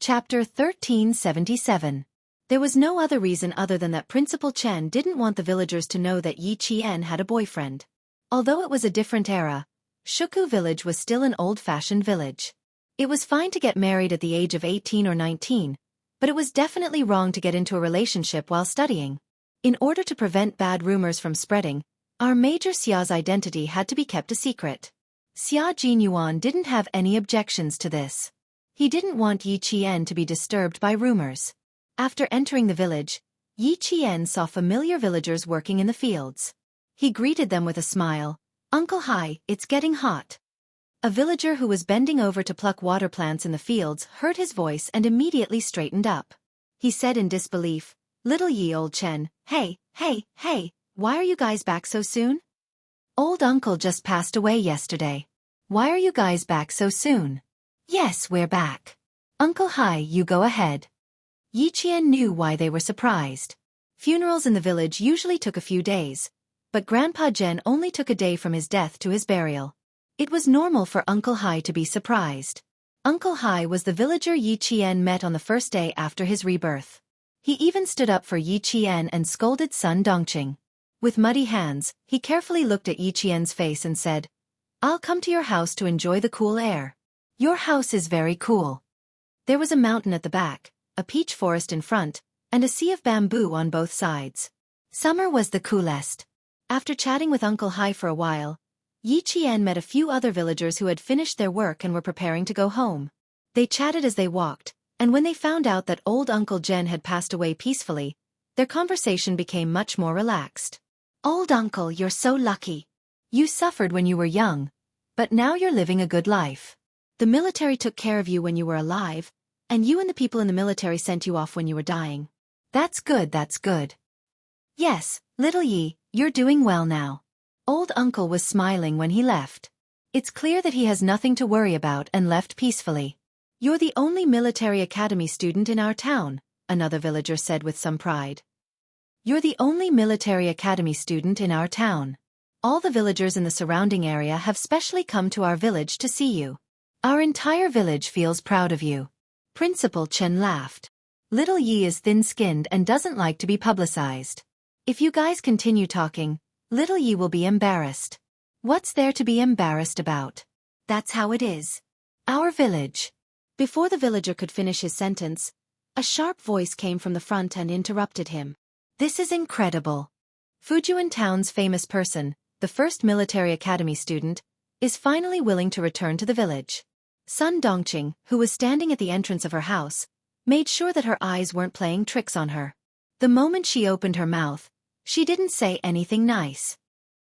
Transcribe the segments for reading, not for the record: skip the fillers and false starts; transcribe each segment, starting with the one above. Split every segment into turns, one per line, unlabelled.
Chapter 1377. There was no other reason other than that Principal Chen didn't want the villagers to know that Yi Qian had a boyfriend. Although it was a different era, Shuku village was still an old-fashioned village. It was fine to get married at the age of 18 or 19, but it was definitely wrong to get into a relationship while studying. In order to prevent bad rumors from spreading, our Major Xia's identity had to be kept a secret. Xia Jinyuan didn't have any objections to this. He didn't want Yi Qian to be disturbed by rumors. After entering the village, Yi Qian saw familiar villagers working in the fields. He greeted them with a smile. "Uncle Hai, it's getting hot." A villager who was bending over to pluck water plants in the fields heard his voice and immediately straightened up. He said in disbelief, "Little Yi, old Chen, hey, why are you guys back so soon?" "Old uncle just passed away yesterday. Why are you guys back so soon?" "Yes, we're back." "Uncle Hai, you go ahead." Yi Qian knew why they were surprised. Funerals in the village usually took a few days, but Grandpa Zhen only took a day from his death to his burial. It was normal for Uncle Hai to be surprised. Uncle Hai was the villager Yi Qian met on the first day after his rebirth. He even stood up for Yi Qian and scolded Sun Dongqing. With muddy hands, he carefully looked at Yi Qian's face and said, "I'll come to your house to enjoy the cool air. Your house is very cool." There was a mountain at the back, a peach forest in front, and a sea of bamboo on both sides. Summer was the coolest. After chatting with Uncle Hai for a while, Yi Qian met a few other villagers who had finished their work and were preparing to go home. They chatted as they walked, and when they found out that old Uncle Zhen had passed away peacefully, their conversation became much more relaxed. "Old uncle, you're so lucky. You suffered when you were young, but now you're living a good life. The military took care of you when you were alive, and you and the people in the military sent you off when you were dying. That's good, that's good. Yes, little Yi, you're doing well now." Old uncle was smiling when he left. It's clear that he has nothing to worry about and left peacefully. "You're the only military academy student in our town," another villager said with some pride. "You're the only military academy student in our town. All the villagers in the surrounding area have specially come to our village to see you. Our entire village feels proud of you." Principal Chen laughed. "Little Yi is thin-skinned and doesn't like to be publicized. If you guys continue talking, little Yi will be embarrassed." "What's there to be embarrassed about? That's how it is. Our village." Before the villager could finish his sentence, a sharp voice came from the front and interrupted him. "This is incredible. Fujian town's famous person, the first military academy student, is finally willing to return to the village." Sun Dongqing, who was standing at the entrance of her house, made sure that her eyes weren't playing tricks on her. The moment she opened her mouth, she didn't say anything nice.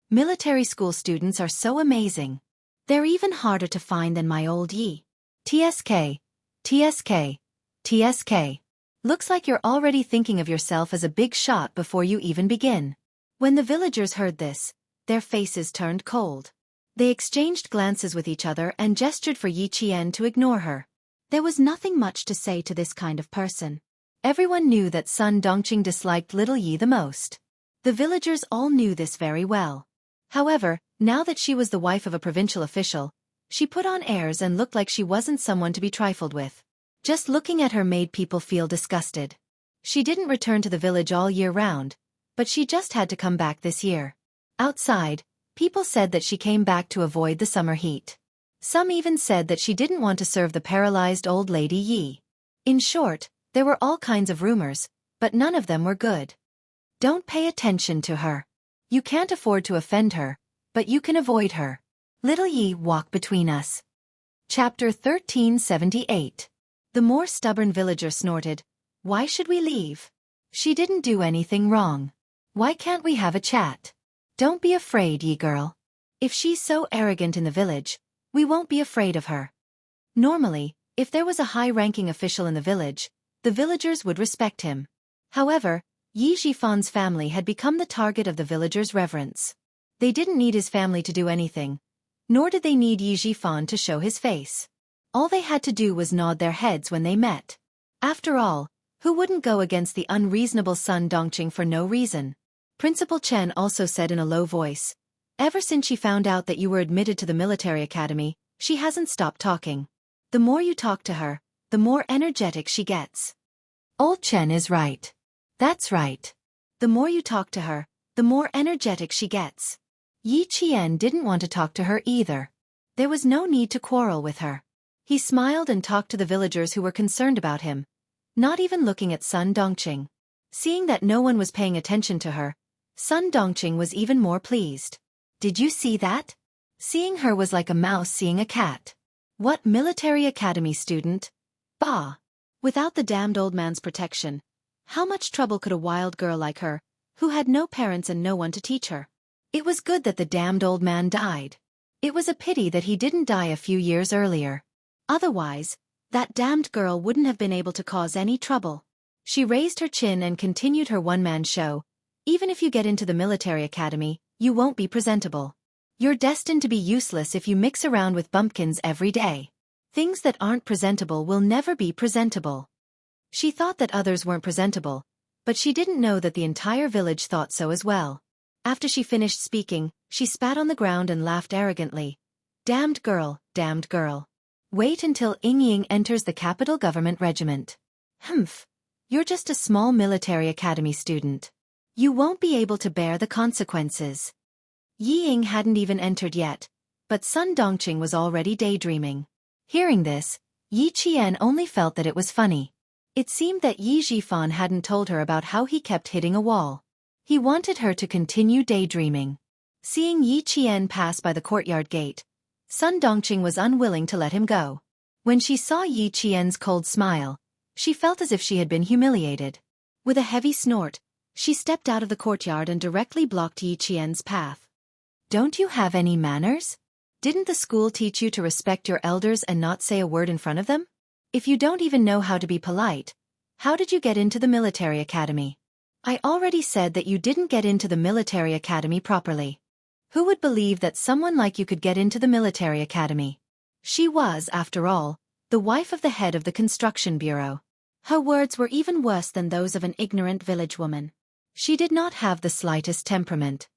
"Military school students are so amazing. They're even harder to find than my old Yi. TSK, TSK, TSK. Looks like you're already thinking of yourself as a big shot before you even begin." When the villagers heard this, their faces turned cold. They exchanged glances with each other and gestured for Yi Qian to ignore her. There was nothing much to say to this kind of person. Everyone knew that Sun Dongqing disliked little Yi the most. The villagers all knew this very well. However, now that she was the wife of a provincial official, she put on airs and looked like she wasn't someone to be trifled with. Just looking at her made people feel disgusted. She didn't return to the village all year round, but she just had to come back this year. Outside, people said that she came back to avoid the summer heat. Some even said that she didn't want to serve the paralyzed old lady Yi. In short, there were all kinds of rumors, but none of them were good. Don't pay attention to her. You can't afford to offend her, but you can avoid her. Little Yi, walk between us. Chapter 1378. The more stubborn villager snorted, "Why should we leave? She didn't do anything wrong. Why can't we have a chat? Don't be afraid, Yi girl. If she's so arrogant in the village, we won't be afraid of her." Normally, if there was a high-ranking official in the village, the villagers would respect him. However, Yi Xiaofan's family had become the target of the villagers' reverence. They didn't need his family to do anything, nor did they need Yi Xiaofan to show his face. All they had to do was nod their heads when they met. After all, who wouldn't go against the unreasonable Sun Dongqing for no reason? Principal Chen also said in a low voice, "Ever since she found out that you were admitted to the military academy, she hasn't stopped talking. The more you talk to her, the more energetic she gets. Old Chen is right. That's right. The more you talk to her, the more energetic she gets. Yi Qian didn't want to talk to her either. There was no need to quarrel with her. He smiled and talked to the villagers who were concerned about him, not even looking at Sun Dongqing. Seeing that no one was paying attention to her, Sun Dongqing was even more pleased. Did you see that? Seeing her was like a mouse seeing a cat. What military academy student? Bah! Without the damned old man's protection, how much trouble could a wild girl like her, who had no parents and no one to teach her? It was good that the damned old man died. It was a pity that he didn't die a few years earlier. Otherwise, that damned girl wouldn't have been able to cause any trouble. She raised her chin and continued her one-man show. Even if you get into the military academy, you won't be presentable. You're destined to be useless if you mix around with bumpkins every day. Things that aren't presentable will never be presentable. She thought that others weren't presentable, but she didn't know that the entire village thought so as well. After she finished speaking, she spat on the ground and laughed arrogantly. Damned girl, damned girl. Wait until Ying enters the capital government regiment. Humph. You're just a small military academy student. You won't be able to bear the consequences. Yi Ying hadn't even entered yet, but Sun Dongqing was already daydreaming. Hearing this, Yi Qian only felt that it was funny. It seemed that Yi Xiaofan hadn't told her about how he kept hitting a wall. He wanted her to continue daydreaming. Seeing Yi Qian pass by the courtyard gate, Sun Dongqing was unwilling to let him go. When she saw Yi Qian's cold smile, she felt as if she had been humiliated. With a heavy snort, she stepped out of the courtyard and directly blocked Yi Qian's path. Don't you have any manners? Didn't the school teach you to respect your elders and not say a word in front of them? If you don't even know how to be polite, how did you get into the military academy? I already said that you didn't get into the military academy properly. Who would believe that someone like you could get into the military academy? She was, after all, the wife of the head of the construction bureau. Her words were even worse than those of an ignorant village woman. She did not have the slightest temperament.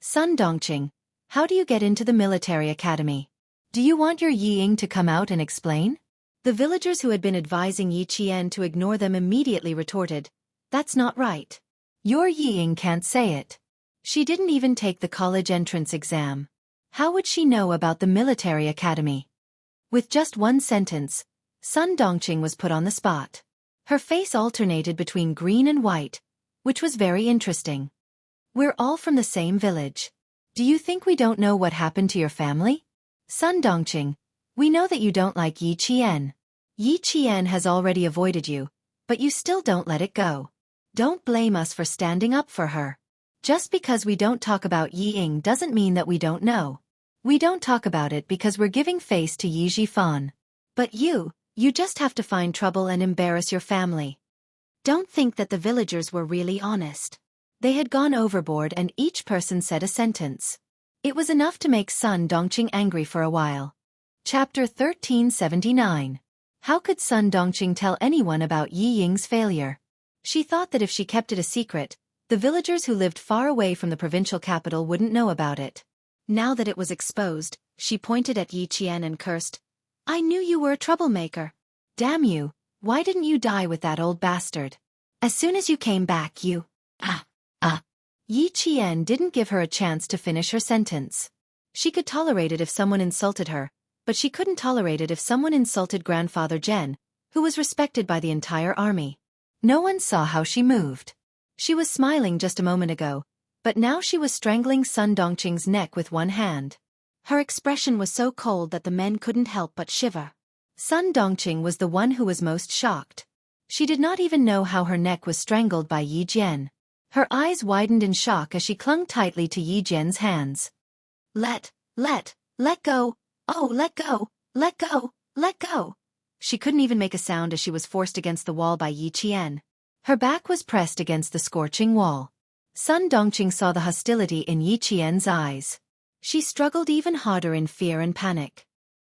Sun Dongqing, how do you get into the military academy? Do you want your Yi Ying to come out and explain? The villagers who had been advising Yi Qian to ignore them immediately retorted, That's not right. Your Yi Ying can't say it. She didn't even take the college entrance exam. How would she know about the military academy? With just one sentence, Sun Dongqing was put on the spot. Her face alternated between green and white, which was very interesting. We're all from the same village. Do you think we don't know what happened to your family? Sun Dongqing, we know that you don't like Yi Qian. Yi Qian has already avoided you, but you still don't let it go. Don't blame us for standing up for her. Just because we don't talk about Yi Ying doesn't mean that we don't know. We don't talk about it because we're giving face to Yi Xiaofan. But you just have to find trouble and embarrass your family. Don't think that the villagers were really honest. They had gone overboard and each person said a sentence. It was enough to make Sun Dongqing angry for a while. Chapter 1379. How could Sun Dongqing tell anyone about Yi Ying's failure? She thought that if she kept it a secret, the villagers who lived far away from the provincial capital wouldn't know about it. Now that it was exposed, she pointed at Yi Qian and cursed, I knew you were a troublemaker. Damn you, why didn't you die with that old bastard? As soon as you came back you... Yi Qian didn't give her a chance to finish her sentence. She could tolerate it if someone insulted her, but she couldn't tolerate it if someone insulted Grandfather Zhen, who was respected by the entire army. No one saw how she moved. She was smiling just a moment ago, but now she was strangling Sun Dongqing's neck with one hand. Her expression was so cold that the men couldn't help but shiver. Sun Dongqing was the one who was most shocked. She did not even know how her neck was strangled by Yi Jian. Her eyes widened in shock as she clung tightly to Yi Jian's hands. Let go, oh let go, let go, let go. She couldn't even make a sound as she was forced against the wall by Yi Qian. Her back was pressed against the scorching wall. Sun Dongqing saw the hostility in Yi Qian's eyes. She struggled even harder in fear and panic.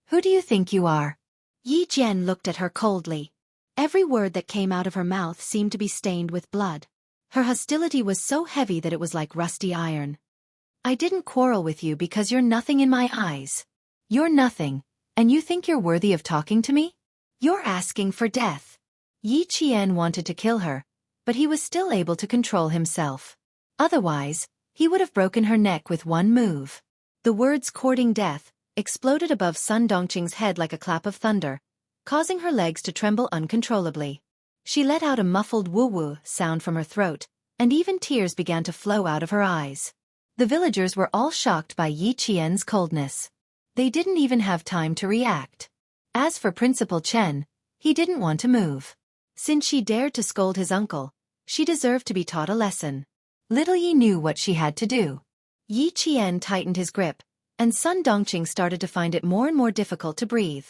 Who do you think you are? Yi Jian looked at her coldly. Every word that came out of her mouth seemed to be stained with blood. Her hostility was so heavy that it was like rusty iron. I didn't quarrel with you because you're nothing in my eyes. You're nothing, and you think you're worthy of talking to me? You're asking for death. Yi Qian wanted to kill her, but he was still able to control himself. Otherwise, he would have broken her neck with one move. The words courting death exploded above Sun Dongqing's head like a clap of thunder, causing her legs to tremble uncontrollably. She let out a muffled woo-woo sound from her throat, and even tears began to flow out of her eyes. The villagers were all shocked by Yi Qian's coldness. They didn't even have time to react. As for Principal Chen, he didn't want to move. Since she dared to scold his uncle, she deserved to be taught a lesson. Little Yi knew what she had to do. Yi Qian tightened his grip, and Sun Dongqing started to find it more and more difficult to breathe.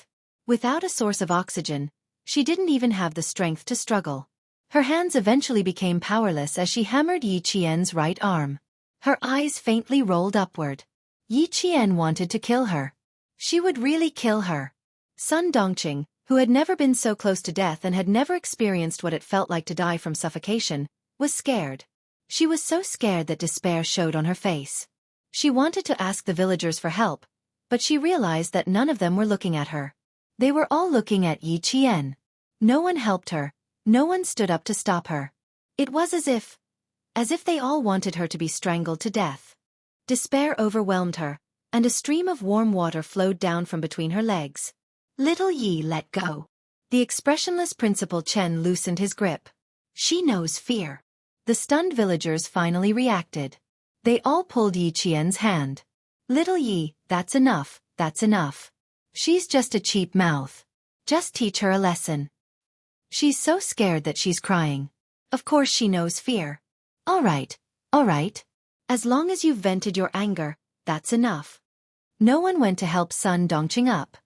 Without a source of oxygen, she didn't even have the strength to struggle. Her hands eventually became powerless as she hammered Yi Qian's right arm. Her eyes faintly rolled upward. Yi Qian wanted to kill her. She would really kill her. Sun Dongqing, who had never been so close to death and had never experienced what it felt like to die from suffocation, was scared. She was so scared that despair showed on her face. She wanted to ask the villagers for help, but she realized that none of them were looking at her. They were all looking at Yi Qian. No one helped her, no one stood up to stop her. It was as if they all wanted her to be strangled to death. Despair overwhelmed her, and a stream of warm water flowed down from between her legs. Little Yi let go. The expressionless Principal Chen loosened his grip. She knows fear. The stunned villagers finally reacted. They all pulled Yi Qian's hand. Little Yi, that's enough, that's enough. She's just a cheap mouth. Just teach her a lesson. She's so scared that she's crying. Of course she knows fear. All right. As long as you've vented your anger, that's enough. No one went to help Sun Dongqing up.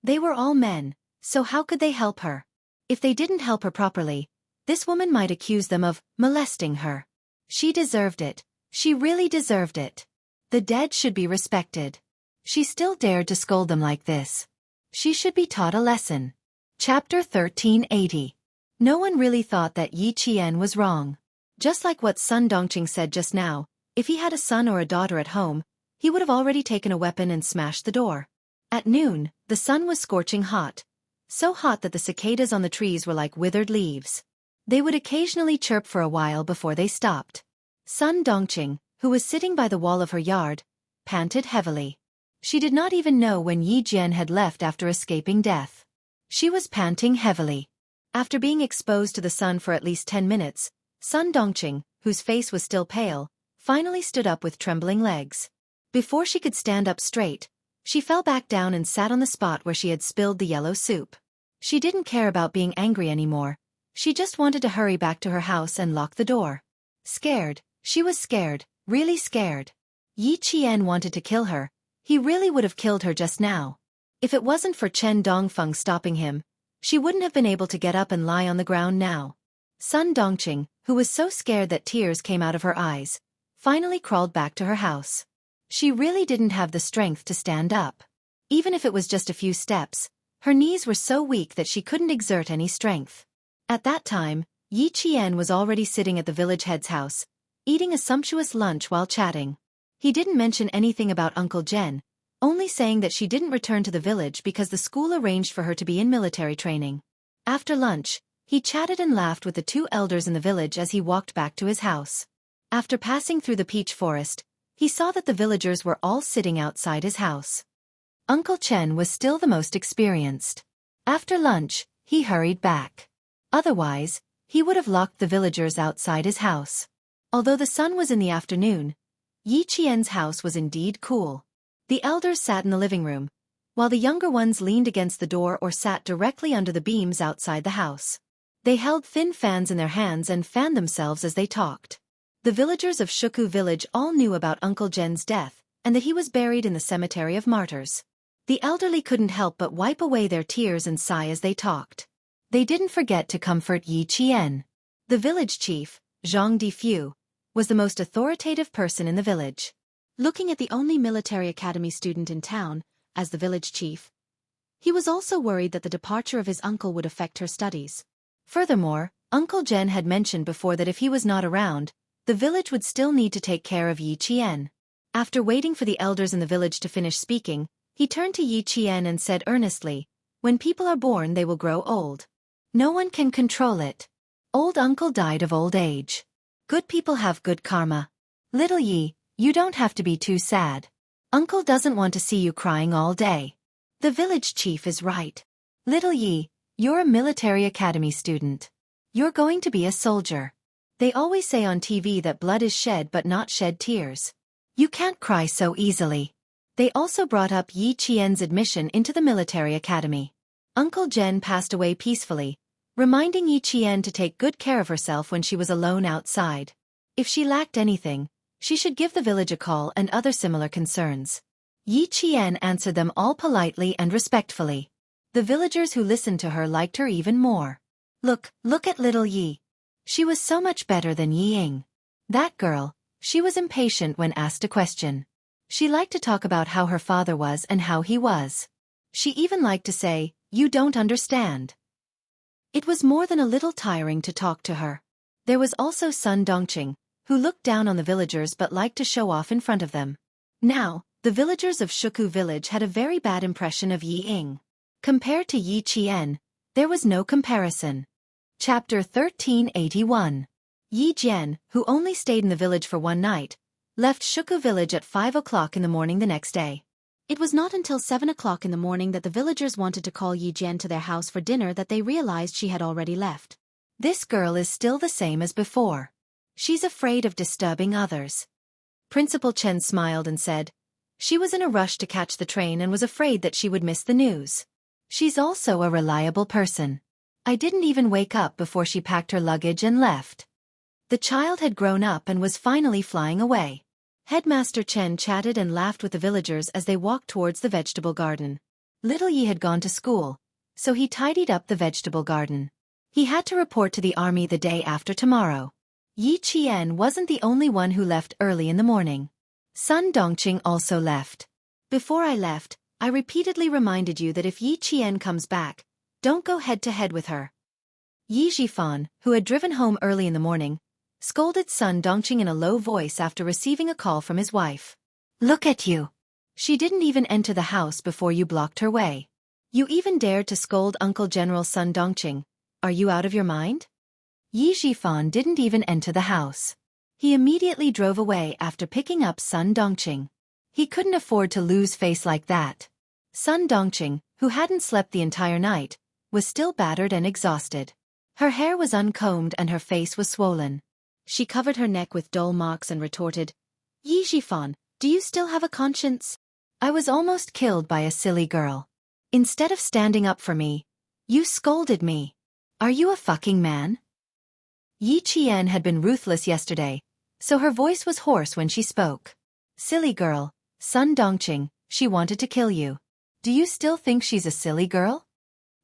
They were all men, so how could they help her? If they didn't help her properly, this woman might accuse them of molesting her. She deserved it. She really deserved it. The dead should be respected. She still dared to scold them like this. She should be taught a lesson. Chapter 1380. No one really thought that Yi Qian was wrong. Just like what Sun Dongqing said just now, if he had a son or a daughter at home, he would have already taken a weapon and smashed the door. At noon, the sun was scorching hot. So hot that the cicadas on the trees were like withered leaves. They would occasionally chirp for a while before they stopped. Sun Dongqing, who was sitting by the wall of her yard, panted heavily. She did not even know when Yi Jian had left after escaping death. She was panting heavily. After being exposed to the sun for at least 10 minutes, Sun Dongqing, whose face was still pale, finally stood up with trembling legs. Before she could stand up straight, she fell back down and sat on the spot where she had spilled the yellow soup. She didn't care about being angry anymore. She just wanted to hurry back to her house and lock the door. Scared, she was scared, really scared. Yi Qian wanted to kill her. He really would have killed her just now. If it wasn't for Chen Dongfeng stopping him, she wouldn't have been able to get up and lie on the ground now. Sun Dongqing, who was so scared that tears came out of her eyes, finally crawled back to her house. She really didn't have the strength to stand up. Even if it was just a few steps, her knees were so weak that she couldn't exert any strength. At that time, Yi Qian was already sitting at the village head's house, eating a sumptuous lunch while chatting. He didn't mention anything about Uncle Jen, only saying that she didn't return to the village because the school arranged for her to be in military training. After lunch, he chatted and laughed with the two elders in the village as he walked back to his house. After passing through the peach forest, he saw that the villagers were all sitting outside his house. Uncle Chen was still the most experienced. After lunch, he hurried back. Otherwise, he would have locked the villagers outside his house. Although the sun was in the afternoon, Yi Qian's house was indeed cool. The elders sat in the living room, while the younger ones leaned against the door or sat directly under the beams outside the house. They held thin fans in their hands and fanned themselves as they talked. The villagers of Shuku village all knew about Uncle Jen's death, and that he was buried in the cemetery of martyrs. The elderly couldn't help but wipe away their tears and sigh as they talked. They didn't forget to comfort Yi Qian. The village chief, Zhang Difu, was the most authoritative person in the village. Looking at the only military academy student in town, as the village chief, he was also worried that the departure of his uncle would affect her studies. Furthermore, Uncle Jen had mentioned before that if he was not around, the village would still need to take care of Yi Qian. After waiting for the elders in the village to finish speaking, he turned to Yi Qian and said earnestly, When people are born they will grow old. No one can control it. Old uncle died of old age. Good people have good karma. Little Yi, you don't have to be too sad. Uncle doesn't want to see you crying all day. The village chief is right. Little Yi, you're a military academy student. You're going to be a soldier. They always say on TV that blood is shed but not shed tears. You can't cry so easily. They also brought up Yi Qian's admission into the military academy. Uncle Zhen passed away peacefully, reminding Yi Qian to take good care of herself when she was alone outside. If she lacked anything, she should give the village a call and other similar concerns. Yi Qian answered them all politely and respectfully. The villagers who listened to her liked her even more. Look at little Yi. She was so much better than Yi Ying. That girl, she was impatient when asked a question. She liked to talk about how her father was and how he was. She even liked to say, "You don't understand." It was more than a little tiring to talk to her. There was also Sun Dongqing, who looked down on the villagers but liked to show off in front of them. Now, the villagers of Shuku village had a very bad impression of Yi Ying. Compared to Yi Qian, there was no comparison. Chapter 1381. Yi Jian, who only stayed in the village for one night, left Shuku village at 5 o'clock in the morning the next day. It was not until 7 o'clock in the morning that the villagers wanted to call Yi Jian to their house for dinner that they realized she had already left. This girl is still the same as before. She's afraid of disturbing others. Principal Chen smiled and said, she was in a rush to catch the train and was afraid that she would miss the news. She's also a reliable person. I didn't even wake up before she packed her luggage and left. The child had grown up and was finally flying away. Headmaster Chen chatted and laughed with the villagers as they walked towards the vegetable garden. Little Yi had gone to school, so he tidied up the vegetable garden. He had to report to the army the day after tomorrow. Yi Qian wasn't the only one who left early in the morning. Sun Dongqing also left. Before I left, I repeatedly reminded you that if Yi Qian comes back, don't go head-to-head with her. Yi Xiaofan, who had driven home early in the morning, scolded Sun Dongqing in a low voice after receiving a call from his wife. Look at you. She didn't even enter the house before you blocked her way. You even dared to scold Uncle General Sun Dongqing. Are you out of your mind? Yi Xiaofan didn't even enter the house. He immediately drove away after picking up Sun Dongqing. He couldn't afford to lose face like that. Sun Dongqing, who hadn't slept the entire night, was still battered and exhausted. Her hair was uncombed and her face was swollen. She covered her neck with dull marks and retorted, Yi Xiaofan, do you still have a conscience? I was almost killed by a silly girl. Instead of standing up for me, you scolded me. Are you a fucking man? Yi Qian had been ruthless yesterday, so her voice was hoarse when she spoke. Silly girl, Sun Dongqing, she wanted to kill you. Do you still think she's a silly girl?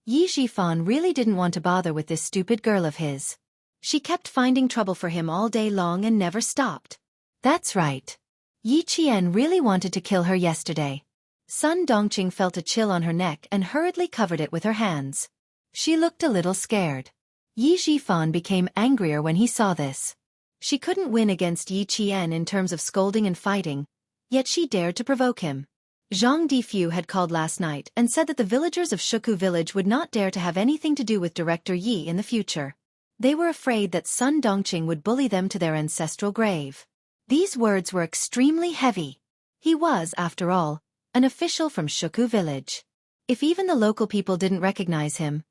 Yi Xiaofan really didn't want to bother with this stupid girl of his. She kept finding trouble for him all day long and never stopped. That's right. Yi Qian really wanted to kill her yesterday. Sun Dongqing felt a chill on her neck and hurriedly covered it with her hands. She looked a little scared. Yi Xiaofan became angrier when he saw this. She couldn't win against Yi Qian in terms of scolding and fighting, yet she dared to provoke him. Zhang Difu had called last night and said that the villagers of Shuku village would not dare to have anything to do with Director Yi in the future. They were afraid that Sun Dongqing would bully them to their ancestral grave. These words were extremely heavy. He was, after all, an official from Shuku village. If even the local people didn't recognize him,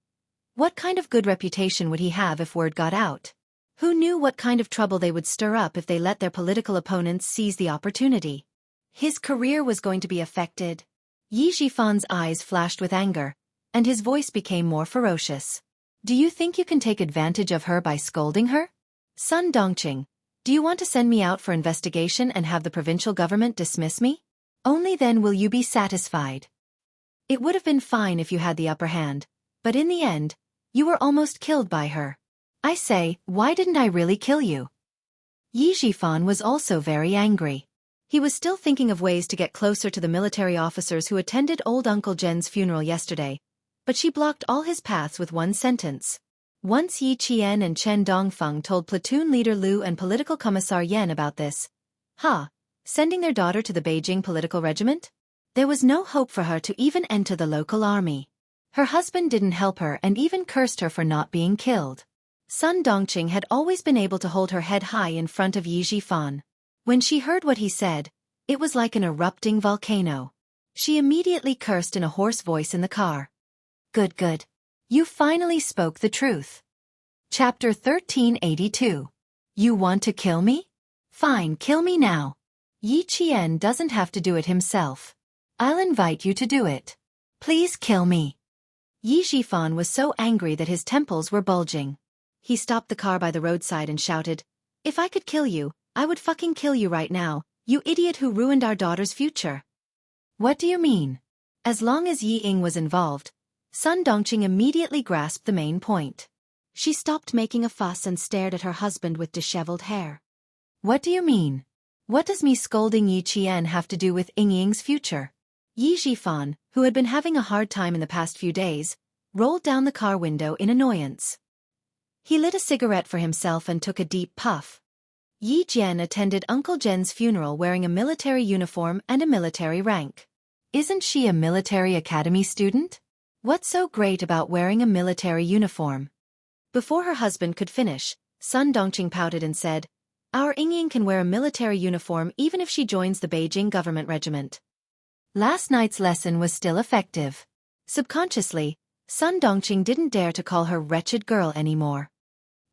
what kind of good reputation would he have if word got out? Who knew what kind of trouble they would stir up if they let their political opponents seize the opportunity? His career was going to be affected. Yi Xiaofan's eyes flashed with anger, and his voice became more ferocious. Do you think you can take advantage of her by scolding her? Sun Dongqing, do you want to send me out for investigation and have the provincial government dismiss me? Only then will you be satisfied. It would have been fine if you had the upper hand, but in the end, you were almost killed by her. I say, why didn't I really kill you? Yi Xiaofan was also very angry. He was still thinking of ways to get closer to the military officers who attended old Uncle Zhen's funeral yesterday, but she blocked all his paths with one sentence. Once Yi Qian and Chen Dongfeng told platoon leader Liu and political commissar Yan about this. Sending their daughter to the Beijing political regiment? There was no hope for her to even enter the local army. Her husband didn't help her and even cursed her for not being killed. Sun Dongqing had always been able to hold her head high in front of Yi Zhifan. When she heard what he said, it was like an erupting volcano. She immediately cursed in a hoarse voice in the car. Good, good. You finally spoke the truth. Chapter 1382. You want to kill me? Fine, kill me now. Yi Qian doesn't have to do it himself. I'll invite you to do it. Please kill me. Yi Zhifan was so angry that his temples were bulging. He stopped the car by the roadside and shouted, If I could kill you, I would fucking kill you right now, you idiot who ruined our daughter's future. What do you mean? As long as Yi Ying was involved, Sun Dongqing immediately grasped the main point. She stopped making a fuss and stared at her husband with disheveled hair. What do you mean? What does me scolding Yi Qian have to do with Ying Ying's future? Yi Zhifan, who had been having a hard time in the past few days, rolled down the car window in annoyance. He lit a cigarette for himself and took a deep puff. Yi Jian attended Uncle Zhen's funeral wearing a military uniform and a military rank. Isn't she a military academy student? What's so great about wearing a military uniform? Before her husband could finish, Sun Dongqing pouted and said, Our Ying Ying can wear a military uniform even if she joins the Beijing government regiment. Last night's lesson was still effective. Subconsciously, Sun Dongqing didn't dare to call her wretched girl anymore.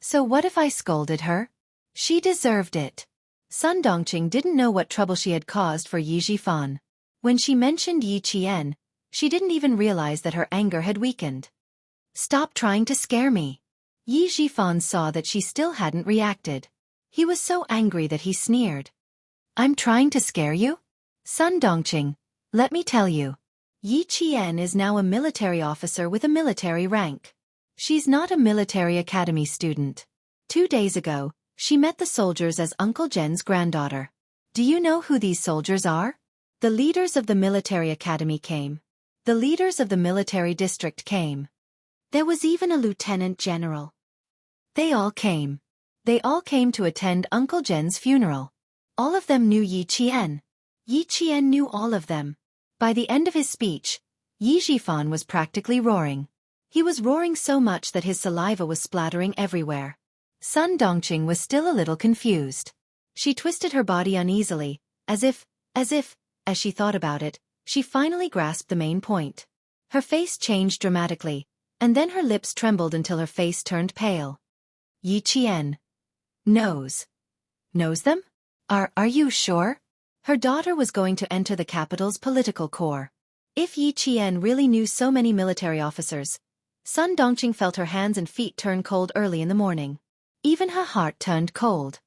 So what if I scolded her? She deserved it. Sun Dongqing didn't know what trouble she had caused for Yi Zhifan. When she mentioned Yi Qian, she didn't even realize that her anger had weakened. Stop trying to scare me. Yi Zhifan saw that she still hadn't reacted. He was so angry that he sneered. I'm trying to scare you? Sun Dongqing, let me tell you. Yi Qian is now a military officer with a military rank. She's not a military academy student. 2 days ago, she met the soldiers as Uncle Zhen's granddaughter. Do you know who these soldiers are? The leaders of the military academy came. The leaders of the military district came. There was even a lieutenant general. They all came. They all came to attend Uncle Zhen's funeral. All of them knew Yi Qian. Yi Qian knew all of them. By the end of his speech, Yi Zhifan was practically roaring. He was roaring so much that his saliva was splattering everywhere. Sun Dongqing was still a little confused. She twisted her body uneasily, as she thought about it, she finally grasped the main point. Her face changed dramatically, and then her lips trembled until her face turned pale. Yi Qian knows them? Are you sure? Her daughter was going to enter the capital's political corps. If Yi Qian really knew so many military officers, Sun Dongqing felt her hands and feet turn cold early in the morning. Even her heart turned cold.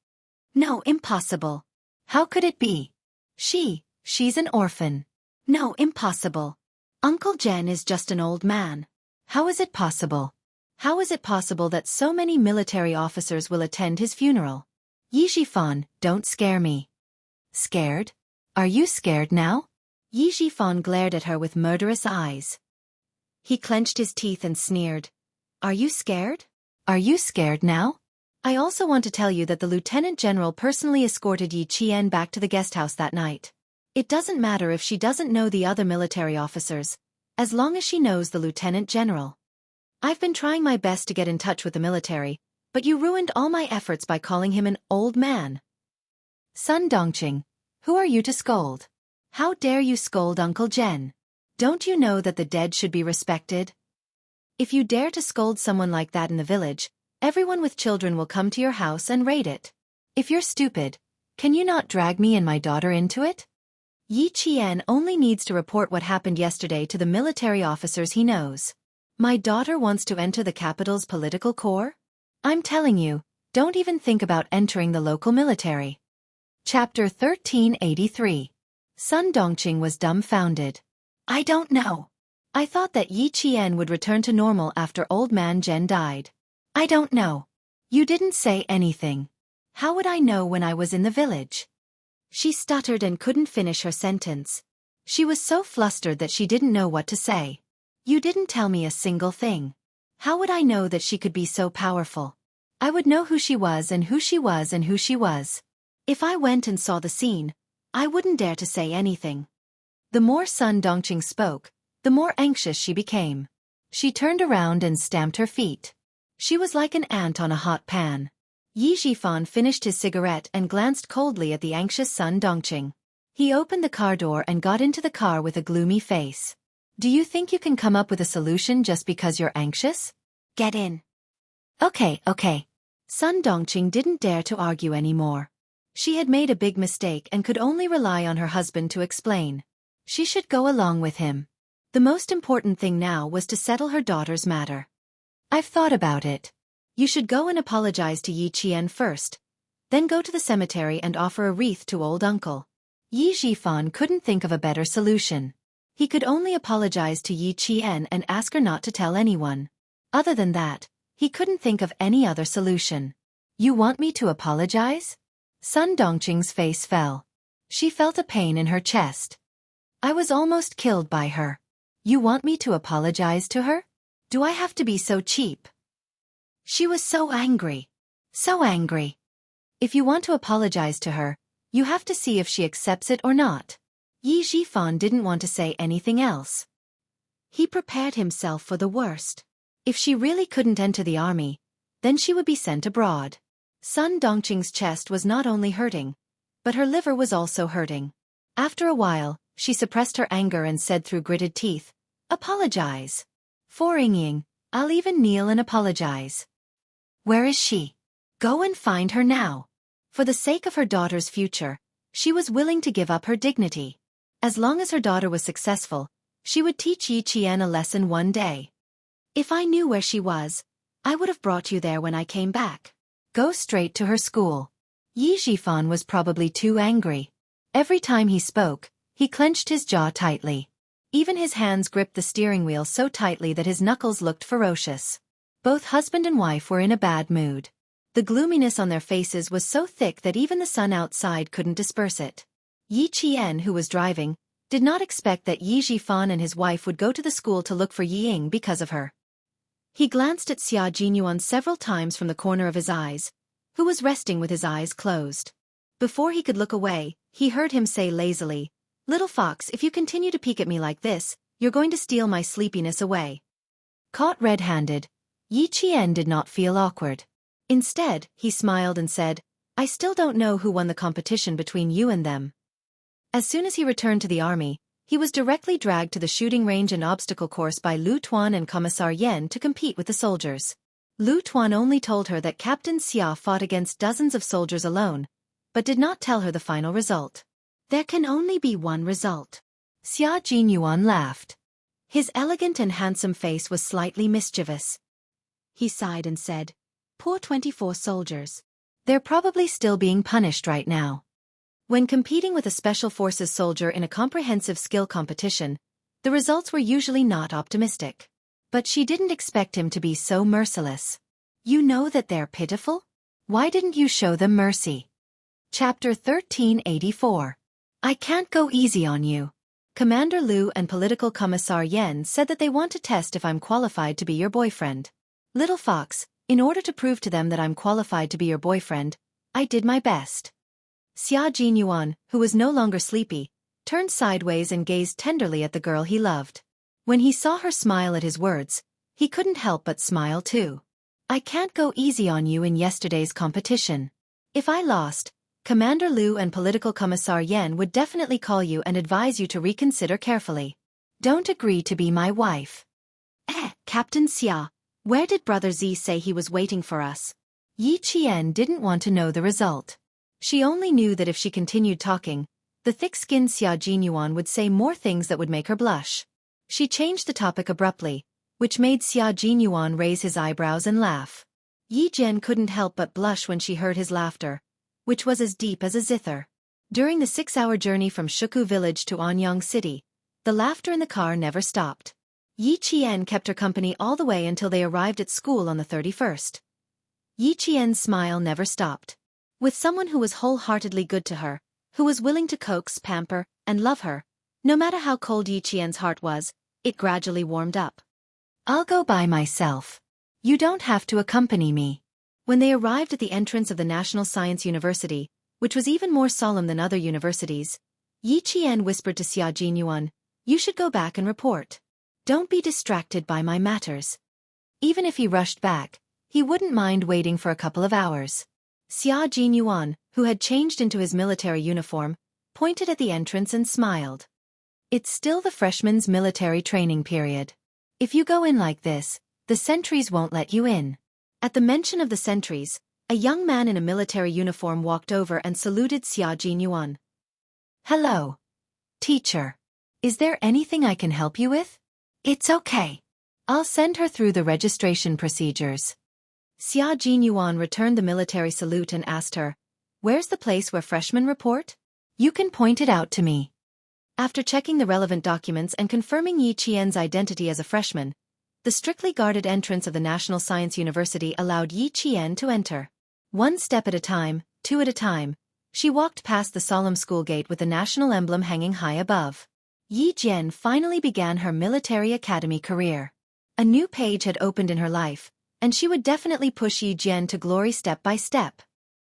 No, impossible. How could it be? She's an orphan. No, impossible. Uncle Zhen is just an old man. How is it possible? How is it possible that so many military officers will attend his funeral? Yi Zhifan, don't scare me. Scared? Are you scared now? Yi Zhifan glared at her with murderous eyes. He clenched his teeth and sneered. Are you scared? Are you scared now? I also want to tell you that the lieutenant general personally escorted Yi Qian back to the guest house that night. It doesn't matter if she doesn't know the other military officers, as long as she knows the lieutenant general. I've been trying my best to get in touch with the military, but you ruined all my efforts by calling him an old man. Sun Dongqing, who are you to scold? How dare you scold Uncle Zhen? Don't you know that the dead should be respected? If you dare to scold someone like that in the village, everyone with children will come to your house and raid it. If you're stupid, can you not drag me and my daughter into it? Yi Qian only needs to report what happened yesterday to the military officers he knows. My daughter wants to enter the capital's political corps? I'm telling you, don't even think about entering the local military. Chapter 1383. Sun Dongqing was dumbfounded. I don't know. I thought that Yi Qian would return to normal after old man Zhen died. I don't know. You didn't say anything. How would I know when I was in the village? She stuttered and couldn't finish her sentence. She was so flustered that she didn't know what to say. You didn't tell me a single thing. How would I know that she could be so powerful? I would know who she was and who she was and who she was. If I went and saw the scene, I wouldn't dare to say anything. The more Sun Dongqing spoke, the more anxious she became. She turned around and stamped her feet. She was like an ant on a hot pan. Yi Jifan finished his cigarette and glanced coldly at the anxious Sun Dongqing. He opened the car door and got into the car with a gloomy face. Do you think you can come up with a solution just because you're anxious? Get in. Okay. Sun Dongqing didn't dare to argue anymore. She had made a big mistake and could only rely on her husband to explain. She should go along with him. The most important thing now was to settle her daughter's matter. I've thought about it. You should go and apologize to Yi Qian first, then go to the cemetery and offer a wreath to old uncle. Yi Jifan couldn't think of a better solution. He could only apologize to Yi Qian and ask her not to tell anyone. Other than that, he couldn't think of any other solution. You want me to apologize? Sun Dongqing's face fell. She felt a pain in her chest. I was almost killed by her. You want me to apologize to her? Do I have to be so cheap? She was so angry. So angry. If you want to apologize to her, you have to see if she accepts it or not. Yi Jifan didn't want to say anything else. He prepared himself for the worst. If she really couldn't enter the army, then she would be sent abroad. Sun Dongqing's chest was not only hurting, but her liver was also hurting. After a while, she suppressed her anger and said through gritted teeth, Apologize. For Yingying, I'll even kneel and apologize. Where is she? Go and find her now. For the sake of her daughter's future, she was willing to give up her dignity. As long as her daughter was successful, she would teach Yi Qian a lesson one day. If I knew where she was, I would have brought you there when I came back. Go straight to her school. Yi Jifan was probably too angry. Every time he spoke, he clenched his jaw tightly. Even his hands gripped the steering wheel so tightly that his knuckles looked ferocious. Both husband and wife were in a bad mood. The gloominess on their faces was so thick that even the sun outside couldn't disperse it. Yi Qian, who was driving, did not expect that Yi Jifan and his wife would go to the school to look for Yi Ying because of her. He glanced at Xia Jinyuan several times from the corner of his eyes, who was resting with his eyes closed. Before he could look away, he heard him say lazily, Little fox, if you continue to peek at me like this, you're going to steal my sleepiness away. Caught red-handed, Yi Qian did not feel awkward. Instead, he smiled and said, I still don't know who won the competition between you and them. As soon as he returned to the army, he was directly dragged to the shooting range and obstacle course by Lu Tuan and Commissar Yen to compete with the soldiers. Lu Tuan only told her that Captain Xia fought against dozens of soldiers alone, but did not tell her the final result. There can only be one result. Xia Jinyuan laughed. His elegant and handsome face was slightly mischievous. He sighed and said, Poor 24 soldiers. They're probably still being punished right now. When competing with a Special Forces soldier in a comprehensive skill competition, the results were usually not optimistic. But she didn't expect him to be so merciless. You know that they're pitiful? Why didn't you show them mercy? Chapter 1384. I can't go easy on you. Commander Lu and Political Commissar Yen said that they want to test if I'm qualified to be your boyfriend. Little fox, in order to prove to them that I'm qualified to be your boyfriend, I did my best. Xia Jinyuan, who was no longer sleepy, turned sideways and gazed tenderly at the girl he loved. When he saw her smile at his words, he couldn't help but smile too. I can't go easy on you in yesterday's competition. If I lost, Commander Lu and Political Commissar Yen would definitely call you and advise you to reconsider carefully. Don't agree to be my wife. Captain Xia, where did Brother Z say he was waiting for us? Yi Qian didn't want to know the result. She only knew that if she continued talking, the thick-skinned Xia Jinyuan would say more things that would make her blush. She changed the topic abruptly, which made Xia Jinyuan raise his eyebrows and laugh. Yi Jian couldn't help but blush when she heard his laughter, which was as deep as a zither. During the 6-hour journey from Shuku village to Anyang city, the laughter in the car never stopped. Yi Qian kept her company all the way until they arrived at school on the 31st. Yi Qian's smile never stopped. With someone who was wholeheartedly good to her, who was willing to coax, pamper, and love her, no matter how cold Yi Qian's heart was, it gradually warmed up. I'll go by myself. You don't have to accompany me. When they arrived at the entrance of the National Science University, which was even more solemn than other universities, Yi Qian whispered to Xia Jinyuan, You should go back and report. Don't be distracted by my matters. Even if he rushed back, he wouldn't mind waiting for a couple of hours. Xia Jinyuan, who had changed into his military uniform, pointed at the entrance and smiled. It's still the freshman's military training period. If you go in like this, the sentries won't let you in. At the mention of the sentries, a young man in a military uniform walked over and saluted Xia Jinyuan. Hello, teacher. Is there anything I can help you with? It's okay. I'll send her through the registration procedures. Xia Jinyuan returned the military salute and asked her, Where's the place where freshmen report? You can point it out to me. After checking the relevant documents and confirming Yi Qian's identity as a freshman, the strictly guarded entrance of the National Science University allowed Yi Qian to enter. One step at a time, two at a time, she walked past the solemn school gate with the national emblem hanging high above. Yi Jian finally began her military academy career. A new page had opened in her life, and she would definitely push Yi Jian to glory step by step.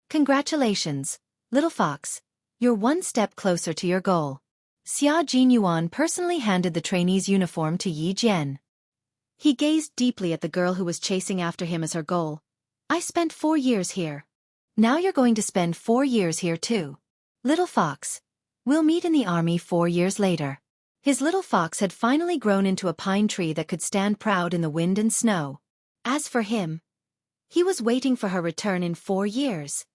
Congratulations, little fox. You're one step closer to your goal. Xia Jinyuan personally handed the trainee's uniform to Yi Jian. He gazed deeply at the girl who was chasing after him as her goal. I spent 4 years here. Now you're going to spend 4 years here too. Little fox. We'll meet in the army 4 years later. His little fox had finally grown into a pine tree that could stand proud in the wind and snow. As for him, he was waiting for her return in 4 years.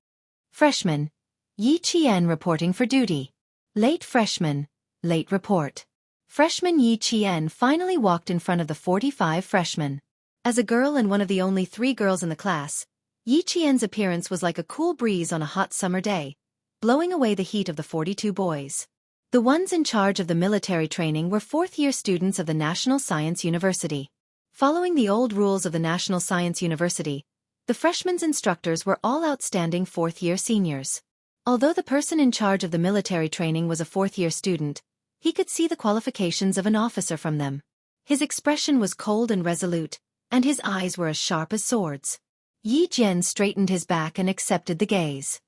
Freshman. Yi Qian reporting for duty. Late freshman. Late report. Freshman Yi Qian finally walked in front of the 45 freshmen. As a girl and one of the only 3 girls in the class, Yi Qian's appearance was like a cool breeze on a hot summer day, blowing away the heat of the 42 boys. The ones in charge of the military training were 4th-year students of the National Science University. Following the old rules of the National Science University, the freshmen's instructors were all outstanding 4th-year seniors. Although the person in charge of the military training was a 4th-year student, he could see the qualifications of an officer from them. His expression was cold and resolute, and his eyes were as sharp as swords. Yi Jian straightened his back and accepted the gaze.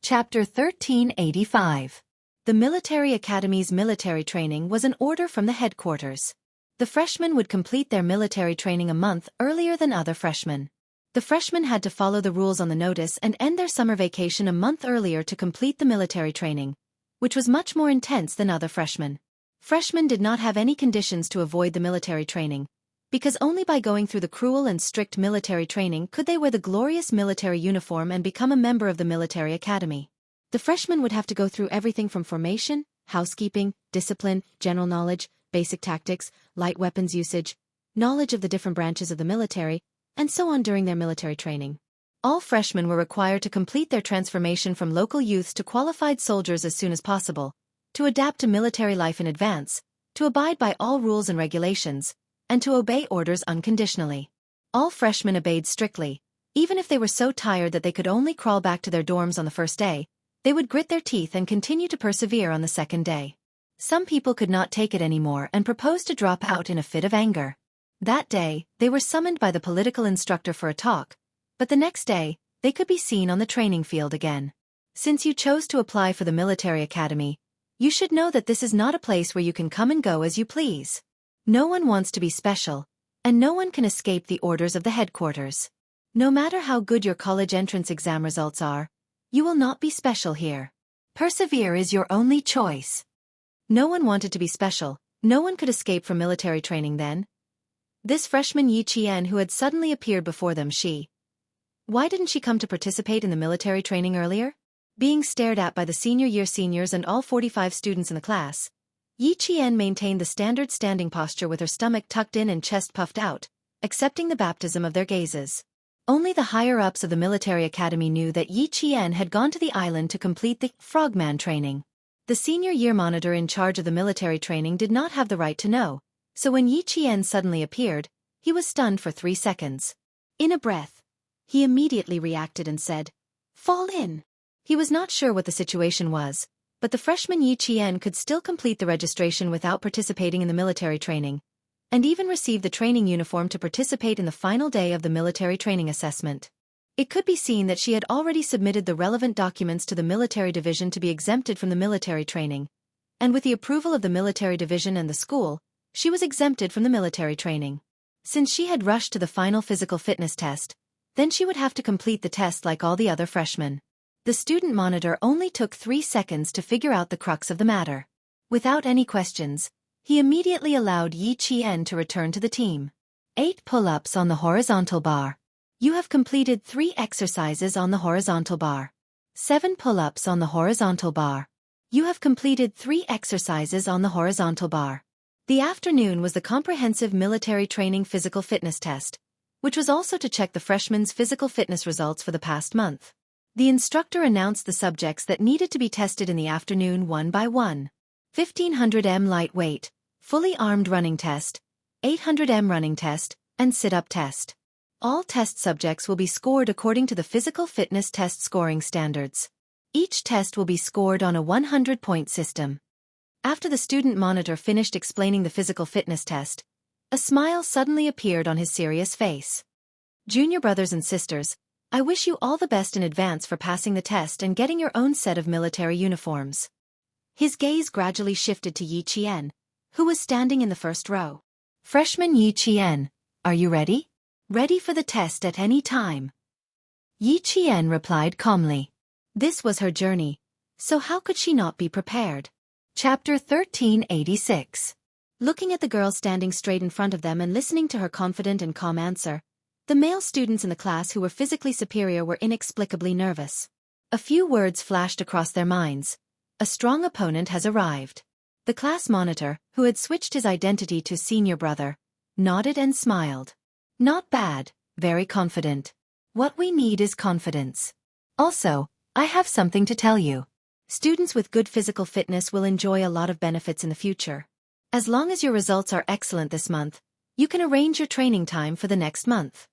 Chapter 1385. The Military Academy's military training was an order from the headquarters. The freshmen would complete their military training a month earlier than other freshmen. The freshmen had to follow the rules on the notice and end their summer vacation a month earlier to complete the military training, which was much more intense than other freshmen. Freshmen did not have any conditions to avoid the military training, because only by going through the cruel and strict military training could they wear the glorious military uniform and become a member of the military academy. The freshmen would have to go through everything from formation, housekeeping, discipline, general knowledge, basic tactics, light weapons usage, knowledge of the different branches of the military, and so on during their military training. All freshmen were required to complete their transformation from local youths to qualified soldiers as soon as possible, to adapt to military life in advance, to abide by all rules and regulations, and to obey orders unconditionally. All freshmen obeyed strictly. Even if they were so tired that they could only crawl back to their dorms on the first day, they would grit their teeth and continue to persevere on the second day. Some people could not take it anymore and proposed to drop out in a fit of anger. That day, they were summoned by the political instructor for a talk, but the next day, they could be seen on the training field again. Since you chose to apply for the military academy, you should know that this is not a place where you can come and go as you please. No one wants to be special, and no one can escape the orders of the headquarters. No matter how good your college entrance exam results are, you will not be special here. Persevere is your only choice. No one wanted to be special, no one could escape from military training then. This freshman Yi Qian who had suddenly appeared before them, why didn't she come to participate in the military training earlier? Being stared at by the senior year seniors and all 45 students in the class, Yi Qian maintained the standard standing posture with her stomach tucked in and chest puffed out, accepting the baptism of their gazes. Only the higher-ups of the military academy knew that Yi Qian had gone to the island to complete the frogman training. The senior year monitor in charge of the military training did not have the right to know, so when Yi Qian suddenly appeared, he was stunned for 3 seconds. In a breath, he immediately reacted and said, "Fall in." He was not sure what the situation was, but the freshman Yi Qian could still complete the registration without participating in the military training, and even receive the training uniform to participate in the final day of the military training assessment. It could be seen that she had already submitted the relevant documents to the military division to be exempted from the military training, and with the approval of the military division and the school, She was exempted from the military training. Since she had rushed to the final physical fitness test, then she would have to complete the test like all the other freshmen. The student monitor only took 3 seconds to figure out the crux of the matter. Without any questions, he immediately allowed Yi Qian to return to the team. 8 pull-ups on the horizontal bar. You have completed 3 exercises on the horizontal bar. 7 pull-ups on the horizontal bar. You have completed 3 exercises on the horizontal bar. The afternoon was the comprehensive military training physical fitness test, which was also to check the freshmen's physical fitness results for the past month. The instructor announced the subjects that needed to be tested in the afternoon one by one. 1500 m lightweight, fully armed running test, 800 m running test, and sit-up test. All test subjects will be scored according to the physical fitness test scoring standards. Each test will be scored on a 100-point system. After the student monitor finished explaining the physical fitness test, a smile suddenly appeared on his serious face. Junior brothers and sisters, I wish you all the best in advance for passing the test and getting your own set of military uniforms. His gaze gradually shifted to Yi Qian, who was standing in the first row. Freshman Yi Qian, are you ready? Ready for the test at any time. Yi Qian replied calmly. This was her journey, so how could she not be prepared? Chapter 1386. Looking at the girl standing straight in front of them and listening to her confident and calm answer, the male students in the class who were physically superior were inexplicably nervous. A few words flashed across their minds. A strong opponent has arrived. The class monitor, who had switched his identity to senior brother, nodded and smiled. Not bad, very confident. What we need is confidence. Also, I have something to tell you. Students with good physical fitness will enjoy a lot of benefits in the future. As long as your results are excellent this month, you can arrange your training time for the next month.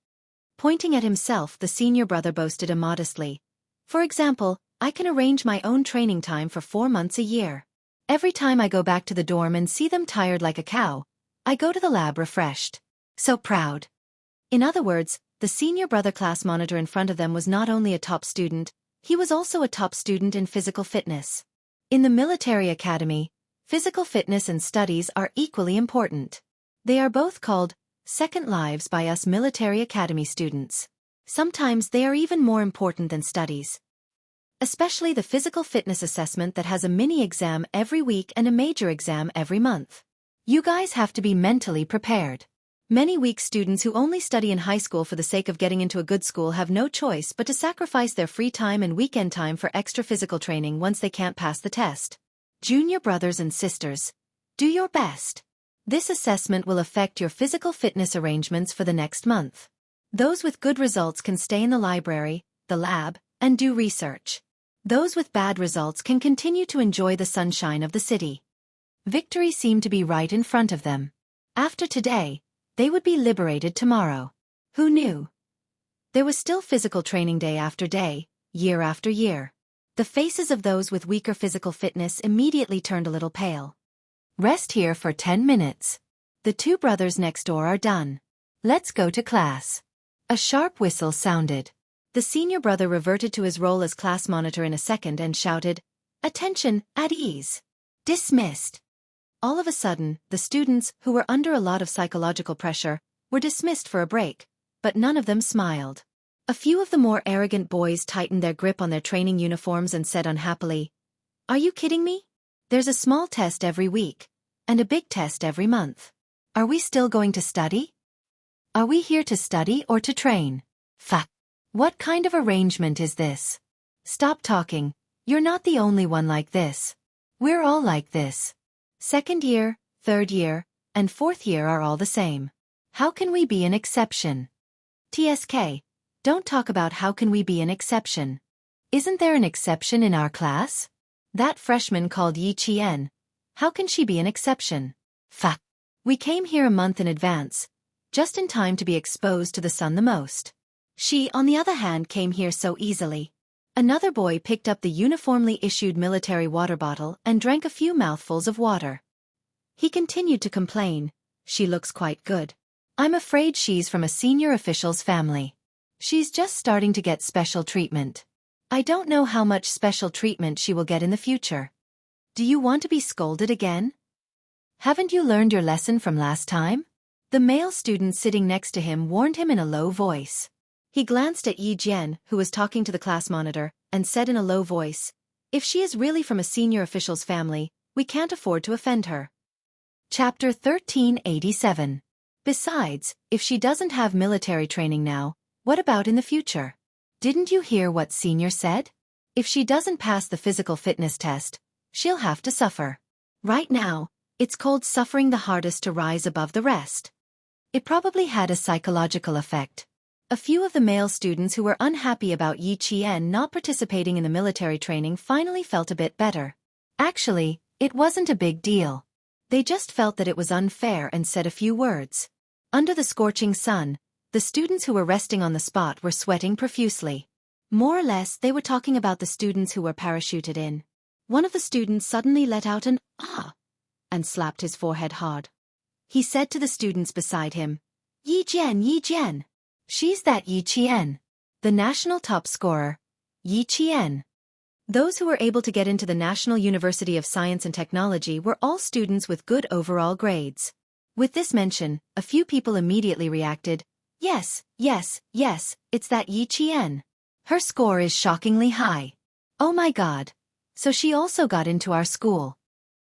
Pointing at himself, the senior brother boasted immodestly. For example, I can arrange my own training time for 4 months a year. Every time I go back to the dorm and see them tired like a cow, I go to the lab refreshed. So proud. In other words, the senior brother class monitor in front of them was not only a top student, he was also a top student in physical fitness. In the military academy, physical fitness and studies are equally important. They are both called second lives by us military academy students. Sometimes they are even more important than studies. Especially the physical fitness assessment that has a mini exam every week and a major exam every month. You guys have to be mentally prepared. Many weak students who only study in high school for the sake of getting into a good school have no choice but to sacrifice their free time and weekend time for extra physical training once they can't pass the test. Junior brothers and sisters, do your best. This assessment will affect your physical fitness arrangements for the next month. Those with good results can stay in the library, the lab, and do research. Those with bad results can continue to enjoy the sunshine of the city. Victory seemed to be right in front of them. After today, they would be liberated tomorrow. Who knew? There was still physical training day after day, year after year. The faces of those with weaker physical fitness immediately turned a little pale. Rest here for 10 minutes. The 2 brothers next door are done. Let's go to class. A sharp whistle sounded. The senior brother reverted to his role as class monitor in a second and shouted, "Attention, at ease. Dismissed." All of a sudden, the students, who were under a lot of psychological pressure, were dismissed for a break, but none of them smiled. A few of the more arrogant boys tightened their grip on their training uniforms and said unhappily, "Are you kidding me? There's a small test every week, and a big test every month. Are we still going to study? Are we here to study or to train? Fuck. What kind of arrangement is this? Stop talking, you're not the only one like this. We're all like this. Second year, third year, and fourth year are all the same. How can we be an exception? TSK, don't talk about how can we be an exception. Isn't there an exception in our class? That freshman called Yi Qian. How can she be an exception? Fuck. We came here a month in advance, just in time to be exposed to the sun the most. She, on the other hand, came here so easily. Another boy picked up the uniformly issued military water bottle and drank a few mouthfuls of water. He continued to complain, "She looks quite good. I'm afraid she's from a senior official's family. She's just starting to get special treatment. I don't know how much special treatment she will get in the future. Do you want to be scolded again?" Haven't you learned your lesson from last time? The male student sitting next to him warned him in a low voice. He glanced at Yi Jian, who was talking to the class monitor, and said in a low voice, "If she is really from a senior official's family, we can't afford to offend her." Chapter 1387. Besides, if she doesn't have military training now, what about in the future? Didn't you hear what Senior said? If she doesn't pass the physical fitness test, she'll have to suffer. Right now, it's called suffering the hardest to rise above the rest. It probably had a psychological effect. A few of the male students who were unhappy about Yi Qian not participating in the military training finally felt a bit better. Actually, it wasn't a big deal. They just felt that it was unfair and said a few words. Under the scorching sun, the students who were resting on the spot were sweating profusely. More or less, they were talking about the students who were parachuted in. One of the students suddenly let out an "ah" and slapped his forehead hard. He said to the students beside him, Yi Jian. She's that Yi Qian. The national top scorer, Yi Qian." Those who were able to get into the National University of Science and Technology were all students with good overall grades. With this mention, a few people immediately reacted, yes, it's that Yi Qian. Her score is shockingly high. Oh my god. So she also got into our school.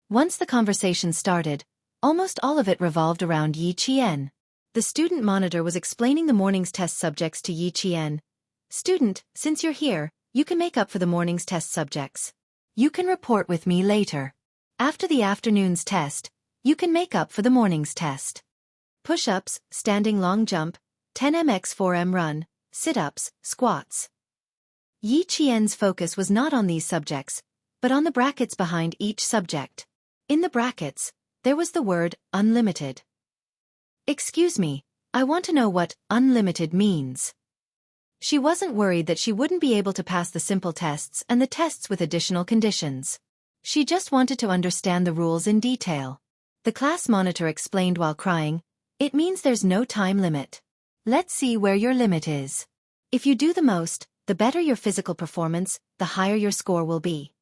Once the conversation started, almost all of it revolved around Yi Qian. The student monitor was explaining the morning's test subjects to Yi Qian. "Student, since you're here, you can make up for the morning's test subjects. You can report with me later. After the afternoon's test, you can make up for the morning's test. Push-ups, standing long jump, 10 x 4 run, sit-ups, squats." Yi Qian's focus was not on these subjects, but on the brackets behind each subject. In the brackets, there was the word unlimited. "Excuse me, I want to know what unlimited means." She wasn't worried that she wouldn't be able to pass the simple tests and the tests with additional conditions. She just wanted to understand the rules in detail. The class monitor explained while crying, "It means there's no time limit. Let's see where your limit is. If you do the most, the better your physical performance, the higher your score will be.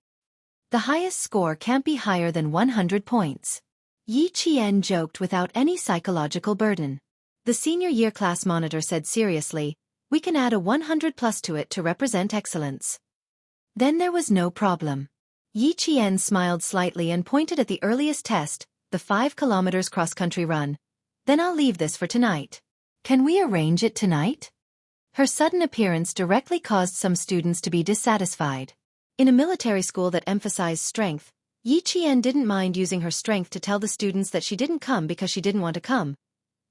The highest score can't be higher than 100 points." Yi Qian joked without any psychological burden. The senior year class monitor said seriously, "We can add a 100 plus to it to represent excellence." Then there was no problem. Yi Qian smiled slightly and pointed at the earliest test, the 5 kilometers cross-country run. "Then I'll leave this for tonight. Can we arrange it tonight?" Her sudden appearance directly caused some students to be dissatisfied. In a military school that emphasized strength, Yi Qian didn't mind using her strength to tell the students that she didn't come because she didn't want to come,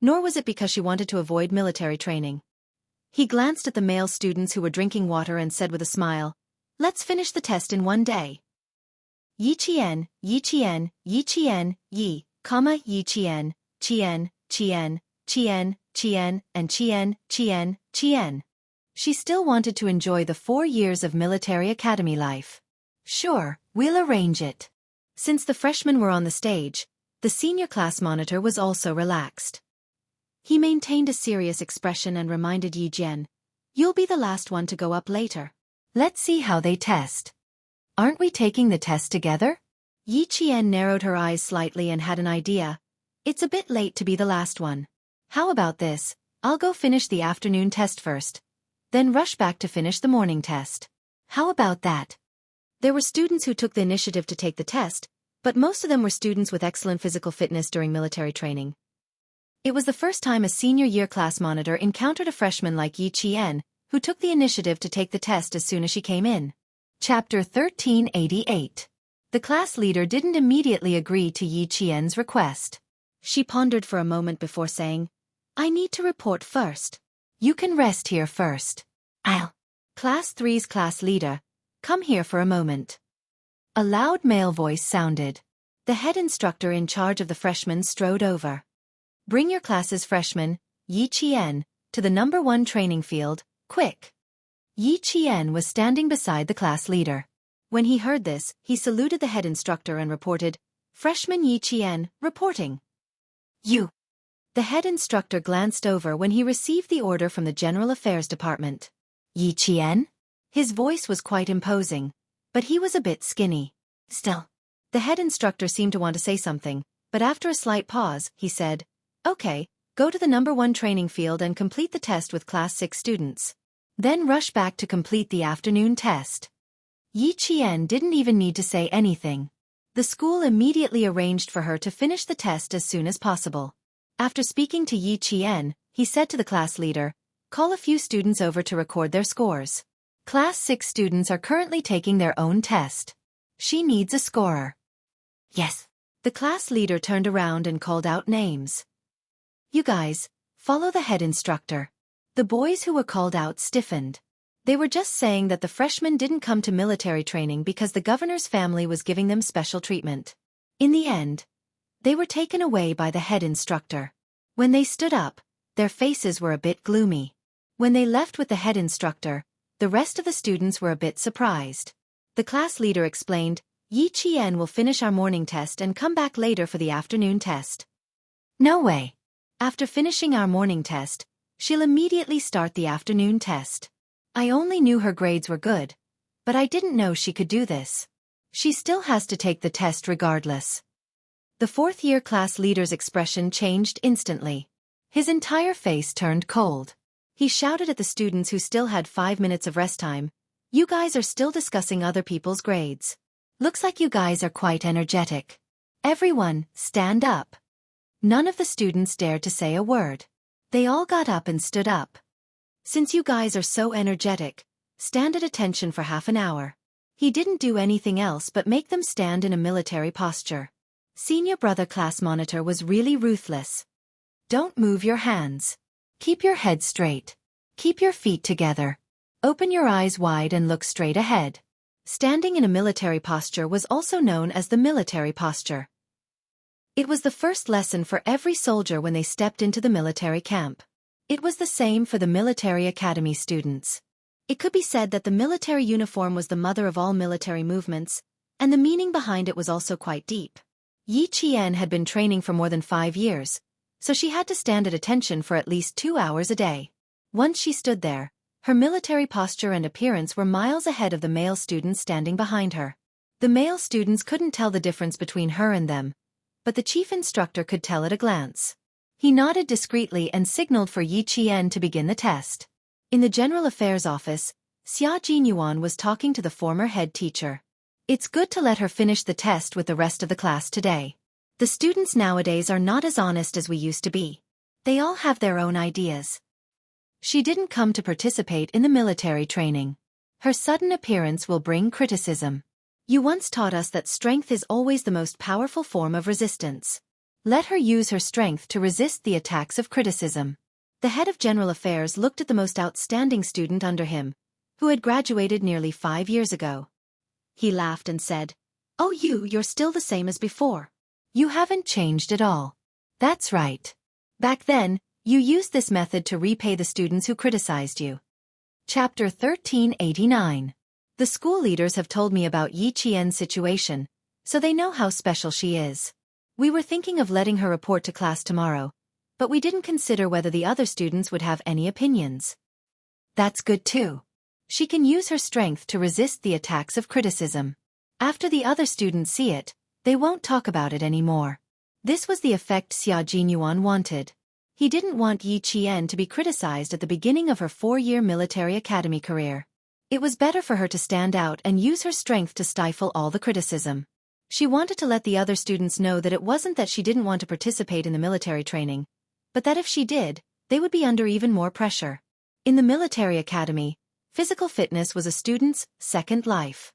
nor was it because she wanted to avoid military training. He glanced at the male students who were drinking water and said with a smile, "Let's finish the test in one day." Yi Qian, Yi Qian, Yi Qian, Yi, Yi Qian, Qian, Qian, Qian, Qian, and Qian, Qian, Qian. She still wanted to enjoy the 4 years of military academy life. "Sure, we'll arrange it." Since the freshmen were on the stage, the senior class monitor was also relaxed. He maintained a serious expression and reminded Yi Jian, "You'll be the last one to go up later. Let's see how they test. Aren't we taking the test together?" Yi Qian narrowed her eyes slightly and had an idea. "It's a bit late to be the last one. How about this? I'll go finish the afternoon test first, then rush back to finish the morning test. How about that?" There were students who took the initiative to take the test, but most of them were students with excellent physical fitness during military training. It was the first time a senior year class monitor encountered a freshman like Yi Qian, who took the initiative to take the test as soon as she came in. Chapter 1388. The class leader didn't immediately agree to Yi Qian's request. She pondered for a moment before saying, "I need to report first. You can rest here first. I'll." Class 3's class leader, "Come here for a moment." A loud male voice sounded. The head instructor in charge of the freshmen strode over. "Bring your class's freshman, Yi Qian, to the number 1 training field, quick." Yi Qian was standing beside the class leader. When he heard this, he saluted the head instructor and reported, "Freshman Yi Qian, reporting." "You." The head instructor glanced over when he received the order from the General Affairs Department. "Yi Qian?" His voice was quite imposing, but he was a bit skinny. Still, the head instructor seemed to want to say something, But after a slight pause, he said, "Okay, go to the #1 training field and complete the test with Class 6 students. Then rush back to complete the afternoon test." Yi Qian didn't even need to say anything. The school immediately arranged for her to finish the test as soon as possible. After speaking to Yi Qian, he said to the class leader, "Call a few students over to record their scores. Class 6 students are currently taking their own test. She needs a scorer." "Yes." The class leader turned around and called out names. "You guys, follow the head instructor." The boys who were called out stiffened. They were just saying that the freshmen didn't come to military training because the governor's family was giving them special treatment. In the end, they were taken away by the head instructor. When they stood up, their faces were a bit gloomy. When they left with the head instructor, the rest of the students were a bit surprised. The class leader explained, "Yi Qian will finish our morning test and come back later for the afternoon test." "No way. After finishing our morning test, she'll immediately start the afternoon test. I only knew her grades were good, but I didn't know she could do this. She still has to take the test regardless." The fourth-year class leader's expression changed instantly. His entire face turned cold. He shouted at the students who still had 5 minutes of rest time, "You guys are still discussing other people's grades. Looks like you guys are quite energetic. Everyone, stand up." None of the students dared to say a word. They all got up and stood up. "Since you guys are so energetic, stand at attention for half an hour." He didn't do anything else but make them stand in a military posture. Senior brother class monitor was really ruthless. "Don't move your hands. Keep your head straight. Keep your feet together. Open your eyes wide and look straight ahead." Standing in a military posture was also known as the military posture. It was the first lesson for every soldier when they stepped into the military camp. It was the same for the military academy students. It could be said that the military uniform was the mother of all military movements, and the meaning behind it was also quite deep. Yi Qian had been training for more than 5 years, so she had to stand at attention for at least 2 hours a day. Once she stood there, her military posture and appearance were miles ahead of the male students standing behind her. The male students couldn't tell the difference between her and them, but the chief instructor could tell at a glance. He nodded discreetly and signaled for Yi Qian to begin the test. In the General Affairs office, Xia Jinyuan was talking to the former head teacher. "It's good to let her finish the test with the rest of the class today. The students nowadays are not as honest as we used to be. They all have their own ideas." She didn't come to participate in the military training. Her sudden appearance will bring criticism. "You once taught us that strength is always the most powerful form of resistance. Let her use her strength to resist the attacks of criticism." The head of General Affairs looked at the most outstanding student under him, who had graduated nearly 5 years ago. He laughed and said, "Oh, you're still the same as before. You haven't changed at all." "That's right. Back then, you used this method to repay the students who criticized you." Chapter 1389. The school leaders have told me about Yi Qian's situation, so they know how special she is. We were thinking of letting her report to class tomorrow, but we didn't consider whether the other students would have any opinions. That's good too. She can use her strength to resist the attacks of criticism. After the other students see it, they won't talk about it anymore. This was the effect Xia Jinyuan wanted. He didn't want Yi Qian to be criticized at the beginning of her 4-year military academy career. It was better for her to stand out and use her strength to stifle all the criticism. She wanted to let the other students know that it wasn't that she didn't want to participate in the military training, but that if she did, they would be under even more pressure. In the military academy, physical fitness was a student's second life.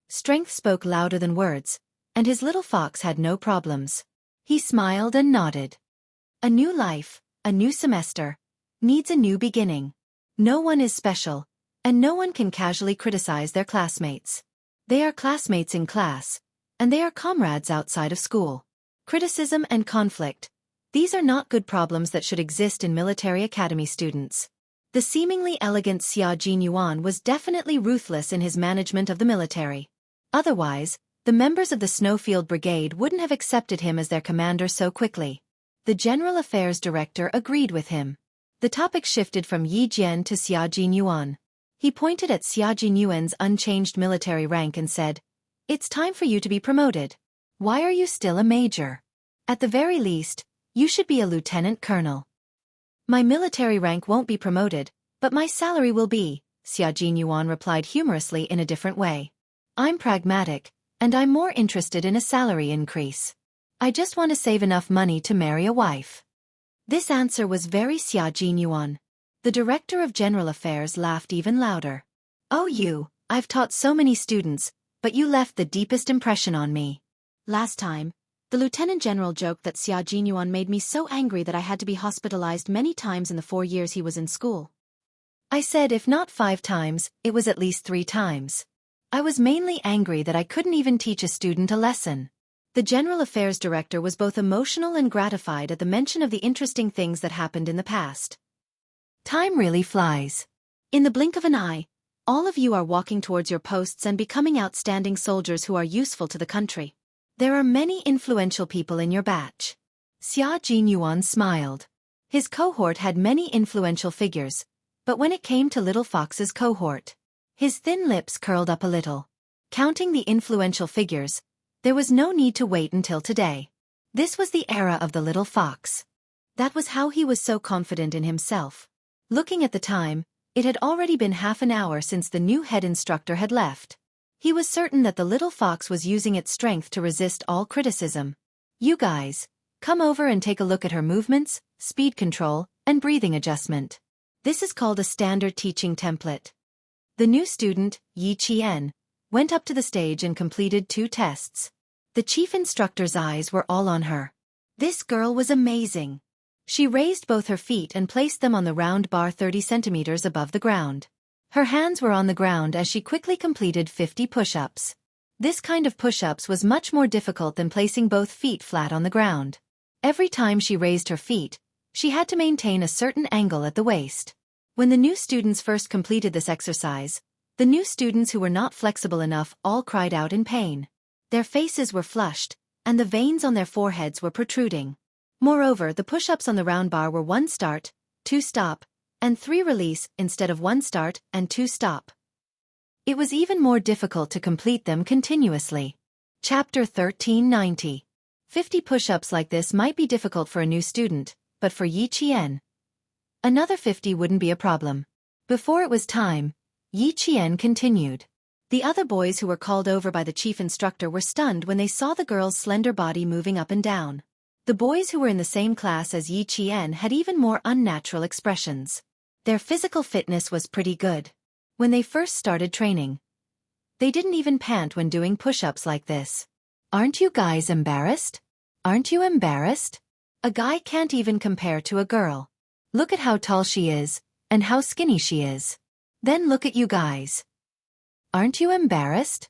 Strength spoke louder than words, and his little fox had no problems. He smiled and nodded. A new life, a new semester, needs a new beginning. No one is special, and no one can casually criticize their classmates. They are classmates in class, and they are comrades outside of school. Criticism and conflict, these are not good problems that should exist in military academy students. The seemingly elegant Xia Jinyuan was definitely ruthless in his management of the military. Otherwise, the members of the Snowfield Brigade wouldn't have accepted him as their commander so quickly. The General Affairs Director agreed with him. The topic shifted from Yi Jian to Xia Jinyuan. He pointed at Xia Jinyuan's unchanged military rank and said, "It's time for you to be promoted. Why are you still a major?" At the very least, you should be a lieutenant colonel. My military rank won't be promoted, but my salary will be, Xia Jinyuan replied humorously in a different way. I'm pragmatic, and I'm more interested in a salary increase. I just want to save enough money to marry a wife. This answer was very Xia Jinyuan. The director of general affairs laughed even louder. Oh, I've taught so many students, but you left the deepest impression on me. Last time, the lieutenant general joked that Xia Jinyuan made me so angry that I had to be hospitalized many times in the 4 years he was in school. I said if not 5 times, it was at least 3 times. I was mainly angry that I couldn't even teach a student a lesson. The general affairs director was both emotional and gratified at the mention of the interesting things that happened in the past. Time really flies. In the blink of an eye, all of you are walking towards your posts and becoming outstanding soldiers who are useful to the country. There are many influential people in your batch. Xia Jinyuan smiled. His cohort had many influential figures, but when it came to Little Fox's cohort, his thin lips curled up a little. Counting the influential figures, there was no need to wait until today. This was the era of the Little Fox. That was how he was so confident in himself. Looking at the time, it had already been half an hour since the new head instructor had left. He was certain that the Little Fox was using its strength to resist all criticism. You guys, come over and take a look at her movements, speed control, and breathing adjustment. This is called a standard teaching template. The new student, Yi Qian, went up to the stage and completed 2 tests. The chief instructor's eyes were all on her. This girl was amazing. She raised both her feet and placed them on the round bar 30 centimeters above the ground. Her hands were on the ground as she quickly completed 50 push-ups. This kind of push-ups was much more difficult than placing both feet flat on the ground. Every time she raised her feet, she had to maintain a certain angle at the waist. When the new students first completed this exercise, the new students who were not flexible enough all cried out in pain. Their faces were flushed, and the veins on their foreheads were protruding. Moreover, the push-ups on the round bar were 1 start, 2 stop, and 3 release instead of 1 start and 2 stop. It was even more difficult to complete them continuously. Chapter 1390. 50 push-ups like this might be difficult for a new student, but for Yi Qian, another 50 wouldn't be a problem. Before it was time, Yi Qian continued. The other boys who were called over by the chief instructor were stunned when they saw the girl's slender body moving up and down. The boys who were in the same class as Yi Qian had even more unnatural expressions. Their physical fitness was pretty good. When they first started training, they didn't even pant when doing push-ups like this. Aren't you guys embarrassed? Aren't you embarrassed? A guy can't even compare to a girl. Look at how tall she is, and how skinny she is. Then look at you guys. Aren't you embarrassed?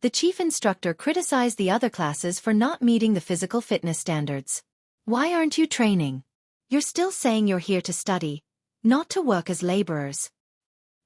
The chief instructor criticized the other classes for not meeting the physical fitness standards. Why aren't you training? You're still saying you're here to study, not to work as laborers.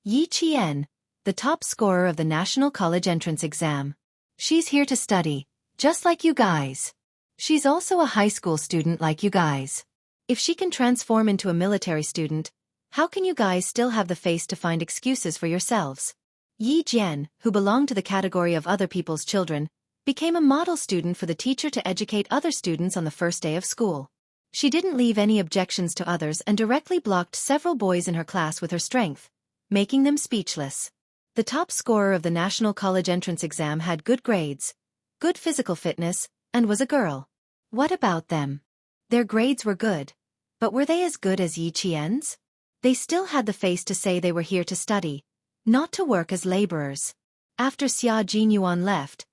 Yi Qian, the top scorer of the National College Entrance Exam. She's here to study, just like you guys. She's also a high school student like you guys. If she can transform into a military student, how can you guys still have the face to find excuses for yourselves? Yi Jian, who belonged to the category of other people's children, became a model student for the teacher to educate other students on the first day of school. She didn't leave any objections to others and directly blocked several boys in her class with her strength, making them speechless. The top scorer of the National College Entrance Exam had good grades, good physical fitness, and was a girl. What about them? Their grades were good, but were they as good as Yi Qian's? They still had the face to say they were here to study, not to work as laborers. After Xia Jinyuan left,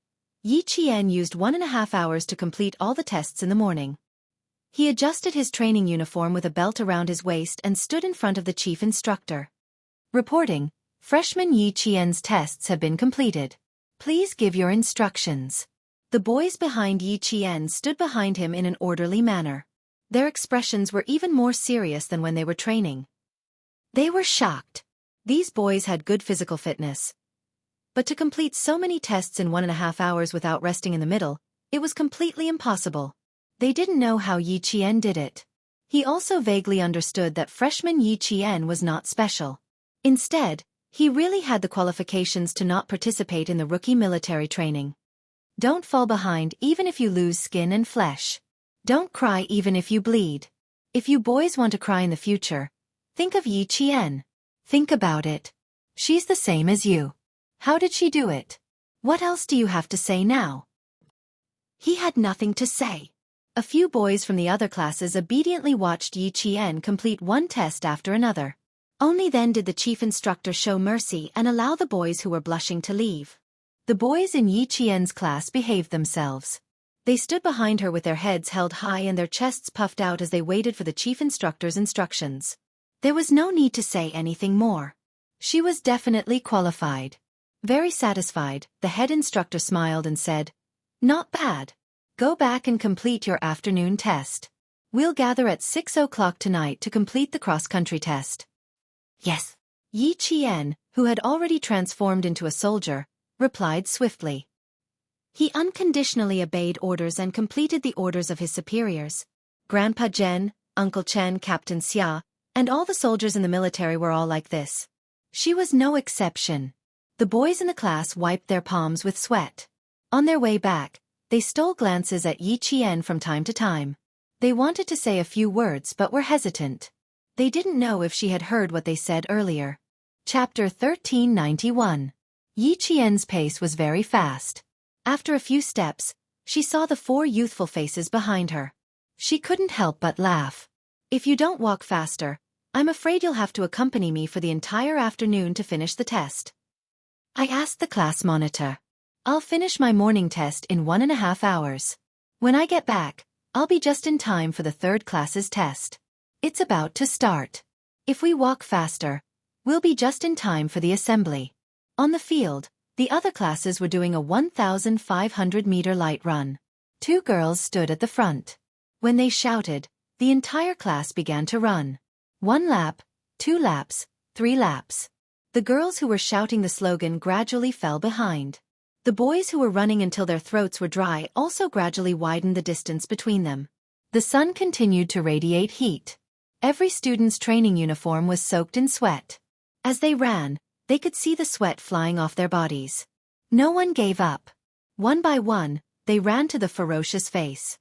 Yi Qian used 1.5 hours to complete all the tests in the morning. He adjusted his training uniform with a belt around his waist and stood in front of the chief instructor. Reporting, freshman Yi Qian's tests have been completed. Please give your instructions. The boys behind Yi Qian stood behind him in an orderly manner. Their expressions were even more serious than when they were training. They were shocked. These boys had good physical fitness. But to complete so many tests in 1.5 hours without resting in the middle, it was completely impossible. They didn't know how Yi Qian did it. He also vaguely understood that freshman Yi Qian was not special. Instead, he really had the qualifications to not participate in the rookie military training. Don't fall behind even if you lose skin and flesh. Don't cry even if you bleed. If you boys want to cry in the future, think of Yi Qian. Think about it. She's the same as you. How did she do it? What else do you have to say now? He had nothing to say. A few boys from the other classes obediently watched Yi Qian complete one test after another. Only then did the chief instructor show mercy and allow the boys who were blushing to leave. The boys in Yi Qian's class behaved themselves. They stood behind her with their heads held high and their chests puffed out as they waited for the chief instructor's instructions. There was no need to say anything more. She was definitely qualified. Very satisfied, the head instructor smiled and said, "Not bad. Go back and complete your afternoon test. We'll gather at 6 o'clock tonight to complete the cross-country test." "Yes." Yi Qian, who had already transformed into a soldier, replied swiftly. He unconditionally obeyed orders and completed the orders of his superiors. Grandpa Zhen, Uncle Chen, Captain Xia, and all the soldiers in the military were all like this. She was no exception. The boys in the class wiped their palms with sweat. On their way back, they stole glances at Yi Qian from time to time. They wanted to say a few words but were hesitant. They didn't know if she had heard what they said earlier. Chapter 1391. Yi Qian's pace was very fast. After a few steps, she saw the 4 youthful faces behind her. She couldn't help but laugh. "If you don't walk faster, I'm afraid you'll have to accompany me for the entire afternoon to finish the test." I asked the class monitor. "I'll finish my morning test in 1.5 hours. When I get back, I'll be just in time for the 3rd class's test. It's about to start. If we walk faster, we'll be just in time for the assembly." On the field, the other classes were doing a 1,500-meter light run. 2 girls stood at the front. When they shouted, the entire class began to run. 1 lap, 2 laps, 3 laps. The girls who were shouting the slogan gradually fell behind. The boys who were running until their throats were dry also gradually widened the distance between them. The sun continued to radiate heat. Every student's training uniform was soaked in sweat. As they ran, they could see the sweat flying off their bodies. No one gave up. One by one, they ran to the ferocious face.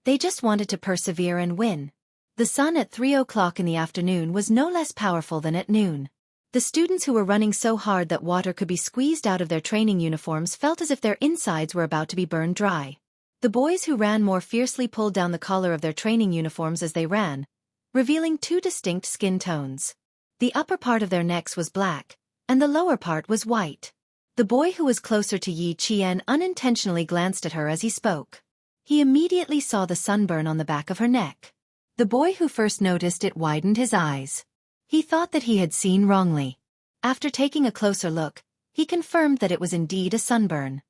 They just wanted to persevere and win. The sun at 3 o'clock in the afternoon was no less powerful than at noon. The students who were running so hard that water could be squeezed out of their training uniforms felt as if their insides were about to be burned dry. The boys who ran more fiercely pulled down the collar of their training uniforms as they ran, revealing 2 distinct skin tones. The upper part of their necks was black, and the lower part was white. The boy who was closer to Yi Qian unintentionally glanced at her as he spoke. He immediately saw the sunburn on the back of her neck. The boy who first noticed it widened his eyes. He thought that he had seen wrongly. After taking a closer look, he confirmed that it was indeed a sunburn.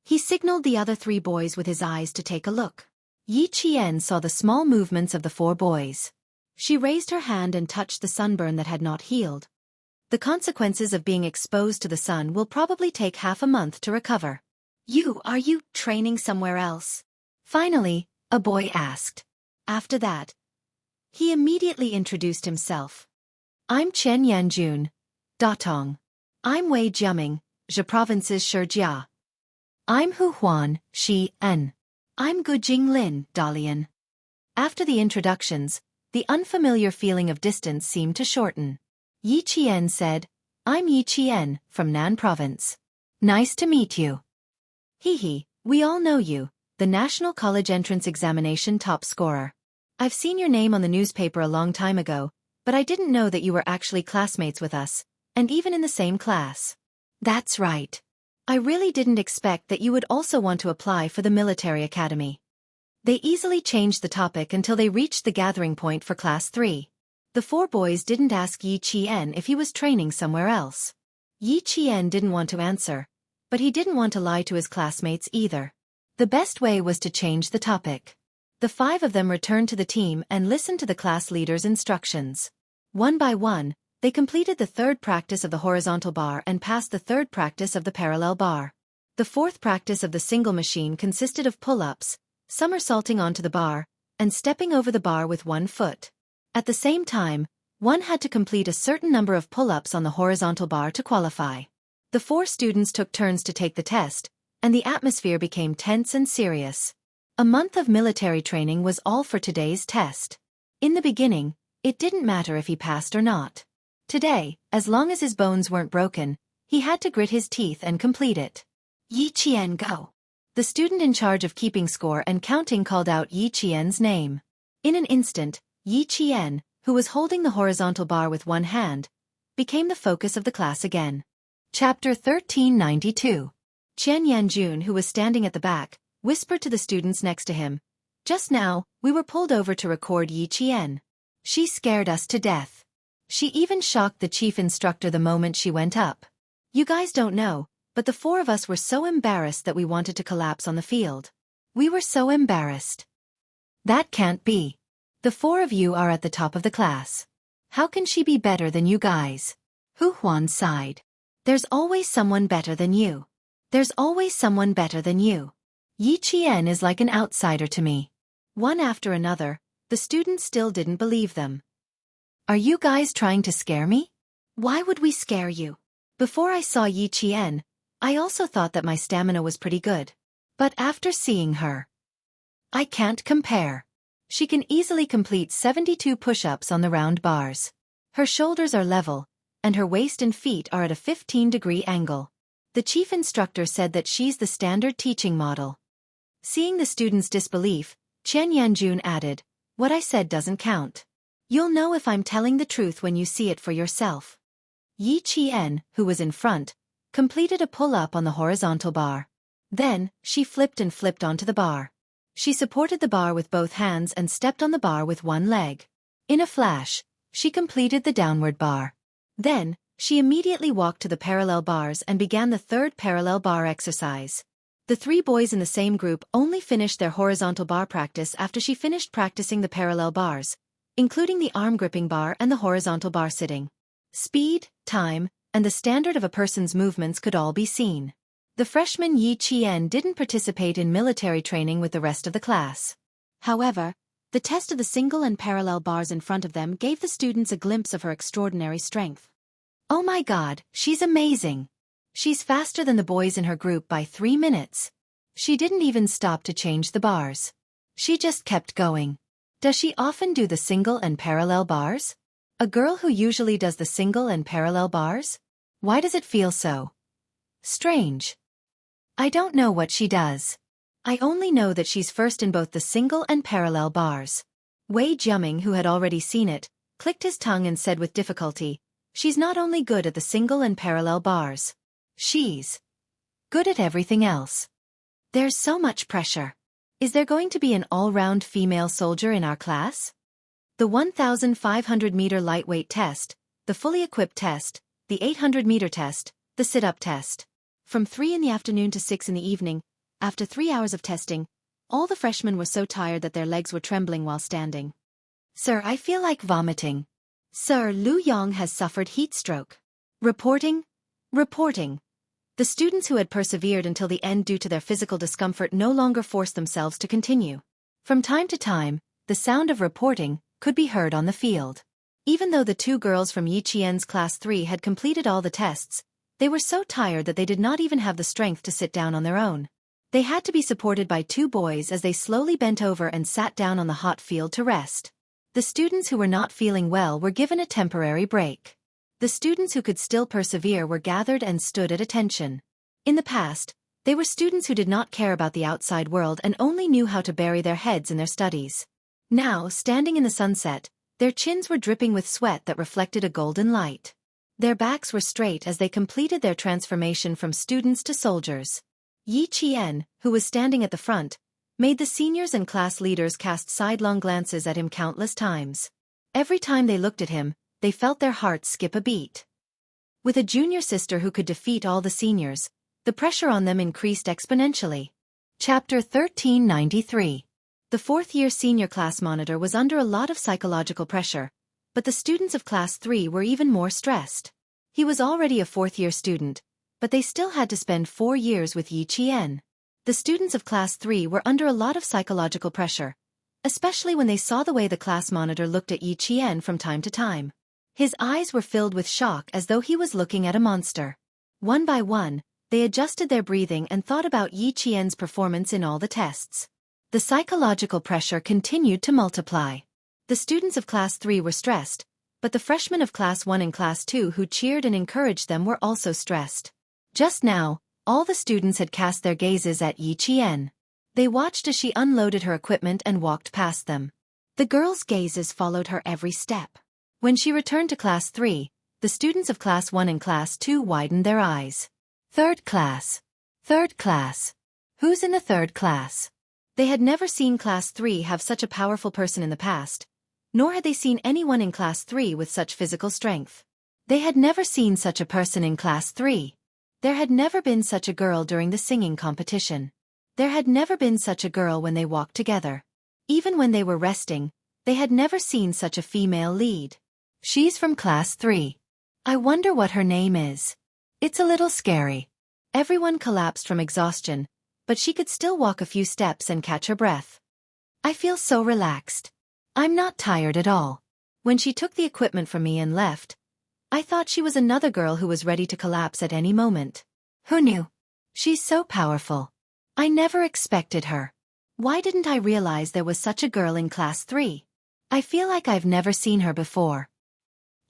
He signaled the other 3 boys with his eyes to take a look. Yi Qian saw the small movements of the 4 boys. She raised her hand and touched the sunburn that had not healed. The consequences of being exposed to the sun will probably take half a month to recover. Are you training somewhere else?" Finally, a boy asked. After that, he immediately introduced himself. "I'm Chen Yanjun, Datong. I'm Wei Jiaming, Zhe Province's Shijia. I'm Hu Huan, Shi En. I'm Gu Jinglin, Dalian." After the introductions, the unfamiliar feeling of distance seemed to shorten. Yi Qian said, "I'm Yi Qian, from Nan Province. Nice to meet you." "Hee, we all know you, the National College Entrance Examination top scorer. I've seen your name on the newspaper a long time ago, but I didn't know that you were actually classmates with us, and even in the same class." "That's right. I really didn't expect that you would also want to apply for the military academy." They easily changed the topic until they reached the gathering point for Class 3. The 4 boys didn't ask Yi Qian if he was training somewhere else. Yi Qian didn't want to answer, but he didn't want to lie to his classmates either. The best way was to change the topic. The 5 of them returned to the team and listened to the class leader's instructions. One by one, they completed the 3rd practice of the horizontal bar and passed the 3rd practice of the parallel bar. The 4th practice of the single machine consisted of pull-ups, somersaulting onto the bar, and stepping over the bar with 1 foot. At the same time, one had to complete a certain number of pull-ups on the horizontal bar to qualify. The 4 students took turns to take the test, and the atmosphere became tense and serious. A month of military training was all for today's test. In the beginning, it didn't matter if he passed or not. Today, as long as his bones weren't broken, he had to grit his teeth and complete it. Yi Qian, go! The student in charge of keeping score and counting called out Yi Qian's name. In an instant, Yi Qian, who was holding the horizontal bar with one hand, became the focus of the class again. Chapter 1392. Qian Yanjun, who was standing at the back, whispered to the students next to him, "Just now, we were pulled over to record Yi Qian. She scared us to death. She even shocked the chief instructor the moment she went up. You guys don't know, but the four of us were so embarrassed that we wanted to collapse on the field. We were so embarrassed." "That can't be. The four of you are at the top of the class. How can she be better than you guys?" Hu Huan sighed. "There's always someone better than you. There's always someone better than you. Yi Qian is like an outsider to me." One after another, the students still didn't believe them. "Are you guys trying to scare me?" "Why would we scare you? Before I saw Yi Qian, I also thought that my stamina was pretty good. But after seeing her, I can't compare. She can easily complete 72 push-ups on the round bars. Her shoulders are level, and her waist and feet are at a 15-degree angle. The chief instructor said that she's the standard teaching model." Seeing the students' disbelief, Qian Yanjun added, "What I said doesn't count. You'll know if I'm telling the truth when you see it for yourself." Yi Qian, who was in front, completed a pull-up on the horizontal bar. Then, she flipped and flipped onto the bar. She supported the bar with both hands and stepped on the bar with one leg. In a flash, she completed the downward bar. Then, she immediately walked to the parallel bars and began the third parallel bar exercise. The three boys in the same group only finished their horizontal bar practice after she finished practicing the parallel bars, including the arm gripping bar and the horizontal bar sitting. Speed, time, and the standard of a person's movements could all be seen. The freshman Yi Qian didn't participate in military training with the rest of the class. However, the test of the single and parallel bars in front of them gave the students a glimpse of her extraordinary strength. "Oh my God, she's amazing! She's faster than the boys in her group by 3 minutes. She didn't even stop to change the bars. She just kept going. Does she often do the single and parallel bars? A girl who usually does the single and parallel bars? Why does it feel so strange? I don't know what she does. I only know that she's first in both the single and parallel bars." Wei Jiaming, who had already seen it, clicked his tongue and said with difficulty, "She's not only good at the single and parallel bars. She's good at everything else. There's so much pressure. Is there going to be an all-round female soldier in our class?" The 1,500-meter lightweight test, the fully equipped test, the 800-meter test, the sit-up test. From 3 in the afternoon to 6 in the evening, after 3 hours of testing, all the freshmen were so tired that their legs were trembling while standing. "Sir, I feel like vomiting. Sir, Lu Yong has suffered heat stroke." Reporting. The students who had persevered until the end due to their physical discomfort no longer forced themselves to continue. From time to time, the sound of reporting could be heard on the field. Even though the two girls from Yi Qian's class 3 had completed all the tests, they were so tired that they did not even have the strength to sit down on their own. They had to be supported by two boys as they slowly bent over and sat down on the hot field to rest. The students who were not feeling well were given a temporary break. The students who could still persevere were gathered and stood at attention. In the past, they were students who did not care about the outside world and only knew how to bury their heads in their studies. Now, standing in the sunset, their chins were dripping with sweat that reflected a golden light. Their backs were straight as they completed their transformation from students to soldiers. Yi Qian, who was standing at the front, made the seniors and class leaders cast sidelong glances at him countless times. Every time they looked at him, they felt their hearts skip a beat. With a junior sister who could defeat all the seniors, the pressure on them increased exponentially. Chapter 1393. The fourth-year senior class monitor was under a lot of psychological pressure, but the students of class 3 were even more stressed. He was already a fourth-year student, but they still had to spend 4 years with Yi Qian. The students of class 3 were under a lot of psychological pressure, especially when they saw the way the class monitor looked at Yi Qian from time to time. His eyes were filled with shock as though he was looking at a monster. One by one, they adjusted their breathing and thought about Yi Qian's performance in all the tests. The psychological pressure continued to multiply. The students of Class 3 were stressed, but the freshmen of Class 1 and Class 2 who cheered and encouraged them were also stressed. Just now, all the students had cast their gazes at Yi Qian. They watched as she unloaded her equipment and walked past them. The girls' gazes followed her every step. When she returned to Class 3, the students of Class 1 and Class 2 widened their eyes. Third class. Third class. Who's in the third class? They had never seen Class 3 have such a powerful person in the past, nor had they seen anyone in Class 3 with such physical strength. They had never seen such a person in Class 3. There had never been such a girl during the singing competition. There had never been such a girl when they walked together. Even when they were resting, they had never seen such a female lead. She's from Class 3. I wonder what her name is. It's a little scary. Everyone collapsed from exhaustion, but she could still walk a few steps and catch her breath. I feel so relaxed. I'm not tired at all. When she took the equipment from me and left, I thought she was another girl who was ready to collapse at any moment. Who knew? She's so powerful. I never expected her. Why didn't I realize there was such a girl in Class 3? I feel like I've never seen her before.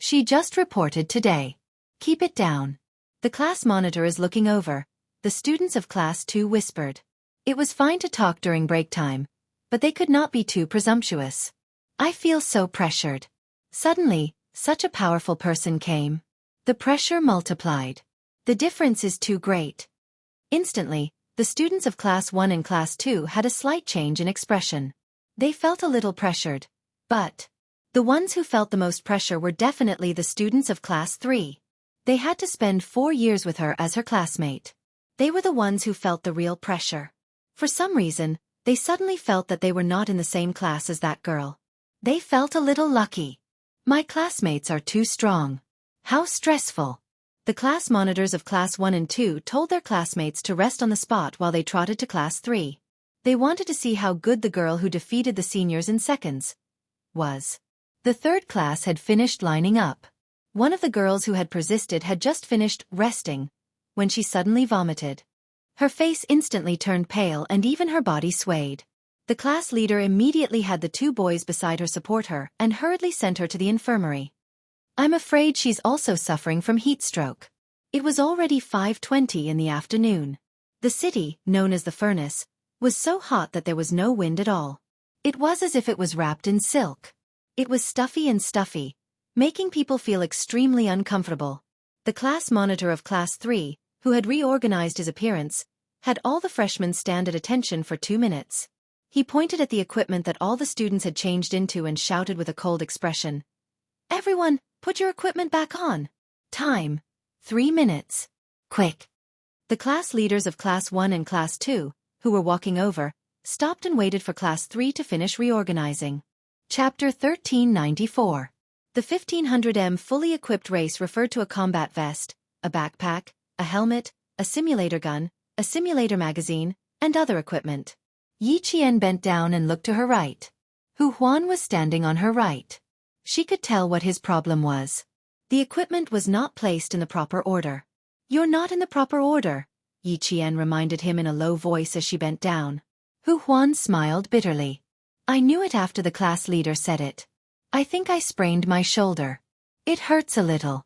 She just reported today. Keep it down. The class monitor is looking over, the students of Class 2 whispered. It was fine to talk during break time, but they could not be too presumptuous. I feel so pressured. Suddenly, such a powerful person came. The pressure multiplied. The difference is too great. Instantly, the students of Class 1 and Class 2 had a slight change in expression. They felt a little pressured, but the ones who felt the most pressure were definitely the students of Class 3. They had to spend 4 years with her as her classmate. They were the ones who felt the real pressure. For some reason, they suddenly felt that they were not in the same class as that girl. They felt a little lucky. My classmates are too strong. How stressful. The class monitors of Class 1 and 2 told their classmates to rest on the spot while they trotted to Class 3. They wanted to see how good the girl who defeated the seniors in seconds was. The third class had finished lining up. One of the girls who had persisted had just finished resting, when she suddenly vomited. Her face instantly turned pale and even her body swayed. The class leader immediately had the 2 boys beside her support her and hurriedly sent her to the infirmary. I'm afraid she's also suffering from heat stroke. It was already 5:20 in the afternoon. The city, known as the furnace, was so hot that there was no wind at all. It was as if it was wrapped in silk. It was stuffy and stuffy, making people feel extremely uncomfortable. The class monitor of Class 3, who had reorganized his appearance, had all the freshmen stand at attention for 2 minutes. He pointed at the equipment that all the students had changed into and shouted with a cold expression, "Everyone, put your equipment back on. Time. 3 minutes. Quick." The class leaders of Class 1 and Class 2, who were walking over, stopped and waited for Class 3 to finish reorganizing. Chapter 1394. The 1500m fully equipped race referred to a combat vest, a backpack, a helmet, a simulator gun, a simulator magazine, and other equipment. Yi Qian bent down and looked to her right. Hu Huan was standing on her right. She could tell what his problem was. The equipment was not placed in the proper order. You're not in the proper order, Yi Qian reminded him in a low voice as she bent down. Hu Huan smiled bitterly. I knew it after the class leader said it. I think I sprained my shoulder. It hurts a little.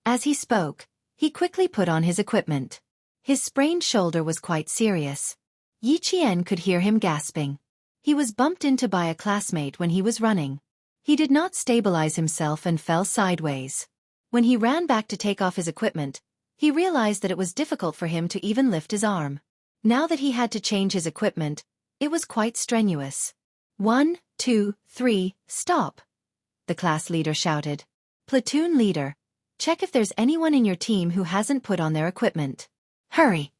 As he spoke, he quickly put on his equipment. His sprained shoulder was quite serious. Yi Qian could hear him gasping. He was bumped into by a classmate when he was running. He did not stabilize himself and fell sideways. When he ran back to take off his equipment, he realized that it was difficult for him to even lift his arm. Now that he had to change his equipment, it was quite strenuous. 1, 2, 3, stop! The class leader shouted. Platoon leader, check if there's anyone in your team who hasn't put on their equipment. Hurry!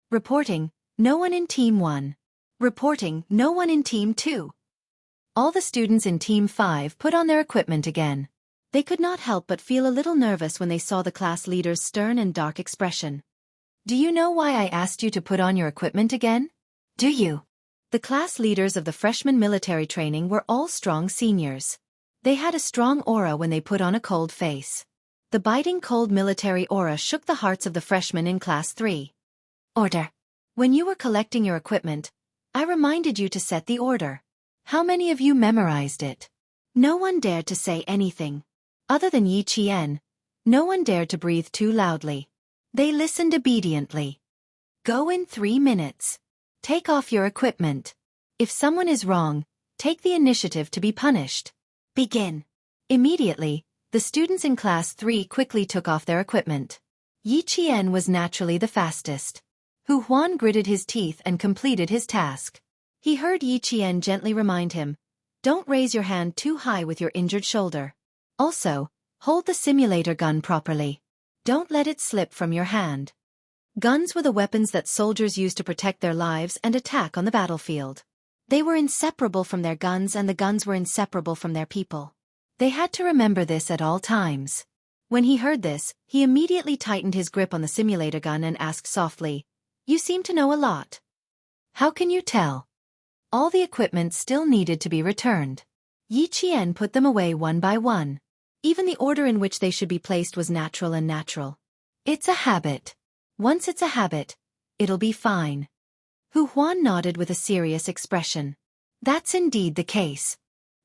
Reporting, no one in Team 1. Reporting, no one in Team 2. All the students in Team 5 put on their equipment again. They could not help but feel a little nervous when they saw the class leader's stern and dark expression. Do you know why I asked you to put on your equipment again? Do you? The class leaders of the freshman military training were all strong seniors. They had a strong aura when they put on a cold face. The biting cold military aura shook the hearts of the freshmen in Class 3. Order. When you were collecting your equipment, I reminded you to set the order. How many of you memorized it? No one dared to say anything. Other than Yi Qian, no one dared to breathe too loudly. They listened obediently. Go in 3 minutes. Take off your equipment. If someone is wrong, take the initiative to be punished. Begin. Immediately, the students in class 3 quickly took off their equipment. Yi Qian was naturally the fastest. Hu Huan gritted his teeth and completed his task. He heard Yi Qian gently remind him, "Don't raise your hand too high with your injured shoulder. Also, hold the simulator gun properly. Don't let it slip from your hand." Guns were the weapons that soldiers used to protect their lives and attack on the battlefield. They were inseparable from their guns and the guns were inseparable from their people. They had to remember this at all times. When he heard this, he immediately tightened his grip on the simulator gun and asked softly, "You seem to know a lot. How can you tell?" All the equipment still needed to be returned. Yi Qian put them away one by one. Even the order in which they should be placed was natural and natural. It's a habit. Once it's a habit, it'll be fine. Hu Huan nodded with a serious expression. That's indeed the case.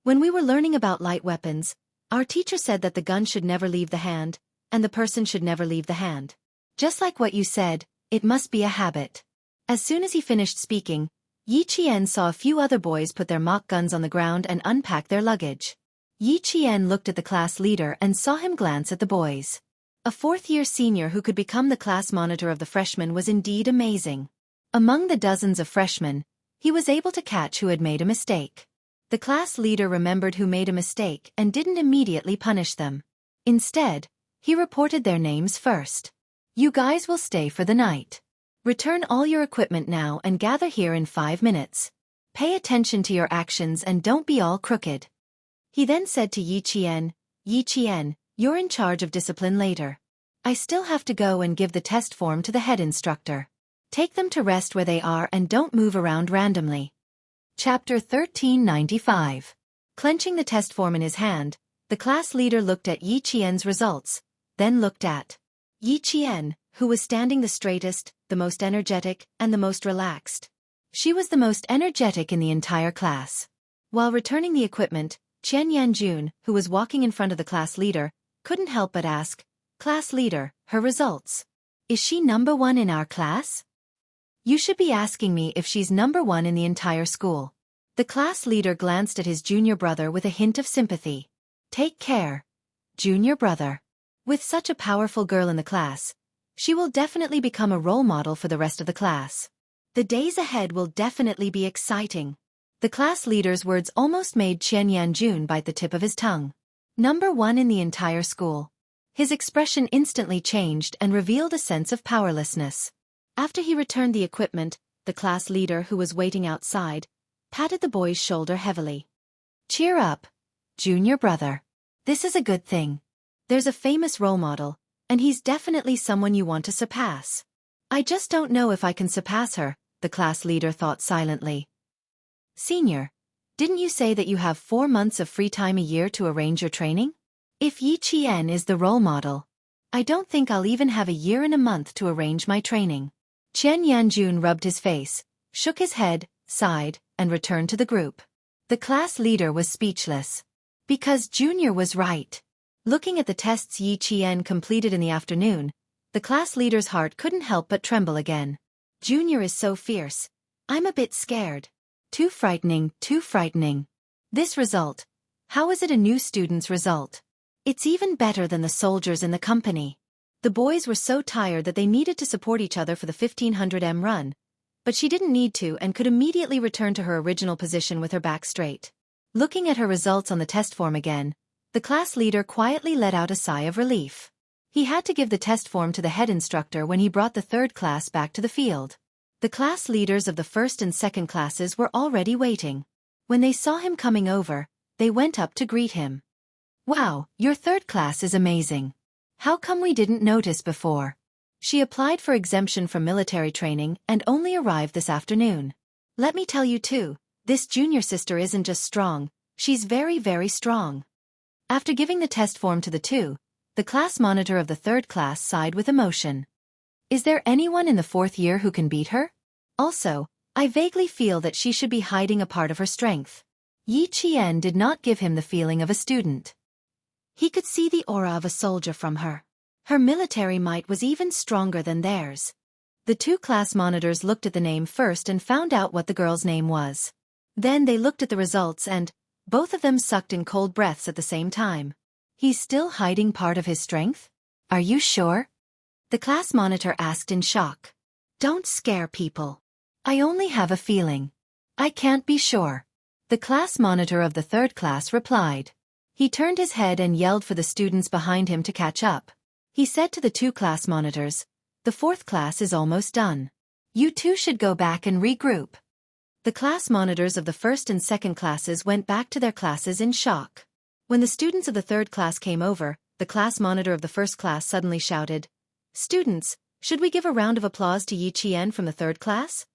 When we were learning about light weapons, our teacher said that the gun should never leave the hand, and the person should never leave the hand. Just like what you said, it must be a habit. As soon as he finished speaking, Yi Qian saw a few other boys put their mock guns on the ground and unpack their luggage. Yi Qian looked at the class leader and saw him glance at the boys. A fourth-year senior who could become the class monitor of the freshmen was indeed amazing. Among the dozens of freshmen, he was able to catch who had made a mistake. The class leader remembered who made a mistake and didn't immediately punish them. Instead, he reported their names first. "You guys will stay for the night. Return all your equipment now and gather here in 5 minutes. Pay attention to your actions and don't be all crooked." He then said to Yi Qian, "Yi Qian, you're in charge of discipline later. I still have to go and give the test form to the head instructor. Take them to rest where they are and don't move around randomly." Chapter 1395. Clenching the test form in his hand, the class leader looked at Yi Qian's results, then looked at Yi Qian, who was standing the straightest, the most energetic, and the most relaxed. She was the most energetic in the entire class. While returning the equipment, Chen Yanjun, who was walking in front of the class leader, couldn't help but ask, "Class leader, her results. Is she number 1 in our class?" "You should be asking me if she's number 1 in the entire school." The class leader glanced at his junior brother with a hint of sympathy. "Take care, junior brother. With such a powerful girl in the class, she will definitely become a role model for the rest of the class. The days ahead will definitely be exciting." The class leader's words almost made Chen Yanjun bite the tip of his tongue. Number 1 in the entire school. His expression instantly changed and revealed a sense of powerlessness. After he returned the equipment, the class leader, who was waiting outside, patted the boy's shoulder heavily. "Cheer up, junior brother. This is a good thing. There's a famous role model, and he's definitely someone you want to surpass. I just don't know if I can surpass her," the class leader thought silently. "Senior, didn't you say that you have 4 months of free time a year to arrange your training? If Yi Qian is the role model, I don't think I'll even have a year and a month to arrange my training." Chen Yanjun rubbed his face, shook his head, sighed, and returned to the group. The class leader was speechless. Because Junior was right. Looking at the tests Yi Qian completed in the afternoon, the class leader's heart couldn't help but tremble again. Junior is so fierce. I'm a bit scared. Too frightening, too frightening. This result. How is it a new student's result? It's even better than the soldiers in the company. The boys were so tired that they needed to support each other for the 1500m run, but she didn't need to and could immediately return to her original position with her back straight. Looking at her results on the test form again, the class leader quietly let out a sigh of relief. He had to give the test form to the head instructor when he brought the 3rd class back to the field. The class leaders of the 1st and 2nd classes were already waiting. When they saw him coming over, they went up to greet him. "Wow, your 3rd class is amazing. How come we didn't notice before?" She applied for exemption from military training and only arrived this afternoon. "Let me tell you too, this junior sister isn't just strong, she's very, very strong." After giving the test form to the 2, the class monitor of the 3rd class sighed with emotion. "Is there anyone in the 4th year who can beat her? Also, I vaguely feel that she should be hiding a part of her strength. Yi Qian did not give him the feeling of a student. He could see the aura of a soldier from her. Her military might was even stronger than theirs. The two class monitors looked at the name first and found out what the girl's name was. Then they looked at the results and both of them sucked in cold breaths at the same time. He's still hiding part of his strength? Are you sure? The class monitor asked in shock. Don't scare people. I only have a feeling. I can't be sure. The class monitor of the third class replied. He turned his head and yelled for the students behind him to catch up. He said to the two class monitors, the fourth class is almost done. You two should go back and regroup. The class monitors of the first and second classes went back to their classes in shock. When the students of the third class came over, the class monitor of the first class suddenly shouted, Students, should we give a round of applause to Yi Qian from the third class?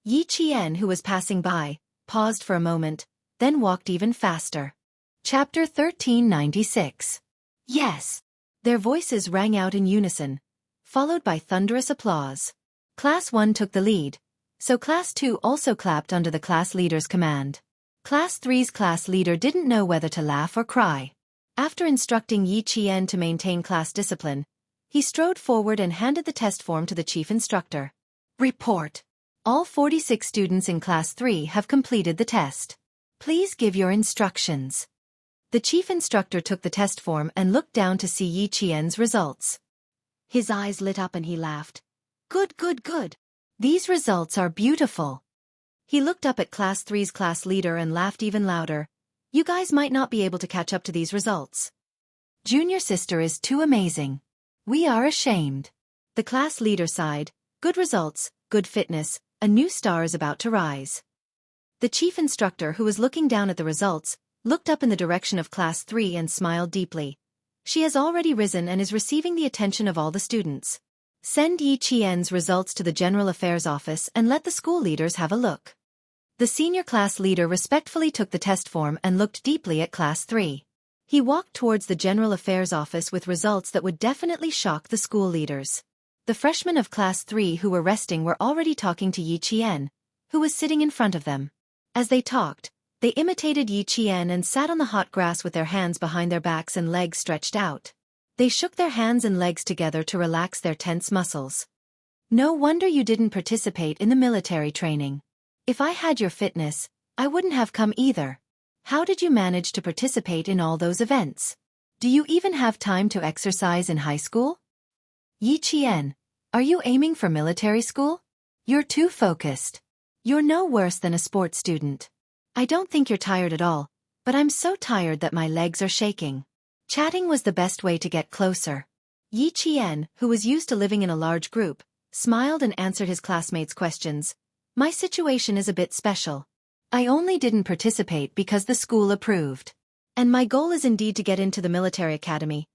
Yi Qian, who was passing by, paused for a moment, then walked even faster. Chapter 1396. Yes. Their voices rang out in unison, followed by thunderous applause. Class 1 took the lead, so Class 2 also clapped under the class leader's command. Class 3's class leader didn't know whether to laugh or cry. After instructing Yi Qian to maintain class discipline, he strode forward and handed the test form to the chief instructor. Report. All 46 students in Class 3 have completed the test. Please give your instructions. The chief instructor took the test form and looked down to see Yi Qian's results. His eyes lit up and he laughed. Good, good, good. These results are beautiful. He looked up at Class 3's class leader and laughed even louder. You guys might not be able to catch up to these results. Junior sister is too amazing. We are ashamed. The class leader sighed. Good results, good fitness, a new star is about to rise. The chief instructor, who was looking down at the results, looked up in the direction of Class 3 and smiled deeply. She has already risen and is receiving the attention of all the students. Send Yi Qian's results to the General Affairs Office and let the school leaders have a look. The senior class leader respectfully took the test form and looked deeply at Class 3. He walked towards the General Affairs Office with results that would definitely shock the school leaders. The freshmen of Class 3 who were resting were already talking to Yi Qian, who was sitting in front of them. As they talked, they imitated Yi Qian and sat on the hot grass with their hands behind their backs and legs stretched out. They shook their hands and legs together to relax their tense muscles. No wonder you didn't participate in the military training. If I had your fitness, I wouldn't have come either. How did you manage to participate in all those events? Do you even have time to exercise in high school? Yi Qian, are you aiming for military school? You're too focused. You're no worse than a sports student. I don't think you're tired at all, but I'm so tired that my legs are shaking. Chatting was the best way to get closer. Yi Qian, who was used to living in a large group, smiled and answered his classmates' questions. My situation is a bit special. I only didn't participate because the school approved. And my goal is indeed to get into the military academy.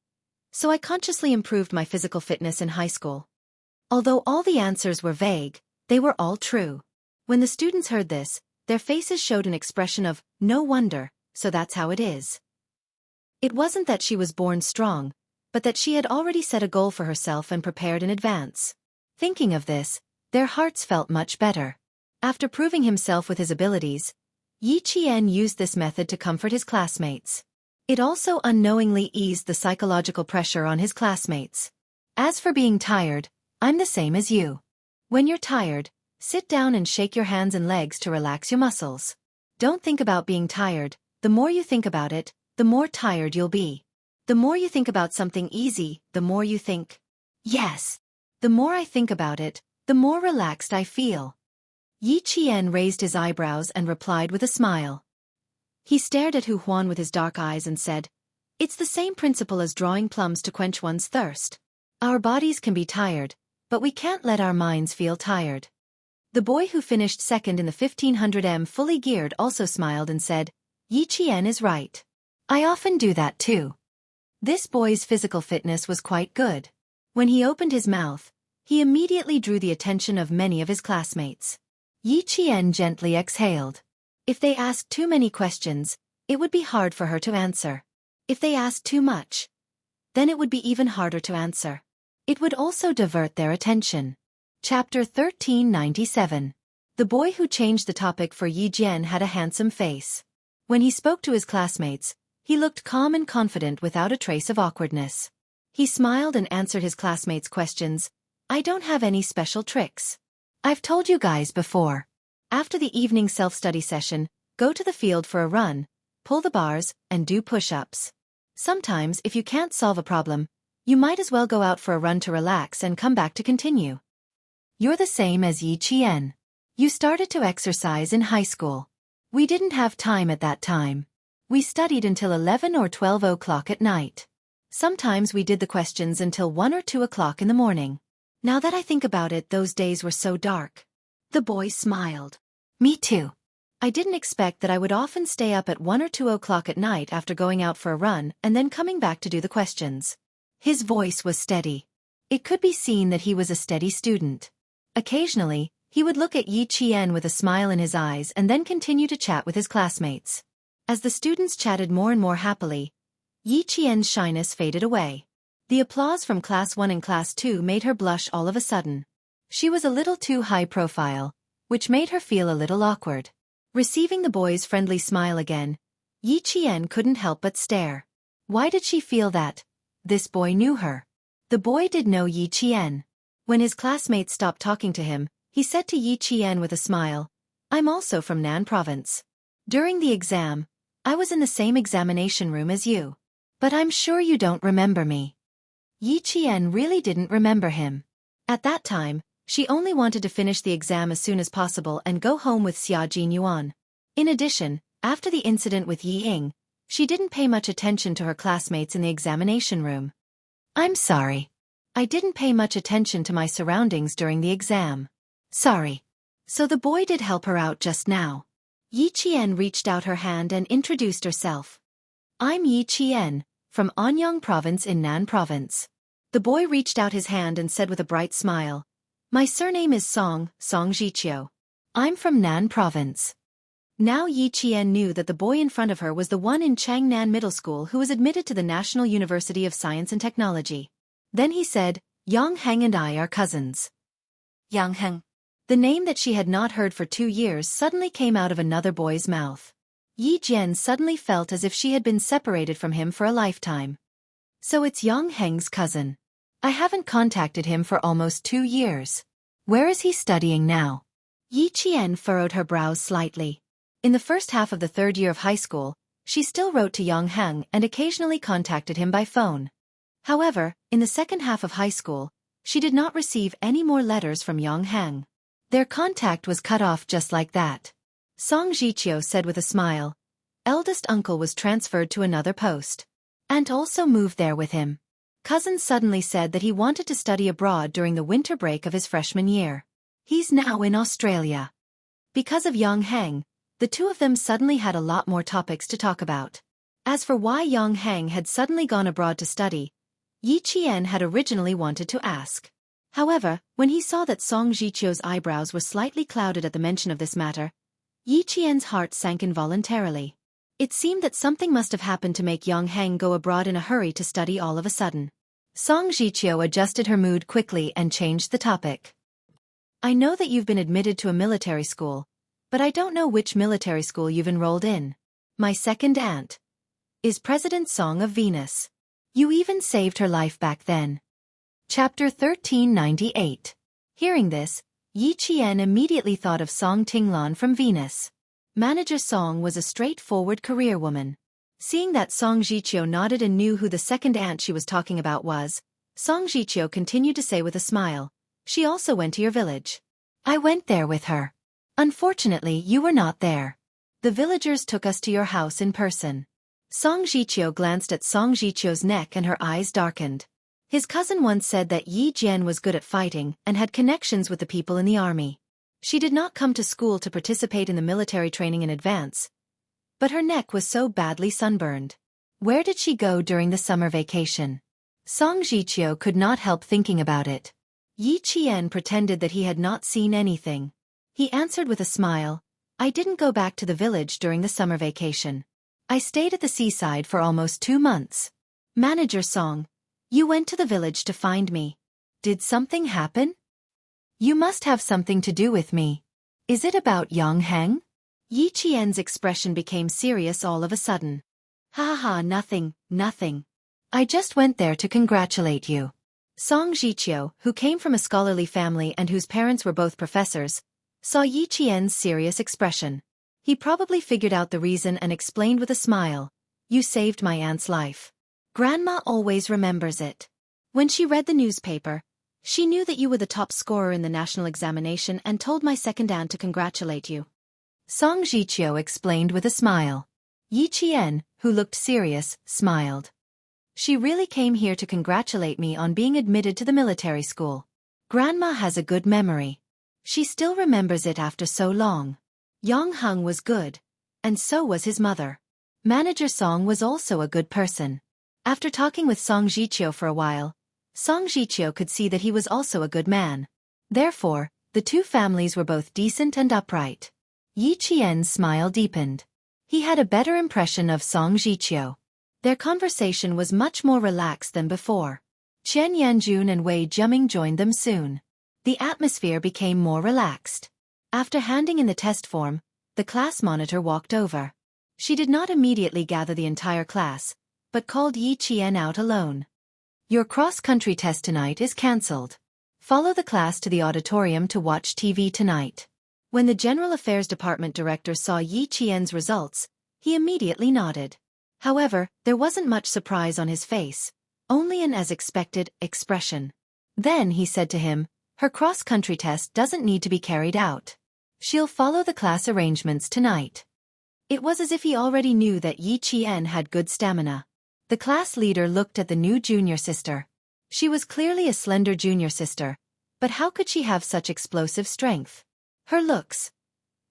So I consciously improved my physical fitness in high school. Although all the answers were vague, they were all true. When the students heard this, their faces showed an expression of, no wonder, so that's how it is. It wasn't that she was born strong, but that she had already set a goal for herself and prepared in advance. Thinking of this, their hearts felt much better. After proving himself with his abilities, Yi Qian used this method to comfort his classmates. It also unknowingly eased the psychological pressure on his classmates. As for being tired, I'm the same as you. When you're tired, sit down and shake your hands and legs to relax your muscles. Don't think about being tired. The more you think about it, the more tired you'll be. The more you think about something easy, the more you think. Yes. The more I think about it, the more relaxed I feel. Yi Qian raised his eyebrows and replied with a smile. He stared at Hu Huan with his dark eyes and said, It's the same principle as drawing plums to quench one's thirst. Our bodies can be tired, but we can't let our minds feel tired. The boy who finished second in the 1500m fully geared also smiled and said, Yi Qian is right. I often do that too. This boy's physical fitness was quite good. When he opened his mouth, he immediately drew the attention of many of his classmates. Yi Qian gently exhaled. If they asked too many questions, it would be hard for her to answer. If they asked too much, then it would be even harder to answer. It would also divert their attention. Chapter 1397. The boy who changed the topic for Yi Jian had a handsome face. When he spoke to his classmates, he looked calm and confident without a trace of awkwardness. He smiled and answered his classmates' questions. I don't have any special tricks. I've told you guys before. After the evening self-study session, go to the field for a run, pull the bars, and do push-ups. Sometimes, if you can't solve a problem, you might as well go out for a run to relax and come back to continue. You're the same as Yi Qian. You started to exercise in high school. We didn't have time at that time. We studied until 11 or 12 o'clock at night. Sometimes we did the questions until 1 or 2 o'clock in the morning. Now that I think about it, those days were so dark. The boy smiled. Me too. I didn't expect that I would often stay up at 1 or 2 o'clock at night after going out for a run and then coming back to do the questions. His voice was steady. It could be seen that he was a steady student. Occasionally, he would look at Yi Qian with a smile in his eyes and then continue to chat with his classmates. As the students chatted more and more happily, Yi Qian's shyness faded away. The applause from Class 1 and Class 2 made her blush all of a sudden. She was a little too high profile, which made her feel a little awkward. Receiving the boy's friendly smile again, Yi Qian couldn't help but stare. Why did she feel that? This boy knew her. The boy did know Yi Qian. When his classmates stopped talking to him, he said to Yi Qian with a smile, I'm also from Nan Province. During the exam, I was in the same examination room as you. But I'm sure you don't remember me. Yi Qian really didn't remember him. At that time, she only wanted to finish the exam as soon as possible and go home with Xia Jinyuan. In addition, after the incident with Yi Ying, she didn't pay much attention to her classmates in the examination room. I'm sorry. I didn't pay much attention to my surroundings during the exam. Sorry. So the boy did help her out just now. Yi Qian reached out her hand and introduced herself. I'm Yi Qian, from Anyang Province in Nan Province. The boy reached out his hand and said with a bright smile, My surname is Song Jiqiu. I'm from Nan Province. Now Yi Qian knew that the boy in front of her was the one in Changnan Middle School who was admitted to the National University of Science and Technology. Then he said, Yang Heng and I are cousins. Yang Heng. The name that she had not heard for 2 years suddenly came out of another boy's mouth. Yi Jian suddenly felt as if she had been separated from him for a lifetime. So it's Yang Heng's cousin. I haven't contacted him for almost 2 years. Where is he studying now? Yi Qian furrowed her brows slightly. In the first half of the 3rd year of high school, she still wrote to Yang Heng and occasionally contacted him by phone. However, in the second half of high school, she did not receive any more letters from Yang Heng. Their contact was cut off just like that. Song Jiqiu said with a smile. Eldest uncle was transferred to another post. Aunt also moved there with him. Cousin suddenly said that he wanted to study abroad during the winter break of his freshman year. He's now in Australia. Because of Yang Heng, the two of them suddenly had a lot more topics to talk about. As for why Yang Heng had suddenly gone abroad to study, Yi Qian had originally wanted to ask. However, when he saw that Song Jiqiu's eyebrows were slightly clouded at the mention of this matter, Yi Qian's heart sank involuntarily. It seemed that something must have happened to make Yang Heng go abroad in a hurry to study all of a sudden. Song Jiqiu adjusted her mood quickly and changed the topic. I know that you've been admitted to a military school, but I don't know which military school you've enrolled in. My second aunt is President Song of Venus. You even saved her life back then. Chapter 1398. Hearing this, Yi Qian immediately thought of Song Tinglan from Venus. Manager Song was a straightforward career woman. Seeing that Song Jiqiu nodded and knew who the second aunt she was talking about was, Song Jiqiu continued to say with a smile, She also went to your village. I went there with her. Unfortunately, you were not there. The villagers took us to your house in person. Song Jiqiu glanced at Song Jiqiu's neck and her eyes darkened. His cousin once said that Yi Jian was good at fighting and had connections with the people in the army. She did not come to school to participate in the military training in advance, but her neck was so badly sunburned. Where did she go during the summer vacation? Song Jiqiu could not help thinking about it. Yi Qian pretended that he had not seen anything. He answered with a smile, I didn't go back to the village during the summer vacation. I stayed at the seaside for almost 2 months. Manager Song, you went to the village to find me. Did something happen? You must have something to do with me. Is it about Yang Heng? Yi Qian's expression became serious all of a sudden. Ha ha, nothing, nothing. I just went there to congratulate you. Song Jiqiu, who came from a scholarly family and whose parents were both professors, saw Yi Qian's serious expression. He probably figured out the reason and explained with a smile, "You saved my aunt's life. Grandma always remembers it. When she read the newspaper, she knew that you were the top scorer in the national examination and told my second aunt to congratulate you." Song Jiqiu explained with a smile. Yi Qian, who looked serious, smiled. She really came here to congratulate me on being admitted to the military school. Grandma has a good memory. She still remembers it after so long. Yang Heng was good, and so was his mother. Manager Song was also a good person. After talking with Song Jiqiu for a while, Song Jiqiu could see that he was also a good man. Therefore, the two families were both decent and upright. Yi Qian's smile deepened. He had a better impression of Song Jiqiu. Their conversation was much more relaxed than before. Chen Yanjun and Wei Jiaming joined them soon. The atmosphere became more relaxed. After handing in the test form, the class monitor walked over. She did not immediately gather the entire class, but called Yi Qian out alone. Your cross-country test tonight is cancelled. Follow the class to the auditorium to watch TV tonight. When the General Affairs Department director saw Yi Qian's results, he immediately nodded. However, there wasn't much surprise on his face, only an as-expected expression. Then he said to him, "Her cross-country test doesn't need to be carried out. She'll follow the class arrangements tonight." It was as if he already knew that Yi Qian had good stamina. The class leader looked at the new junior sister. She was clearly a slender junior sister, but how could she have such explosive strength? Her looks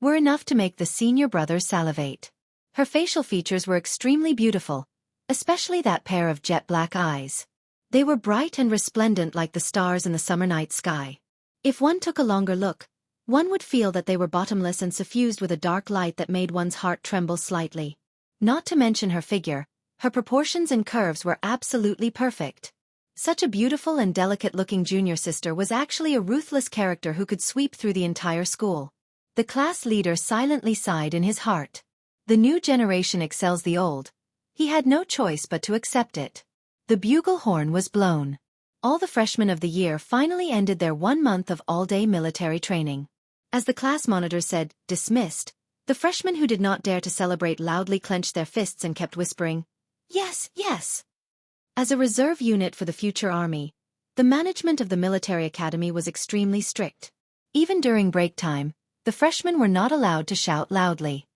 were enough to make the senior brothers salivate. Her facial features were extremely beautiful, especially that pair of jet-black eyes. They were bright and resplendent like the stars in the summer night sky. If one took a longer look, one would feel that they were bottomless and suffused with a dark light that made one's heart tremble slightly. Not to mention her figure, her proportions and curves were absolutely perfect. Such a beautiful and delicate-looking junior sister was actually a ruthless character who could sweep through the entire school. The class leader silently sighed in his heart. The new generation excels the old. He had no choice but to accept it. The bugle horn was blown. All the freshmen of the year finally ended their 1 month of all-day military training. As the class monitor said, "Dismissed," the freshmen who did not dare to celebrate loudly clenched their fists and kept whispering, "Yes, yes." As a reserve unit for the future army, the management of the military academy was extremely strict. Even during break time, the freshmen were not allowed to shout loudly.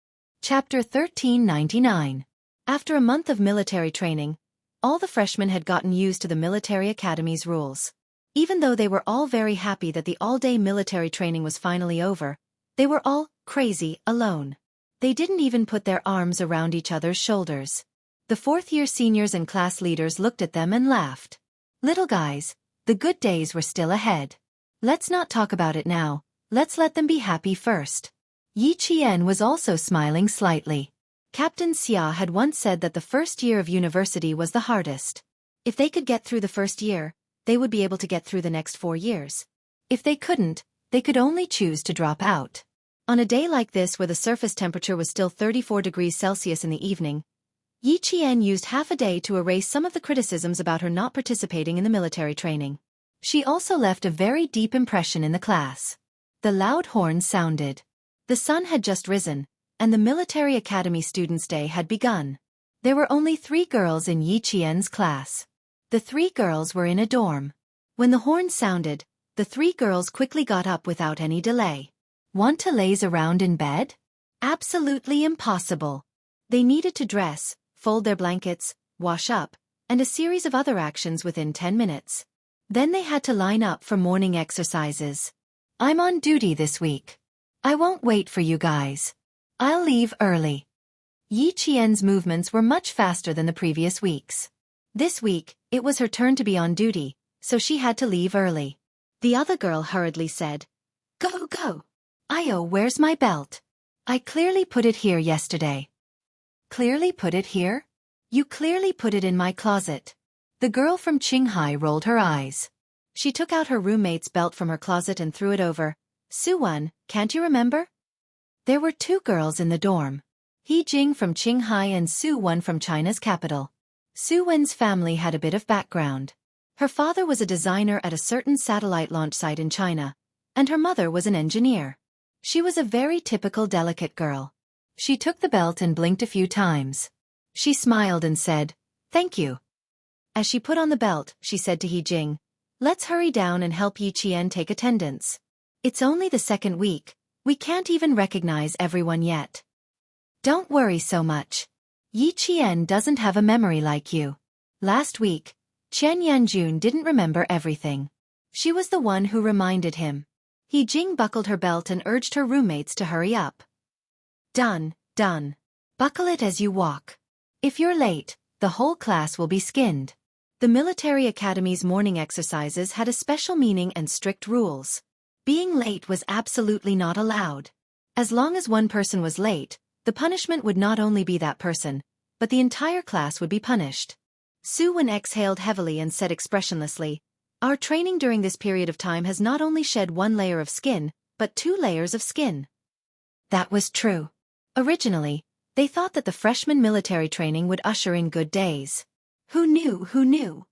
Chapter 1399. After a month of military training, all the freshmen had gotten used to the military academy's rules. Even though they were all very happy that the all-day military training was finally over, they were all crazy alone. They didn't even put their arms around each other's shoulders. The fourth-year seniors and class leaders looked at them and laughed. "Little guys, the good days were still ahead. Let's not talk about it now, let's let them be happy first." Yi Qian was also smiling slightly. Captain Xia had once said that the first year of university was the hardest. If they could get through the first year, they would be able to get through the next 4 years. If they couldn't, they could only choose to drop out. On a day like this where the surface temperature was still 34 degrees Celsius in the evening, Yi Qian used half a day to erase some of the criticisms about her not participating in the military training. She also left a very deep impression in the class. The loud horn sounded. The sun had just risen, and the military academy students' day had begun. There were only 3 girls in Yi Qian's class. The 3 girls were in a dorm. When the horn sounded, the 3 girls quickly got up without any delay. Want to laze around in bed? Absolutely impossible. They needed to dress, fold their blankets, wash up, and a series of other actions within 10 minutes. Then they had to line up for morning exercises. "I'm on duty this week. I won't wait for you guys. I'll leave early." Yi Qian's movements were much faster than the previous weeks. This week, it was her turn to be on duty, so she had to leave early. The other girl hurriedly said, "Go, go. Io, where's my belt? I clearly put it here yesterday." "Clearly put it here? You clearly put it in my closet." The girl from Qinghai rolled her eyes. She took out her roommate's belt from her closet and threw it over. "Suwon, can't you remember? There were two girls in the dorm. He Jing from Qinghai and Su Wen from China's capital. Su Wen's family had a bit of background. Her father was a designer at a certain satellite launch site in China, and her mother was an engineer. She was a very typical delicate girl. She took the belt and blinked a few times. She smiled and said, "Thank you." As she put on the belt, she said to He Jing, "Let's hurry down and help Yi Qian take attendance. It's only the second week. We can't even recognize everyone yet." "Don't worry so much. Yi Qian doesn't have a memory like you. Last week, Chen Yanjun didn't remember everything. She was the one who reminded him." He Jing buckled her belt and urged her roommates to hurry up. "Done, done. Buckle it as you walk. If you're late, the whole class will be skinned." The military academy's morning exercises had a special meaning and strict rules. Being late was absolutely not allowed. As long as one person was late, the punishment would not only be that person, but the entire class would be punished. Su Wen exhaled heavily and said expressionlessly, "Our training during this period of time has not only shed one layer of skin, but 2 layers of skin." That was true. Originally, they thought that the freshman military training would usher in good days. Who knew, who knew?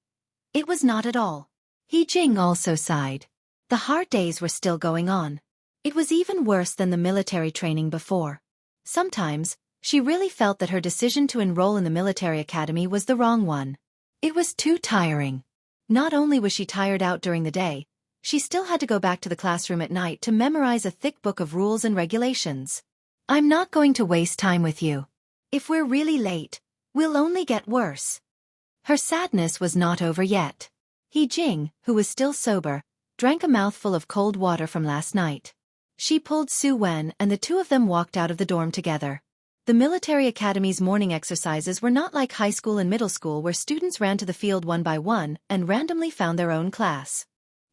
It was not at all. He Jing also sighed. The hard days were still going on. It was even worse than the military training before. Sometimes, she really felt that her decision to enroll in the military academy was the wrong one. It was too tiring. Not only was she tired out during the day, she still had to go back to the classroom at night to memorize a thick book of rules and regulations. "I'm not going to waste time with you. If we're really late, we'll only get worse." Her sadness was not over yet. He Jing, who was still sober, drank a mouthful of cold water from last night. She pulled Su Wen and the two of them walked out of the dorm together. The military academy's morning exercises were not like high school and middle school where students ran to the field one by one and randomly found their own class.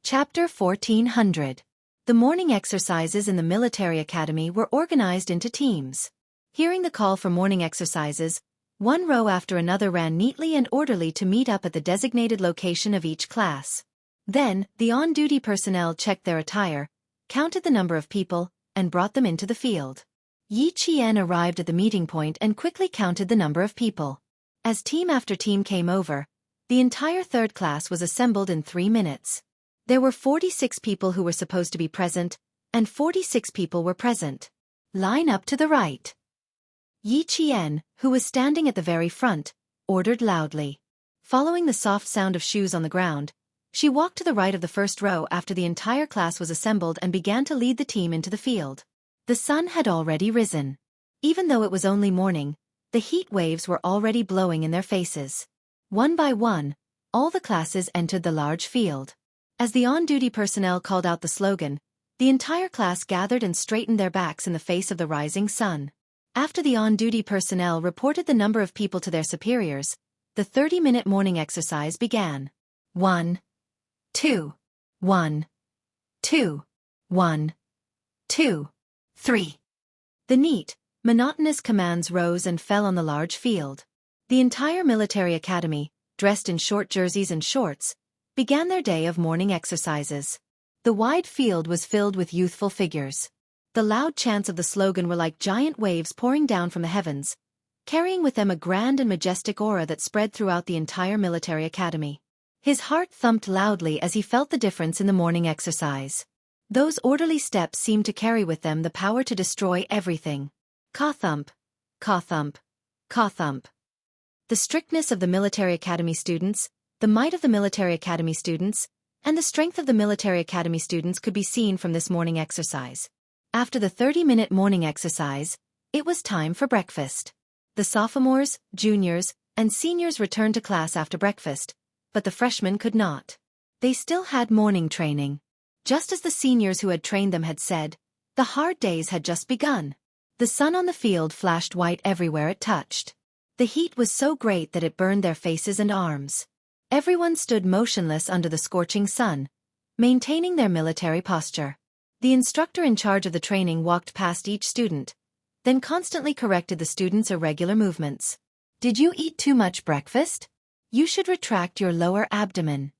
Chapter 1400. The morning exercises in the military academy were organized into teams. Hearing the call for morning exercises, one row after another ran neatly and orderly to meet up at the designated location of each class. Then, the on-duty personnel checked their attire, counted the number of people, and brought them into the field. Yi Qian arrived at the meeting point and quickly counted the number of people. As team after team came over, the entire third class was assembled in 3 minutes. There were 46 people who were supposed to be present, and 46 people were present. "Line up to the right." Yi Qian, who was standing at the very front, ordered loudly. Following the soft sound of shoes on the ground, she walked to the right of the first row after the entire class was assembled and began to lead the team into the field. The sun had already risen. Even though it was only morning, the heat waves were already blowing in their faces. One by one, all the classes entered the large field. As the on-duty personnel called out the slogan, the entire class gathered and straightened their backs in the face of the rising sun. After the on-duty personnel reported the number of people to their superiors, the 30-minute morning exercise began. 1, 2, 1, 2, 1, 2, 3. The neat, monotonous commands rose and fell on the large field. The entire military academy, dressed in short jerseys and shorts, began their day of morning exercises. The wide field was filled with youthful figures. The loud chants of the slogan were like giant waves pouring down from the heavens, carrying with them a grand and majestic aura that spread throughout the entire military academy. His heart thumped loudly as he felt the difference in the morning exercise. Those orderly steps seemed to carry with them the power to destroy everything. Ka-thump, ka-thump, ka-thump. The strictness of the military academy students, the might of the military academy students, and the strength of the military academy students could be seen from this morning exercise. After the 30-minute morning exercise, it was time for breakfast. The sophomores, juniors, and seniors returned to class after breakfast, but the freshmen could not. They still had morning training. Just as the seniors who had trained them had said, the hard days had just begun. The sun on the field flashed white everywhere it touched. The heat was so great that it burned their faces and arms. Everyone stood motionless under the scorching sun, maintaining their military posture. The instructor in charge of the training walked past each student, then constantly corrected the students' irregular movements. "Did you eat too much breakfast? You should retract your lower abdomen.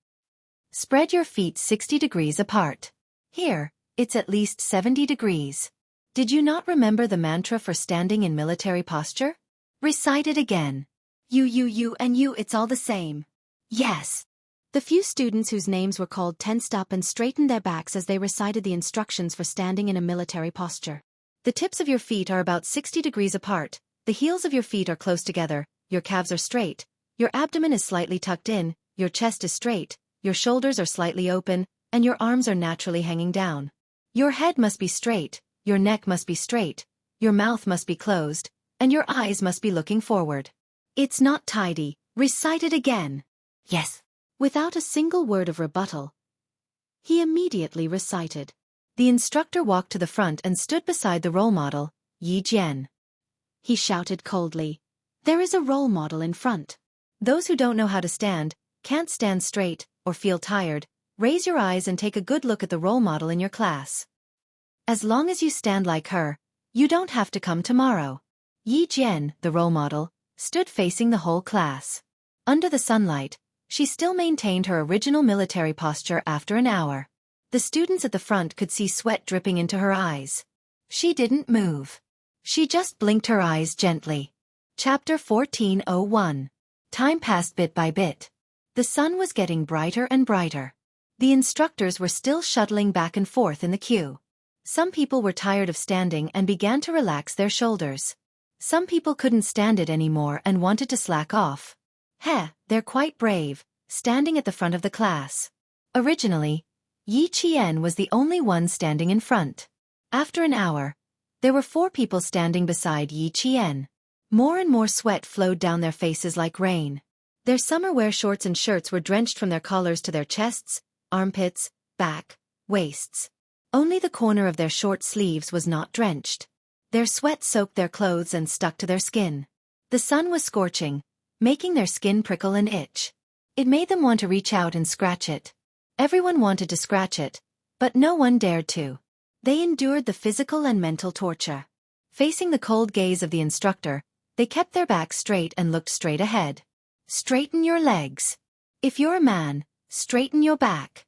Spread your feet 60 degrees apart. Here, it's at least 70 degrees. Did you not remember the mantra for standing in military posture? Recite it again. You and you, it's all the same. Yes. The few students whose names were called tensed up and straightened their backs as they recited the instructions for standing in a military posture. The tips of your feet are about 60 degrees apart, the heels of your feet are close together, your calves are straight, your abdomen is slightly tucked in, your chest is straight, your shoulders are slightly open, and your arms are naturally hanging down. Your head must be straight, your neck must be straight, your mouth must be closed, and your eyes must be looking forward. It's not tidy. Recite it again. Yes. Without a single word of rebuttal, he immediately recited. The instructor walked to the front and stood beside the role model, Yi Jian. He shouted coldly, "There is a role model in front. Those who don't know how to stand, can't stand straight, or feel tired, raise your eyes and take a good look at the role model in your class. As long as you stand like her, you don't have to come tomorrow." Yi Jian, the role model, stood facing the whole class. Under the sunlight, she still maintained her original military posture after an hour. The students at the front could see sweat dripping into her eyes. She didn't move. She just blinked her eyes gently. Chapter 14:01. Time passed bit by bit. The sun was getting brighter and brighter. The instructors were still shuttling back and forth in the queue. Some people were tired of standing and began to relax their shoulders. Some people couldn't stand it anymore and wanted to slack off. They're quite brave, standing at the front of the class. Originally, Yi Qian was the only one standing in front. After an hour, there were 4 people standing beside Yi Qian. More and more sweat flowed down their faces like rain. Their summer wear shorts and shirts were drenched from their collars to their chests, armpits, back, waists. Only the corner of their short sleeves was not drenched. Their sweat soaked their clothes and stuck to their skin. The sun was scorching, making their skin prickle and itch. It made them want to reach out and scratch it. Everyone wanted to scratch it, but no one dared to. They endured the physical and mental torture. Facing the cold gaze of the instructor, they kept their backs straight and looked straight ahead. Straighten your legs. If you're a man, straighten your back.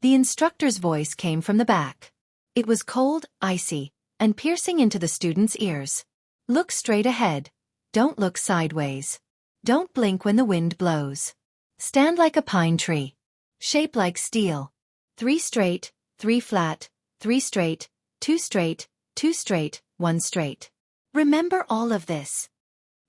The instructor's voice came from the back. It was cold, icy, and piercing into the students' ears. Look straight ahead. Don't look sideways. Don't blink when the wind blows. Stand like a pine tree. Shape like steel. 3 straight, 3 flat, 3 straight, 2 straight, 2 straight, 1 straight. Remember all of this.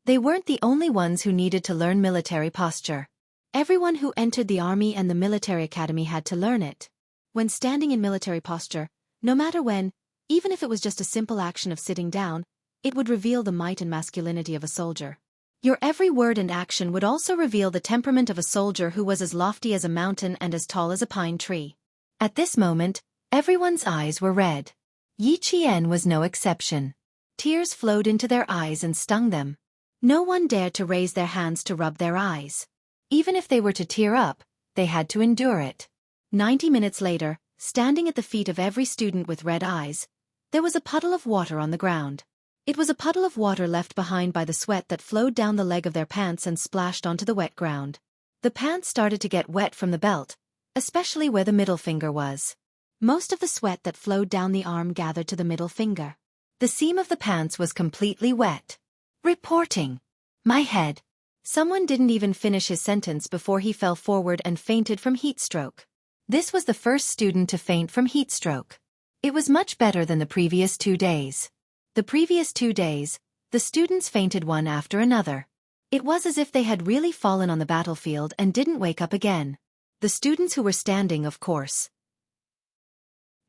They weren't the only ones who needed to learn military posture. Everyone who entered the army and the military academy had to learn it. When standing in military posture, no matter when, even if it was just a simple action of sitting down, it would reveal the might and masculinity of a soldier. Your every word and action would also reveal the temperament of a soldier who was as lofty as a mountain and as tall as a pine tree. At this moment, everyone's eyes were red. Yi Qian was no exception. Tears flowed into their eyes and stung them. No one dared to raise their hands to rub their eyes. Even if they were to tear up, they had to endure it. 90 minutes later, standing at the feet of every student with red eyes, there was a puddle of water on the ground. It was a puddle of water left behind by the sweat that flowed down the leg of their pants and splashed onto the wet ground. The pants started to get wet from the belt, especially where the middle finger was. Most of the sweat that flowed down the arm gathered to the middle finger. The seam of the pants was completely wet. Reporting. My head. Someone didn't even finish his sentence before he fell forward and fainted from heat stroke. This was the first student to faint from heat stroke. It was much better than the previous 2 days. The previous 2 days, the students fainted one after another. It was as if they had really fallen on the battlefield and didn't wake up again. The students who were standing, of course.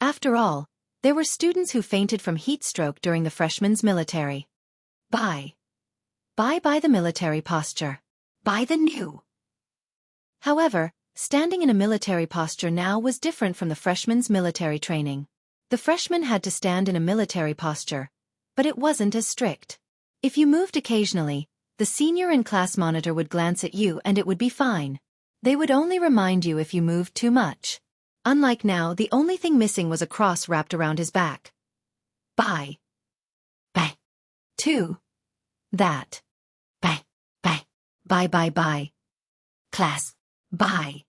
After all, there were students who fainted from heat stroke during the freshmen's military. Bye the military posture. Bye the new. However, standing in a military posture now was different from the freshmen's military training. The freshmen had to stand in a military posture, but it wasn't as strict. If you moved occasionally, the senior and class monitor would glance at you and it would be fine. They would only remind you if you moved too much. Unlike now, the only thing missing was a cross wrapped around his back. Bye. Bye. 2. That. Bye. Bye. Bye bye bye. Class. Bye.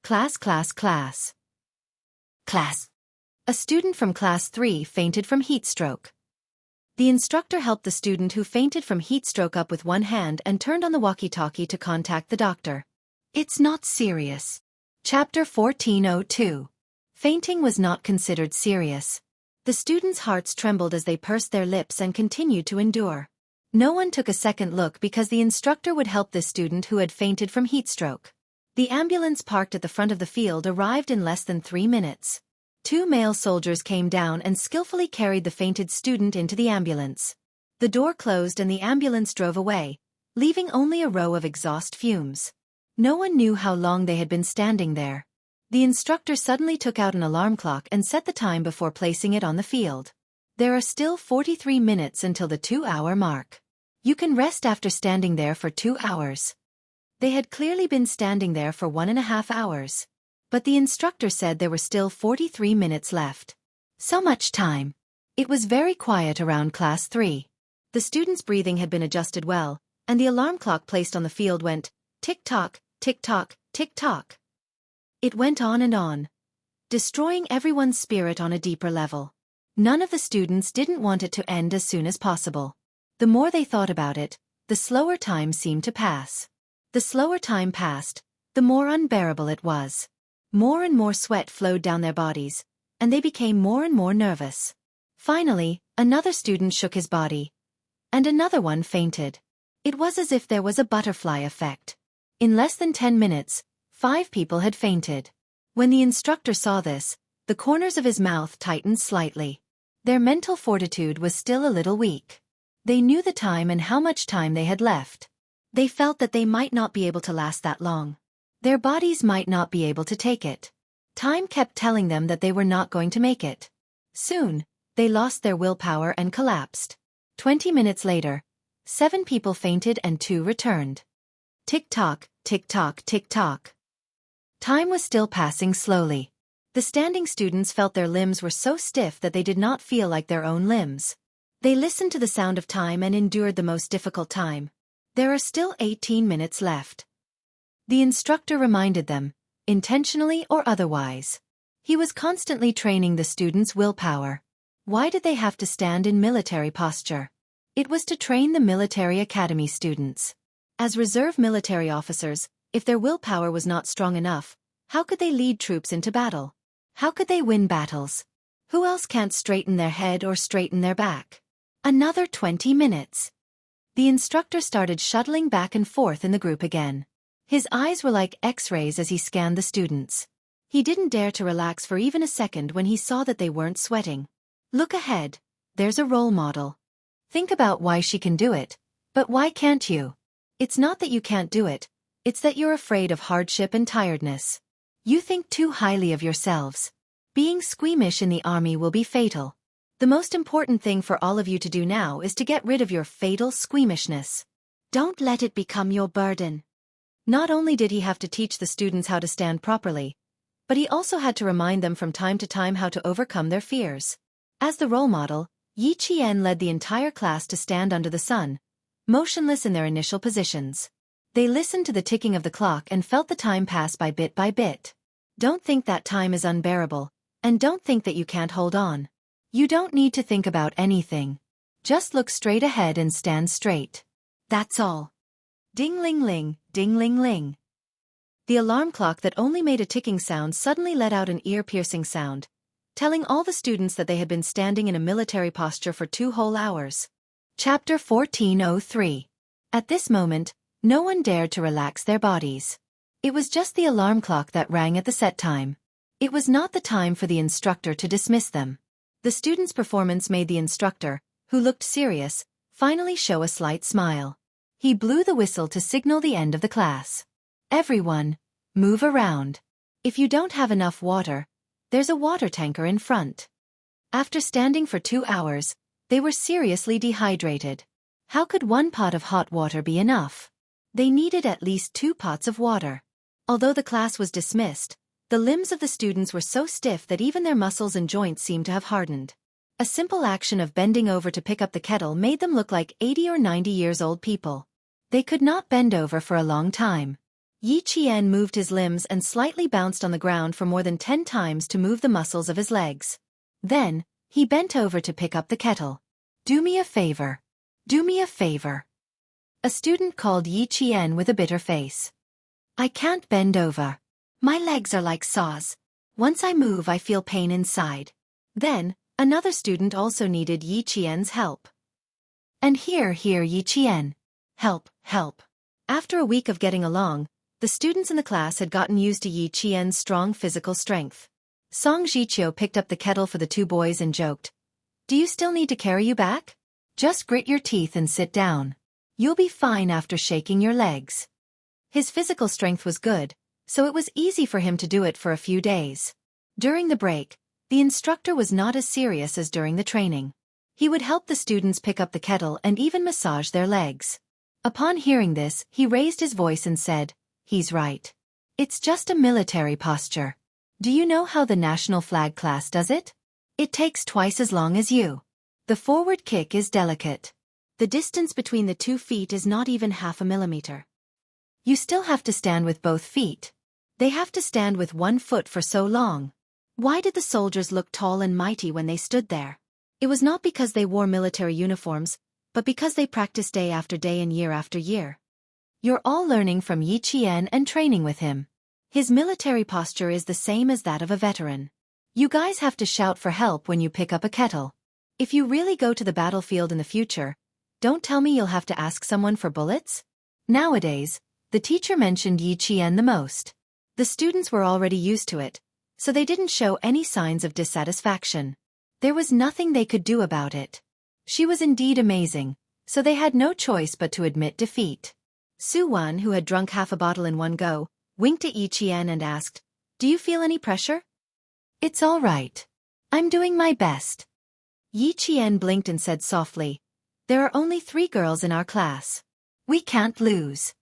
Class class class. Class. A student from class 3 fainted from heat stroke. The instructor helped the student who fainted from heat stroke up with one hand and turned on the walkie-talkie to contact the doctor. It's not serious. Chapter 14:02. Fainting was not considered serious. The students' hearts trembled as they pursed their lips and continued to endure. No one took a second look because the instructor would help this student who had fainted from heat stroke. The ambulance parked at the front of the field arrived in less than 3 minutes. 2 male soldiers came down and skillfully carried the fainted student into the ambulance. The door closed and the ambulance drove away, leaving only a row of exhaust fumes. No one knew how long they had been standing there. The instructor suddenly took out an alarm clock and set the time before placing it on the field. There are still 43 minutes until the 2-hour mark. You can rest after standing there for 2 hours. They had clearly been standing there for 1.5 hours. But the instructor said there were still 43 minutes left. So much time. It was very quiet around class 3. The students' breathing had been adjusted well, and the alarm clock placed on the field went tick-tock, tick-tock, tick-tock. It went on, destroying everyone's spirit on a deeper level. None of the students didn't want it to end as soon as possible. The more they thought about it, the slower time seemed to pass. The slower time passed, the more unbearable it was. More and more sweat flowed down their bodies, and they became more and more nervous. Finally, another student shook his body, and another one fainted. It was as if there was a butterfly effect. In less than 10 minutes, 5 people had fainted. When the instructor saw this, the corners of his mouth tightened slightly. Their mental fortitude was still a little weak. They knew the time and how much time they had left. They felt that they might not be able to last that long. Their bodies might not be able to take it. Time kept telling them that they were not going to make it. Soon, they lost their willpower and collapsed. 20 minutes later, 7 people fainted and 2 returned. Tick-tock, tick-tock, tick-tock. Time was still passing slowly. The standing students felt their limbs were so stiff that they did not feel like their own limbs. They listened to the sound of time and endured the most difficult time. There are still 18 minutes left. The instructor reminded them, intentionally or otherwise. He was constantly training the students' willpower. Why did they have to stand in military posture? It was to train the military academy students. As reserve military officers, if their willpower was not strong enough, how could they lead troops into battle? How could they win battles? Who else can't straighten their head or straighten their back? Another 20 minutes. The instructor started shuttling back and forth in the group again. His eyes were like X-rays as he scanned the students. He didn't dare to relax for even a second when he saw that they weren't sweating. Look ahead. There's a role model. Think about why she can do it. But why can't you? It's not that you can't do it. It's that you're afraid of hardship and tiredness. You think too highly of yourselves. Being squeamish in the army will be fatal. The most important thing for all of you to do now is to get rid of your fatal squeamishness. Don't let it become your burden. Not only did he have to teach the students how to stand properly, but he also had to remind them from time to time how to overcome their fears. As the role model, Yi Qian led the entire class to stand under the sun, motionless in their initial positions. They listened to the ticking of the clock and felt the time pass by bit by bit. Don't think that time is unbearable, and don't think that you can't hold on. You don't need to think about anything. Just look straight ahead and stand straight. That's all. Ding-ling-ling, ding-ling-ling. The alarm clock that only made a ticking sound suddenly let out an ear-piercing sound, telling all the students that they had been standing in a military posture for 2 whole hours. Chapter 14:03. At this moment, no one dared to relax their bodies. It was just the alarm clock that rang at the set time. It was not the time for the instructor to dismiss them. The students' performance made the instructor, who looked serious, finally show a slight smile. He blew the whistle to signal the end of the class. Everyone, move around. If you don't have enough water, there's a water tanker in front. After standing for 2 hours, they were seriously dehydrated. How could 1 pot of hot water be enough? They needed at least 2 pots of water. Although the class was dismissed, the limbs of the students were so stiff that even their muscles and joints seemed to have hardened. A simple action of bending over to pick up the kettle made them look like 80 or 90 years old people. They could not bend over for a long time. Yi Qian moved his limbs and slightly bounced on the ground for more than 10 times to move the muscles of his legs. Then, he bent over to pick up the kettle. "Do me a favor. Do me a favor." A student called Yi Qian with a bitter face. "I can't bend over. My legs are like saws. Once I move I feel pain inside." Then, another student also needed Yi Qian's help. "And here Yi Qian. Help, help." After a week of getting along, the students in the class had gotten used to Yi Qian's strong physical strength. Song Jiqiu picked up the kettle for the two boys and joked, "Do you still need to carry you back? Just grit your teeth and sit down. You'll be fine after shaking your legs." His physical strength was good, so it was easy for him to do it for a few days. During the break, the instructor was not as serious as during the training. He would help the students pick up the kettle and even massage their legs. Upon hearing this, he raised his voice and said, "He's right. It's just a military posture. Do you know how the national flag class does it? It takes twice as long as you. The forward kick is delicate. The distance between the 2 feet is not even half a millimeter. You still have to stand with both feet. They have to stand with 1 foot for so long." Why did the soldiers look tall and mighty when they stood there? It was not because they wore military uniforms, but because they practiced day after day and year after year. You're all learning from Yi Qian and training with him. His military posture is the same as that of a veteran. You guys have to shout for help when you pick up a kettle. If you really go to the battlefield in the future, don't tell me you'll have to ask someone for bullets. Nowadays, the teacher mentioned Yi Qian the most. The students were already used to it, so they didn't show any signs of dissatisfaction. There was nothing they could do about it. She was indeed amazing, so they had no choice but to admit defeat. Su Wan, who had drunk half a bottle in one go, winked at Yi Qian and asked, "Do you feel any pressure?" "It's all right. I'm doing my best." Yi Qian blinked and said softly, "There are only 3 girls in our class. We can't lose."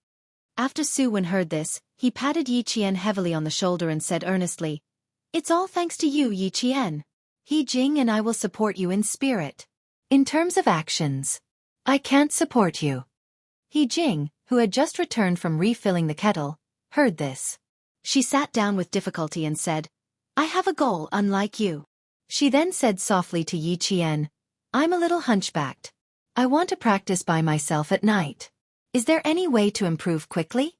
After Su Wan heard this, he patted Yi Qian heavily on the shoulder and said earnestly, "It's all thanks to you, Yi Qian. He Jing and I will support you in spirit. In terms of actions, I can't support you." He Jing, who had just returned from refilling the kettle, heard this. She sat down with difficulty and said, "I have a goal unlike you." She then said softly to Yi Qian, "I'm a little hunchbacked. I want to practice by myself at night. Is there any way to improve quickly?"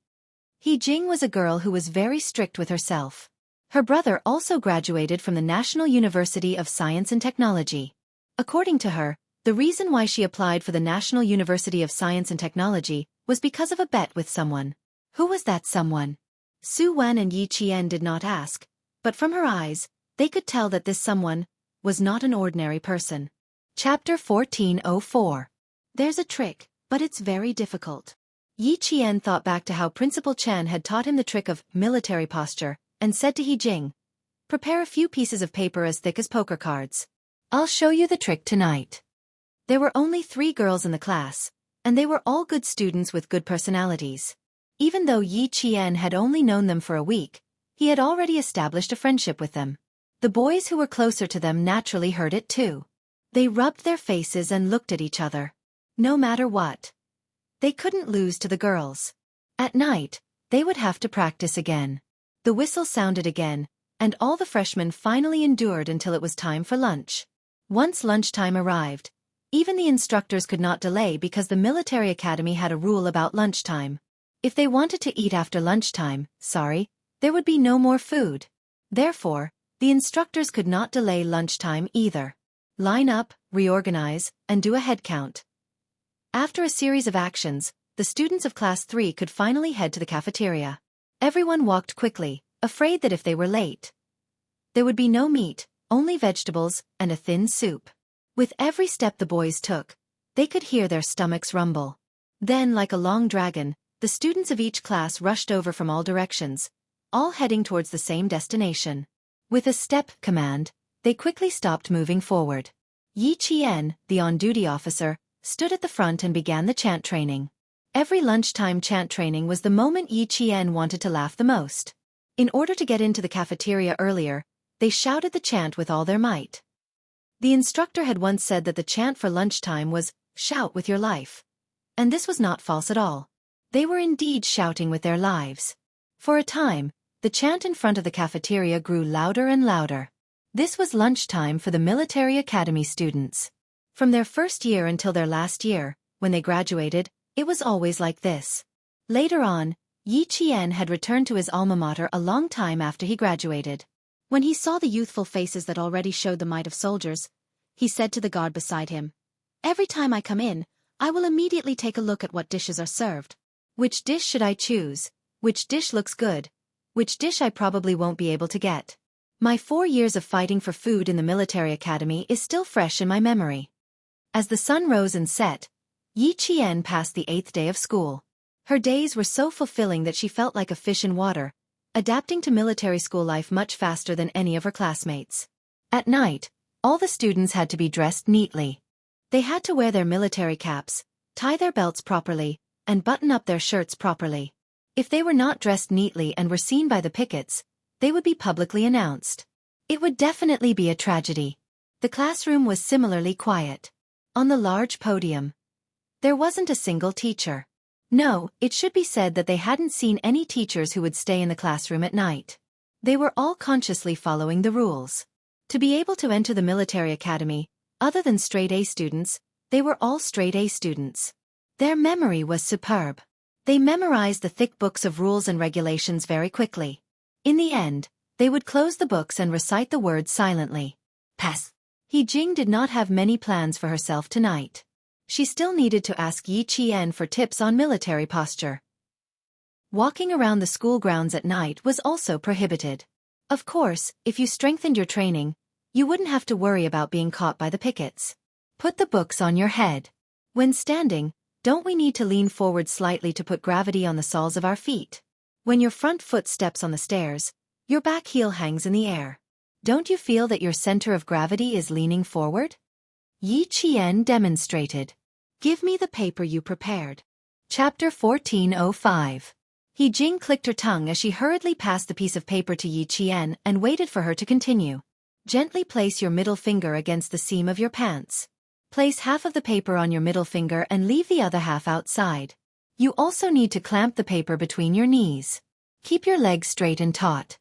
He Jing was a girl who was very strict with herself. Her brother also graduated from the National University of Science and Technology. According to her, the reason why she applied for the National University of Science and Technology was because of a bet with someone. Who was that someone? Su Wan and Yi Qian did not ask, but from her eyes, they could tell that this someone was not an ordinary person. Chapter 1404. There's a trick, but it's very difficult. Yi Qian thought back to how Principal Chen had taught him the trick of military posture, and said to He Jing, "Prepare a few pieces of paper as thick as poker cards. I'll show you the trick tonight." There were only 3 girls in the class, and they were all good students with good personalities. Even though Yi Qian had only known them for a week, he had already established a friendship with them. The boys who were closer to them naturally heard it too. They rubbed their faces and looked at each other. No matter what, they couldn't lose to the girls. At night, they would have to practice again. The whistle sounded again, and all the freshmen finally endured until it was time for lunch. Once lunchtime arrived, even the instructors could not delay because the military academy had a rule about lunchtime. If they wanted to eat after lunchtime, there would be no more food. Therefore, the instructors could not delay lunchtime either. Line up, reorganize, and do a head count. After a series of actions, the students of Class 3 could finally head to the cafeteria. Everyone walked quickly, afraid that if they were late, there would be no meat, only vegetables, and a thin soup. With every step the boys took, they could hear their stomachs rumble. Then, like a long dragon, the students of each class rushed over from all directions, all heading towards the same destination. With a step command, they quickly stopped moving forward. Yi Qian, the on-duty officer, stood at the front and began the chant training. Every lunchtime chant training was the moment Yi Qian wanted to laugh the most. In order to get into the cafeteria earlier, they shouted the chant with all their might. The instructor had once said that the chant for lunchtime was, "Shout with your life." And this was not false at all. They were indeed shouting with their lives. For a time, the chant in front of the cafeteria grew louder and louder. This was lunchtime for the military academy students. From their first year until their last year, when they graduated, it was always like this. Later on, Yi Qian had returned to his alma mater a long time after he graduated. When he saw the youthful faces that already showed the might of soldiers, he said to the guard beside him, "Every time I come in, I will immediately take a look at what dishes are served. Which dish should I choose? Which dish looks good? Which dish I probably won't be able to get?" My 4 years of fighting for food in the military academy is still fresh in my memory. As the sun rose and set, Yi Qian passed the 8th day of school. Her days were so fulfilling that she felt like a fish in water, adapting to military school life much faster than any of her classmates. At night, all the students had to be dressed neatly. They had to wear their military caps, tie their belts properly, and button up their shirts properly. If they were not dressed neatly and were seen by the pickets, they would be publicly announced. It would definitely be a tragedy. The classroom was similarly quiet. On the large podium, there wasn't a single teacher. No, it should be said that they hadn't seen any teachers who would stay in the classroom at night. They were all consciously following the rules. To be able to enter the military academy, other than straight A students, they were all straight A students. Their memory was superb. They memorized the thick books of rules and regulations very quickly. In the end, they would close the books and recite the words silently. Pass. He Jing did not have many plans for herself tonight. She still needed to ask Yi Qian for tips on military posture. Walking around the school grounds at night was also prohibited. Of course, if you strengthened your training, you wouldn't have to worry about being caught by the pickets. Put the books on your head. When standing, don't we need to lean forward slightly to put gravity on the soles of our feet? When your front foot steps on the stairs, your back heel hangs in the air. Don't you feel that your center of gravity is leaning forward? Yi Qian demonstrated. Give me the paper you prepared. Chapter 1405. He Jing clicked her tongue as she hurriedly passed the piece of paper to Yi Qian and waited for her to continue. Gently place your middle finger against the seam of your pants. Place half of the paper on your middle finger and leave the other half outside. You also need to clamp the paper between your knees. Keep your legs straight and taut.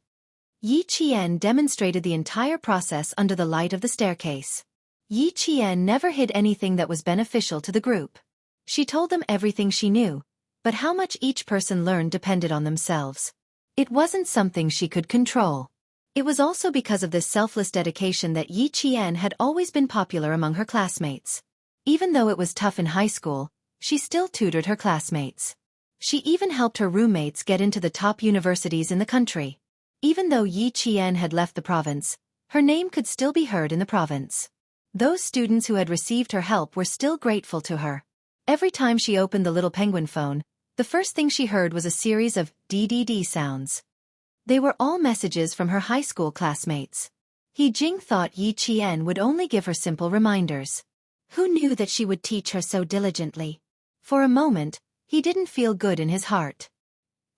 Yi Qian demonstrated the entire process under the light of the staircase. Yi Qian never hid anything that was beneficial to the group. She told them everything she knew, but how much each person learned depended on themselves. It wasn't something she could control. It was also because of this selfless dedication that Yi Qian had always been popular among her classmates. Even though it was tough in high school, she still tutored her classmates. She even helped her roommates get into the top universities in the country. Even though Yi Qian had left the province, her name could still be heard in the province. Those students who had received her help were still grateful to her. Every time she opened the little penguin phone, the first thing she heard was a series of DDD sounds. They were all messages from her high school classmates. He Jing thought Yi Qian would only give her simple reminders. Who knew that she would teach her so diligently? For a moment, he didn't feel good in his heart.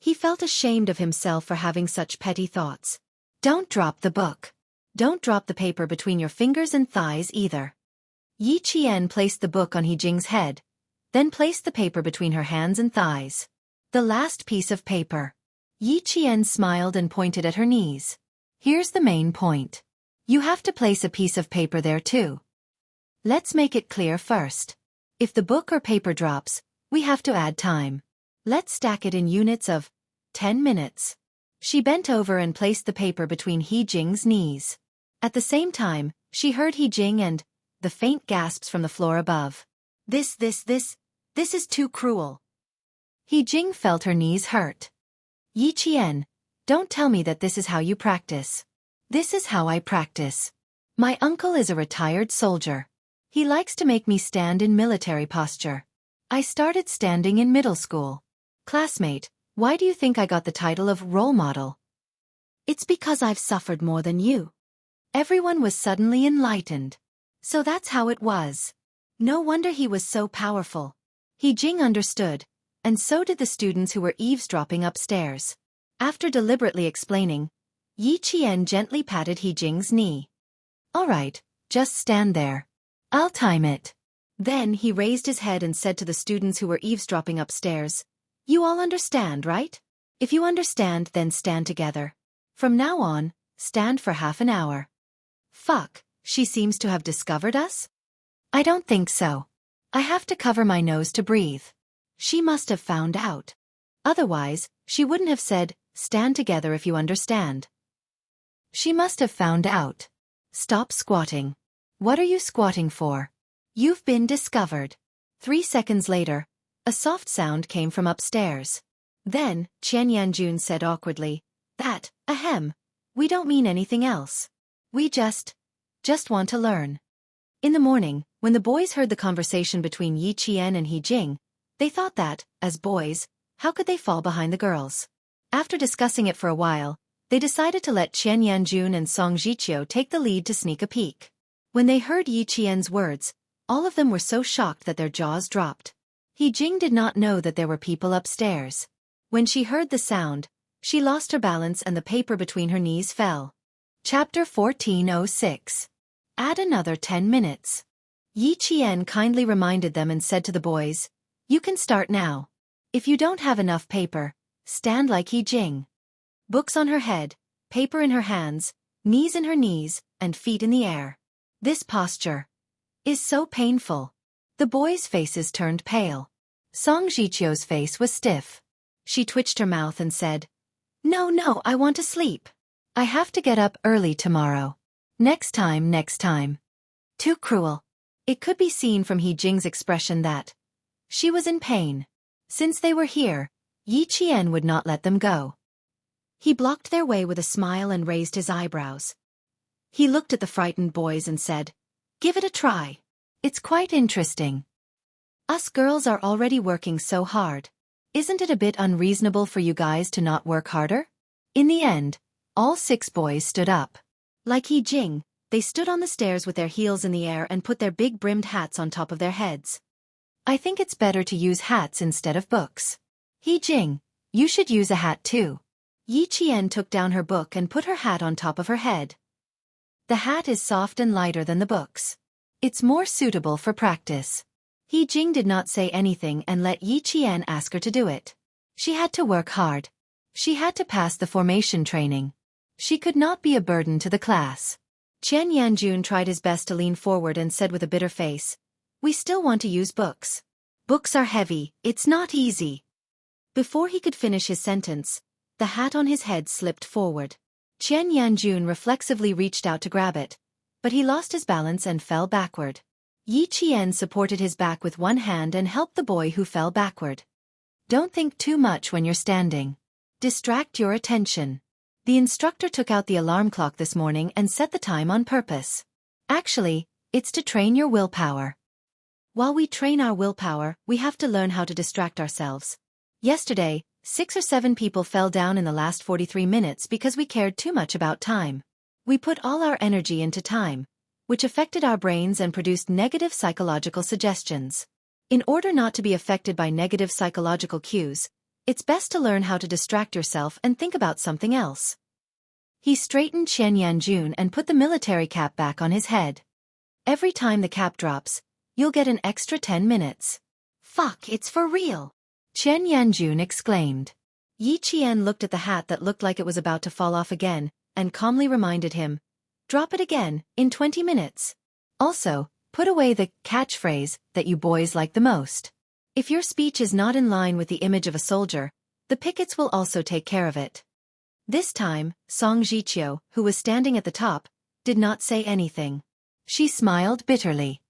He felt ashamed of himself for having such petty thoughts. Don't drop the book. Don't drop the paper between your fingers and thighs either. Yi Qian placed the book on He Jing's head, then placed the paper between her hands and thighs. The last piece of paper. Yi Qian smiled and pointed at her knees. Here's the main point. You have to place a piece of paper there too. Let's make it clear first. If the book or paper drops, we have to add time. Let's stack it in units of 10 minutes. She bent over and placed the paper between He Jing's knees. At the same time, she heard He Jing and the faint gasps from the floor above. This is too cruel. He Jing felt her knees hurt. Yi Qian, don't tell me that this is how you practice. This is how I practice. My uncle is a retired soldier. He likes to make me stand in military posture. I started standing in middle school. Classmate, why do you think I got the title of role model? It's because I've suffered more than you. Everyone was suddenly enlightened. So that's how it was. No wonder he was so powerful. He Jing understood, and so did the students who were eavesdropping upstairs. After deliberately explaining, Yi Qian gently patted He Jing's knee. All right, just stand there. I'll time it. Then he raised his head and said to the students who were eavesdropping upstairs, You all understand, right? If you understand, then stand together. From now on, stand for half an hour. Fuck, she seems to have discovered us? I don't think so. I have to cover my nose to breathe. She must have found out. Otherwise, she wouldn't have said, stand together if you understand. She must have found out. Stop squatting. What are you squatting for? You've been discovered. 3 seconds later, a soft sound came from upstairs. Then, Chen Yanjun said awkwardly, that, ahem. We don't mean anything else. We just want to learn. In the morning, when the boys heard the conversation between Yi Qian and He Jing, they thought that, as boys, how could they fall behind the girls? After discussing it for a while, they decided to let Chen Yanjun and Song Jiqiu take the lead to sneak a peek. When they heard Yi Qian's words, all of them were so shocked that their jaws dropped. He Jing did not know that there were people upstairs. When she heard the sound, she lost her balance and the paper between her knees fell. Chapter 1406. Add another 10 minutes. Yi Qian kindly reminded them and said to the boys, you can start now. If you don't have enough paper, stand like He Jing. Books on her head, paper in her hands, knees in her knees, and feet in the air. This posture is so painful. The boys' faces turned pale. Song Jiqiu's face was stiff. She twitched her mouth and said, No, I want to sleep. I have to get up early tomorrow. Next time. Too cruel. It could be seen from He Jing's expression that she was in pain. Since they were here, Yi Qian would not let them go. He blocked their way with a smile and raised his eyebrows. He looked at the frightened boys and said, give it a try. It's quite interesting. Us girls are already working so hard. Isn't it a bit unreasonable for you guys to not work harder? In the end, all 6 boys stood up. Like He Jing, they stood on the stairs with their heels in the air and put their big brimmed hats on top of their heads. I think it's better to use hats instead of books. He Jing, you should use a hat too. Yi Qian took down her book and put her hat on top of her head. The hat is soft and lighter than the books. It's more suitable for practice. He Jing did not say anything and let Yi Qian ask her to do it. She had to work hard. She had to pass the formation training. She could not be a burden to the class. Chen Yanjun tried his best to lean forward and said with a bitter face, we still want to use books. Books are heavy, it's not easy. Before he could finish his sentence, the hat on his head slipped forward. Chen Yanjun reflexively reached out to grab it, but he lost his balance and fell backward. Yi Qian supported his back with one hand and helped the boy who fell backward. Don't think too much when you're standing. Distract your attention. The instructor took out the alarm clock this morning and set the time on purpose. Actually, it's to train your willpower. While we train our willpower, we have to learn how to distract ourselves. Yesterday, 6 or 7 people fell down in the last 43 minutes because we cared too much about time. We put all our energy into time, which affected our brains and produced negative psychological suggestions. In order not to be affected by negative psychological cues, it's best to learn how to distract yourself and think about something else. He straightened Chen Yanjun and put the military cap back on his head. Every time the cap drops, you'll get an extra 10 minutes. Fuck, it's for real! Chen Yanjun exclaimed. Yi Qian looked at the hat that looked like it was about to fall off again, and calmly reminded him, drop it again, in 20 minutes. Also, put away the catchphrase that you boys like the most. If your speech is not in line with the image of a soldier, the pickets will also take care of it. This time, Song Jiqiu, who was standing at the top, did not say anything. She smiled bitterly.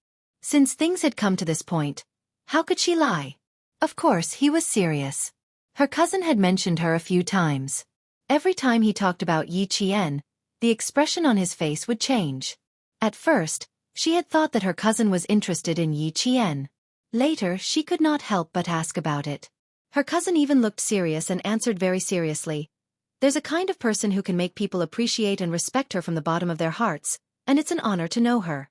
Since things had come to this point, how could she lie? Of course he was serious. Her cousin had mentioned her a few times. Every time he talked about Yi Qian, the expression on his face would change. At first, she had thought that her cousin was interested in Yi Qian. Later, she could not help but ask about it. Her cousin even looked serious and answered very seriously. There's a kind of person who can make people appreciate and respect her from the bottom of their hearts, and it's an honor to know her.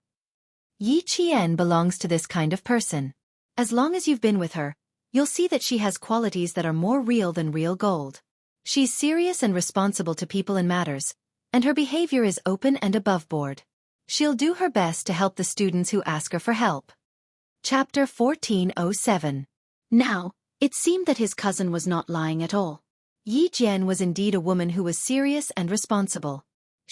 Yi Qian belongs to this kind of person. As long as you've been with her, you'll see that she has qualities that are more real than real gold. She's serious and responsible to people and matters, and her behavior is open and above board. She'll do her best to help the students who ask her for help. Chapter 1407. Now, it seemed that his cousin was not lying at all. Yi Jian was indeed a woman who was serious and responsible.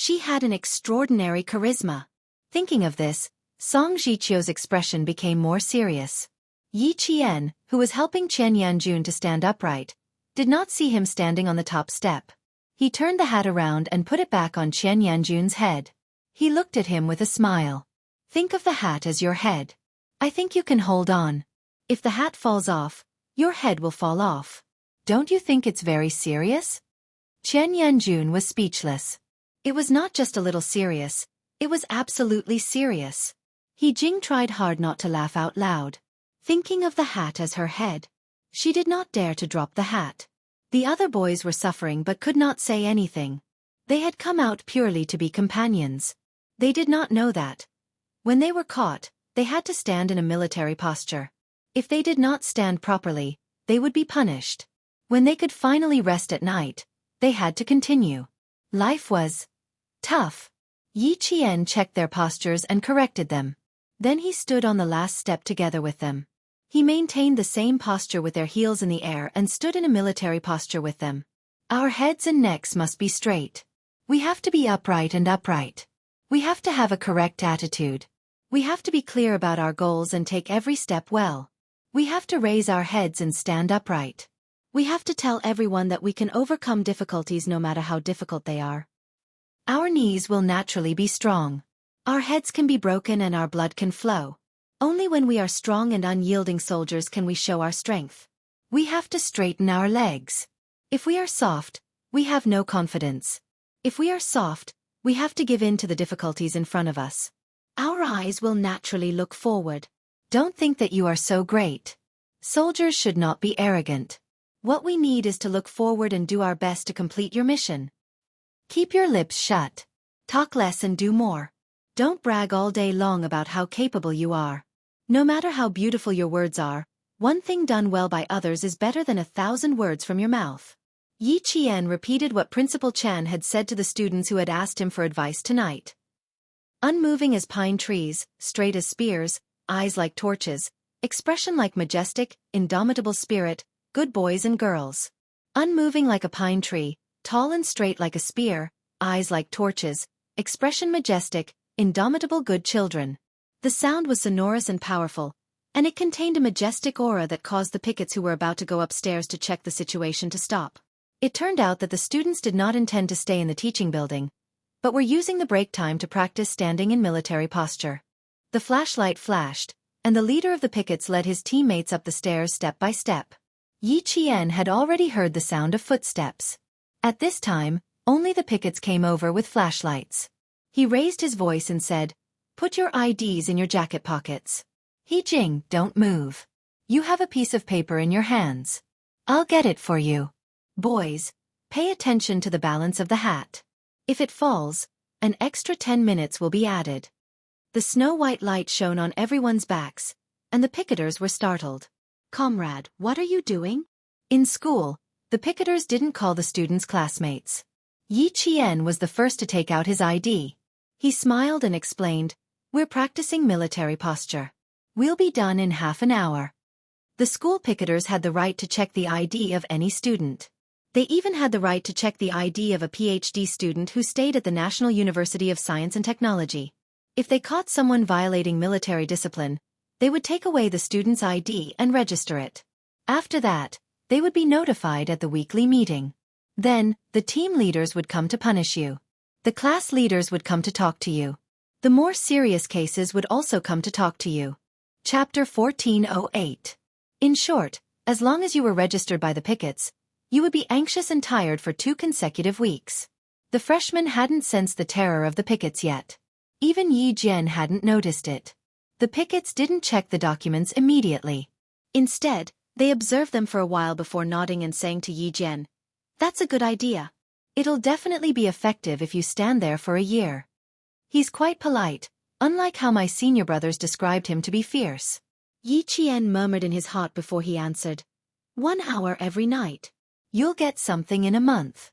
She had an extraordinary charisma. Thinking of this, Song Jiqiu's expression became more serious. Yi Qian, who was helping Chen Yanjun to stand upright, did not see him standing on the top step. He turned the hat around and put it back on Chen Yanjun's head. He looked at him with a smile. Think of the hat as your head. I think you can hold on. If the hat falls off, your head will fall off. Don't you think it's very serious? Chen Yanjun was speechless. It was not just a little serious, it was absolutely serious. He Jing tried hard not to laugh out loud. Thinking of the hat as her head, she did not dare to drop the hat. The other boys were suffering but could not say anything. They had come out purely to be companions. They did not know that, when they were caught, they had to stand in a military posture. If they did not stand properly, they would be punished. When they could finally rest at night, they had to continue. Life was tough. Yi Qian checked their postures and corrected them. Then he stood on the last step together with them. He maintained the same posture with their heels in the air and stood in a military posture with them. Our heads and necks must be straight. We have to be upright and upright. We have to have a correct attitude. We have to be clear about our goals and take every step well. We have to raise our heads and stand upright. We have to tell everyone that we can overcome difficulties no matter how difficult they are. Our knees will naturally be strong. Our heads can be broken and our blood can flow. Only when we are strong and unyielding soldiers can we show our strength. We have to straighten our legs. If we are soft, we have no confidence. If we are soft, we have to give in to the difficulties in front of us. Our eyes will naturally look forward. Don't think that you are so great. Soldiers should not be arrogant. What we need is to look forward and do our best to complete your mission. Keep your lips shut. Talk less and do more. Don't brag all day long about how capable you are. No matter how beautiful your words are, one thing done well by others is better than 1,000 words from your mouth. Yi Qian repeated what Principal Chan had said to the students who had asked him for advice tonight. Unmoving as pine trees, straight as spears, eyes like torches, expression like majestic, indomitable spirit, good boys and girls. Unmoving like a pine tree, tall and straight like a spear, eyes like torches, expression majestic, indomitable good children. The sound was sonorous and powerful, and it contained a majestic aura that caused the pickets who were about to go upstairs to check the situation to stop. It turned out that the students did not intend to stay in the teaching building, but were using the break time to practice standing in military posture. The flashlight flashed, and the leader of the pickets led his teammates up the stairs step by step. Yi Qian had already heard the sound of footsteps. At this time, only the pickets came over with flashlights. He raised his voice and said, "Put your IDs in your jacket pockets. He Jing, don't move. You have a piece of paper in your hands. I'll get it for you. Boys, pay attention to the balance of the hat. If it falls, an extra 10 minutes will be added." The snow-white light shone on everyone's backs, and the picketers were startled. "Comrade, what are you doing?" In school, the picketers didn't call the students classmates. Yi Qian was the first to take out his ID. He smiled and explained, "We're practicing military posture. We'll be done in half an hour." The school picketers had the right to check the ID of any student. They even had the right to check the ID of a PhD student who stayed at the National University of Science and Technology. If they caught someone violating military discipline, they would take away the student's ID and register it. After that, they would be notified at the weekly meeting. Then, the team leaders would come to punish you. The class leaders would come to talk to you. The more serious cases would also come to talk to you. Chapter 1408. In short, as long as you were registered by the pickets, you would be anxious and tired for 2 consecutive weeks. The freshmen hadn't sensed the terror of the pickets yet. Even Yi Jian hadn't noticed it. The pickets didn't check the documents immediately. Instead, they observed them for a while before nodding and saying to Yi Jian, "That's a good idea. It'll definitely be effective if you stand there for a year. He's quite polite, unlike how my senior brothers described him to be fierce." Yi Qian murmured in his heart before he answered, "1 hour every night. You'll get something in a month."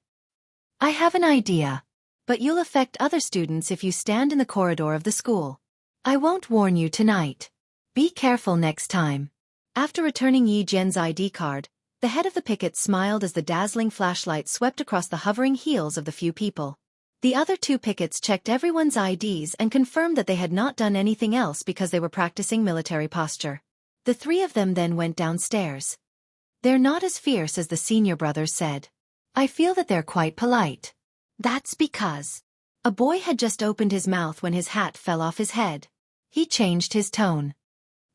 "I have an idea. But you'll affect other students if you stand in the corridor of the school. I won't warn you tonight. Be careful next time." After returning Yi Jian's ID card, the head of the picket smiled as the dazzling flashlight swept across the hovering heels of the few people. The other two pickets checked everyone's IDs and confirmed that they had not done anything else because they were practicing military posture. The three of them then went downstairs. They're not as fierce as the senior brothers said. I feel that they're quite polite. That's because a boy had just opened his mouth when his hat fell off his head. He changed his tone.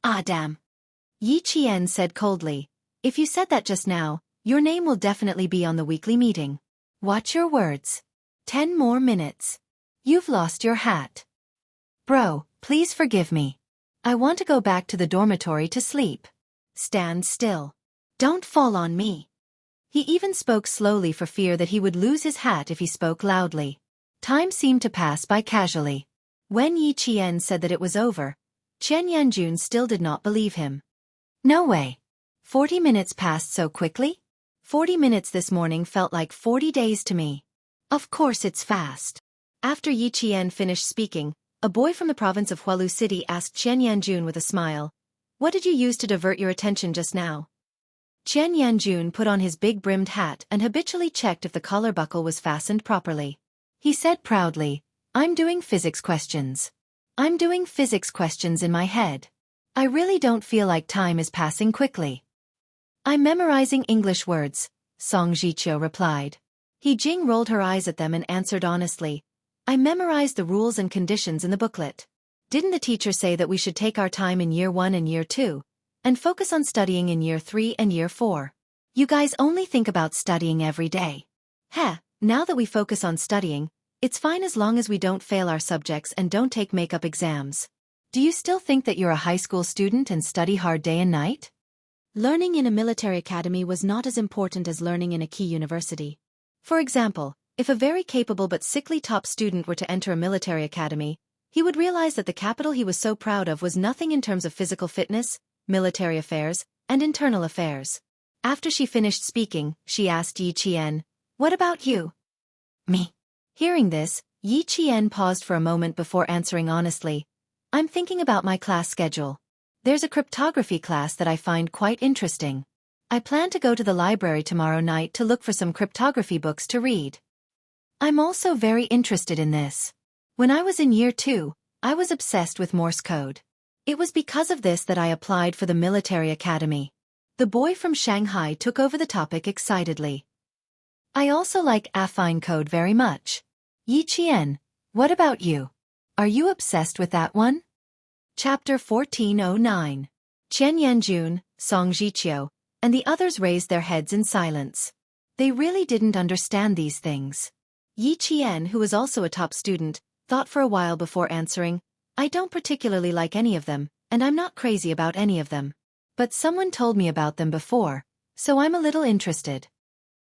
Ah damn. Yi Qian said coldly, if you said that just now, your name will definitely be on the weekly meeting. Watch your words. 10 more minutes. You've lost your hat. Bro, please forgive me. I want to go back to the dormitory to sleep. Stand still. Don't fall on me. He even spoke slowly for fear that he would lose his hat if he spoke loudly. Time seemed to pass by casually. When Yi Qian said that it was over, Chen Yanjun still did not believe him. No way. 40 minutes passed so quickly? 40 minutes this morning felt like 40 days to me. Of course it's fast. After Yi Qian finished speaking, a boy from the province of Hualu City asked Chen Yanjun with a smile, what did you use to divert your attention just now? Chen Yanjun put on his big-brimmed hat and habitually checked if the collar buckle was fastened properly. He said proudly, I'm doing physics questions. I'm doing physics questions in my head. I really don't feel like time is passing quickly. I'm memorizing English words, Song Jiqiu replied. He Jing rolled her eyes at them and answered honestly, I memorized the rules and conditions in the booklet. Didn't the teacher say that we should take our time in year 1 and year 2, and focus on studying in year 3 and year 4? You guys only think about studying every day. Heh, now that we focus on studying, it's fine as long as we don't fail our subjects and don't take makeup exams. Do you still think that you're a high school student and study hard day and night? Learning in a military academy was not as important as learning in a key university. For example, if a very capable but sickly top student were to enter a military academy, he would realize that the capital he was so proud of was nothing in terms of physical fitness, military affairs, and internal affairs. After she finished speaking, she asked Yi Qian, what about you? Me. Hearing this, Yi Qian paused for a moment before answering honestly, I'm thinking about my class schedule. There's a cryptography class that I find quite interesting. I plan to go to the library tomorrow night to look for some cryptography books to read. I'm also very interested in this. When I was in year 2, I was obsessed with Morse code. It was because of this that I applied for the military academy. The boy from Shanghai took over the topic excitedly. I also like affine code very much. Yi Qian, what about you? Are you obsessed with that one? Chapter 1409. Chen Yanjun, Song Jiqiu, and the others raised their heads in silence. They really didn't understand these things. Yi Qian, who was also a top student, thought for a while before answering, I don't particularly like any of them, and I'm not crazy about any of them. But someone told me about them before, so I'm a little interested.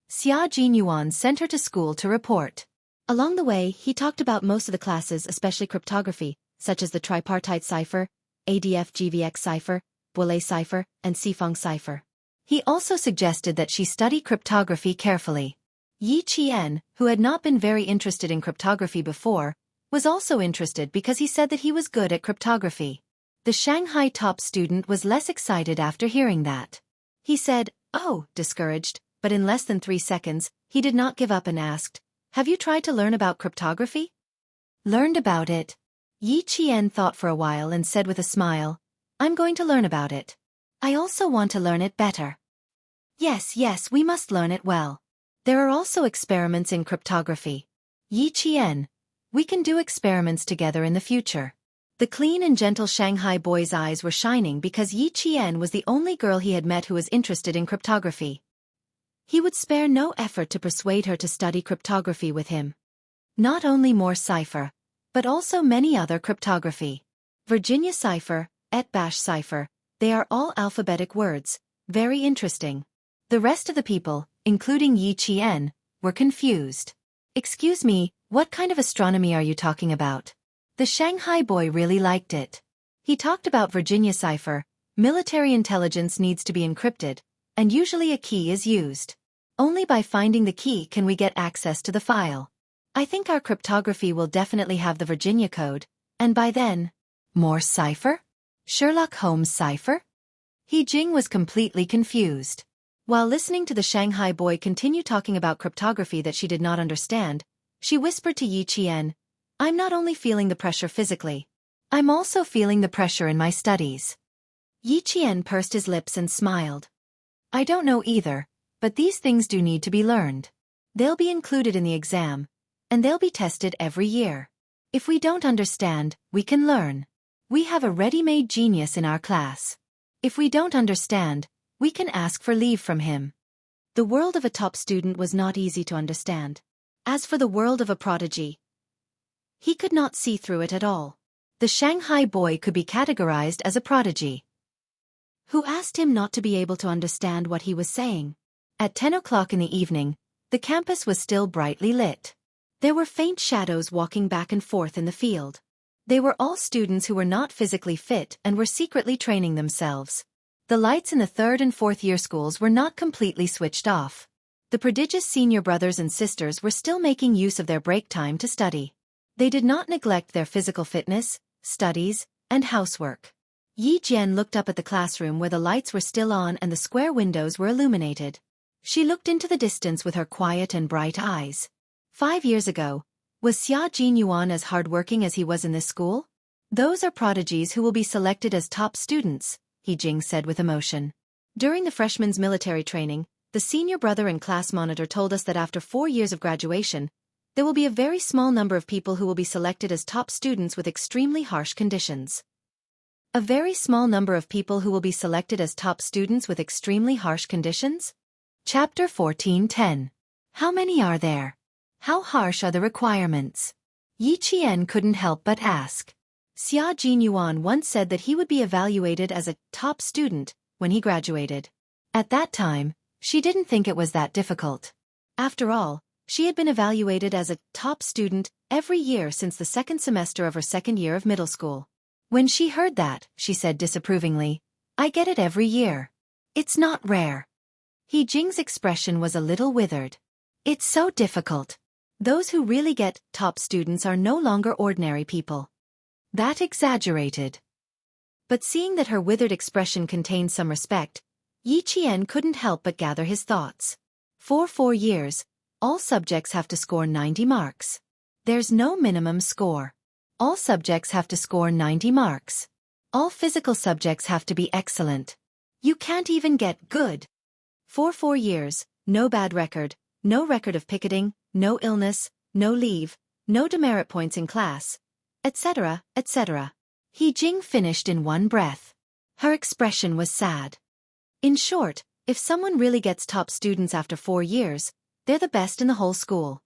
Xia Jinyuan sent her to school to report. Along the way, he talked about most of the classes, especially cryptography, such as the tripartite cipher, ADF-GVX cipher, Boole cipher, and Sifeng cipher. He also suggested that she study cryptography carefully. Yi Qian, who had not been very interested in cryptography before, was also interested because he said that he was good at cryptography. The Shanghai top student was less excited after hearing that. He said, oh, discouraged, but in less than 3 seconds, he did not give up and asked, have you tried to learn about cryptography? Learned about it. Yi Qian thought for a while and said with a smile, I'm going to learn about it. I also want to learn it better. Yes, we must learn it well. There are also experiments in cryptography. Yi Qian, we can do experiments together in the future. The clean and gentle Shanghai boy's eyes were shining because Yi Qian was the only girl he had met who was interested in cryptography. He would spare no effort to persuade her to study cryptography with him. Not only Morse cipher, but also many other cryptography. Virginia cipher, Etbash cipher, they are all alphabetic words, very interesting. The rest of the people, including Yi Qian, were confused. Excuse me, what kind of astronomy are you talking about? The Shanghai boy really liked it. He talked about Virginia cipher, military intelligence needs to be encrypted, and usually a key is used. Only by finding the key can we get access to the file. I think our cryptography will definitely have the Virginia code, and by then, Morse cipher? Sherlock Holmes cipher? He Jing was completely confused. While listening to the Shanghai boy continue talking about cryptography that she did not understand, She whispered to Yi Qian, I'm not only feeling the pressure physically. I'm also feeling the pressure in my studies. Yi Qian pursed his lips and smiled. I don't know either, but these things do need to be learned. They'll be included in the exam, and they'll be tested every year. If we don't understand, we can learn. We have a ready-made genius in our class. If we don't understand, we can ask for leave from him. The world of a top student was not easy to understand. As for the world of a prodigy, he could not see through it at all. The Shanghai boy could be categorized as a prodigy. Who asked him not to be able to understand what he was saying? At 10 o'clock in the evening, the campus was still brightly lit. There were faint shadows walking back and forth in the field. They were all students who were not physically fit and were secretly training themselves. The lights in the third and fourth year schools were not completely switched off. The prodigious senior brothers and sisters were still making use of their break time to study. They did not neglect their physical fitness, studies, and housework. Yi Jian looked up at the classroom where the lights were still on and the square windows were illuminated. She looked into the distance with her quiet and bright eyes. 5 years ago, was Xia Jinyuan as hardworking as he was in this school? Those are prodigies who will be selected as top students, He Jing said with emotion. During the freshman's military training, the senior brother and class monitor told us that after 4 years of graduation, there will be a very small number of people who will be selected as top students with extremely harsh conditions. A very small number of people who will be selected as top students with extremely harsh conditions? Chapter 14:10. How many are there? How harsh are the requirements? Yi Qian couldn't help but ask. Xia Jinyuan once said that he would be evaluated as a top student when he graduated. At that time, she didn't think it was that difficult. After all, she had been evaluated as a top student every year since the second semester of her second year of middle school. When she heard that, she said disapprovingly, I get it every year. It's not rare. He Jing's expression was a little withered. It's so difficult. Those who really get top students are no longer ordinary people. That exaggerated. But seeing that her withered expression contained some respect, Yi Qian couldn't help but gather his thoughts. For 4 years, all subjects have to score 90 marks. There's no minimum score. All subjects have to score 90 marks. All physical subjects have to be excellent. You can't even get good. For 4 years, no bad record, no record of picketing, no illness, no leave, no demerit points in class, etc., etc. He Jing finished in one breath. Her expression was sad. In short, if someone really gets top students after 4 years, they're the best in the whole school.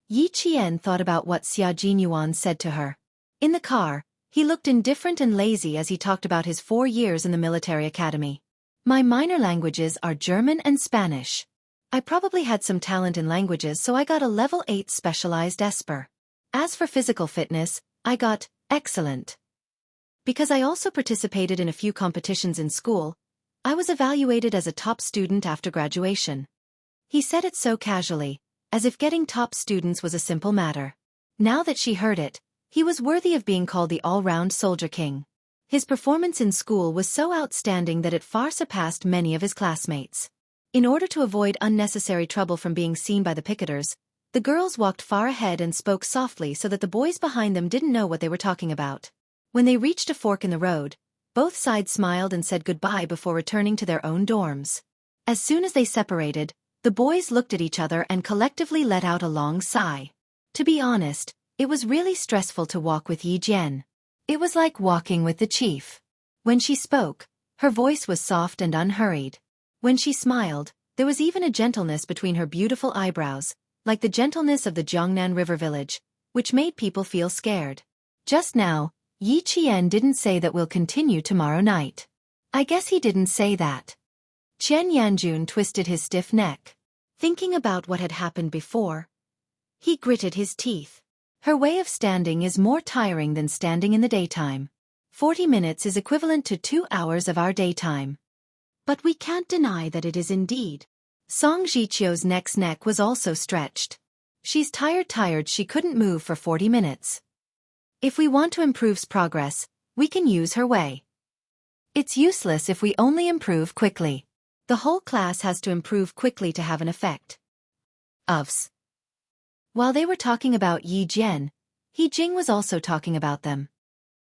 Yi Qian thought about what Xia Jinyuan said to her. In the car, he looked indifferent and lazy as he talked about his 4 years in the military academy. My minor languages are German and Spanish. I probably had some talent in languages, so I got a level 8 specialized esper. As for physical fitness, I got excellent. Because I also participated in a few competitions in school, I was evaluated as a top student after graduation. He said it so casually, as if getting top students was a simple matter. Now that she heard it, he was worthy of being called the all-round soldier king. His performance in school was so outstanding that it far surpassed many of his classmates. In order to avoid unnecessary trouble from being seen by the picketers, the girls walked far ahead and spoke softly so that the boys behind them didn't know what they were talking about. When they reached a fork in the road, both sides smiled and said goodbye before returning to their own dorms. As soon as they separated, the boys looked at each other and collectively let out a long sigh. To be honest, it was really stressful to walk with Yi Jian. It was like walking with the chief. When she spoke, her voice was soft and unhurried. When she smiled, there was even a gentleness between her beautiful eyebrows, like the gentleness of the Jiangnan River village, which made people feel scared. Just now, Yi Qian didn't say that we'll continue tomorrow night. I guess he didn't say that. Chen Yanjun twisted his stiff neck. Thinking about what had happened before, he gritted his teeth. Her way of standing is more tiring than standing in the daytime. 40 minutes is equivalent to 2 hours of our daytime. But we can't deny that it is indeed. Song Jiqiu's neck was also stretched. She's tired she couldn't move for 40 minutes. If we want to improve progress, we can use her way. It's useless if we only improve quickly. The whole class has to improve quickly to have an effect. Ofs. While they were talking about Yi Jian, He Jing was also talking about them.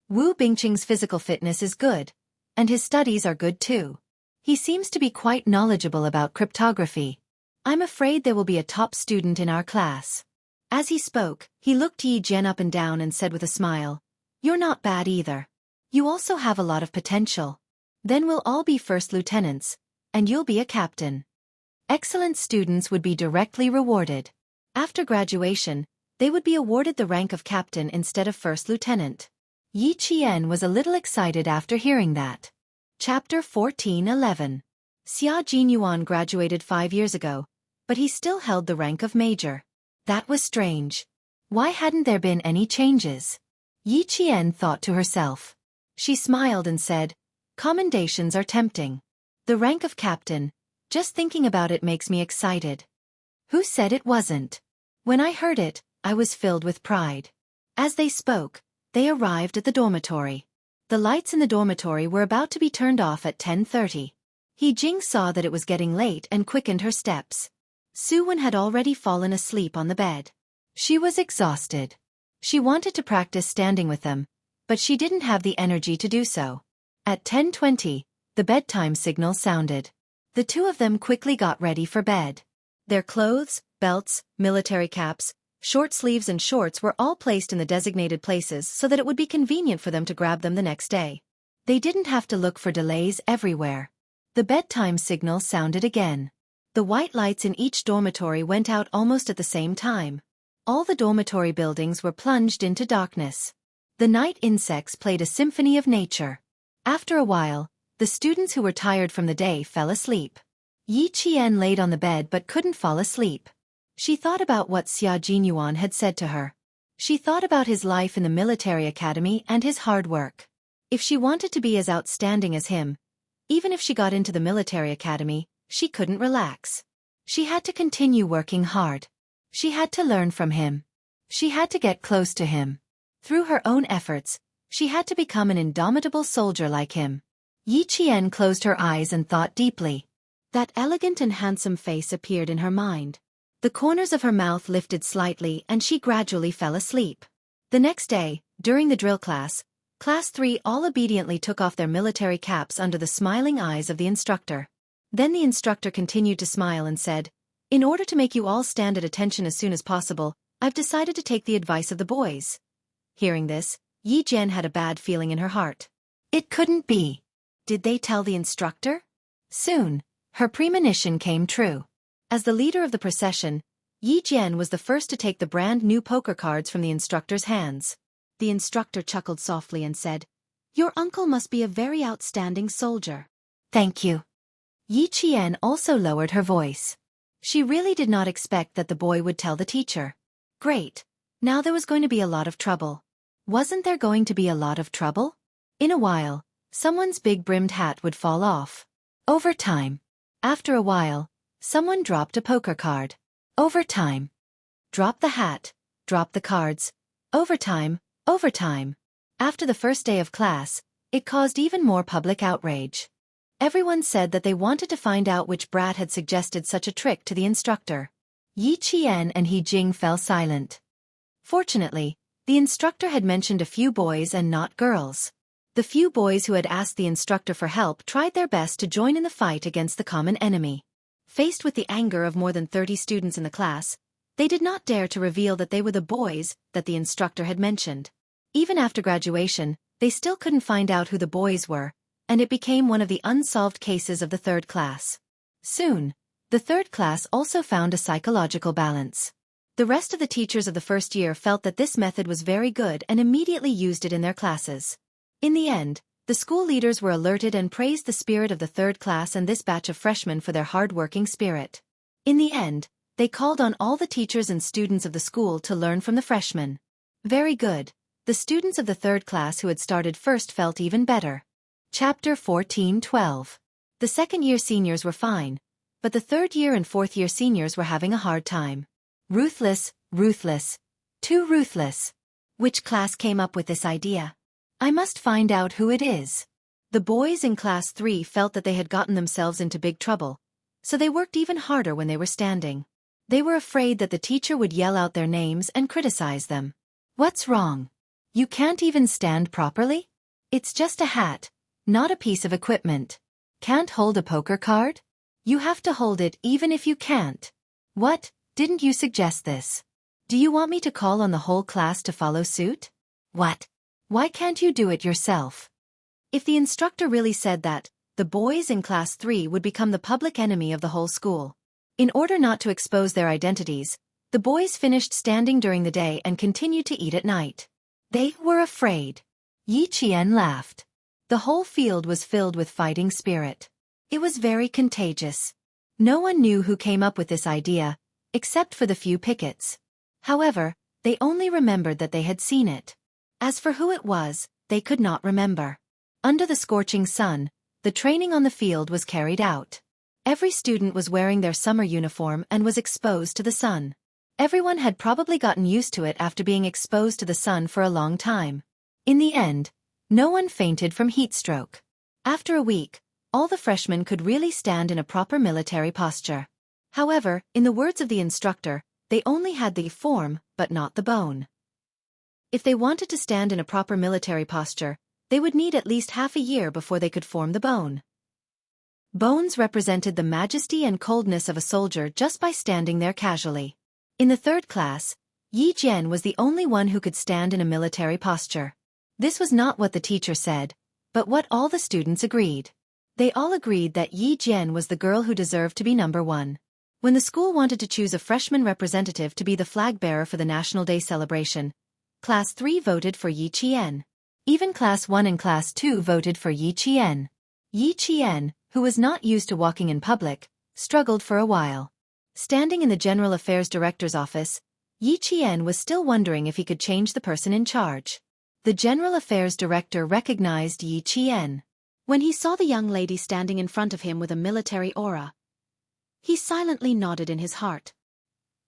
Wu Bingqing's physical fitness is good, and his studies are good too. He seems to be quite knowledgeable about cryptography. I'm afraid there will be a top student in our class. As he spoke, he looked Yi Jian up and down and said with a smile, "You're not bad either. You also have a lot of potential. Then we'll all be first lieutenants, and you'll be a captain." Excellent students would be directly rewarded. After graduation, they would be awarded the rank of captain instead of first lieutenant. Yi Qian was a little excited after hearing that. Chapter 14:11. Xia Jinyuan graduated 5 years ago, but he still held the rank of major. That was strange. Why hadn't there been any changes? Yi Qian thought to herself. She smiled and said, "Commendations are tempting. The rank of captain, just thinking about it makes me excited." Who said it wasn't? When I heard it, I was filled with pride. As they spoke, they arrived at the dormitory. The lights in the dormitory were about to be turned off at 10:30. He Jing saw that it was getting late and quickened her steps. Su Wen had already fallen asleep on the bed. She was exhausted. She wanted to practice standing with them, but she didn't have the energy to do so. At 10:20, the bedtime signal sounded. The two of them quickly got ready for bed. Their clothes, belts, military caps, short sleeves and shorts were all placed in the designated places so that it would be convenient for them to grab them the next day. They didn't have to look for delays everywhere. The bedtime signal sounded again. The white lights in each dormitory went out almost at the same time. All the dormitory buildings were plunged into darkness. The night insects played a symphony of nature. After a while, the students who were tired from the day fell asleep. Yi Qian laid on the bed but couldn't fall asleep. She thought about what Xia Jinyuan had said to her. She thought about his life in the military academy and his hard work. If she wanted to be as outstanding as him, even if she got into the military academy, she couldn't relax. She had to continue working hard. She had to learn from him. She had to get close to him. Through her own efforts, she had to become an indomitable soldier like him. Yi Qian closed her eyes and thought deeply. That elegant and handsome face appeared in her mind. The corners of her mouth lifted slightly and she gradually fell asleep. The next day, during the drill class, Class 3 all obediently took off their military caps under the smiling eyes of the instructor. Then the instructor continued to smile and said, "In order to make you all stand at attention as soon as possible, I've decided to take the advice of the boys." Hearing this, Yi Jian had a bad feeling in her heart. It couldn't be. Did they tell the instructor? Soon, her premonition came true. As the leader of the procession, Yi Jian was the first to take the brand new poker cards from the instructor's hands. The instructor chuckled softly and said, "Your uncle must be a very outstanding soldier." "Thank you." Yi Qian also lowered her voice. She really did not expect that the boy would tell the teacher. Great. Now there was going to be a lot of trouble. Wasn't there going to be a lot of trouble? In a while, someone's big brimmed hat would fall off. Over time. After a while, someone dropped a poker card. Over time. Drop the hat, drop the cards. Over time, over time. After the first day of class, it caused even more public outrage. Everyone said that they wanted to find out which brat had suggested such a trick to the instructor. Yi Qian and He Jing fell silent. Fortunately, the instructor had mentioned a few boys and not girls. The few boys who had asked the instructor for help tried their best to join in the fight against the common enemy. Faced with the anger of more than 30 students in the class, they did not dare to reveal that they were the boys that the instructor had mentioned. Even after graduation, they still couldn't find out who the boys were, and it became one of the unsolved cases of the third class. Soon, the third class also found a psychological balance. The rest of the teachers of the first year felt that this method was very good and immediately used it in their classes. In the end, the school leaders were alerted and praised the spirit of the third class and this batch of freshmen for their hard-working spirit. In the end, they called on all the teachers and students of the school to learn from the freshmen. Very good. The students of the third class who had started first felt even better. Chapter 14:12. The second-year seniors were fine, but the third-year and fourth-year seniors were having a hard time. Ruthless, ruthless. Too ruthless. Which class came up with this idea? I must find out who it is. The boys in Class 3 felt that they had gotten themselves into big trouble, so they worked even harder when they were standing. They were afraid that the teacher would yell out their names and criticize them. What's wrong? You can't even stand properly? It's just a hat, not a piece of equipment. Can't hold a poker card? You have to hold it even if you can't. What, didn't you suggest this? Do you want me to call on the whole class to follow suit? What? Why can't you do it yourself? If the instructor really said that, the boys in class 3 would become the public enemy of the whole school. In order not to expose their identities, the boys finished standing during the day and continued to eat at night. They were afraid. Yi Qian laughed. The whole field was filled with fighting spirit. It was very contagious. No one knew who came up with this idea, except for the few pickets. However, they only remembered that they had seen it. As for who it was, they could not remember. Under the scorching sun, the training on the field was carried out. Every student was wearing their summer uniform and was exposed to the sun. Everyone had probably gotten used to it after being exposed to the sun for a long time. In the end, no one fainted from heat stroke. After a week, all the freshmen could really stand in a proper military posture. However, in the words of the instructor, they only had the form, but not the bone. If they wanted to stand in a proper military posture, they would need at least half a year before they could form the bone. Bones represented the majesty and coldness of a soldier just by standing there casually. In the third class, Yi Jian was the only one who could stand in a military posture. This was not what the teacher said, but what all the students agreed. They all agreed that Yi Jian was the girl who deserved to be number 1. When the school wanted to choose a freshman representative to be the flag bearer for the National Day celebration, Class 3 voted for Yi Qian. Even Class 1 and Class 2 voted for Yi Qian. Yi Qian, who was not used to walking in public, struggled for a while. Standing in the General Affairs Director's office, Yi Qian was still wondering if he could change the person in charge. The General Affairs Director recognized Yi Qian. When he saw the young lady standing in front of him with a military aura, he silently nodded in his heart.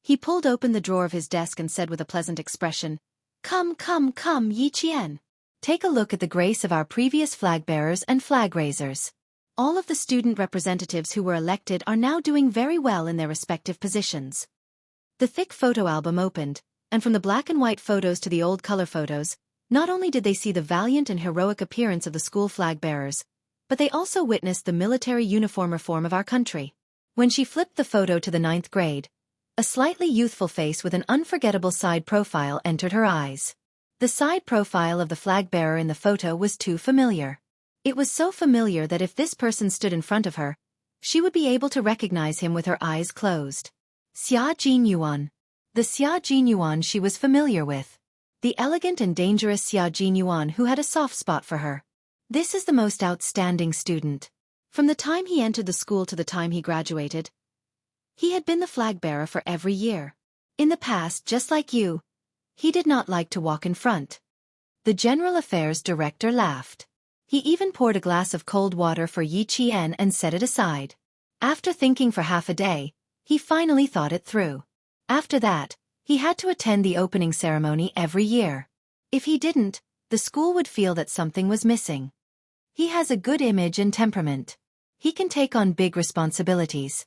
He pulled open the drawer of his desk and said with a pleasant expression, "Come, come, come, Yi Qian. Take a look at the grace of our previous flag bearers and flag raisers. All of the student representatives who were elected are now doing very well in their respective positions." The thick photo album opened, and from the black and white photos to the old color photos, not only did they see the valiant and heroic appearance of the school flag bearers, but they also witnessed the military uniform reform of our country. When she flipped the photo to the 9th grade, a slightly youthful face with an unforgettable side profile entered her eyes. The side profile of the flag bearer in the photo was too familiar. It was so familiar that if this person stood in front of her, she would be able to recognize him with her eyes closed. Xia Jinyuan. The Xia Jinyuan she was familiar with. The elegant and dangerous Xia Jinyuan who had a soft spot for her. This is the most outstanding student. From the time he entered the school to the time he graduated, he had been the flag bearer for every year. In the past, just like you, he did not like to walk in front. The General Affairs Director laughed. He even poured a glass of cold water for Yi Qian and set it aside. After thinking for half a day, he finally thought it through. After that, he had to attend the opening ceremony every year. If he didn't, the school would feel that something was missing. He has a good image and temperament. He can take on big responsibilities.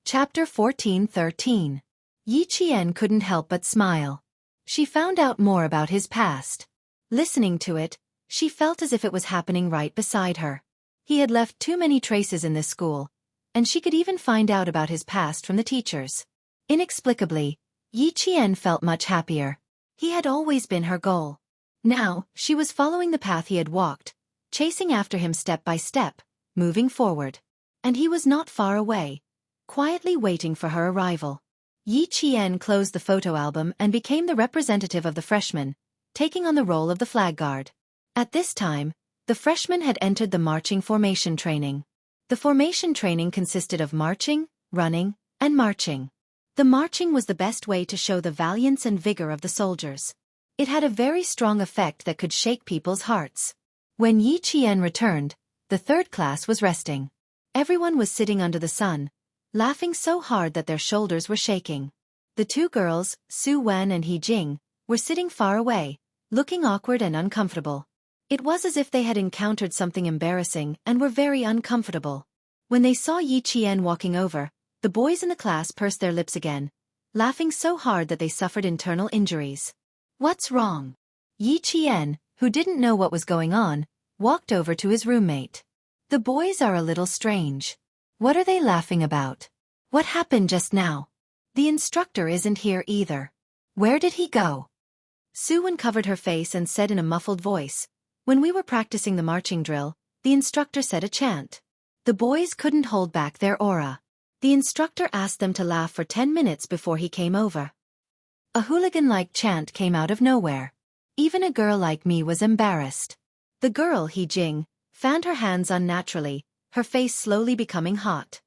Chapter 14:13. Yi Qian couldn't help but smile. She found out more about his past. Listening to it, she felt as if it was happening right beside her. He had left too many traces in this school, and she could even find out about his past from the teachers. Inexplicably, Yi Qian felt much happier. He had always been her goal. Now, she was following the path he had walked, chasing after him step by step, moving forward. And he was not far away, quietly waiting for her arrival. Yi Qian closed the photo album and became the representative of the freshmen, taking on the role of the flag guard. At this time, the freshmen had entered the marching formation training. The formation training consisted of marching, running, and marching. The marching was the best way to show the valiance and vigor of the soldiers. It had a very strong effect that could shake people's hearts. When Yi Qian returned, the third class was resting. Everyone was sitting under the sun, laughing so hard that their shoulders were shaking. The two girls, Su Wen and He Jing, were sitting far away, looking awkward and uncomfortable. It was as if they had encountered something embarrassing and were very uncomfortable. When they saw Yi Qian walking over, the boys in the class pursed their lips again, laughing so hard that they suffered internal injuries. What's wrong? Yi Qian, who didn't know what was going on, walked over to his roommate. The boys are a little strange. What are they laughing about? What happened just now? The instructor isn't here either. Where did he go? Su Wen covered her face and said in a muffled voice, "When we were practicing the marching drill, the instructor said a chant. The boys couldn't hold back their aura. The instructor asked them to laugh for 10 minutes before he came over. A hooligan-like chant came out of nowhere. Even a girl like me was embarrassed." The girl, He Jing, fanned her hands unnaturally, her face slowly becoming hot.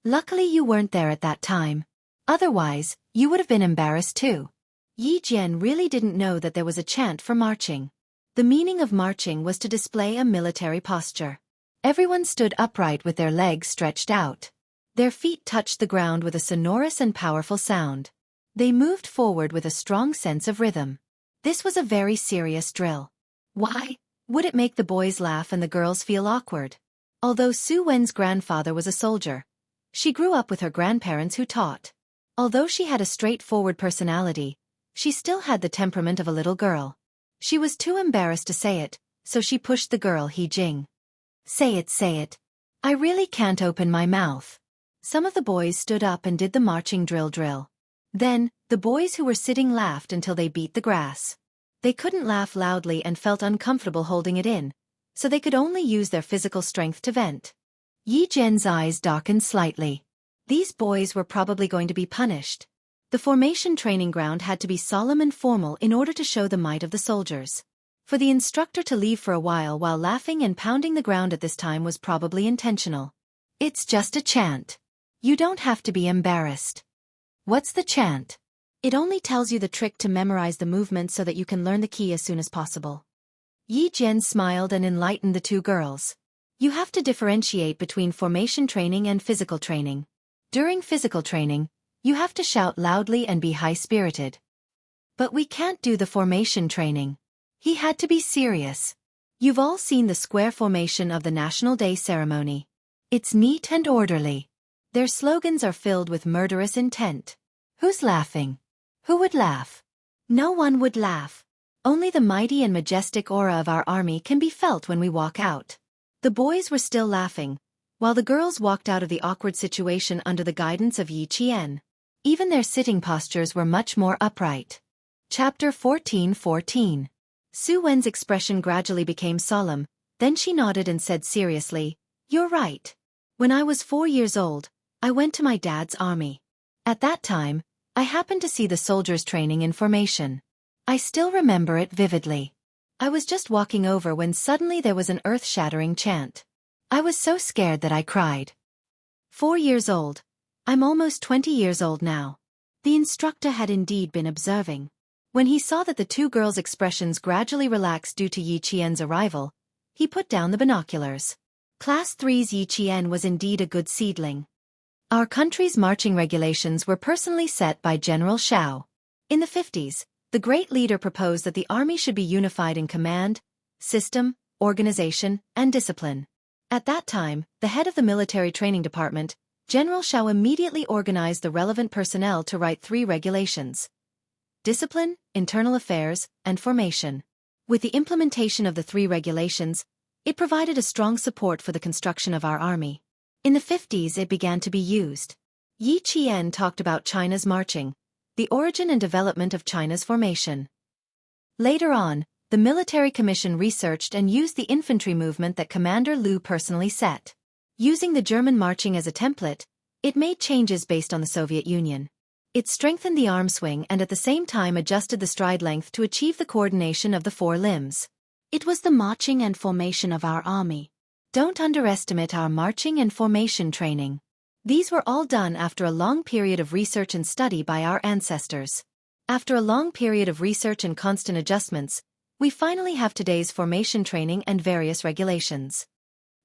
"Luckily you weren't there at that time. Otherwise, you would have been embarrassed too." Yi Jian really didn't know that there was a chant for marching. The meaning of marching was to display a military posture. Everyone stood upright with their legs stretched out. Their feet touched the ground with a sonorous and powerful sound. They moved forward with a strong sense of rhythm. This was a very serious drill. Why would it make the boys laugh and the girls feel awkward? Although Su Wen's grandfather was a soldier, she grew up with her grandparents who taught. Although she had a straightforward personality, she still had the temperament of a little girl. She was too embarrassed to say it, so she pushed the girl He Jing. Say it, say it. I really can't open my mouth." Some of the boys stood up and did the marching drill. Then, the boys who were sitting laughed until they beat the grass. They couldn't laugh loudly and felt uncomfortable holding it in, so they could only use their physical strength to vent. Yi Jian's eyes darkened slightly. These boys were probably going to be punished. The formation training ground had to be solemn and formal in order to show the might of the soldiers. For the instructor to leave for a while laughing and pounding the ground at this time was probably intentional. "It's just a chant. You don't have to be embarrassed." "What's the chant?" "It only tells you the trick to memorize the movements so that you can learn the key as soon as possible." Yi Jian smiled and enlightened the two girls. "You have to differentiate between formation training and physical training. During physical training, you have to shout loudly and be high-spirited. But we can't do the formation training." He had to be serious. "You've all seen the square formation of the National Day ceremony. It's neat and orderly. Their slogans are filled with murderous intent. Who's laughing? Who would laugh? No one would laugh. Only the mighty and majestic aura of our army can be felt when we walk out." The boys were still laughing, while the girls walked out of the awkward situation under the guidance of Yi Qian. Even their sitting postures were much more upright. Chapter 14:14. Su Wen's expression gradually became solemn, then she nodded and said seriously, "You're right. When I was 4 years old, I went to my dad's army. At that time, I happened to see the soldiers training in formation. I still remember it vividly. I was just walking over when suddenly there was an earth-shattering chant. I was so scared that I cried." 4 years old. I'm almost 20 years old now. The instructor had indeed been observing. When he saw that the two girls' expressions gradually relaxed due to Yi Qian's arrival, he put down the binoculars. Class 3's Yi Qian was indeed a good seedling. Our country's marching regulations were personally set by General Xiao. In the 50s, the great leader proposed that the army should be unified in command, system, organization, and discipline. At that time, the head of the military training department, General Xiao, immediately organized the relevant personnel to write 3 regulations: discipline, internal affairs, and formation. With the implementation of the 3 regulations, it provided a strong support for the construction of our army. In the 50s it began to be used. Yi Qian talked about China's marching, the origin and development of China's formation. Later on, the military commission researched and used the infantry movement that Commander Liu personally set. Using the German marching as a template, it made changes based on the Soviet Union. It strengthened the arm swing and at the same time adjusted the stride length to achieve the coordination of the 4 limbs. It was the marching and formation of our army. Don't underestimate our marching and formation training. These were all done after a long period of research and study by our ancestors. After a long period of research and constant adjustments, we finally have today's formation training and various regulations.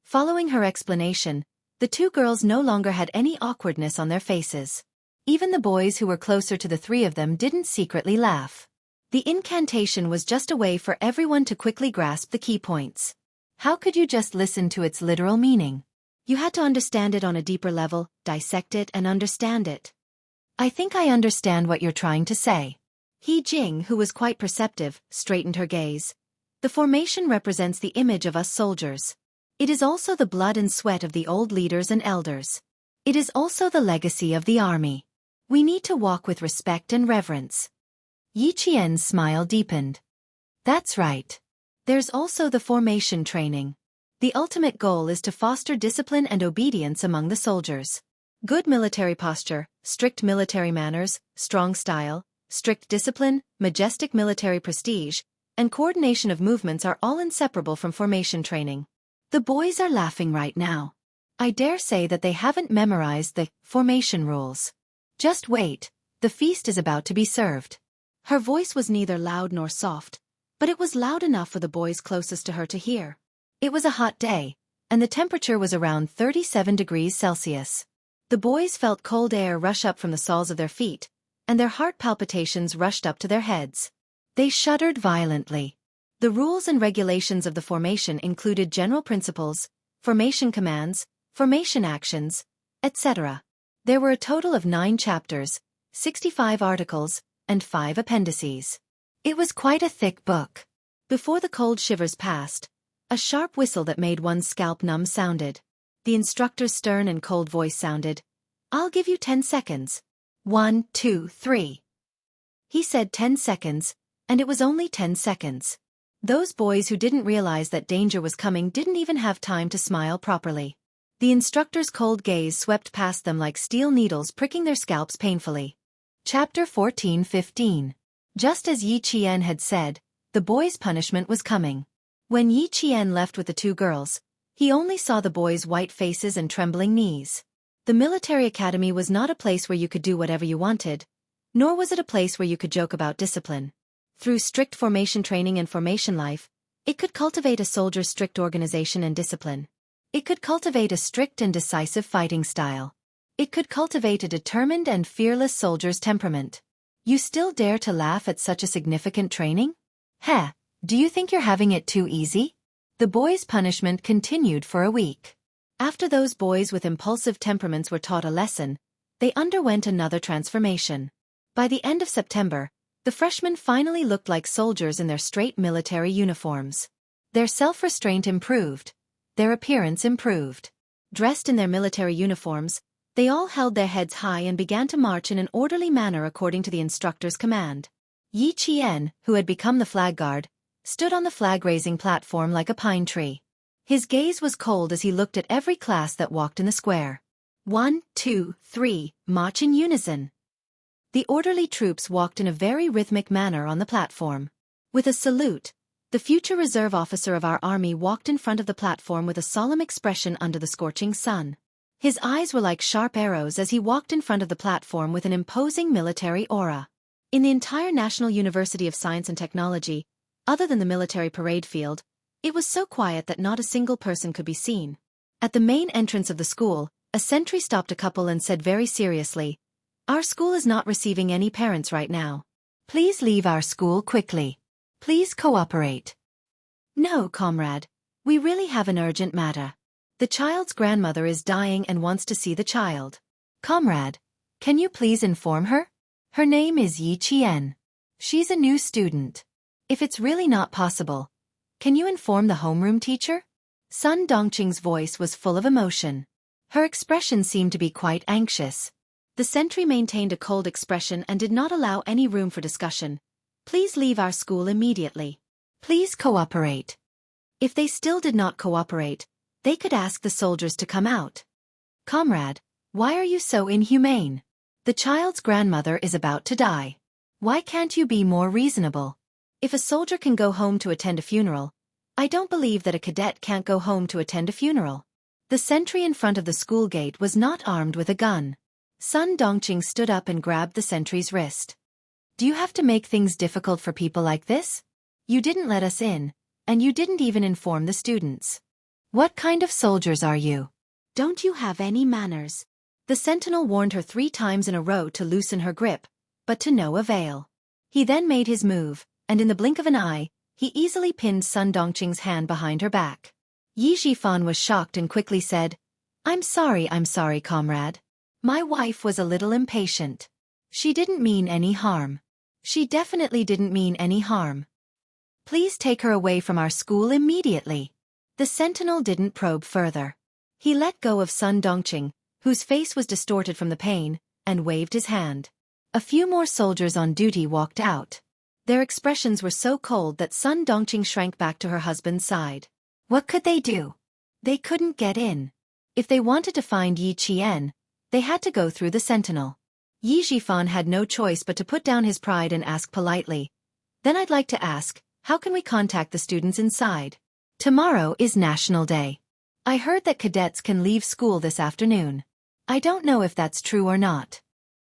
Following her explanation, the two girls no longer had any awkwardness on their faces. Even the boys who were closer to the 3 of them didn't secretly laugh. The incantation was just a way for everyone to quickly grasp the key points. How could you just listen to its literal meaning? You had to understand it on a deeper level, dissect it and understand it. I think I understand what you're trying to say. He Jing, who was quite perceptive, straightened her gaze. The formation represents the image of us soldiers. It is also the blood and sweat of the old leaders and elders. It is also the legacy of the army. We need to walk with respect and reverence. Yi Qian's smile deepened. That's right. There's also the formation training. The ultimate goal is to foster discipline and obedience among the soldiers. Good military posture, strict military manners, strong style, strict discipline, majestic military prestige, and coordination of movements are all inseparable from formation training. The boys are laughing right now. I dare say that they haven't memorized the formation rules. Just wait, the feast is about to be served. Her voice was neither loud nor soft, but it was loud enough for the boys closest to her to hear. It was a hot day, and the temperature was around 37 degrees Celsius. The boys felt cold air rush up from the soles of their feet, and their heart palpitations rushed up to their heads. They shuddered violently. The rules and regulations of the formation included general principles, formation commands, formation actions, etc. There were a total of 9 chapters, 65 articles, and 5 appendices. It was quite a thick book. Before the cold shivers passed, a sharp whistle that made one's scalp numb sounded. The instructor's stern and cold voice sounded. I'll give you 10 seconds. 1, 2, 3. He said 10 seconds, and it was only 10 seconds. Those boys who didn't realize that danger was coming didn't even have time to smile properly. The instructor's cold gaze swept past them like steel needles pricking their scalps painfully. Chapter 14-15. Just as Yi Qian had said, the boys' punishment was coming. When Yi Qian left with the 2 girls, he only saw the boys' white faces and trembling knees. The military academy was not a place where you could do whatever you wanted, nor was it a place where you could joke about discipline. Through strict formation training and formation life, it could cultivate a soldier's strict organization and discipline. It could cultivate a strict and decisive fighting style. It could cultivate a determined and fearless soldier's temperament. You still dare to laugh at such a significant training? Heh, do you think you're having it too easy? The boys' punishment continued for a week. After those boys with impulsive temperaments were taught a lesson, they underwent another transformation. By the end of September, the freshmen finally looked like soldiers in their straight military uniforms. Their self-restraint improved. Their appearance improved. Dressed in their military uniforms, they all held their heads high and began to march in an orderly manner according to the instructor's command. Yi Qian, who had become the flag guard, stood on the flag-raising platform like a pine tree. His gaze was cold as he looked at every class that walked in the square. 1, 2, 3, march in unison. The orderly troops walked in a very rhythmic manner on the platform. With a salute, the future reserve officer of our army walked in front of the platform with a solemn expression under the scorching sun. His eyes were like sharp arrows as he walked in front of the platform with an imposing military aura. In the entire National University of Science and Technology, other than the military parade field, it was so quiet that not a single person could be seen. At the main entrance of the school, a sentry stopped a couple and said very seriously, "Our school is not receiving any parents right now. Please leave our school quickly. Please cooperate." "No, comrade. We really have an urgent matter. The child's grandmother is dying and wants to see the child. Comrade, can you please inform her? Her name is Yi Qian. She's a new student. If it's really not possible, can you inform the homeroom teacher?" Sun Dongqing's voice was full of emotion. Her expression seemed to be quite anxious. The sentry maintained a cold expression and did not allow any room for discussion. "Please leave our school immediately. Please cooperate." If they still did not cooperate, they could ask the soldiers to come out. "Comrade, why are you so inhumane? The child's grandmother is about to die. Why can't you be more reasonable? If a soldier can go home to attend a funeral, I don't believe that a cadet can't go home to attend a funeral." The sentry in front of the school gate was not armed with a gun. Sun Dongqing stood up and grabbed the sentry's wrist. "Do you have to make things difficult for people like this? You didn't let us in, and you didn't even inform the students. What kind of soldiers are you? Don't you have any manners?" The sentinel warned her 3 times in a row to loosen her grip, but to no avail. He then made his move, and in the blink of an eye, he easily pinned Sun Dongqing's hand behind her back. Yi Xiaofan was shocked and quickly said, I'm sorry, comrade. My wife was a little impatient. She didn't mean any harm. She definitely didn't mean any harm. Please take her away from our school immediately. The sentinel didn't probe further. He let go of Sun Dongqing, whose face was distorted from the pain, and waved his hand. A few more soldiers on duty walked out. Their expressions were so cold that Sun Dongqing shrank back to her husband's side. What could they do? They couldn't get in. If they wanted to find Yi Qian, they had to go through the sentinel. Yi Zhifan had no choice but to put down his pride and ask politely, "Then I'd like to ask, how can we contact the students inside? Tomorrow is National Day. I heard that cadets can leave school this afternoon. I don't know if that's true or not."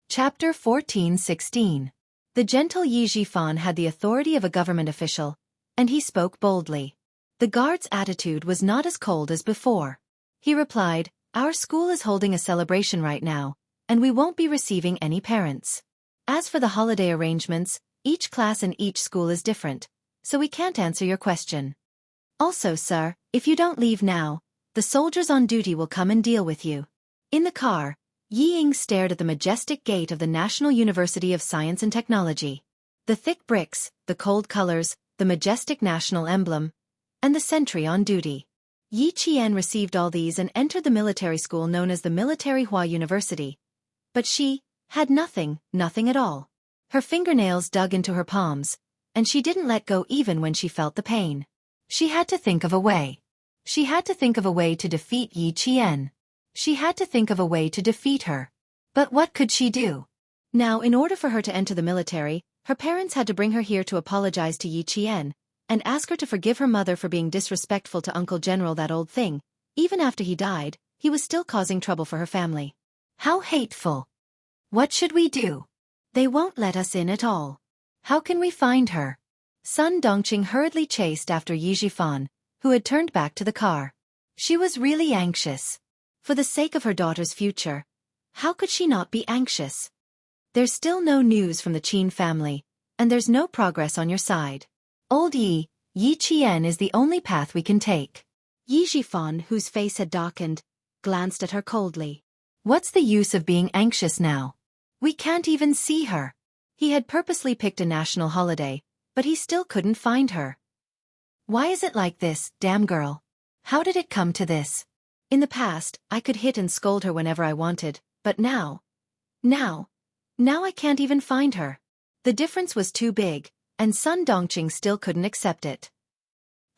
Chapter 14:16. The gentle Yi Zhifan had the authority of a government official, and he spoke boldly. The guard's attitude was not as cold as before. He replied, "Our school is holding a celebration right now, and we won't be receiving any parents. As for the holiday arrangements, each class in each school is different, so we can't answer your question. Also, sir, if you don't leave now, the soldiers on duty will come and deal with you." In the car, Yi Ying stared at the majestic gate of the National University of Science and Technology. The thick bricks, the cold colors, the majestic national emblem, and the sentry on duty. Yi Qian received all these and entered the military school known as the Military Hua University. But she had nothing at all. Her fingernails dug into her palms, and she didn't let go even when she felt the pain. She had to think of a way. She had to think of a way to defeat Yi Qian. She had to think of a way to defeat her. But what could she do? Now, in order for her to enter the military, her parents had to bring her here to apologize to Yi Qian, and ask her to forgive her mother for being disrespectful to Uncle General, that old thing. Even after he died, he was still causing trouble for her family. How hateful. What should we do? They won't let us in at all. How can we find her? Sun Dongqing hurriedly chased after Yi Zhifan, who had turned back to the car. She was really anxious. For the sake of her daughter's future, how could she not be anxious? There's still no news from the Qin family, and there's no progress on your side. Old Yi Qian is the only path we can take. Yi Zhifan, whose face had darkened, glanced at her coldly. What's the use of being anxious now? We can't even see her. He had purposely picked a national holiday, but he still couldn't find her. Why is it like this, damn girl? How did it come to this? In the past, I could hit and scold her whenever I wanted, but now I can't even find her. The difference was too big, and Sun Dongqing still couldn't accept it.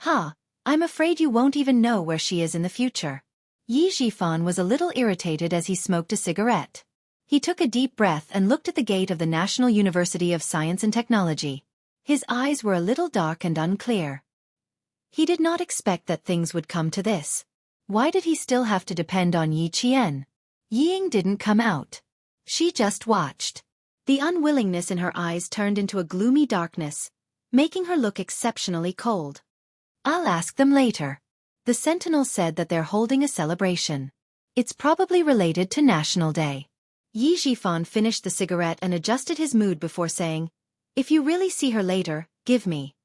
I'm afraid you won't even know where she is in the future. Yi Zhifan was a little irritated as he smoked a cigarette. He took a deep breath and looked at the gate of the National University of Science and Technology. His eyes were a little dark and unclear. He did not expect that things would come to this. Why did he still have to depend on Yi Qian? Yi Ying didn't come out. She just watched. The unwillingness in her eyes turned into a gloomy darkness, making her look exceptionally cold. I'll ask them later. The sentinel said that they're holding a celebration. It's probably related to National Day. Yi Zhifan finished the cigarette and adjusted his mood before saying, "If you really see her later, give me."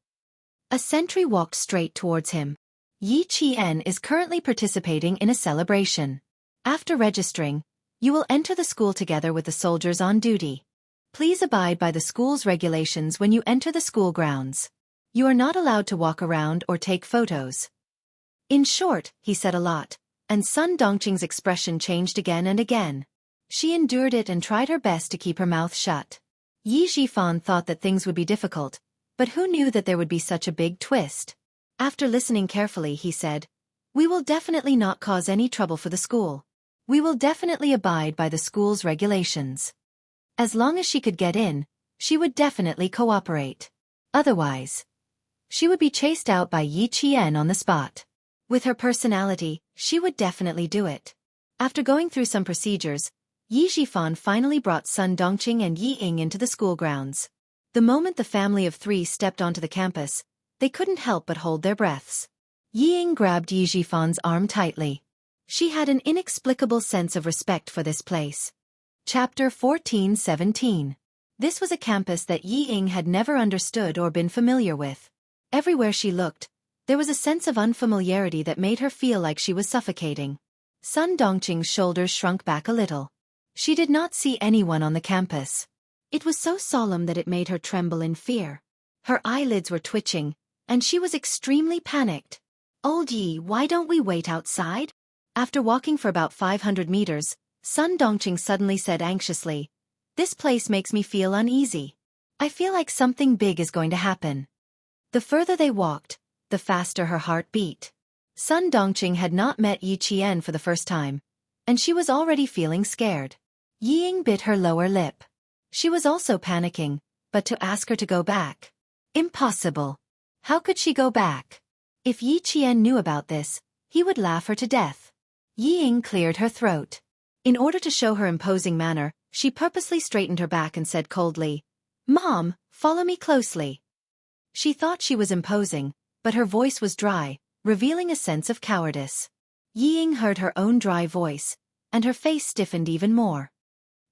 A sentry walked straight towards him. Yi Qian is currently participating in a celebration. After registering, you will enter the school together with the soldiers on duty. Please abide by the school's regulations when you enter the school grounds. You are not allowed to walk around or take photos. In short, he said a lot, and Sun Dongqing's expression changed again and again. She endured it and tried her best to keep her mouth shut. Yi Zhifan thought that things would be difficult, but who knew that there would be such a big twist? After listening carefully, he said, "We will definitely not cause any trouble for the school. We will definitely abide by the school's regulations." As long as she could get in, she would definitely cooperate. Otherwise, she would be chased out by Yi Qian on the spot. With her personality, she would definitely do it. After going through some procedures, Yi Zhifan finally brought Sun Dongqing and Yi Ying into the school grounds. The moment the family of three stepped onto the campus, they couldn't help but hold their breaths. Yi Ying grabbed Yi Zhifan's arm tightly. She had an inexplicable sense of respect for this place. Chapter 14:17. This was a campus that Yi Ying had never understood or been familiar with. Everywhere she looked, there was a sense of unfamiliarity that made her feel like she was suffocating. Sun Dongqing's shoulders shrunk back a little. She did not see anyone on the campus. It was so solemn that it made her tremble in fear. Her eyelids were twitching, and she was extremely panicked. "Old Yi, why don't we wait outside?" After walking for about 500 meters, Sun Dongqing suddenly said anxiously, "This place makes me feel uneasy. I feel like something big is going to happen." The further they walked, the faster her heart beat. Sun Dongqing had not met Yi Qian for the first time, and she was already feeling scared. Yi Ying bit her lower lip. She was also panicking, but to ask her to go back. Impossible. How could she go back? If Yi Qian knew about this, he would laugh her to death. Yi Ying cleared her throat. In order to show her imposing manner, she purposely straightened her back and said coldly, "Mom, follow me closely." She thought she was imposing, but her voice was dry, revealing a sense of cowardice. Yi Ying heard her own dry voice, and her face stiffened even more.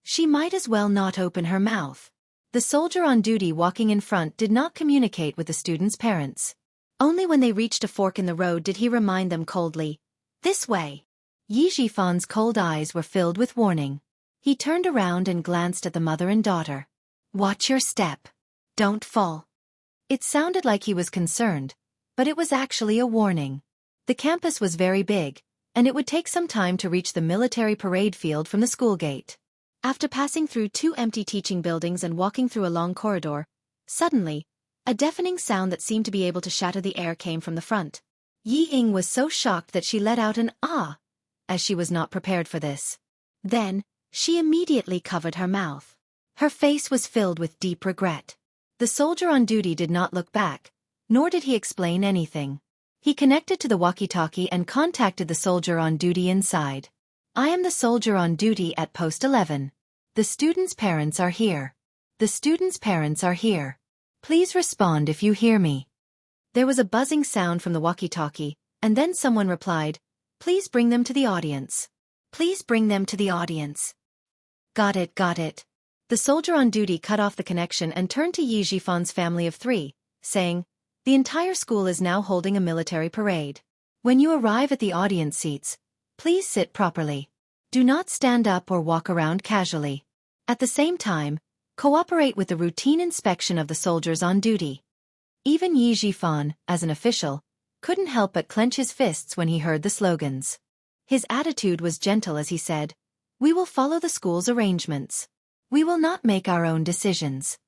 She might as well not open her mouth. The soldier on duty walking in front did not communicate with the students' parents. Only when they reached a fork in the road did he remind them coldly, "This way." Yi Xiaofan's cold eyes were filled with warning. He turned around and glanced at the mother and daughter. "Watch your step. Don't fall." It sounded like he was concerned, but it was actually a warning. The campus was very big, and it would take some time to reach the military parade field from the school gate. After passing through 2 empty teaching buildings and walking through a long corridor, suddenly, a deafening sound that seemed to be able to shatter the air came from the front. Yi Ying was so shocked that she let out an "ah," as she was not prepared for this. Then, she immediately covered her mouth. Her face was filled with deep regret. The soldier on duty did not look back, nor did he explain anything. He connected to the walkie-talkie and contacted the soldier on duty inside. "I am the soldier on duty at post 11. The students' parents are here. The students' parents are here. Please respond if you hear me." There was a buzzing sound from the walkie-talkie, and then someone replied, "Please bring them to the audience. Please bring them to the audience." Got it, got it. The soldier on duty cut off the connection and turned to Yi Xiaofan's family of 3, saying, "The entire school is now holding a military parade. When you arrive at the audience seats, please sit properly. Do not stand up or walk around casually. At the same time, cooperate with the routine inspection of the soldiers on duty." Even Yi Xiaofan, as an official, couldn't help but clench his fists when he heard the slogans. His attitude was gentle as he said, "We will follow the school's arrangements. We will not make our own decisions."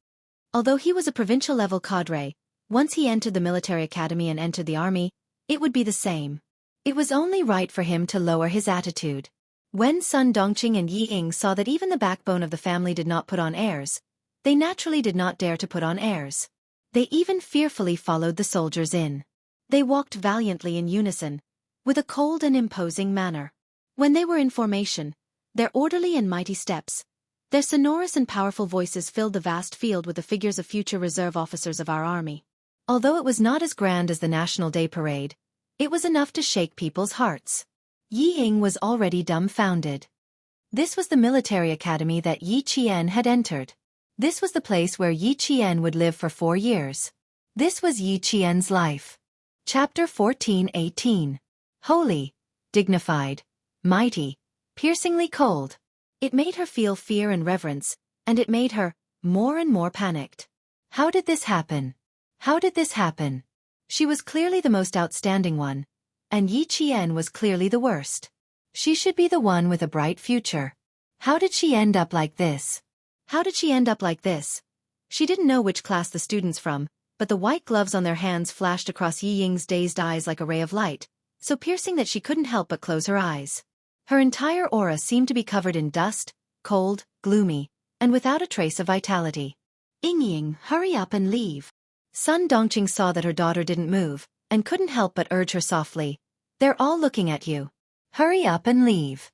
Although he was a provincial-level cadre, once he entered the military academy and entered the army, it would be the same. It was only right for him to lower his attitude. When Sun Dongqing and Yi Ying saw that even the backbone of the family did not put on airs, they naturally did not dare to put on airs. They even fearfully followed the soldiers in. They walked valiantly in unison, with a cold and imposing manner. When they were in formation, their orderly and mighty steps, their sonorous and powerful voices filled the vast field with the figures of future reserve officers of our army. Although it was not as grand as the National Day Parade, it was enough to shake people's hearts. Yi Ying was already dumbfounded. This was the military academy that Yi Qian had entered. This was the place where Yi Qian would live for 4 years. This was Yi Qian's life. Chapter 14:18. Holy, dignified, mighty, piercingly cold. It made her feel fear and reverence, and it made her more and more panicked. How did this happen? How did this happen? She was clearly the most outstanding one, and Yi Qian was clearly the worst. She should be the one with a bright future. How did she end up like this? How did she end up like this? She didn't know which class the students from, but the white gloves on their hands flashed across Yi Ying's dazed eyes like a ray of light, so piercing that she couldn't help but close her eyes. Her entire aura seemed to be covered in dust, cold, gloomy, and without a trace of vitality. "Ying, hurry up and leave." Sun Dongqing saw that her daughter didn't move, and couldn't help but urge her softly, "They're all looking at you. Hurry up and leave."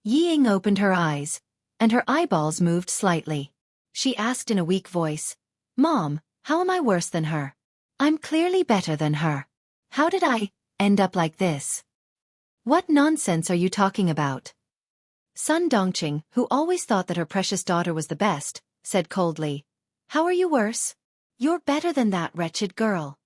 Yi Ying opened her eyes, and her eyeballs moved slightly. She asked in a weak voice, "Mom, how am I worse than her? I'm clearly better than her. How did I end up like this?" "What nonsense are you talking about?" Sun Dongqing, who always thought that her precious daughter was the best, said coldly, "How are you worse? You're better than that wretched girl.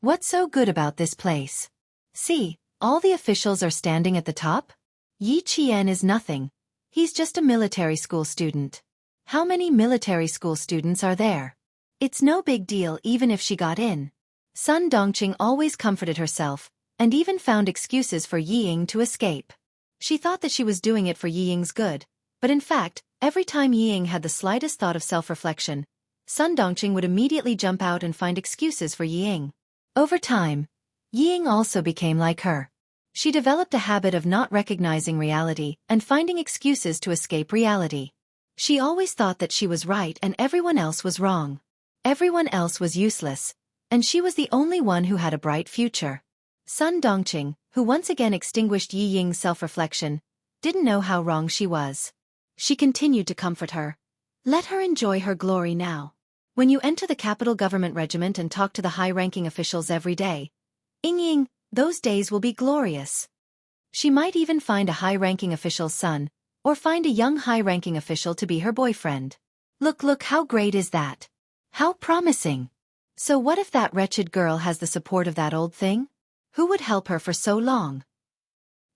What's so good about this place? See, all the officials are standing at the top? Yi Qian is nothing. He's just a military school student. How many military school students are there? It's no big deal even if she got in. Sun Dongqing always comforted herself, and even found excuses for Yi Ying to escape. She thought that she was doing it for Yi Ying's good, but in fact, every time Yi Ying had the slightest thought of self-reflection, Sun Dongqing would immediately jump out and find excuses for Yi Ying. Over time, Yi Ying also became like her. She developed a habit of not recognizing reality and finding excuses to escape reality. She always thought that she was right and everyone else was wrong. Everyone else was useless, and she was the only one who had a bright future. Sun Dongqing, who once again extinguished Yi Ying's self-reflection, didn't know how wrong she was. She continued to comfort her. Let her enjoy her glory now. When you enter the capital government regiment and talk to the high-ranking officials every day, Ying, those days will be glorious. She might even find a high-ranking official's son, or find a young high-ranking official to be her boyfriend. Look, how great is that? How promising. So what if that wretched girl has the support of that old thing? Who would help her for so long?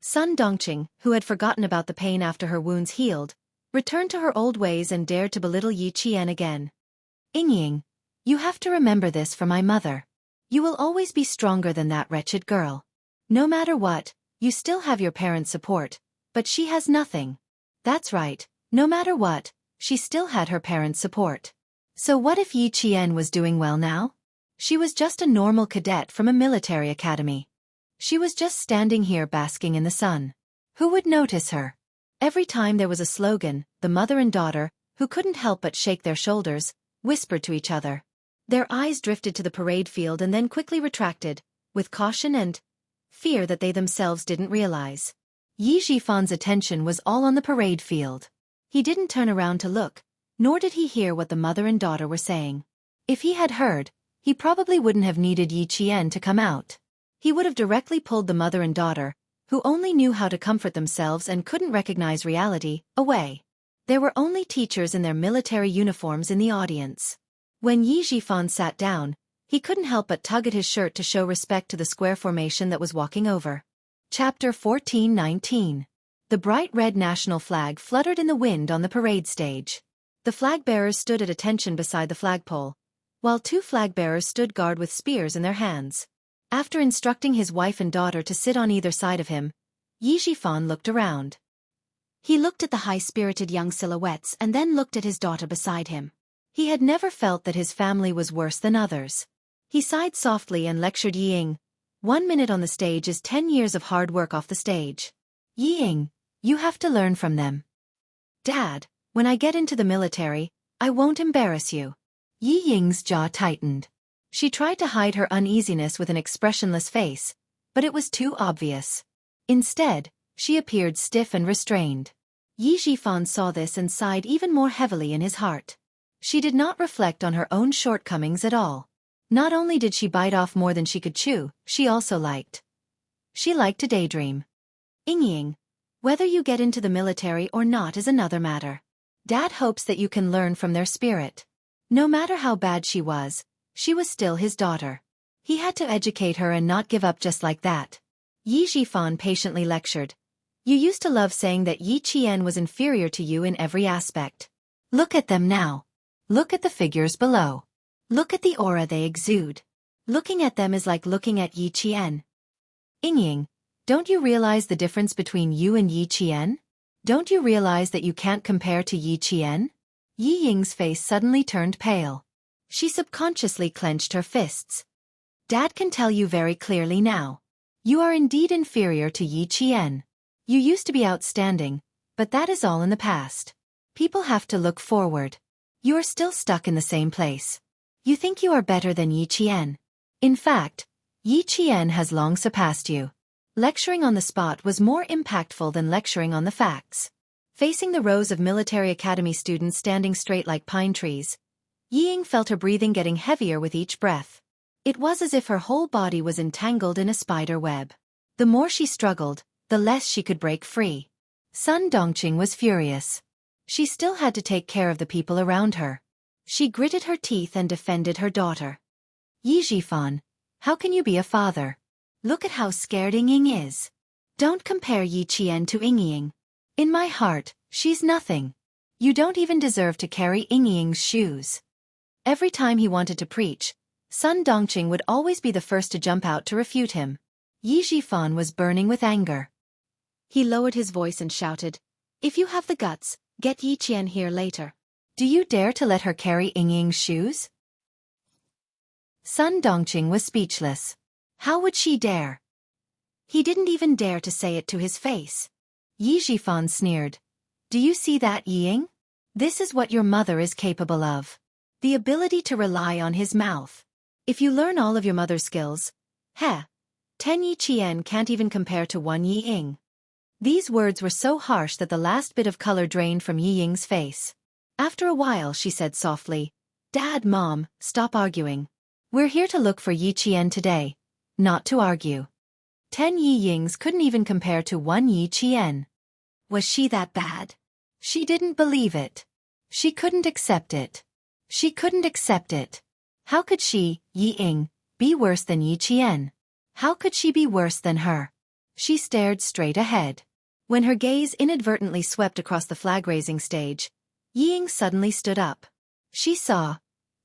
Sun Dongqing, who had forgotten about the pain after her wounds healed, returned to her old ways and dared to belittle Yi Qian again. Ying, you have to remember this for my mother. You will always be stronger than that wretched girl. No matter what, you still have your parents' support, but she has nothing. That's right, no matter what, she still had her parents' support. So what if Yi Qian was doing well now? She was just a normal cadet from a military academy. She was just standing here basking in the sun. Who would notice her? Every time there was a slogan, the mother and daughter, who couldn't help but shake their shoulders, whispered to each other. Their eyes drifted to the parade field and then quickly retracted, with caution and fear that they themselves didn't realize. Yi Jifan's attention was all on the parade field. He didn't turn around to look, nor did he hear what the mother and daughter were saying. If he had heard, he probably wouldn't have needed Yi Qian to come out. He would have directly pulled the mother and daughter, who only knew how to comfort themselves and couldn't recognize reality, away. There were only teachers in their military uniforms in the audience. When Yi Jifan sat down, he couldn't help but tug at his shirt to show respect to the square formation that was walking over. Chapter 14:19. The bright red national flag fluttered in the wind on the parade stage. The flag-bearers stood at attention beside the flagpole, while two flag-bearers stood guard with spears in their hands. After instructing his wife and daughter to sit on either side of him, Yi Jifan looked around. He looked at the high-spirited young silhouettes and then looked at his daughter beside him. He had never felt that his family was worse than others. He sighed softly and lectured Yi Ying. 1 minute on the stage is 10 years of hard work off the stage. Yi Ying, you have to learn from them. Dad, when I get into the military, I won't embarrass you. Yi Ying's jaw tightened. She tried to hide her uneasiness with an expressionless face, but it was too obvious. Instead, she appeared stiff and restrained. Yi Jifan saw this and sighed even more heavily in his heart. She did not reflect on her own shortcomings at all. Not only did she bite off more than she could chew, she also liked. She liked to daydream. Ying, whether you get into the military or not is another matter. Dad hopes that you can learn from their spirit. No matter how bad she was still his daughter. He had to educate her and not give up just like that. Yi Jifan patiently lectured. You used to love saying that Yi Qian was inferior to you in every aspect. Look at them now. Look at the figures below. Look at the aura they exude. Looking at them is like looking at Yi Qian. Ying, don't you realize the difference between you and Yi Qian? Don't you realize that you can't compare to Yi Qian? Yi Ying's face suddenly turned pale. She subconsciously clenched her fists. Dad can tell you very clearly now. You are indeed inferior to Yi Qian. You used to be outstanding, but that is all in the past. People have to look forward. You are still stuck in the same place. You think you are better than Yi Qian. In fact, Yi Qian has long surpassed you. Lecturing on the spot was more impactful than lecturing on the facts. Facing the rows of military academy students standing straight like pine trees, Yi Ying felt her breathing getting heavier with each breath. It was as if her whole body was entangled in a spider web. The more she struggled, the less she could break free. Sun Dongqing was furious. She still had to take care of the people around her. She gritted her teeth and defended her daughter. Yi Jifan, how can you be a father? Look at how scared Ying is. Don't compare Yi Qian to Ying. In my heart, she's nothing. You don't even deserve to carry Yingying's shoes. Every time he wanted to preach, Sun Dongqing would always be the first to jump out to refute him. Yi Zhifan was burning with anger. He lowered his voice and shouted, "If you have the guts, get Yi Qian here later. Do you dare to let her carry Yingying's shoes?" Sun Dongqing was speechless. How would she dare? He didn't even dare to say it to his face. Yi Zhifan sneered. "Do you see that, Ying? This is what your mother is capable of. The ability to rely on his mouth. If you learn all of your mother's skills, 10 Yi Qian can't even compare to 1 Yi Ying." These words were so harsh that the last bit of color drained from Yi Ying's face. After a while she said softly, "Dad, Mom, stop arguing. We're here to look for Yi Qian today, not to argue." 10 Yi Yings couldn't even compare to 1 Yi Qian. Was she that bad? She didn't believe it. She couldn't accept it. She couldn't accept it. How could she, Yi Ying, be worse than Yi Qian? How could she be worse than her? She stared straight ahead. When her gaze inadvertently swept across the flag-raising stage, Yi Ying suddenly stood up. She saw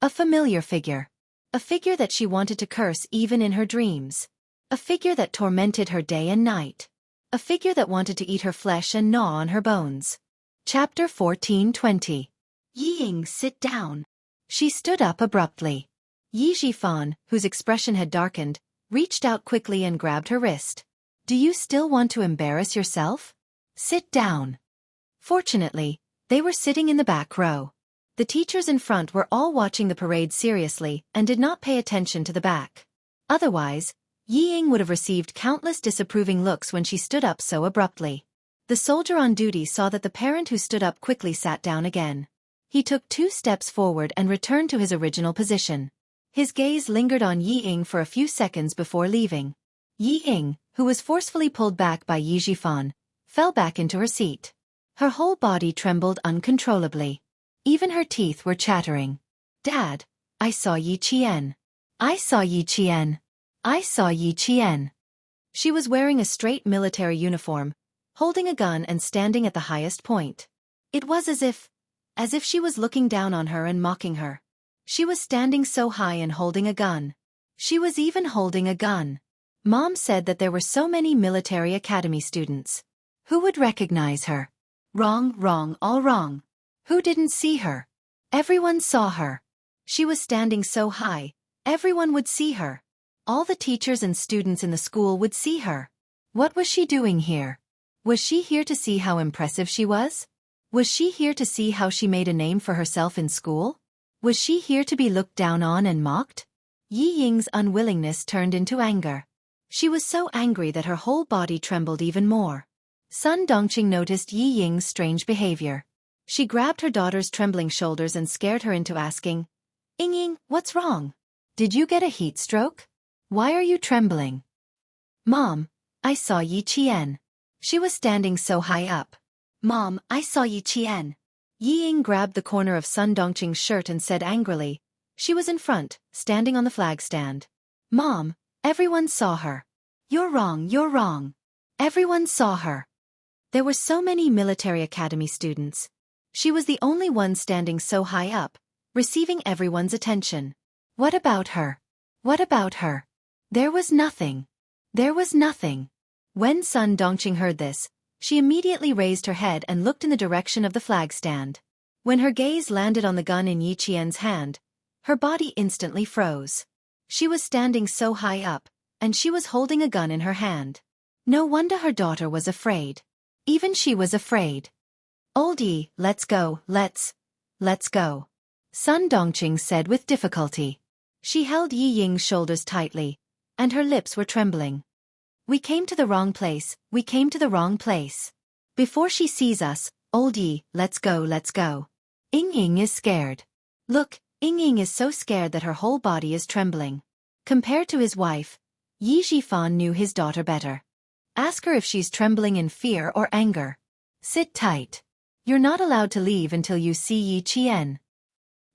a familiar figure. A figure that she wanted to curse even in her dreams. A figure that tormented her day and night. A figure that wanted to eat her flesh and gnaw on her bones. Chapter 14:20. Yi Ying, sit down. She stood up abruptly. Yi Zhifan, whose expression had darkened, reached out quickly and grabbed her wrist. "Do you still want to embarrass yourself? Sit down." Fortunately, they were sitting in the back row. The teachers in front were all watching the parade seriously and did not pay attention to the back. Otherwise, Yi Ying would have received countless disapproving looks when she stood up so abruptly. The soldier on duty saw that the parent who stood up quickly sat down again. He took 2 steps forward and returned to his original position. His gaze lingered on Yi Ying for a few seconds before leaving. Yi Ying, who was forcefully pulled back by Yi Zhifan, fell back into her seat. Her whole body trembled uncontrollably. Even her teeth were chattering. "Dad, I saw Yi Qian. I saw Yi Qian. I saw Yi Qian." She was wearing a straight military uniform, holding a gun and standing at the highest point. It was as if she was looking down on her and mocking her. She was standing so high and holding a gun. She was even holding a gun. Mom said that there were so many military academy students. Who would recognize her? Wrong, all wrong. Who didn't see her? Everyone saw her. She was standing so high, everyone would see her. All the teachers and students in the school would see her. What was she doing here? Was she here to see how impressive she was? Was she here to see how she made a name for herself in school? Was she here to be looked down on and mocked? Yi Ying's unwillingness turned into anger. She was so angry that her whole body trembled even more. Sun Dongqing noticed Yi Ying's strange behavior. She grabbed her daughter's trembling shoulders and scared her into asking, "Ying, what's wrong? Did you get a heat stroke? Why are you trembling?" "Mom, I saw Yi Qian. She was standing so high up." "Mom, I saw Yi Qian." Yi Ying grabbed the corner of Sun Dongqing's shirt and said angrily. She was in front, standing on the flag stand. "Mom, everyone saw her." You're wrong. Everyone saw her." There were so many military academy students. She was the only one standing so high up, receiving everyone's attention. What about her? What about her? There was nothing. There was nothing. When Sun Dongqing heard this, she immediately raised her head and looked in the direction of the flag stand. When her gaze landed on the gun in Yi Qian's hand, her body instantly froze. She was standing so high up, and she was holding a gun in her hand. No wonder her daughter was afraid. Even she was afraid. "Old Yi, let's go, let's go," Sun Dongqing said with difficulty. She held Yi Ying's shoulders tightly, and her lips were trembling. "We came to the wrong place, we came to the wrong place. Before she sees us, old Yi, let's go. Ying is scared. Look, Ying is so scared that her whole body is trembling." Compared to his wife, Yi Zhifan knew his daughter better. Ask her if she's trembling in fear or anger. Sit tight. You're not allowed to leave until you see Yi Qian.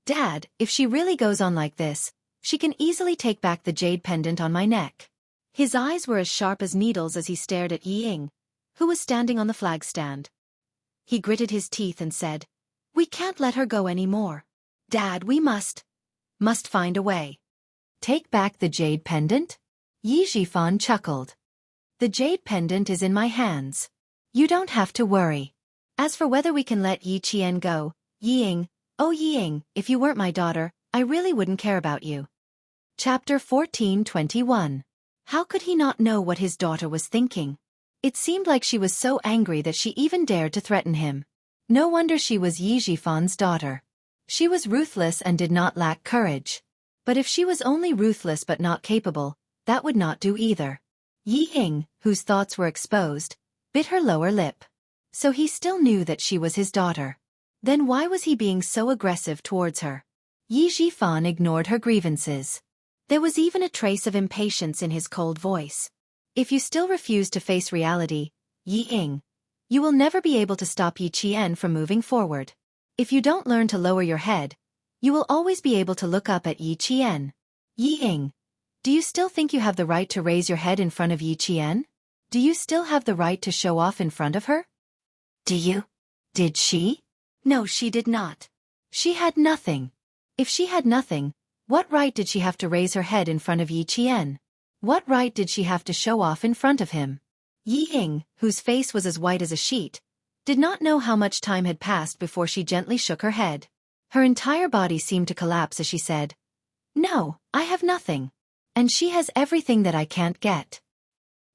"Dad, if she really goes on like this, she can easily take back the jade pendant on my neck." His eyes were as sharp as needles as he stared at Yi Ying, who was standing on the flag stand. He gritted his teeth and said, We can't let her go anymore. Dad, we must find a way. Take back the jade pendant? Yi Zhifan chuckled. The jade pendant is in my hands. You don't have to worry. As for whether we can let Yi Qian go, Ying, oh Ying, if you weren't my daughter, I really wouldn't care about you. Chapter 14:21. How could he not know what his daughter was thinking? It seemed like she was so angry that she even dared to threaten him. No wonder she was Yi Zhifan's daughter. She was ruthless and did not lack courage. But if she was only ruthless but not capable, that would not do either. Yi Ying, whose thoughts were exposed, bit her lower lip. So he still knew that she was his daughter. Then why was he being so aggressive towards her? Yi Zhifan ignored her grievances. There was even a trace of impatience in his cold voice. If you still refuse to face reality, Yi Ying, you will never be able to stop Yi Qian from moving forward. If you don't learn to lower your head, you will always be able to look up at Yi Qian. Yi Ying, do you still think you have the right to raise your head in front of Yi Qian? Do you still have the right to show off in front of her? Do you? Did she? No, she did not. She had nothing. If she had nothing, what right did she have to raise her head in front of Yi Qian? What right did she have to show off in front of him? Yi Ying, whose face was as white as a sheet, did not know how much time had passed before she gently shook her head. Her entire body seemed to collapse as she said, "No, I have nothing. And she has everything that I can't get."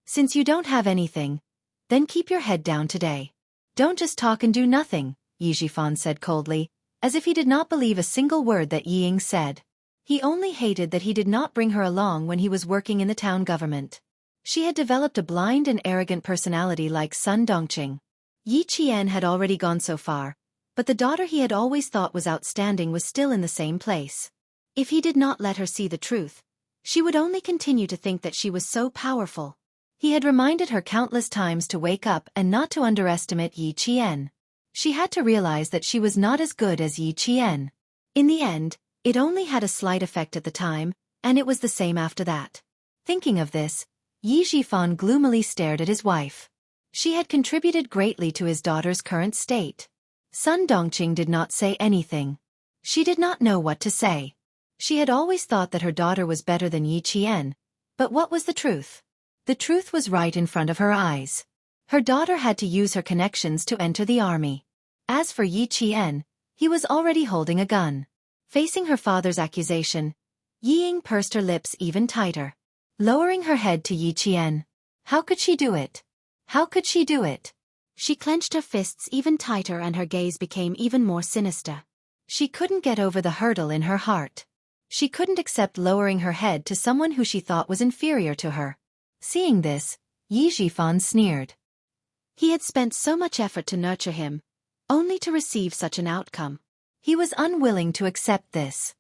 Since you don't have anything, then keep your head down today. Don't just talk and do nothing, Yi Zhifan said coldly, as if he did not believe a single word that Yi Ying said. He only hated that he did not bring her along when he was working in the town government. She had developed a blind and arrogant personality like Sun Dongqing. Yi Qian had already gone so far, but the daughter he had always thought was outstanding was still in the same place. If he did not let her see the truth, she would only continue to think that she was so powerful. He had reminded her countless times to wake up and not to underestimate Yi Qian. She had to realize that she was not as good as Yi Qian. In the end, it only had a slight effect at the time, and it was the same after that. Thinking of this, Yi Zhifan gloomily stared at his wife. She had contributed greatly to his daughter's current state. Sun Dongqing did not say anything. She did not know what to say. She had always thought that her daughter was better than Yi Qian, but what was the truth? The truth was right in front of her eyes. Her daughter had to use her connections to enter the army. As for Yi Qian, he was already holding a gun. Facing her father's accusation, Yi Ying pursed her lips even tighter. Lowering her head to Yi Qian. How could she do it? How could she do it? She clenched her fists even tighter and her gaze became even more sinister. She couldn't get over the hurdle in her heart. She couldn't accept lowering her head to someone who she thought was inferior to her. Seeing this, Yi Zhifan sneered. He had spent so much effort to nurture him, only to receive such an outcome. He was unwilling to accept this.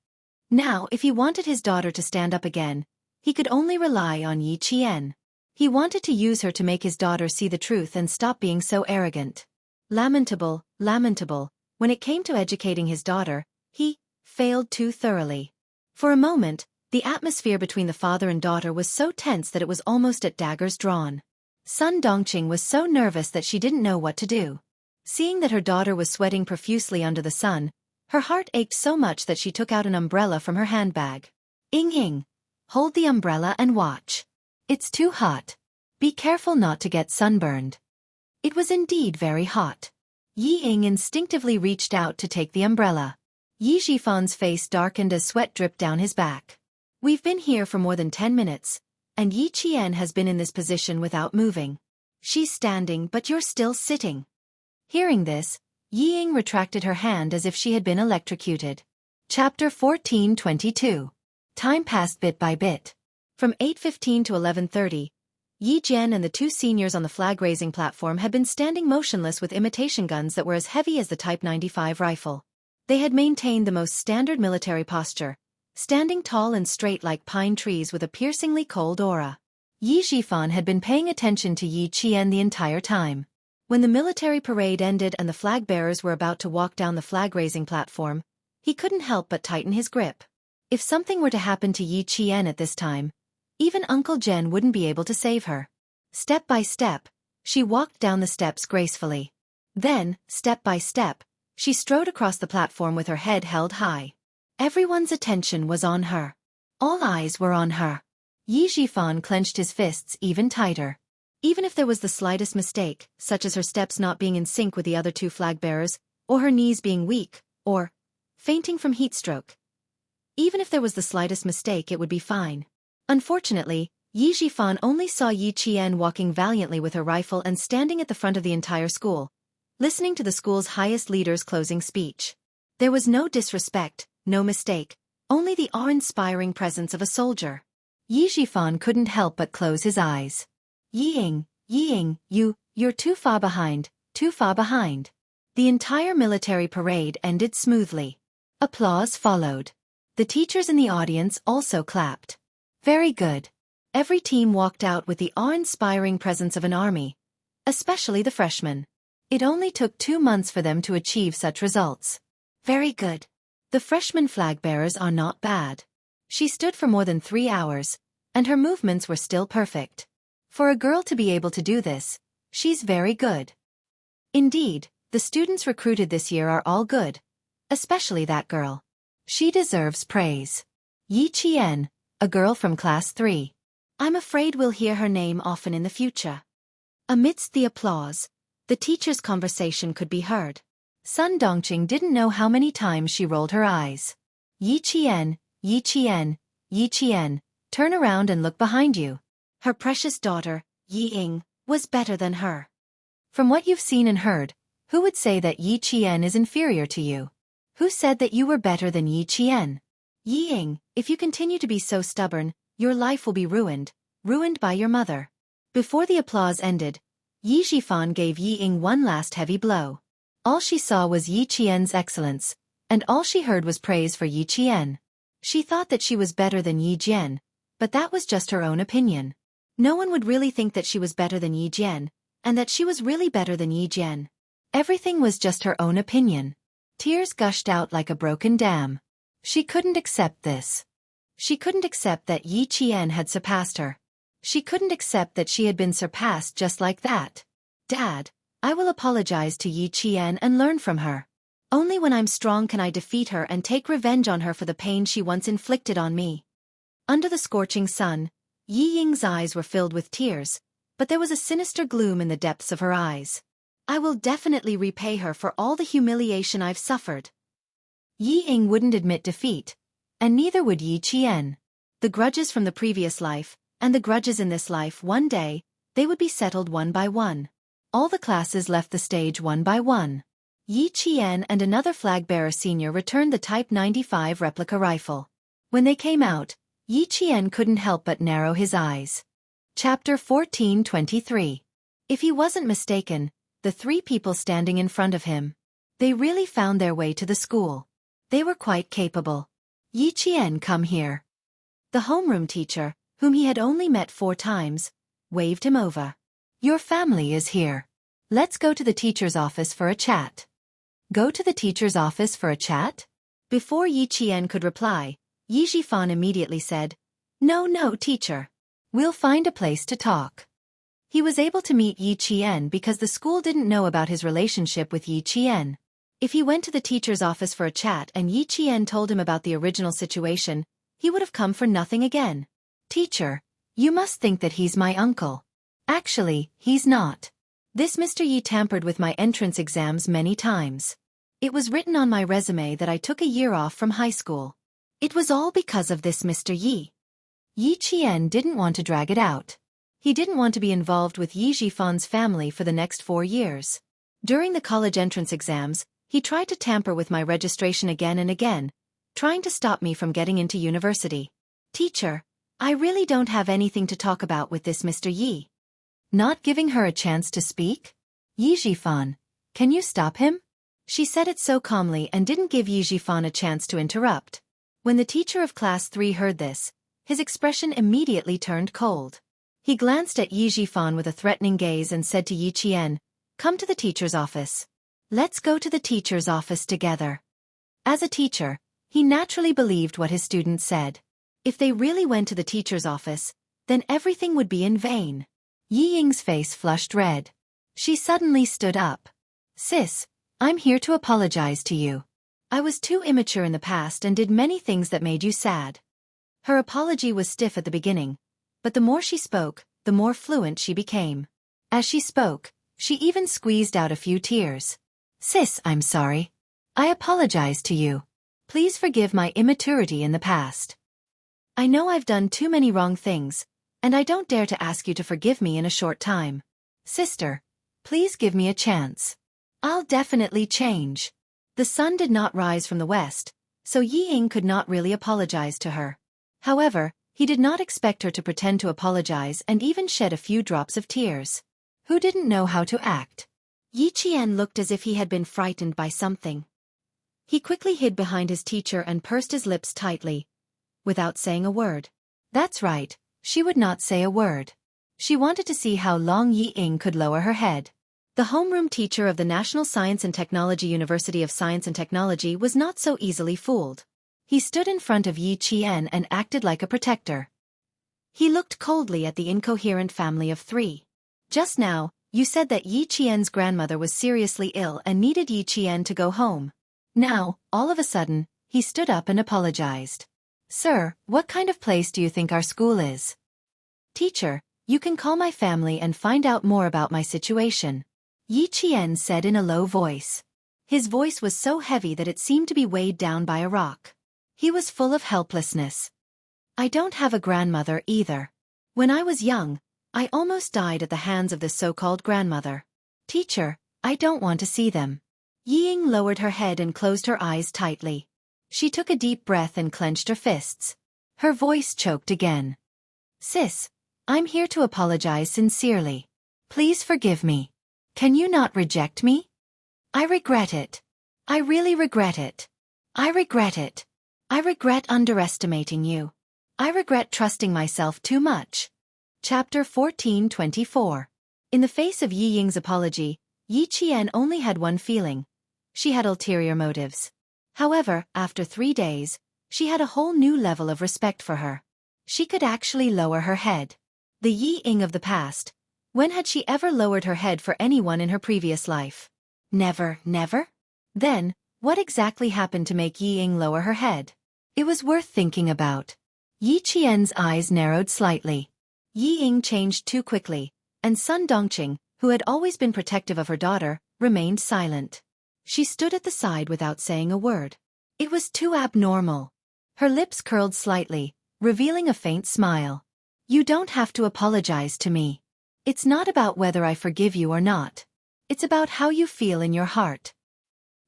Now, if he wanted his daughter to stand up again, he could only rely on Yi Qian. He wanted to use her to make his daughter see the truth and stop being so arrogant. Lamentable, lamentable, when it came to educating his daughter, he failed too thoroughly. For a moment, the atmosphere between the father and daughter was so tense that it was almost at daggers drawn. Sun Dongqing was so nervous that she didn't know what to do. Seeing that her daughter was sweating profusely under the sun, her heart ached so much that she took out an umbrella from her handbag. "Ying Ying, hold the umbrella and watch. It's too hot. Be careful not to get sunburned." It was indeed very hot. Yi Ying instinctively reached out to take the umbrella. Yi Zhifan's face darkened as sweat dripped down his back. "We've been here for more than 10 minutes, and Yi Qian has been in this position without moving. She's standing but you're still sitting." Hearing this, Yi Ying retracted her hand as if she had been electrocuted. Chapter 14:22. Time passed bit by bit. From 8:15 to 11:30, Yi Jian and the two seniors on the flag-raising platform had been standing motionless with imitation guns that were as heavy as the Type 95 rifle. They had maintained the most standard military posture, standing tall and straight like pine trees with a piercingly cold aura. Yi Zhifan had been paying attention to Yi Qian the entire time. When the military parade ended and the flag-bearers were about to walk down the flag-raising platform, he couldn't help but tighten his grip. If something were to happen to Yi Qian at this time, even Uncle Jen wouldn't be able to save her. Step by step, she walked down the steps gracefully. Then, step by step, She strode across the platform with her head held high. Everyone's attention was on her. All eyes were on her. Xiaofan clenched his fists even tighter. Even if there was the slightest mistake, such as her steps not being in sync with the other two flag-bearers, or her knees being weak, or fainting from heatstroke. Even if there was the slightest mistake, it would be fine. Unfortunately, Xiaofan only saw Yi Qian walking valiantly with her rifle and standing at the front of the entire school, listening to the school's highest leader's closing speech. There was no disrespect, no mistake, only the awe-inspiring presence of a soldier. Xiaofan couldn't help but close his eyes. Ying, you're too far behind, too far behind. The entire military parade ended smoothly. Applause followed. The teachers in the audience also clapped. Very good. Every team walked out with the awe-inspiring presence of an army, especially the freshmen. It only took 2 months for them to achieve such results. Very good. The freshman flag-bearers are not bad. She stood for more than 3 hours, and her movements were still perfect. For a girl to be able to do this, she's very good. Indeed, the students recruited this year are all good, especially that girl. She deserves praise. Yi Qian, a girl from class 3. I'm afraid we'll hear her name often in the future. Amidst the applause, the teacher's conversation could be heard. Sun Dongqing didn't know how many times she rolled her eyes. Yi Qian, turn around and look behind you. Her precious daughter, Yi Ying, was better than her. From what you've seen and heard, who would say that Yi Qian is inferior to you? Who said that you were better than Yi Qian? Yi Ying, if you continue to be so stubborn, your life will be ruined by your mother. Before the applause ended, Xiaofan gave Yi Ying one last heavy blow. All she saw was Yi Qian's excellence, and all she heard was praise for Yi Qian. She thought that she was better than Yi Jian, but that was just her own opinion. No one would really think that she was better than Yi Jian, and that she was really better than Yi Jian. Everything was just her own opinion. Tears gushed out like a broken dam. She couldn't accept this. She couldn't accept that Yi Qian had surpassed her. She couldn't accept that she had been surpassed just like that. Dad, I will apologize to Yi Qian and learn from her. Only when I'm strong can I defeat her and take revenge on her for the pain she once inflicted on me. Under the scorching sun, Yi Ying's eyes were filled with tears, but there was a sinister gloom in the depths of her eyes. I will definitely repay her for all the humiliation I've suffered. Yi Ying wouldn't admit defeat, and neither would Yi Qian. The grudges from the previous life, and the grudges in this life, one day, they would be settled one by one. All the classes left the stage one by one. Yi Qian and another flag-bearer senior returned the Type 95 replica rifle. When they came out, Yi Qian couldn't help but narrow his eyes. Chapter 14:23. If he wasn't mistaken, the 3 people standing in front of him, they really found their way to the school. They were quite capable. Yi Qian, come here. The homeroom teacher, whom he had only met 4 times, waved him over. Your family is here. Let's go to the teacher's office for a chat. Go to the teacher's office for a chat? Before Yi Qian could reply, Xiaofan immediately said, No, teacher. We'll find a place to talk. He was able to meet Yi Qian because the school didn't know about his relationship with Yi Qian. If he went to the teacher's office for a chat and Yi Qian told him about the original situation, he would have come for nothing again. Teacher, you must think that he's my uncle. Actually, he's not. This Mr. Yi tampered with my entrance exams many times. It was written on my resume that I took a year off from high school. It was all because of this Mr. Yi. Yi Qian didn't want to drag it out. He didn't want to be involved with Yi Xiaofan's family for the next 4 years. During the college entrance exams, he tried to tamper with my registration again and again, trying to stop me from getting into university. Teacher, I really don't have anything to talk about with this Mr. Yi. Not giving her a chance to speak? Yi Xiaofan, can you stop him? She said it so calmly and didn't give Yi Xiaofan a chance to interrupt. When the teacher of class 3 heard this, his expression immediately turned cold. He glanced at Yi Xiaofan with a threatening gaze and said to Yi Qian, Come to the teacher's office. Let's go to the teacher's office together. As a teacher, he naturally believed what his students said. If they really went to the teacher's office, then everything would be in vain. Yi Ying's face flushed red. She suddenly stood up. Sis, I'm here to apologize to you. I was too immature in the past and did many things that made you sad. Her apology was stiff at the beginning, but the more she spoke, the more fluent she became. As she spoke, she even squeezed out a few tears. Sis, I'm sorry. I apologize to you. Please forgive my immaturity in the past. I know I've done too many wrong things, and I don't dare to ask you to forgive me in a short time. Sister, please give me a chance. I'll definitely change. The sun did not rise from the west, so Yi Ying could not really apologize to her. However, he did not expect her to pretend to apologize and even shed a few drops of tears. Who didn't know how to act? Yi Qian looked as if he had been frightened by something. He quickly hid behind his teacher and pursed his lips tightly, without saying a word. That's right, she would not say a word. She wanted to see how long Yi Ying could lower her head. The homeroom teacher of the National Science and Technology University of Science and Technology was not so easily fooled. He stood in front of Yi Qian and acted like a protector. He looked coldly at the incoherent family of three. Just now, you said that Yi Qian's grandmother was seriously ill and needed Yi Qian to go home. Now, all of a sudden, he stood up and apologized. Sir, what kind of place do you think our school is? Teacher, you can call my family and find out more about my situation. Yi Qian said in a low voice. His voice was so heavy that it seemed to be weighed down by a rock. He was full of helplessness. I don't have a grandmother either. When I was young, I almost died at the hands of this so-called grandmother. Teacher, I don't want to see them. Yi Ying lowered her head and closed her eyes tightly. She took a deep breath and clenched her fists. Her voice choked again. Sis, I'm here to apologize sincerely. Please forgive me. Can you not reject me? I regret it. I really regret it. I regret it. I regret underestimating you. I regret trusting myself too much. Chapter 14:24. In the face of Yi Ying's apology, Yi Qian only had one feeling. She had ulterior motives. However, after 3 days, she had a whole new level of respect for her. She could actually lower her head. The Yi Ying of the past. When had she ever lowered her head for anyone in her previous life? Never, never? Then, what exactly happened to make Yi Ying lower her head? It was worth thinking about. Yi Qian's eyes narrowed slightly. Yi Ying changed too quickly, and Sun Dongqing, who had always been protective of her daughter, remained silent. She stood at the side without saying a word. It was too abnormal. Her lips curled slightly, revealing a faint smile. You don't have to apologize to me. It's not about whether I forgive you or not. It's about how you feel in your heart.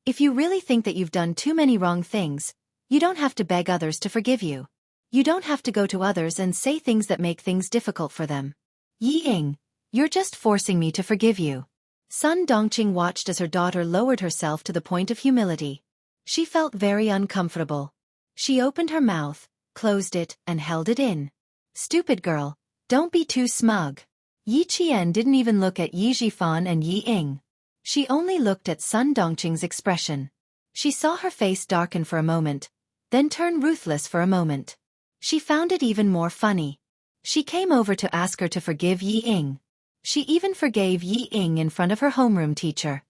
If you really think that you've done too many wrong things, you don't have to beg others to forgive you. You don't have to go to others and say things that make things difficult for them. Yi Ying, you're just forcing me to forgive you. Sun Dongqing watched as her daughter lowered herself to the point of humility. She felt very uncomfortable. She opened her mouth, closed it, and held it in. Stupid girl, don't be too smug. Yi Qian didn't even look at Yi Xiaofan and Yi Ying. She only looked at Sun Dongqing's expression. She saw her face darken for a moment, then turn ruthless for a moment. She found it even more funny. She came over to ask her to forgive Yi Ying. She even forgave Yi Ying in front of her homeroom teacher.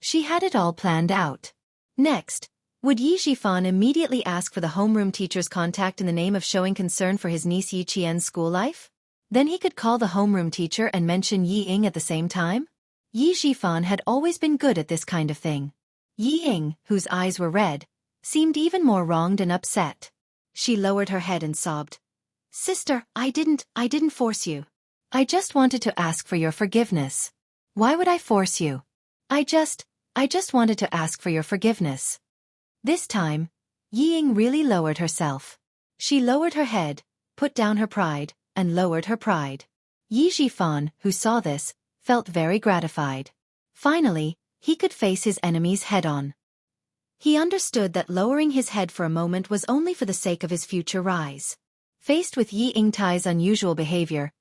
She had it all planned out. Next, would Yi Xiaofan immediately ask for the homeroom teacher's contact in the name of showing concern for his niece Yi Qian's school life? Then he could call the homeroom teacher and mention Yi Ying at the same time? Yi Xiaofan had always been good at this kind of thing. Yi Ying, whose eyes were red, seemed even more wronged and upset. She lowered her head and sobbed. Sister, I didn't force you. I just wanted to ask for your forgiveness. Why would I force you? I just wanted to ask for your forgiveness. This time, Yi Ying really lowered herself. She lowered her head, put down her pride, and lowered her pride. Yi Xiaofan, who saw this, felt very gratified. Finally, he could face his enemies head-on. He understood that lowering his head for a moment was only for the sake of his future rise. Faced with Yi Yingtai's unusual behavior,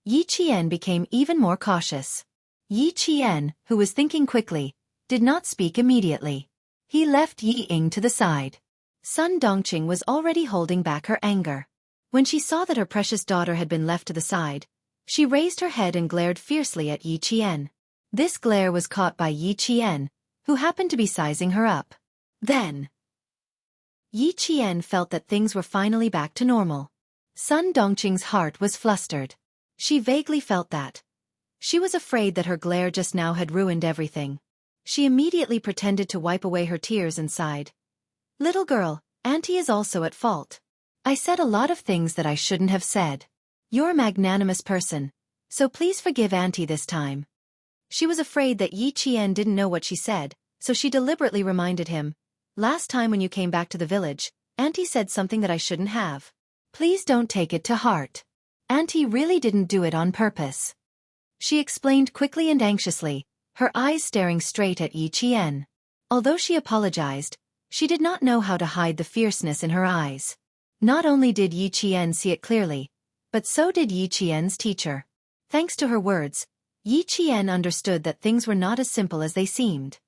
Yi Qian became even more cautious. Yi Qian, who was thinking quickly, did not speak immediately. He left Yi Ying to the side. Sun Dongqing was already holding back her anger. When she saw that her precious daughter had been left to the side, she raised her head and glared fiercely at Yi Qian. This glare was caught by Yi Qian, who happened to be sizing her up. Then, Yi Qian felt that things were finally back to normal. Sun Dongqing's heart was flustered. She vaguely felt that. She was afraid that her glare just now had ruined everything. She immediately pretended to wipe away her tears and sighed. Little girl, Auntie is also at fault. I said a lot of things that I shouldn't have said. You're a magnanimous person, so please forgive Auntie this time. She was afraid that Yi Qian didn't know what she said, so she deliberately reminded him. Last time when you came back to the village, Auntie said something that I shouldn't have. Please don't take it to heart. Auntie really didn't do it on purpose. She explained quickly and anxiously, her eyes staring straight at Yi Qian. Although she apologized, she did not know how to hide the fierceness in her eyes. Not only did Yi Qian see it clearly, but so did Yi Qian's teacher. Thanks to her words, Yi Qian understood that things were not as simple as they seemed.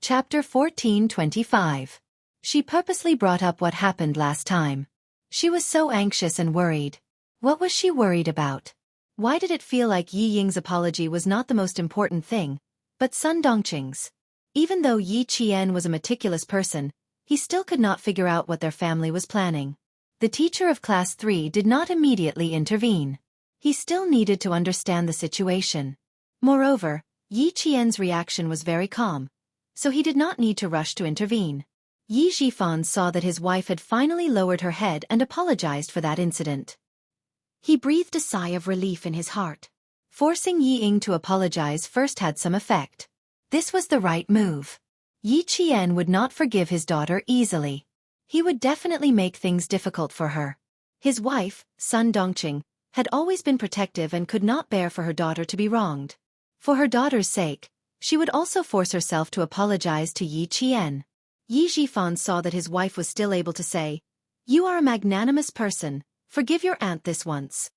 Chapter 14:25. She purposely brought up what happened last time. She was so anxious and worried. What was she worried about? Why did it feel like Yi Ying's apology was not the most important thing, but Sun Dongqing's? Even though Yi Qian was a meticulous person, he still could not figure out what their family was planning. The teacher of Class 3 did not immediately intervene. He still needed to understand the situation. Moreover, Yi Qian's reaction was very calm, so he did not need to rush to intervene. Yi Xiaofan saw that his wife had finally lowered her head and apologized for that incident. He breathed a sigh of relief in his heart. Forcing Yi Ying to apologize first had some effect. This was the right move. Yi Qian would not forgive his daughter easily. He would definitely make things difficult for her. His wife, Sun Dongqing, had always been protective and could not bear for her daughter to be wronged. For her daughter's sake, she would also force herself to apologize to Yi Qian. Yi Xiaofan saw that his wife was still able to say, "You are a magnanimous person, forgive your aunt this once."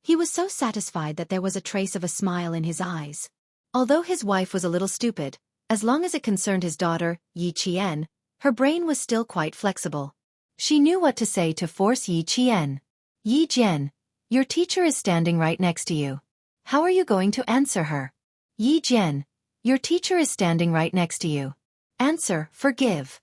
He was so satisfied that there was a trace of a smile in his eyes. Although his wife was a little stupid, as long as it concerned his daughter, Yi Qian, her brain was still quite flexible. She knew what to say to force Yi Qian. "Yi Jian, your teacher is standing right next to you. How are you going to answer her?" "Yi Jian, your teacher is standing right next to you. Answer, forgive."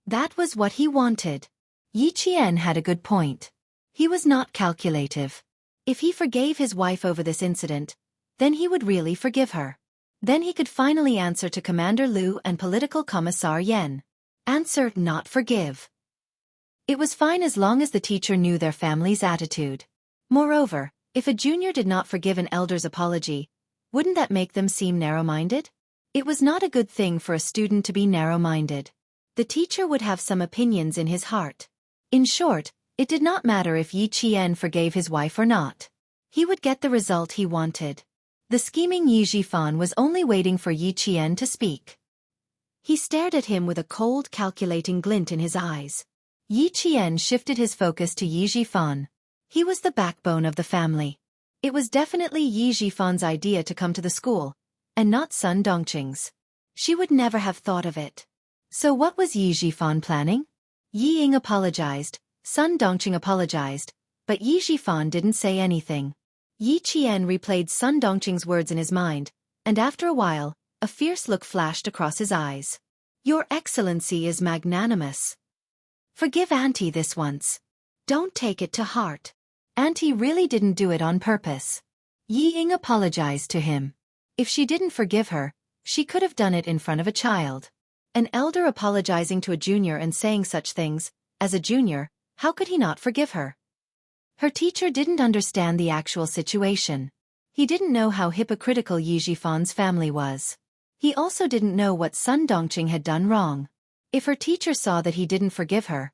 That was what he wanted. Yi Qian had a good point. He was not calculative. If he forgave his wife over this incident, then he would really forgive her. Then he could finally answer to Commander Liu and Political Commissar Yen. Answer, not forgive. It was fine as long as the teacher knew their family's attitude. Moreover, if a junior did not forgive an elder's apology, wouldn't that make them seem narrow-minded? It was not a good thing for a student to be narrow-minded. The teacher would have some opinions in his heart. In short, it did not matter if Yi Qian forgave his wife or not. He would get the result he wanted. The scheming Yi Xiaofan was only waiting for Yi Qian to speak. He stared at him with a cold, calculating glint in his eyes. Yi Qian shifted his focus to Yi Xiaofan. He was the backbone of the family. It was definitely Yi Xiaofan's idea to come to the school, and not Sun Dongqing's. She would never have thought of it. So what was Yi Xiaofan planning? Yi Ying apologized, Sun Dongqing apologized, but Yi Xiaofan didn't say anything. Yi Qian replayed Sun Dongqing's words in his mind, and after a while, a fierce look flashed across his eyes. "Your Excellency is magnanimous. Forgive Auntie this once. Don't take it to heart. Auntie really didn't do it on purpose." Yi Ying apologized to him. If she didn't forgive her, she could have done it in front of a child. An elder apologizing to a junior and saying such things, as a junior, how could he not forgive her? Her teacher didn't understand the actual situation. He didn't know how hypocritical Yi Xiaofan's family was. He also didn't know what Sun Dongqing had done wrong. If her teacher saw that he didn't forgive her,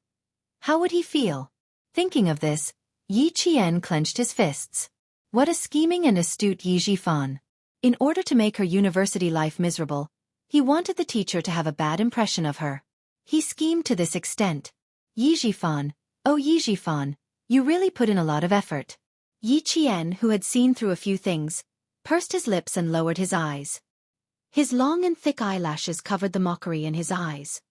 how would he feel? Thinking of this, Yi Qian clenched his fists. What a scheming and astute Yi Xiaofan. In order to make her university life miserable, he wanted the teacher to have a bad impression of her. He schemed to this extent. Yi Xiaofan, oh Yi Xiaofan, you really put in a lot of effort. Yi Qian, who had seen through a few things, pursed his lips and lowered his eyes. His long and thick eyelashes covered the mockery in his eyes.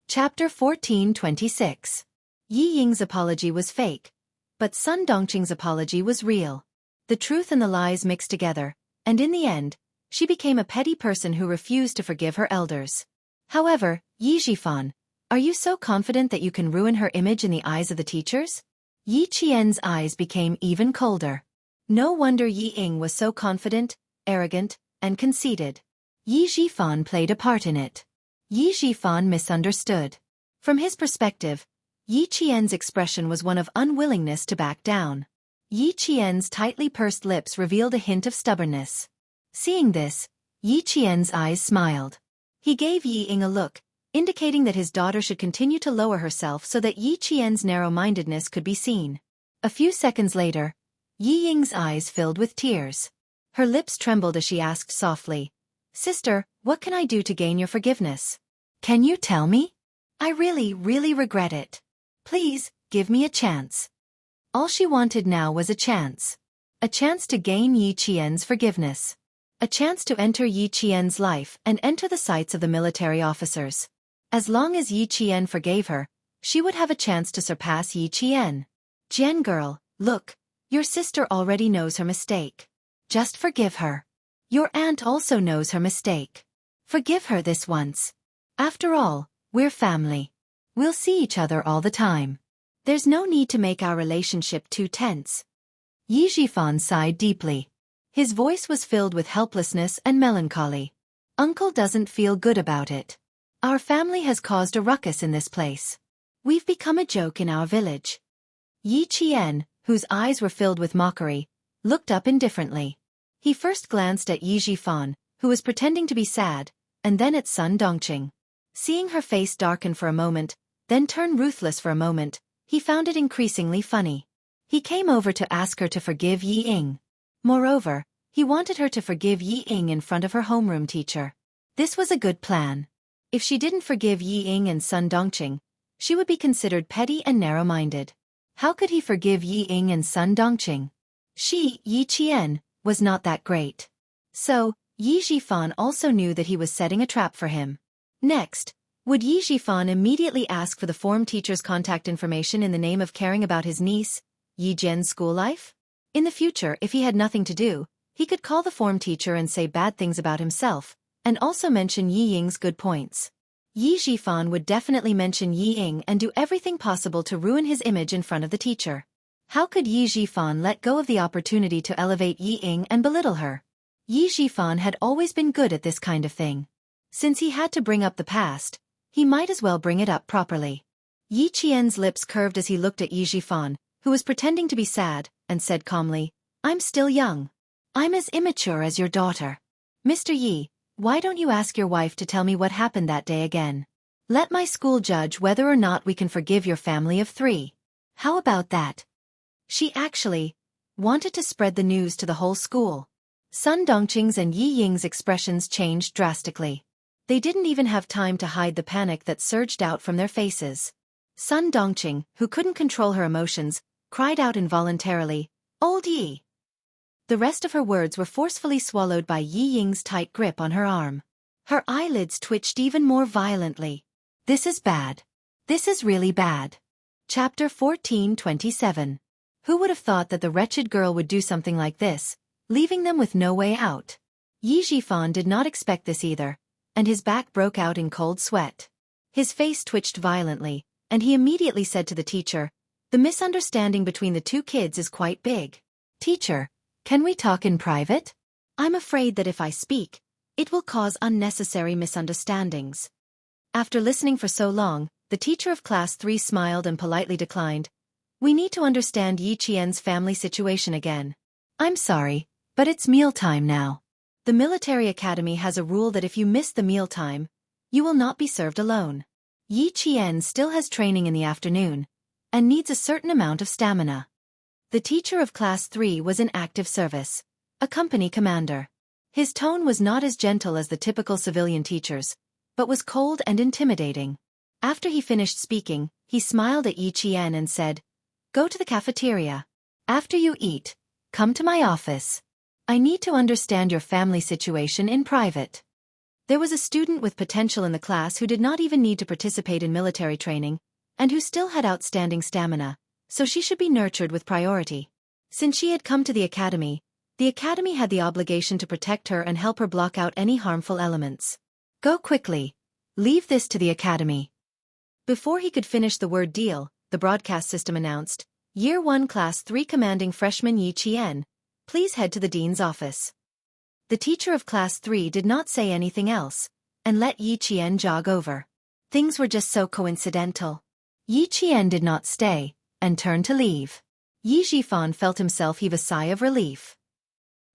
Chapter 14:26. Yi Ying's apology was fake, but Sun Dongqing's apology was real. The truth and the lies mixed together, and in the end, She became a petty person who refused to forgive her elders. However, Yi Zhifan, are you so confident that you can ruin her image in the eyes of the teachers? Yi Qian's eyes became even colder. No wonder Yi Ying was so confident, arrogant, and conceited. Yi Zhifan played a part in it. Yi Zhifan misunderstood. From his perspective, Yi Qian's expression was one of unwillingness to back down. Yi Qian's tightly pursed lips revealed a hint of stubbornness. Seeing this, Yi Qian's eyes smiled. He gave Yi Ying a look, indicating that his daughter should continue to lower herself so that Yi Qian's narrow-mindedness could be seen. A few seconds later, Yi Ying's eyes filled with tears. Her lips trembled as she asked softly, "Sister, what can I do to gain your forgiveness? Can you tell me? I really regret it. Please, give me a chance." All she wanted now was a chance. A chance to gain Yi Qian's forgiveness. A chance to enter Yi Qian's life and enter the sights of the military officers. As long as Yi Qian forgave her, she would have a chance to surpass Yi Qian. "Jian girl, look, your sister already knows her mistake. Just forgive her. Your aunt also knows her mistake. Forgive her this once. After all, we're family. We'll see each other all the time. There's no need to make our relationship too tense." Yi Zhifan sighed deeply. His voice was filled with helplessness and melancholy. "Uncle doesn't feel good about it. Our family has caused a ruckus in this place. We've become a joke in our village." Yi Qian, whose eyes were filled with mockery, looked up indifferently. He first glanced at Yi Zhifan, who was pretending to be sad, and then at Sun Dongqing. Seeing her face darken for a moment, then turn ruthless for a moment, he found it increasingly funny. He came over to ask her to forgive Yi Ying. Moreover, he wanted her to forgive Yi Ying in front of her homeroom teacher. This was a good plan. If she didn't forgive Yi Ying and Sun Dongqing, she would be considered petty and narrow-minded. How could he forgive Yi Ying and Sun Dongqing? She, Yi Qian, was not that great. So, Yi Zhifan also knew that he was setting a trap for him. Next, would Yi Zhifan immediately ask for the form teacher's contact information in the name of caring about his niece, Yi Jian's school life? In the future, if he had nothing to do, he could call the form teacher and say bad things about himself, and also mention Yi Ying's good points. Yi Zhifan would definitely mention Yi Ying and do everything possible to ruin his image in front of the teacher. How could Yi Zhifan let go of the opportunity to elevate Yi Ying and belittle her? Yi Zhifan had always been good at this kind of thing. Since he had to bring up the past, he might as well bring it up properly. Yi Qian's lips curved as he looked at Yi Zhifan, who was pretending to be sad, and said calmly, "I'm still young. I'm as immature as your daughter. Mr. Yi, why don't you ask your wife to tell me what happened that day again? Let my school judge whether or not we can forgive your family of 3. How about that?" She actually wanted to spread the news to the whole school. Sun Dongqing's and Yi Ying's expressions changed drastically. They didn't even have time to hide the panic that surged out from their faces. Sun Dongqing, who couldn't control her emotions, cried out involuntarily, "Old Yi!" The rest of her words were forcefully swallowed by Yi Ying's tight grip on her arm. Her eyelids twitched even more violently. This is bad. This is really bad. Chapter 14:27. Who would have thought that the wretched girl would do something like this, leaving them with no way out? Yi Zhifan did not expect this either, and his back broke out in cold sweat. His face twitched violently, and he immediately said to the teacher, "The misunderstanding between the two kids is quite big. Teacher, can we talk in private? I'm afraid that if I speak, it will cause unnecessary misunderstandings." After listening for so long, the teacher of class 3 smiled and politely declined, "We need to understand Yi Qian's family situation again. I'm sorry, but it's mealtime now. The military academy has a rule that if you miss the mealtime, you will not be served alone. Yi Qian still has training in the afternoon, and needs a certain amount of stamina." The teacher of class 3 was in active service, a company commander. His tone was not as gentle as the typical civilian teachers, but was cold and intimidating. After he finished speaking, he smiled at Yi Qian and said, "Go to the cafeteria. After you eat, come to my office. I need to understand your family situation in private." There was a student with potential in the class who did not even need to participate in military training, and who still had outstanding stamina, so she should be nurtured with priority. Since she had come to the academy, The academy had the obligation to protect her and help her block out any harmful elements. Go quickly. Leave this to the academy. Before he could finish the word deal, the broadcast system announced, Year 1 Class 3 Commanding Freshman Yi Qian, please head to the dean's office. The teacher of Class 3 did not say anything else, and let Yi Qian jog over. Things were just so coincidental. Yi Qian did not stay, and turned to leave. Yi Zhifan felt himself heave a sigh of relief.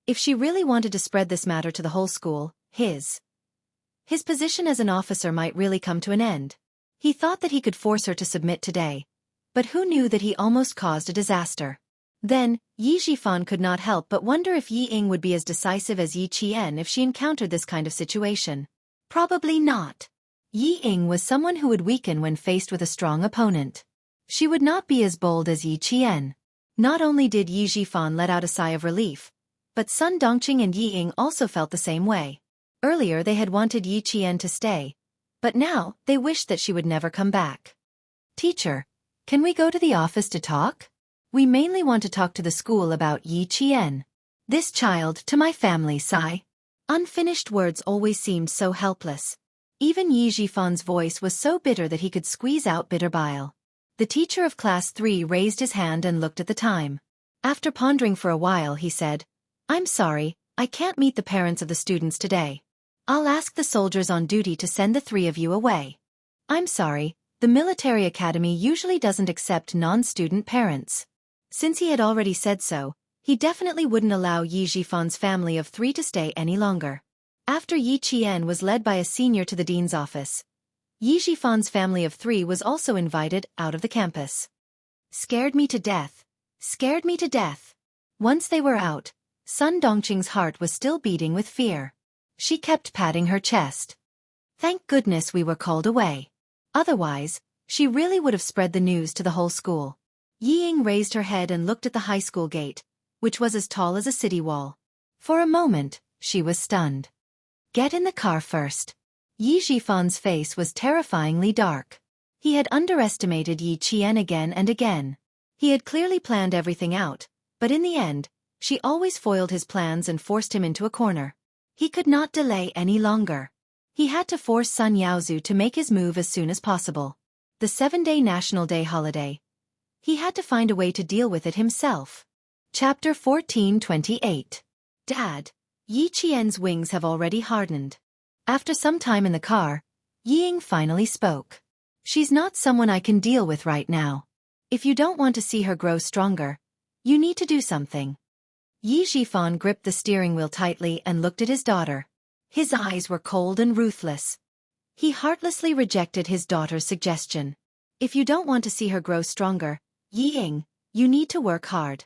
If she really wanted to spread this matter to the whole school, his position as an officer might really come to an end. He thought that he could force her to submit today, but who knew that he almost caused a disaster? Then, Yi Zhifan could not help but wonder if Yi Ying would be as decisive as Yi Qian if she encountered this kind of situation. Probably not. Yi Ying was someone who would weaken when faced with a strong opponent. She would not be as bold as Yi Qian. Not only did Yi Zhifan let out a sigh of relief, but Sun Dongqing and Yi Ying also felt the same way. Earlier they had wanted Yi Qian to stay, but now they wished that she would never come back. Teacher, can we go to the office to talk? We mainly want to talk to the school about Yi Qian. This child to my family, sigh. Unfinished words always seemed so helpless. Even Yi Zhifan's voice was so bitter that he could squeeze out bitter bile. The teacher of Class 3 raised his hand and looked at the time. After pondering for a while he said, I'm sorry, I can't meet the parents of the students today. I'll ask the soldiers on duty to send the three of you away. I'm sorry, the military academy usually doesn't accept non-student parents. Since he had already said so, he definitely wouldn't allow Yi Zhifan's family of 3 to stay any longer. After Yi Qian was led by a senior to the dean's office, Yi Zhifan's family of 3 was also invited out of the campus. Scared me to death. Scared me to death. Once they were out, Sun Dongqing's heart was still beating with fear. She kept patting her chest. Thank goodness we were called away. Otherwise, she really would have spread the news to the whole school. Yi Ying raised her head and looked at the high school gate, which was as tall as a city wall. For a moment, she was stunned. Get in the car first. Yi Zhifan's face was terrifyingly dark. He had underestimated Yi Qian again and again. He had clearly planned everything out, but in the end, she always foiled his plans and forced him into a corner. He could not delay any longer. He had to force Sun Yaozu to make his move as soon as possible. The 7-day National Day holiday. He had to find a way to deal with it himself. Chapter 14:28. Dad, Yi Qian's wings have already hardened. After some time in the car, Yi Ying finally spoke. She's not someone I can deal with right now. If you don't want to see her grow stronger, you need to do something. Yi Zhifan gripped the steering wheel tightly and looked at his daughter. His eyes were cold and ruthless. He heartlessly rejected his daughter's suggestion. If you don't want to see her grow stronger, Yi Ying, you need to work hard.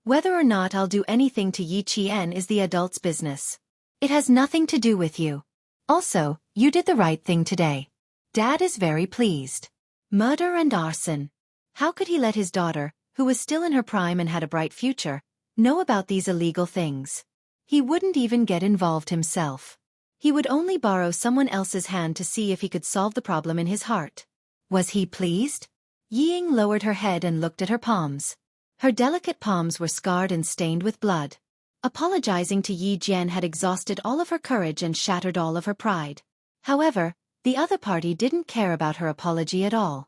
Whether or not I'll do anything to Yi Qian is the adult's business. It has nothing to do with you. Also, you did the right thing today. Dad is very pleased. Murder and arson. How could he let his daughter, who was still in her prime and had a bright future, know about these illegal things? He wouldn't even get involved himself. He would only borrow someone else's hand to see if he could solve the problem in his heart. Was he pleased? Yi Ying lowered her head and looked at her palms. Her delicate palms were scarred and stained with blood. Apologizing to Yi Jian had exhausted all of her courage and shattered all of her pride. However, the other party didn't care about her apology at all.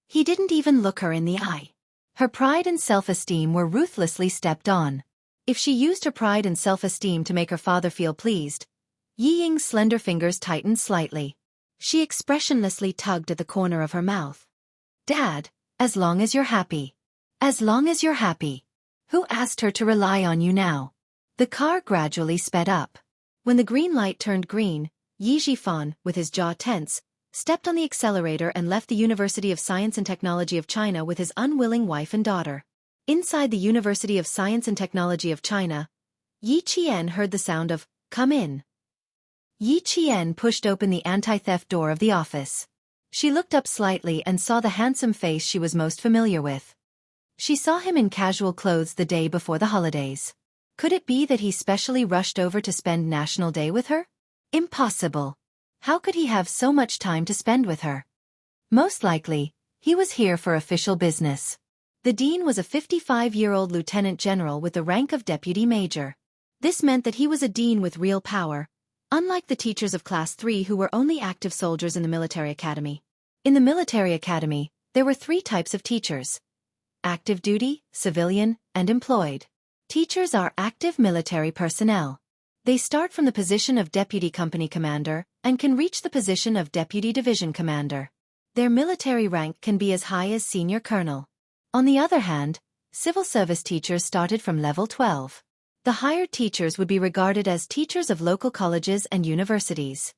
He didn't even look her in the eye. Her pride and self-esteem were ruthlessly stepped on. If she used her pride and self-esteem to make her father feel pleased, Yi Ying's slender fingers tightened slightly. She expressionlessly tugged at the corner of her mouth. Dad, as long as you're happy. As long as you're happy. Who asked her to rely on you now? The car gradually sped up. When the green light turned green, Yi Zhifan, with his jaw tense, stepped on the accelerator and left the University of Science and Technology of China with his unwilling wife and daughter. Inside the University of Science and Technology of China, Yi Qian heard the sound of, "Come in." Yi Qian pushed open the anti-theft door of the office. She looked up slightly and saw the handsome face she was most familiar with. She saw him in casual clothes the day before the holidays. Could it be that he specially rushed over to spend National Day with her? Impossible. How could he have so much time to spend with her? Most likely, he was here for official business. The dean was a 55-year-old lieutenant general with the rank of deputy major. This meant that he was a dean with real power, unlike the teachers of Class 3 who were only active soldiers in the military academy. In the military academy, there were 3 types of teachers: active duty, civilian, and employed. Teachers are active military personnel. They start from the position of deputy company commander and can reach the position of deputy division commander. Their military rank can be as high as senior colonel. On the other hand, civil service teachers started from level 12. The hired teachers would be regarded as teachers of local colleges and universities.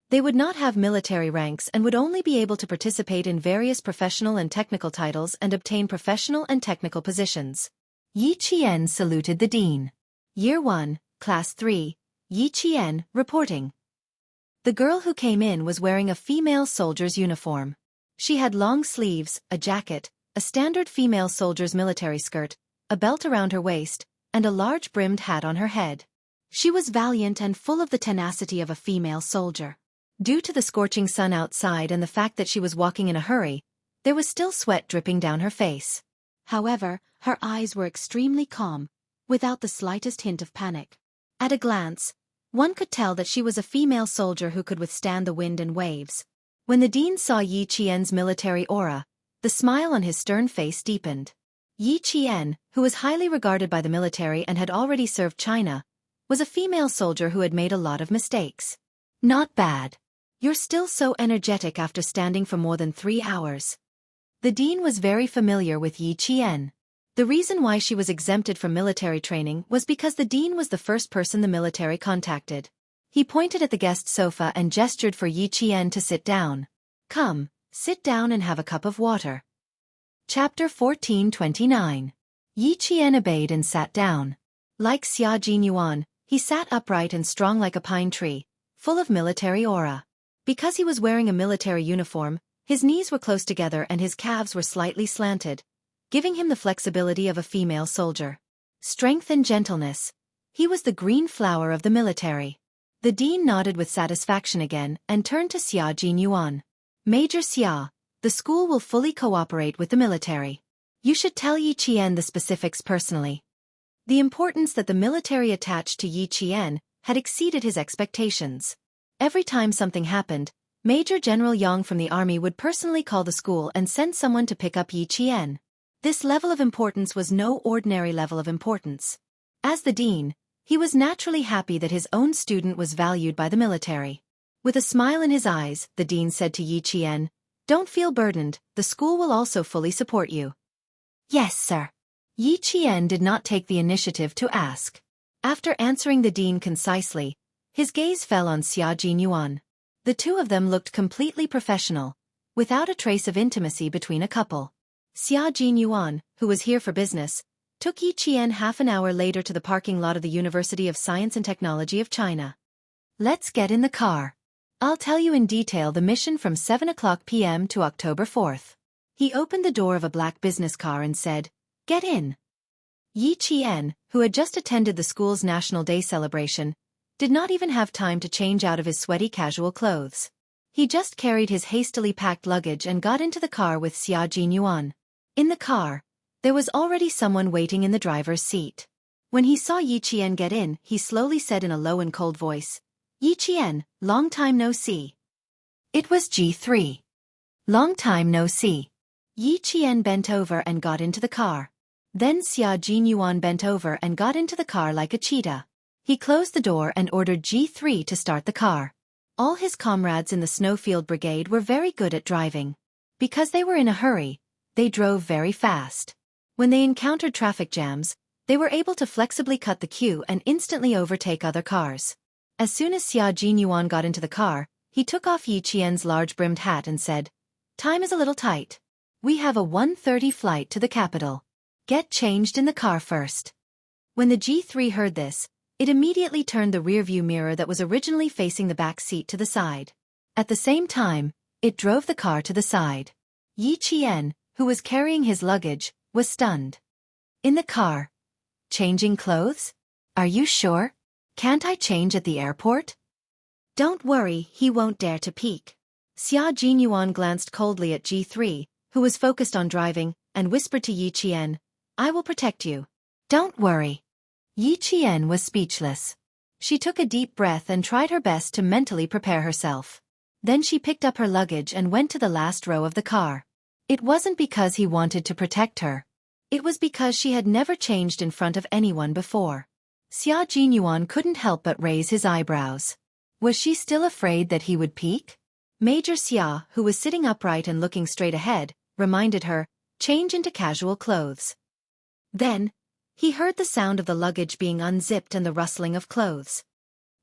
They would not have military ranks and would only be able to participate in various professional and technical titles and obtain professional and technical positions. Yi Qian saluted the dean. Year 1, Class 3, Yi Qian, reporting. The girl who came in was wearing a female soldier's uniform. She had long sleeves, a jacket, a standard female soldier's military skirt, a belt around her waist, and a large brimmed hat on her head. She was valiant and full of the tenacity of a female soldier. Due to the scorching sun outside and the fact that she was walking in a hurry, there was still sweat dripping down her face. However, her eyes were extremely calm, without the slightest hint of panic. At a glance, one could tell that she was a female soldier who could withstand the wind and waves. When the dean saw Yi Qian's military aura, the smile on his stern face deepened. Yi Qian, who was highly regarded by the military and had already served China, was a female soldier who had made a lot of mistakes. Not bad. You're still so energetic after standing for more than 3 hours. The dean was very familiar with Yi Qian. The reason why she was exempted from military training was because the dean was the first person the military contacted. He pointed at the guest sofa and gestured for Yi Qian to sit down. Come, sit down and have a cup of water. Chapter 1429. Yi Qian obeyed and sat down. Like Xia Jinyuan, he sat upright and strong like a pine tree, full of military aura. Because he was wearing a military uniform, his knees were close together and his calves were slightly slanted, giving him the flexibility of a female soldier. Strength and gentleness. He was the green flower of the military. The dean nodded with satisfaction again and turned to Xia Jinyuan. Major Xia, the school will fully cooperate with the military. You should tell Yi Qian the specifics personally. The importance that the military attached to Yi Qian had exceeded his expectations. Every time something happened, Major General Yang from the army would personally call the school and send someone to pick up Yi Qian. This level of importance was no ordinary level of importance. As the dean, he was naturally happy that his own student was valued by the military. With a smile in his eyes, the dean said to Yi Qian, "Don't feel burdened, the school will also fully support you." "Yes, sir." Yi Qian did not take the initiative to ask. After answering the dean concisely, his gaze fell on Xia Jinyuan. The two of them looked completely professional, without a trace of intimacy between a couple. Xia Jinyuan, who was here for business, took Yi Qian half an hour later to the parking lot of the University of Science and Technology of China. "Let's get in the car. I'll tell you in detail the mission from 7 p.m. to October 4th. He opened the door of a black business car and said, "Get in." Yi Qian, who had just attended the school's National Day celebration, did not even have time to change out of his sweaty casual clothes. He just carried his hastily packed luggage and got into the car with Xia Jinyuan. In the car, there was already someone waiting in the driver's seat. When he saw Yi Qian get in, he slowly said in a low and cold voice, "Yi Qian, long time no see." It was G3. Long time no see. Yi Qian bent over and got into the car. Then Xia Jinyuan bent over and got into the car like a cheetah. He closed the door and ordered G3 to start the car. All his comrades in the Snowfield Brigade were very good at driving. Because they were in a hurry, they drove very fast. When they encountered traffic jams, they were able to flexibly cut the queue and instantly overtake other cars. As soon as Xia Jinyuan got into the car, he took off Yi Qian's large-brimmed hat and said, "Time is a little tight. We have a 1:30 flight to the capital. Get changed in the car first." When the G3 heard this, it immediately turned the rearview mirror that was originally facing the back seat to the side. At the same time, it drove the car to the side. Yi Qian, who was carrying his luggage, was stunned. In the car. Changing clothes? Are you sure? Can't I change at the airport? Don't worry, he won't dare to peek. Xia Jinyuan glanced coldly at G3, who was focused on driving, and whispered to Yi Qian, "I will protect you. Don't worry." Yi Qian was speechless. She took a deep breath and tried her best to mentally prepare herself. Then she picked up her luggage and went to the last row of the car. It wasn't because he wanted to protect her. It was because she had never changed in front of anyone before. Xia Jinyuan couldn't help but raise his eyebrows. Was she still afraid that he would peek? Major Xia, who was sitting upright and looking straight ahead, reminded her, "Change into casual clothes." Then, he heard the sound of the luggage being unzipped and the rustling of clothes.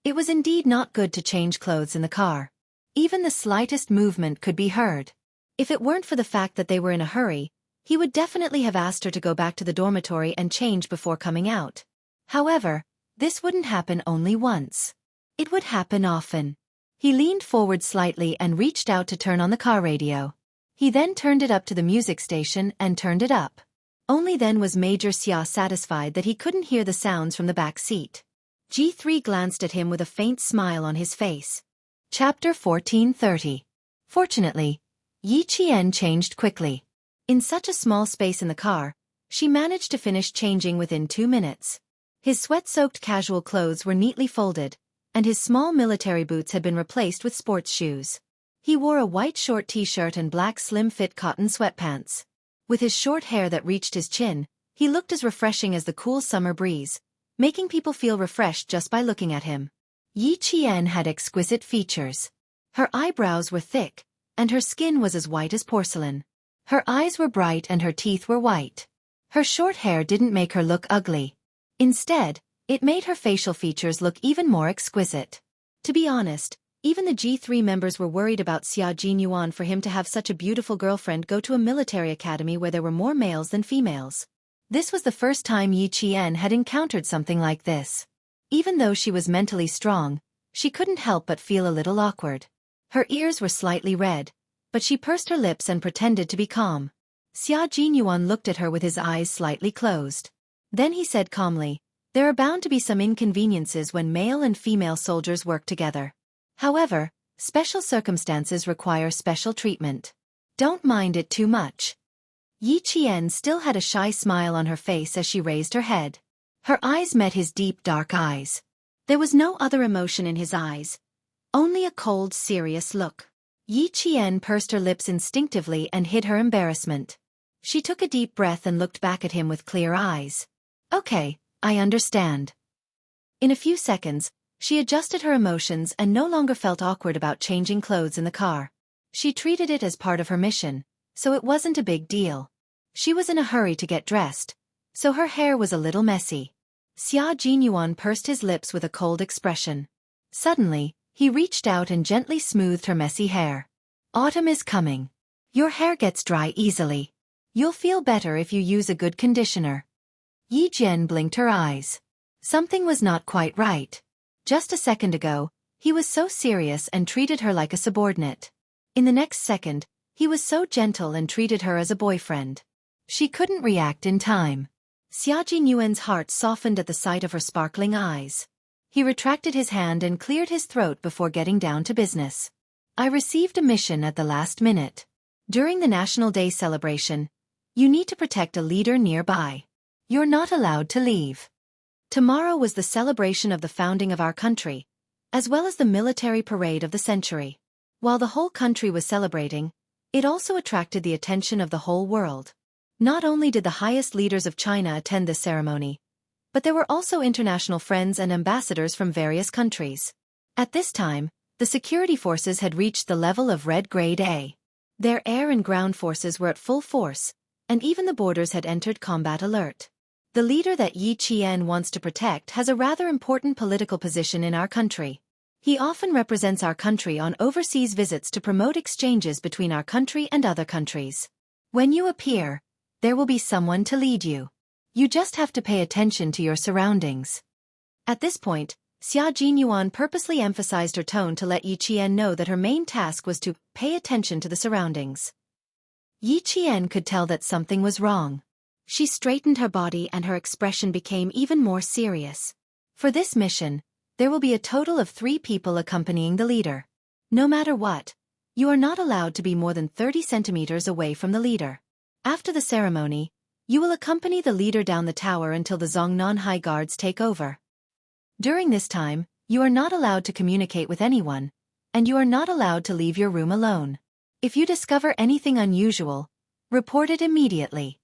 It was indeed not good to change clothes in the car. Even the slightest movement could be heard. If it weren't for the fact that they were in a hurry, he would definitely have asked her to go back to the dormitory and change before coming out. However, this wouldn't happen only once. It would happen often. He leaned forward slightly and reached out to turn on the car radio. He then turned it up to the music station and turned it up. Only then was Major Xia satisfied that he couldn't hear the sounds from the back seat. G3 glanced at him with a faint smile on his face. Chapter 1430. Fortunately, Yi Qian changed quickly. In such a small space in the car, she managed to finish changing within 2 minutes. His sweat-soaked casual clothes were neatly folded, and his small military boots had been replaced with sports shoes. He wore a white short t-shirt and black slim-fit cotton sweatpants. With his short hair that reached his chin, he looked as refreshing as the cool summer breeze, making people feel refreshed just by looking at him. Yi Qian had exquisite features. Her eyebrows were thick, and her skin was as white as porcelain. Her eyes were bright and her teeth were white. Her short hair didn't make her look ugly. Instead, it made her facial features look even more exquisite. To be honest, even the G3 members were worried about Xia Jinyuan for him to have such a beautiful girlfriend go to a military academy where there were more males than females. This was the first time Yi Qian had encountered something like this. Even though she was mentally strong, she couldn't help but feel a little awkward. Her ears were slightly red, but she pursed her lips and pretended to be calm. Xia Jinyuan looked at her with his eyes slightly closed. Then he said calmly, "There are bound to be some inconveniences when male and female soldiers work together. However, special circumstances require special treatment. Don't mind it too much." Yi Qian still had a shy smile on her face as she raised her head. Her eyes met his deep dark eyes. There was no other emotion in his eyes, only a cold, serious look. Yi Qian pursed her lips instinctively and hid her embarrassment. She took a deep breath and looked back at him with clear eyes. "Okay, I understand." In a few seconds, she adjusted her emotions and no longer felt awkward about changing clothes in the car. She treated it as part of her mission, so it wasn't a big deal. She was in a hurry to get dressed, so her hair was a little messy. Xia Jinyuan pursed his lips with a cold expression. Suddenly, he reached out and gently smoothed her messy hair. "Autumn is coming. Your hair gets dry easily. You'll feel better if you use a good conditioner." Yi Jian blinked her eyes. Something was not quite right. Just a second ago, he was so serious and treated her like a subordinate. In the next second, he was so gentle and treated her as a boyfriend. She couldn't react in time. Xia Jinyuan's heart softened at the sight of her sparkling eyes. He retracted his hand and cleared his throat before getting down to business. "I received a mission at the last minute. During the National Day celebration, you need to protect a leader nearby. You're not allowed to leave. Tomorrow was the celebration of the founding of our country, as well as the military parade of the century. While the whole country was celebrating, it also attracted the attention of the whole world. Not only did the highest leaders of China attend this ceremony, but there were also international friends and ambassadors from various countries. At this time, the security forces had reached the level of Red Grade A. Their air and ground forces were at full force, and even the borders had entered combat alert. The leader that Yi Qian wants to protect has a rather important political position in our country. He often represents our country on overseas visits to promote exchanges between our country and other countries. When you appear, there will be someone to lead you. You just have to pay attention to your surroundings." At this point, Xia Jinyuan purposely emphasized her tone to let Yi Qian know that her main task was to pay attention to the surroundings. Yi Qian could tell that something was wrong. She straightened her body and her expression became even more serious. For this mission, there will be a total of 3 people accompanying the leader. No matter what, you are not allowed to be more than 30 centimeters away from the leader. After the ceremony, you will accompany the leader down the tower until the Zhongnan High Guards take over. During this time, you are not allowed to communicate with anyone, and you are not allowed to leave your room alone. If you discover anything unusual, report it immediately.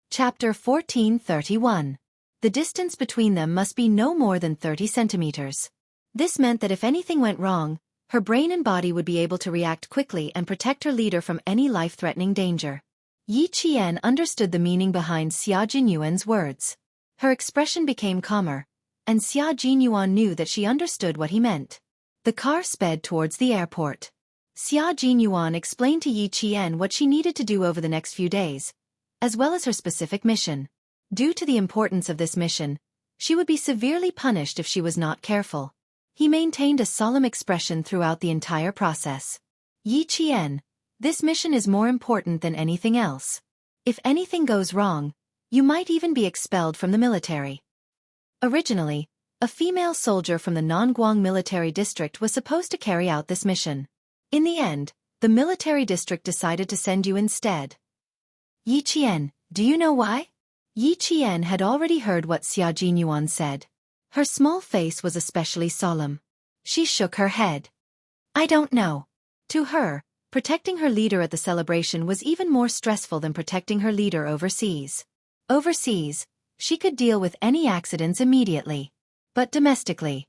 Chapter 1431. The distance between them must be no more than 30 centimeters. This meant that if anything went wrong, her brain and body would be able to react quickly and protect her leader from any life-threatening danger. Yi Qian understood the meaning behind Xia Jinyuan's words. Her expression became calmer, and Xia Jinyuan knew that she understood what he meant. The car sped towards the airport. Xia Jinyuan explained to Yi Qian what she needed to do over the next few days, as well as her specific mission. Due to the importance of this mission, she would be severely punished if she was not careful. He maintained a solemn expression throughout the entire process. Yi Qian, this mission is more important than anything else. If anything goes wrong, you might even be expelled from the military. Originally, a female soldier from the Nanguang military district was supposed to carry out this mission. In the end, the military district decided to send you instead. Yi Qian, do you know why? Yi Qian had already heard what Xia Jinyuan said. Her small face was especially solemn. She shook her head. I don't know. To her, protecting her leader at the celebration was even more stressful than protecting her leader overseas. Overseas, she could deal with any accidents immediately. But domestically,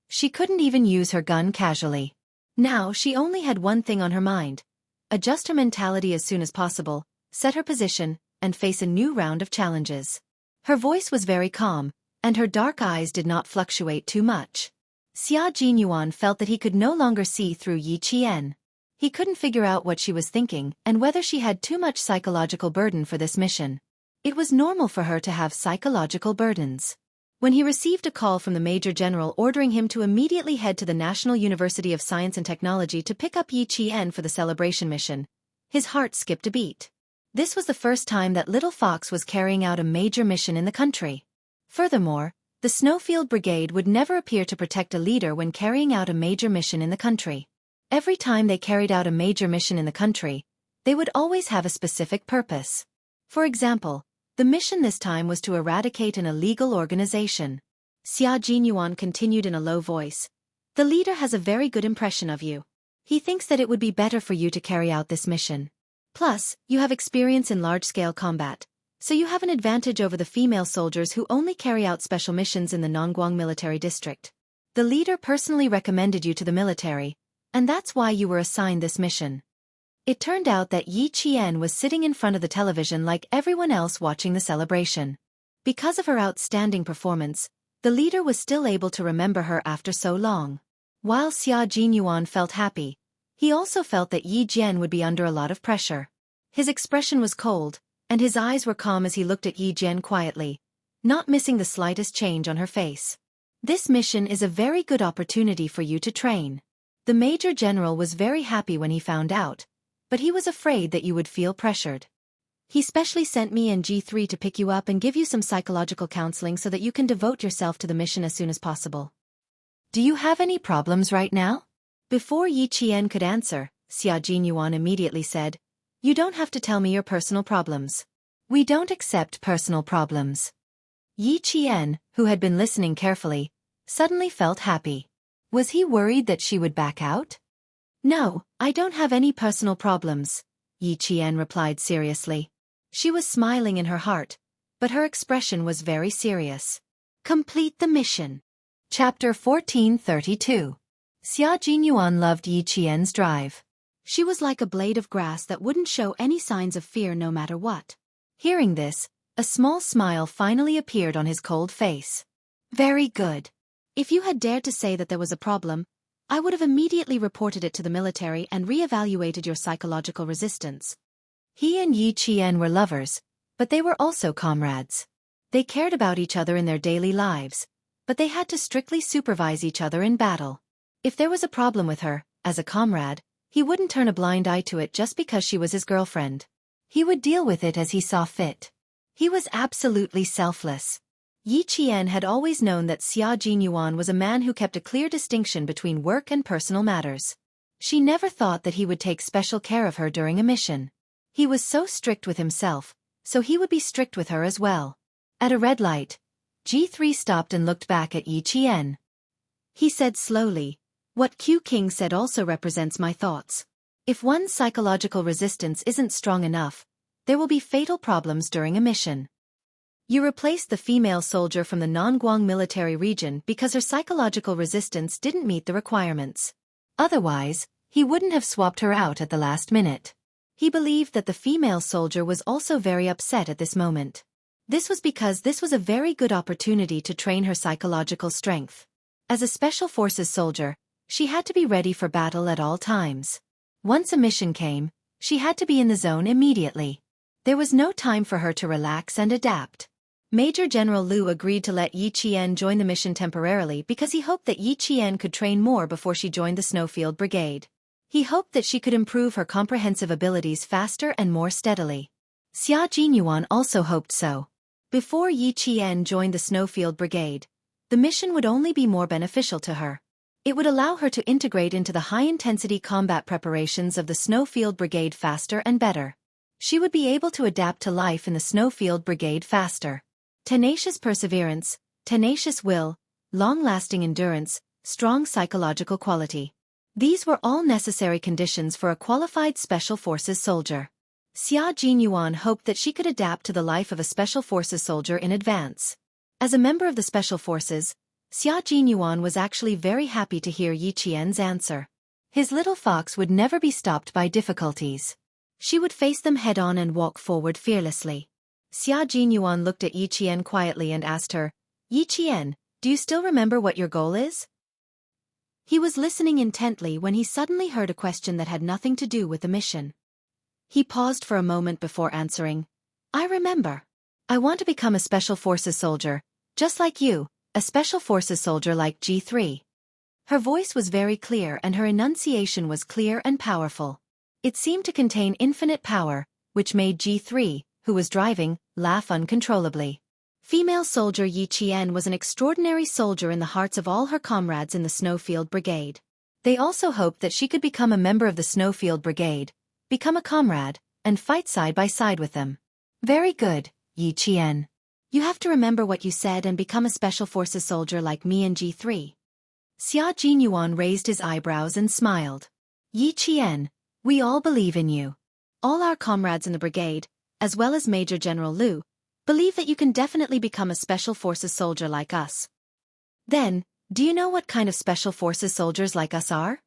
she couldn't even use her gun casually. Now she only had one thing on her mind: adjust her mentality as soon as possible, set her position, and face a new round of challenges. Her voice was very calm, and her dark eyes did not fluctuate too much. Xia Jinyuan felt that he could no longer see through Yi Qian. He couldn't figure out what she was thinking and whether she had too much psychological burden for this mission. It was normal for her to have psychological burdens. When he received a call from the Major General ordering him to immediately head to the National University of Science and Technology to pick up Yi Qian for the celebration mission, his heart skipped a beat. This was the first time that Little Fox was carrying out a major mission in the country. Furthermore, the Snowfield Brigade would never appear to protect a leader when carrying out a major mission in the country. Every time they carried out a major mission in the country, they would always have a specific purpose. For example, the mission this time was to eradicate an illegal organization. Xia Jinyuan continued in a low voice. The leader has a very good impression of you. He thinks that it would be better for you to carry out this mission. Plus, you have experience in large-scale combat, so you have an advantage over the female soldiers who only carry out special missions in the Nanguang military district. The leader personally recommended you to the military, and that's why you were assigned this mission. It turned out that Yi Qian was sitting in front of the television like everyone else watching the celebration. Because of her outstanding performance, the leader was still able to remember her after so long. While Xia Jinyuan felt happy, he also felt that Yi Jian would be under a lot of pressure. His expression was cold, and his eyes were calm as he looked at Yi Jian quietly, not missing the slightest change on her face. This mission is a very good opportunity for you to train. The Major General was very happy when he found out, but he was afraid that you would feel pressured. He specially sent me and G3 to pick you up and give you some psychological counseling so that you can devote yourself to the mission as soon as possible. Do you have any problems right now? Before Yi Qian could answer, Xia Jinyuan immediately said, You don't have to tell me your personal problems. We don't accept personal problems. Yi Qian, who had been listening carefully, suddenly felt happy. Was he worried that she would back out? No, I don't have any personal problems, Yi Qian replied seriously. She was smiling in her heart, but her expression was very serious. Complete the mission. Chapter 1432. Xia Jinyuan loved Yi Qian's drive. She was like a blade of grass that wouldn't show any signs of fear no matter what. Hearing this, a small smile finally appeared on his cold face. Very good. If you had dared to say that there was a problem, I would have immediately reported it to the military and re-evaluated your psychological resistance. He and Yi Qian were lovers, but they were also comrades. They cared about each other in their daily lives, but they had to strictly supervise each other in battle. If there was a problem with her, as a comrade, he wouldn't turn a blind eye to it just because she was his girlfriend. He would deal with it as he saw fit. He was absolutely selfless. Yi Qian had always known that Xia Jinyuan was a man who kept a clear distinction between work and personal matters. She never thought that he would take special care of her during a mission. He was so strict with himself, so he would be strict with her as well. At a red light, G3 stopped and looked back at Yi Qian. He said slowly, "What Q King said also represents my thoughts. If one's psychological resistance isn't strong enough, there will be fatal problems during a mission. You replaced the female soldier from the non-Guang military region because her psychological resistance didn't meet the requirements. Otherwise, he wouldn't have swapped her out at the last minute." He believed that the female soldier was also very upset at this moment. This was because this was a very good opportunity to train her psychological strength. As a Special Forces soldier, she had to be ready for battle at all times. Once a mission came, she had to be in the zone immediately. There was no time for her to relax and adapt. Major General Liu agreed to let Yi Qian join the mission temporarily because he hoped that Yi Qian could train more before she joined the Snowfield Brigade. He hoped that she could improve her comprehensive abilities faster and more steadily. Xia Jinyuan also hoped so. Before Yi Qian joined the Snowfield Brigade, the mission would only be more beneficial to her. It would allow her to integrate into the high-intensity combat preparations of the Snowfield Brigade faster and better. She would be able to adapt to life in the Snowfield Brigade faster. Tenacious perseverance, tenacious will, long-lasting endurance, strong psychological quality. These were all necessary conditions for a qualified Special Forces soldier. Xia Jinyuan hoped that she could adapt to the life of a Special Forces soldier in advance. As a member of the Special Forces, Xia Jinyuan was actually very happy to hear Yi Qian's answer. His little fox would never be stopped by difficulties. She would face them head-on and walk forward fearlessly. Xia Jinyuan looked at Yi Qian quietly and asked her, "Yi Qian, do you still remember what your goal is?" He was listening intently when he suddenly heard a question that had nothing to do with the mission. He paused for a moment before answering, "I remember. I want to become a Special Forces soldier, just like you, a Special Forces soldier like G3. Her voice was very clear and her enunciation was clear and powerful. It seemed to contain infinite power, which made G3, who was driving, laugh uncontrollably. Female soldier Yi Qian was an extraordinary soldier in the hearts of all her comrades in the Snowfield Brigade. They also hoped that she could become a member of the Snowfield Brigade, become a comrade, and fight side by side with them. "Very good, Yi Qian. You have to remember what you said and become a Special Forces soldier like me and G3. Xia Jinyuan raised his eyebrows and smiled. "Yi Qian, we all believe in you. All our comrades in the brigade, as well as Major General Liu, believe that you can definitely become a Special Forces soldier like us. Then, do you know what kind of Special Forces soldiers like us are?"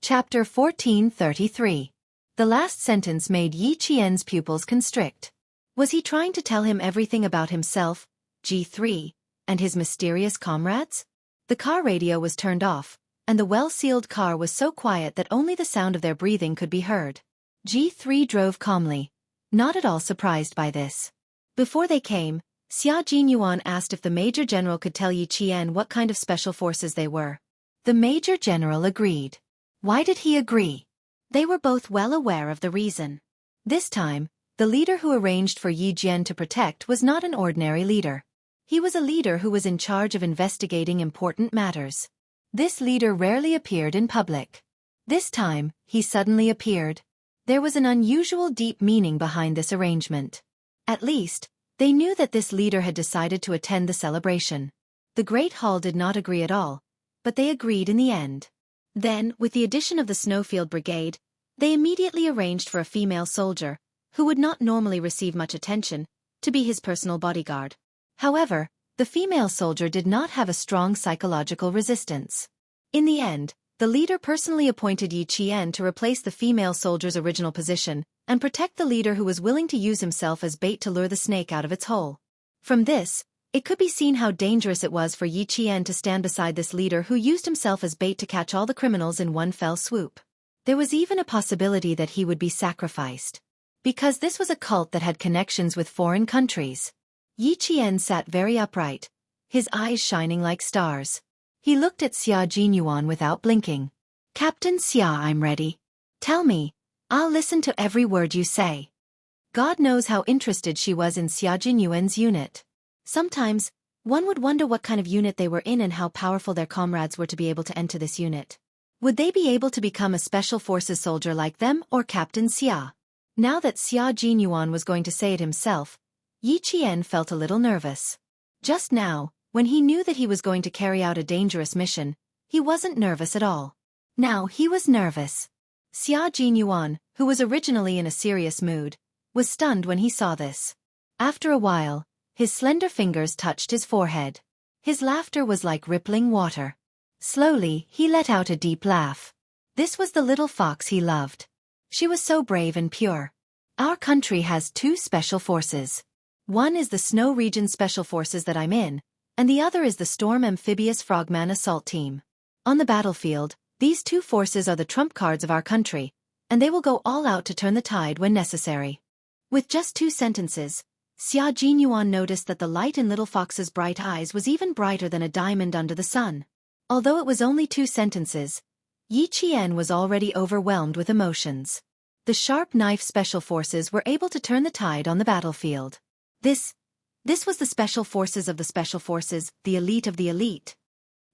Chapter 1433. The last sentence made Yi Qian's pupils constrict. Was he trying to tell him everything about himself, G3, and his mysterious comrades? The car radio was turned off, and the well-sealed car was so quiet that only the sound of their breathing could be heard. G3 drove calmly, not at all surprised by this. Before they came, Xia Jinyuan asked if the Major General could tell Yi Qian what kind of Special Forces they were. The Major General agreed. Why did he agree? They were both well aware of the reason. This time, the leader who arranged for Yi Jian to protect was not an ordinary leader. He was a leader who was in charge of investigating important matters. This leader rarely appeared in public. This time, he suddenly appeared. There was an unusual deep meaning behind this arrangement. At least, they knew that this leader had decided to attend the celebration. The Great Hall did not agree at all, but they agreed in the end. Then, with the addition of the Snowfield Brigade, they immediately arranged for a female soldier, who would not normally receive much attention, to be his personal bodyguard. However, the female soldier did not have a strong psychological resistance. In the end, the leader personally appointed Yi Qian to replace the female soldier's original position, and protect the leader who was willing to use himself as bait to lure the snake out of its hole. From this, it could be seen how dangerous it was for Yi Qian to stand beside this leader who used himself as bait to catch all the criminals in one fell swoop. There was even a possibility that he would be sacrificed. Because this was a cult that had connections with foreign countries. Yi Qian sat very upright, his eyes shining like stars. He looked at Xia Jinyuan without blinking. "Captain Xia, I'm ready. Tell me, I'll listen to every word you say." God knows how interested she was in Xia Jinyuan's unit. Sometimes, one would wonder what kind of unit they were in and how powerful their comrades were to be able to enter this unit. Would they be able to become a Special Forces soldier like them or Captain Xia? Now that Xia Jinyuan was going to say it himself, Yi Qian felt a little nervous. Just now, when he knew that he was going to carry out a dangerous mission, he wasn't nervous at all. Now he was nervous. Xia Jinyuan, who was originally in a serious mood, was stunned when he saw this. After a while, his slender fingers touched his forehead. His laughter was like rippling water. Slowly, he let out a deep laugh. This was the little fox he loved. She was so brave and pure. Our country has two special forces. One is the Snow Region Special Forces that I'm in, and the other is the Storm Amphibious Frogman Assault Team. On the battlefield, these two forces are the trump cards of our country, and they will go all out to turn the tide when necessary. With just 2 sentences, Xia Jinyuan noticed that the light in Little Fox's bright eyes was even brighter than a diamond under the sun. Although it was only 2 sentences, Yi Qian was already overwhelmed with emotions. The Sharp Knife Special Forces were able to turn the tide on the battlefield. This was the Special Forces of the Special Forces, the elite of the elite.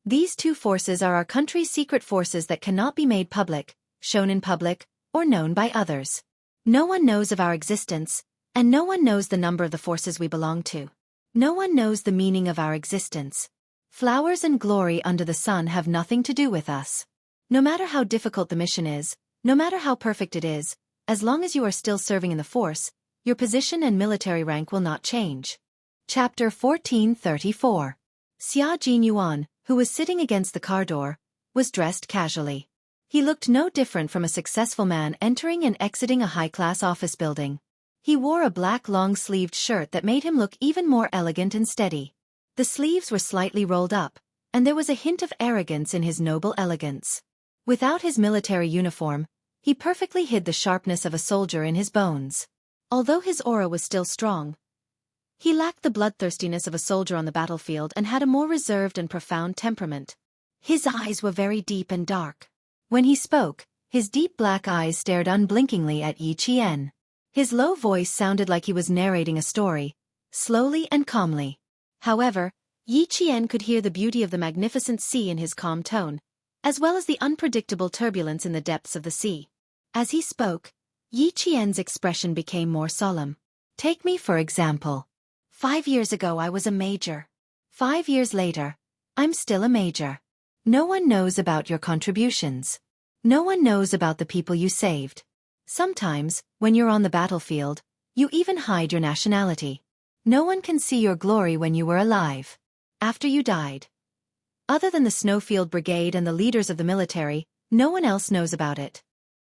These 2 forces are our country's secret forces that cannot be made public, shown in public, or known by others. No one knows of our existence, and no one knows the number of the forces we belong to. No one knows the meaning of our existence. Flowers and glory under the sun have nothing to do with us. No matter how difficult the mission is, no matter how perfect it is, as long as you are still serving in the force, your position and military rank will not change. Chapter 1434. Xia Jinyuan, who was sitting against the car door, was dressed casually. He looked no different from a successful man entering and exiting a high-class office building. He wore a black long-sleeved shirt that made him look even more elegant and steady. The sleeves were slightly rolled up, and there was a hint of arrogance in his noble elegance. Without his military uniform, he perfectly hid the sharpness of a soldier in his bones. Although his aura was still strong, he lacked the bloodthirstiness of a soldier on the battlefield and had a more reserved and profound temperament. His eyes were very deep and dark. When he spoke, his deep black eyes stared unblinkingly at Yi Qian. His low voice sounded like he was narrating a story, slowly and calmly. However, Yi Qian could hear the beauty of the magnificent sea in his calm tone, as well as the unpredictable turbulence in the depths of the sea. As he spoke, Yi Qian's expression became more solemn. Take me for example. 5 years ago I was a major. 5 years later, I'm still a major. No one knows about your contributions. No one knows about the people you saved. Sometimes, when you're on the battlefield, you even hide your nationality. No one can see your glory when you were alive. After you died. Other than the Snowfield Brigade and the leaders of the military, no one else knows about it.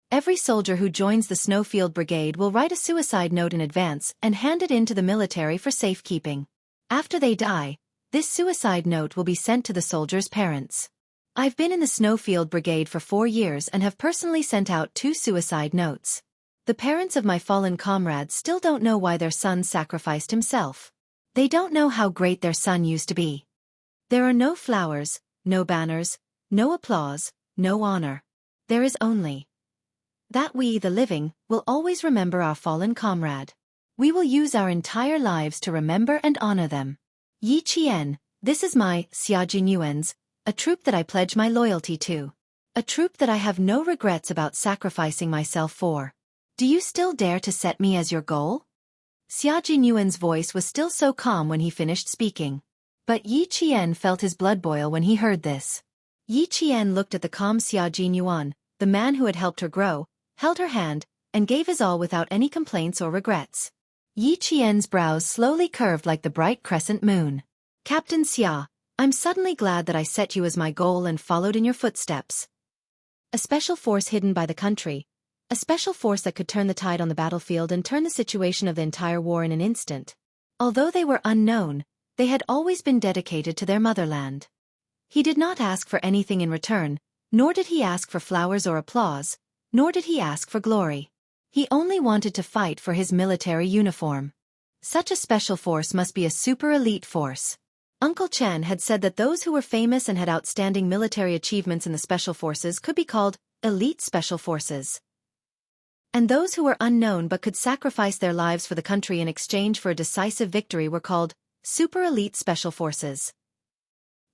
Every soldier who joins the Snowfield Brigade will write a suicide note in advance and hand it in to the military for safekeeping. After they die, this suicide note will be sent to the soldiers' parents. I've been in the Snowfield Brigade for 4 years and have personally sent out 2 suicide notes. The parents of my fallen comrades still don't know why their son sacrificed himself. They don't know how great their son used to be. There are no flowers, no banners, no applause, no honor. There is only that we, the living, will always remember our fallen comrade. We will use our entire lives to remember and honor them. Yi Qian, this is my Xia Jinyuan's, a troop that I pledge my loyalty to. A troop that I have no regrets about sacrificing myself for. Do you still dare to set me as your goal? Xia Jinyuan's voice was still so calm when he finished speaking. But Yi Qian felt his blood boil when he heard this. Yi Qian looked at the calm Xia Jinyuan, the man who had helped her grow, held her hand, and gave his all without any complaints or regrets. Yi Qian's brows slowly curved like the bright crescent moon. Captain Xia, I'm suddenly glad that I set you as my goal and followed in your footsteps. A special force hidden by the country. A special force that could turn the tide on the battlefield and turn the situation of the entire war in an instant. Although they were unknown, they had always been dedicated to their motherland. He did not ask for anything in return, nor did he ask for flowers or applause, nor did he ask for glory. He only wanted to fight for his military uniform. Such a special force must be a super elite force. Uncle Chen had said that those who were famous and had outstanding military achievements in the special forces could be called elite special forces. And those who were unknown but could sacrifice their lives for the country in exchange for a decisive victory were called super elite special forces.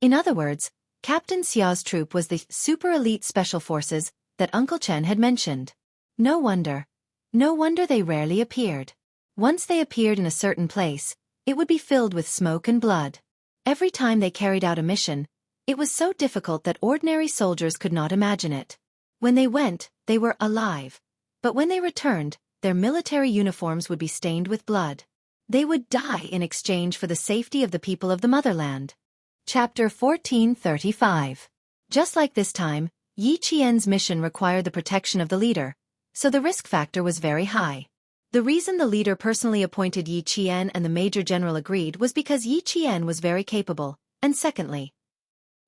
In other words, Captain Xiao's troop was the super elite special forces that Uncle Chen had mentioned. No wonder. No wonder they rarely appeared. Once they appeared in a certain place, it would be filled with smoke and blood. Every time they carried out a mission, it was so difficult that ordinary soldiers could not imagine it. When they went, they were alive. But when they returned, their military uniforms would be stained with blood. They would die in exchange for the safety of the people of the motherland. Chapter 1435. Just like this time, Yi Qian's mission required the protection of the leader, so the risk factor was very high. The reason the leader personally appointed Yi Qian and the Major General agreed was because Yi Qian was very capable, and secondly,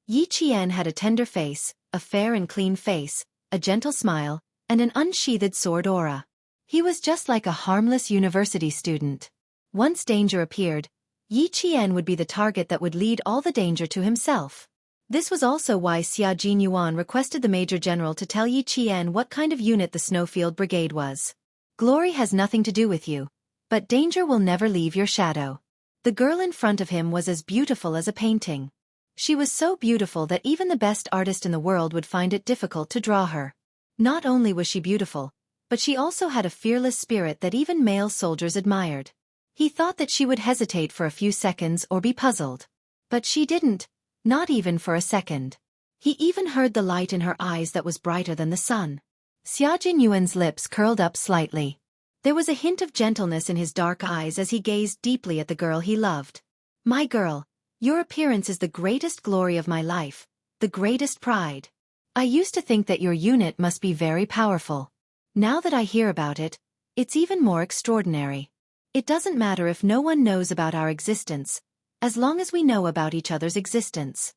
Yi Qian had a tender face, a fair and clean face, a gentle smile, and an unsheathed sword aura. He was just like a harmless university student. Once danger appeared, Yi Qian would be the target that would lead all the danger to himself. This was also why Xia Jinyuan requested the Major General to tell Yi Qian what kind of unit the Snowfield Brigade was. Glory has nothing to do with you, but danger will never leave your shadow. The girl in front of him was as beautiful as a painting. She was so beautiful that even the best artist in the world would find it difficult to draw her. Not only was she beautiful, but she also had a fearless spirit that even male soldiers admired. He thought that she would hesitate for a few seconds or be puzzled. But she didn't, not even for a second. He even heard the light in her eyes that was brighter than the sun. Xia Jinyuan's lips curled up slightly. There was a hint of gentleness in his dark eyes as he gazed deeply at the girl he loved. My girl, your appearance is the greatest glory of my life, the greatest pride. I used to think that your unit must be very powerful. Now that I hear about it, it's even more extraordinary. It doesn't matter if no one knows about our existence, as long as we know about each other's existence.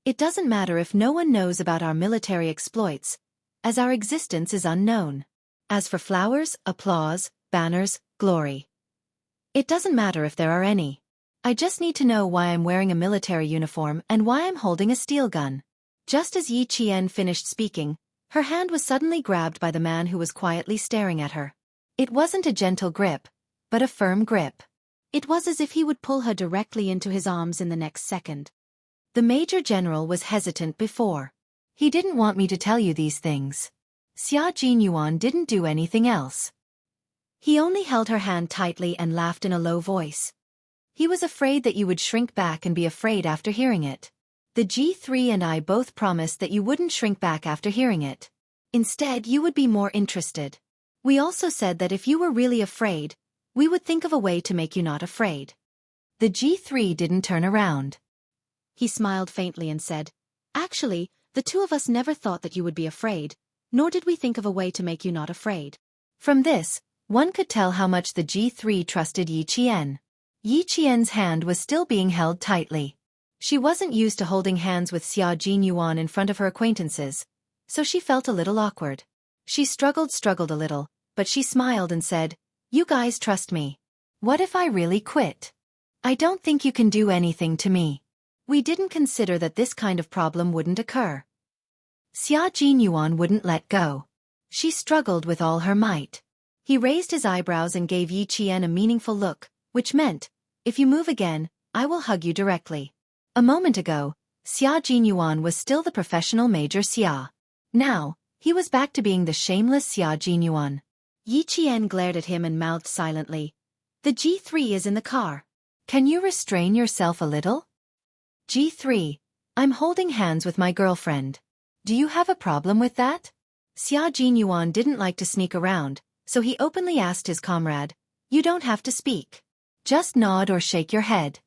It doesn't matter if no one knows about our military exploits, as our existence is unknown. As for flowers, applause, banners, glory, it doesn't matter if there are any. I just need to know why I'm wearing a military uniform and why I'm holding a steel gun. Just as Yi Qian finished speaking, her hand was suddenly grabbed by the man who was quietly staring at her. It wasn't a gentle grip, but a firm grip. It was as if he would pull her directly into his arms in the next second. The Major General was hesitant before. He didn't want me to tell you these things. Xia Jinyuan didn't do anything else. He only held her hand tightly and laughed in a low voice. He was afraid that you would shrink back and be afraid after hearing it. The G3 and I both promised that you wouldn't shrink back after hearing it. Instead, you would be more interested. We also said that if you were really afraid, we would think of a way to make you not afraid. The G3 didn't turn around. He smiled faintly and said, Actually, the two of us never thought that you would be afraid, nor did we think of a way to make you not afraid. From this, one could tell how much the G3 trusted Yi Qian. Yi Qian's hand was still being held tightly. She wasn't used to holding hands with Xia Jinyuan in front of her acquaintances, so she felt a little awkward. She struggled a little, but she smiled and said, You guys trust me. What if I really quit? I don't think you can do anything to me. We didn't consider that this kind of problem wouldn't occur. Xia Jinyuan wouldn't let go. She struggled with all her might. He raised his eyebrows and gave Yi Qian a meaningful look, which meant, if you move again, I will hug you directly. A moment ago, Xia Jinyuan was still the professional Major Xia. Now, he was back to being the shameless Xia Jinyuan. Yi Qian glared at him and mouthed silently, The G3 is in the car. Can you restrain yourself a little? G3, I'm holding hands with my girlfriend. Do you have a problem with that? Xia Jinyuan didn't like to sneak around, so he openly asked his comrade, You don't have to speak. Just nod or shake your head.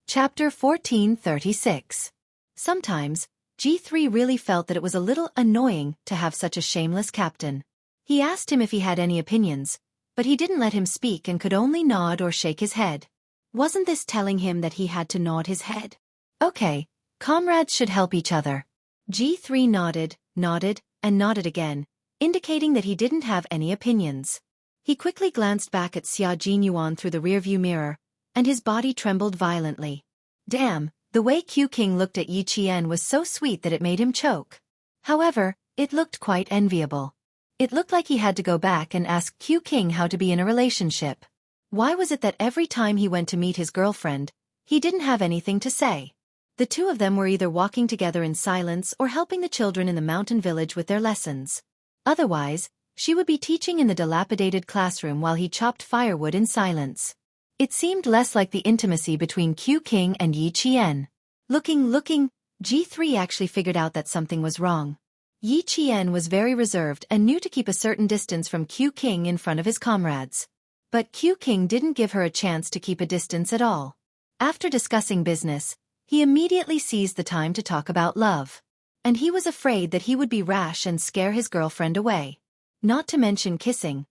Chapter 1436. Sometimes, G3 really felt that it was a little annoying to have such a shameless captain. He asked him if he had any opinions, but he didn't let him speak and could only nod or shake his head. Wasn't this telling him that he had to nod his head? Okay, comrades should help each other. G3 nodded, and nodded again, indicating that he didn't have any opinions. He quickly glanced back at Xia Jinyuan through the rearview mirror, and his body trembled violently. Damn, the way Q King looked at Yi Qian was so sweet that it made him choke. However, it looked quite enviable. It looked like he had to go back and ask Q King how to be in a relationship. Why was it that every time he went to meet his girlfriend, he didn't have anything to say? The two of them were either walking together in silence or helping the children in the mountain village with their lessons. Otherwise, She would be teaching in the dilapidated classroom while he chopped firewood in silence. It seemed less like the intimacy between Q King and Yi Qian. Looking, G3 actually figured out that something was wrong. Yi Qian was very reserved and knew to keep a certain distance from Q King in front of his comrades. But Q King didn't give her a chance to keep a distance at all. After discussing business, he immediately seized the time to talk about love. And he was afraid that he would be rash and scare his girlfriend away. Not to mention kissing.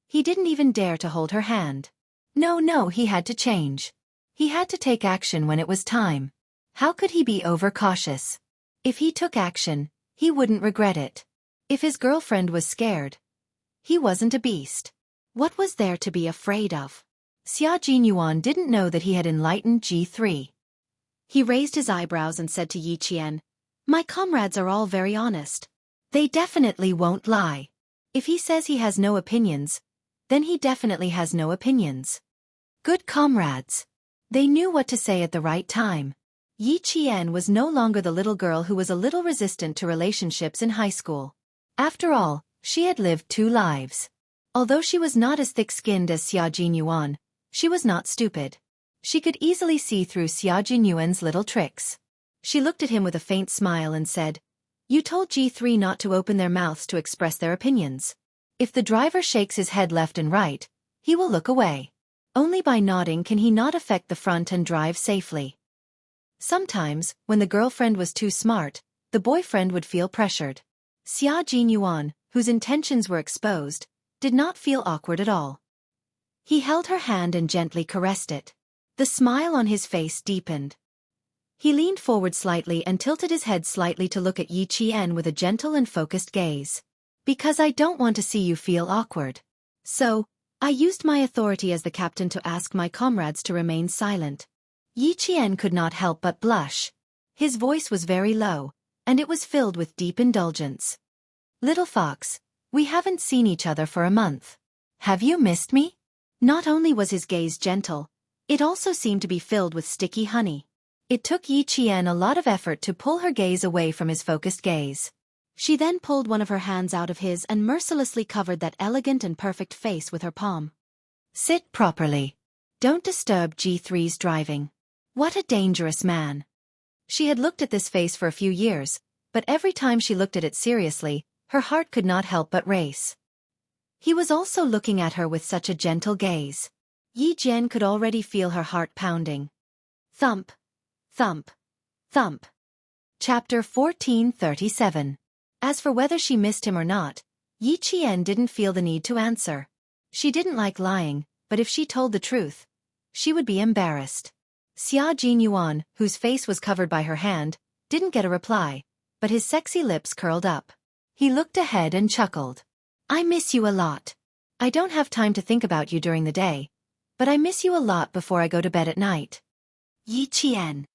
He didn't even dare to hold her hand. No, he had to change. He had to take action when it was time. How could he be overcautious? If he took action, he wouldn't regret it. If his girlfriend was scared, he wasn't a beast. What was there to be afraid of? Xia Jinyuan didn't know that he had enlightened G3. He raised his eyebrows and said to Yi Qian, "My comrades are all very honest. They definitely won't lie. If he says he has no opinions, then he definitely has no opinions." Good comrades. They knew what to say at the right time. Yi Qian was no longer the little girl who was a little resistant to relationships in high school. After all, she had lived 2 lives. Although she was not as thick-skinned as Xia Jinyuan, she was not stupid. She could easily see through Xia Jinyuan's little tricks. She looked at him with a faint smile and said, "You told G3 not to open their mouths to express their opinions. If the driver shakes his head left and right, he will look away. Only by nodding can he not affect the front and drive safely." Sometimes, when the girlfriend was too smart, the boyfriend would feel pressured. Xia Jinyuan, whose intentions were exposed, did not feel awkward at all. He held her hand and gently caressed it. The smile on his face deepened. He leaned forward slightly and tilted his head slightly to look at Yi Qian with a gentle and focused gaze. "Because I don't want to see you feel awkward. So, I used my authority as the captain to ask my comrades to remain silent." Yi Qian could not help but blush. His voice was very low, and it was filled with deep indulgence. "Little fox, we haven't seen each other for a month. Have you missed me?" Not only was his gaze gentle, it also seemed to be filled with sticky honey. It took Yi Qian a lot of effort to pull her gaze away from his focused gaze. She then pulled one of her hands out of his and mercilessly covered that elegant and perfect face with her palm. "Sit properly. Don't disturb G3's driving. What a dangerous man." She had looked at this face for a few years, but every time she looked at it seriously, her heart could not help but race. He was also looking at her with such a gentle gaze. Yi Jian could already feel her heart pounding. Thump, thump, thump. Chapter 1437. As for whether she missed him or not, Yi Qian didn't feel the need to answer. She didn't like lying, but if she told the truth, she would be embarrassed. Xia Jinyuan, whose face was covered by her hand, didn't get a reply, but his sexy lips curled up. He looked ahead and chuckled. "I miss you a lot. I don't have time to think about you during the day, but I miss you a lot before I go to bed at night." Yi Qian.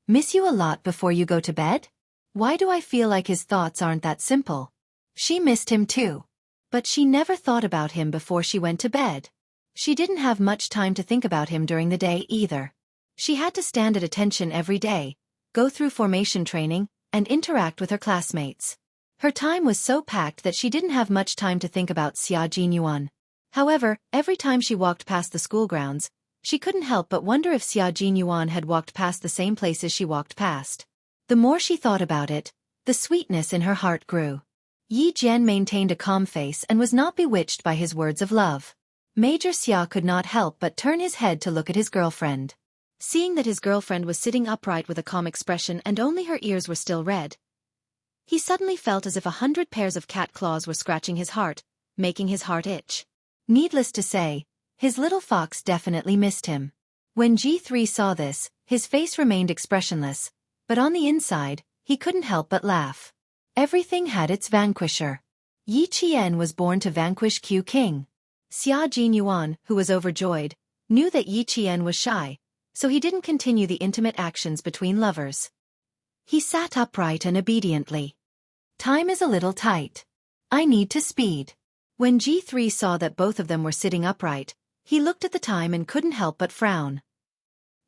Miss you a lot before you go to bed? Why do I feel like his thoughts aren't that simple? She missed him too. But she never thought about him before she went to bed. She didn't have much time to think about him during the day either. She had to stand at attention every day, go through formation training, and interact with her classmates. Her time was so packed that she didn't have much time to think about Xia Jinyuan. However, every time she walked past the school grounds, she couldn't help but wonder if Xia Jinyuan had walked past the same places she walked past. The more she thought about it, the sweetness in her heart grew. Yi Jian maintained a calm face and was not bewitched by his words of love. Major Xia could not help but turn his head to look at his girlfriend. Seeing that his girlfriend was sitting upright with a calm expression and only her ears were still red, he suddenly felt as if 100 pairs of cat claws were scratching his heart, making his heart itch. Needless to say, his little fox definitely missed him. When G3 saw this, his face remained expressionless, but on the inside, he couldn't help but laugh. Everything had its vanquisher. Yi Qian was born to vanquish Q King. Xia Jinyuan, who was overjoyed, knew that Yi Qian was shy, so he didn't continue the intimate actions between lovers. He sat upright and obediently. "Time is a little tight. I need to speed." When G3 saw that both of them were sitting upright, he looked at the time and couldn't help but frown.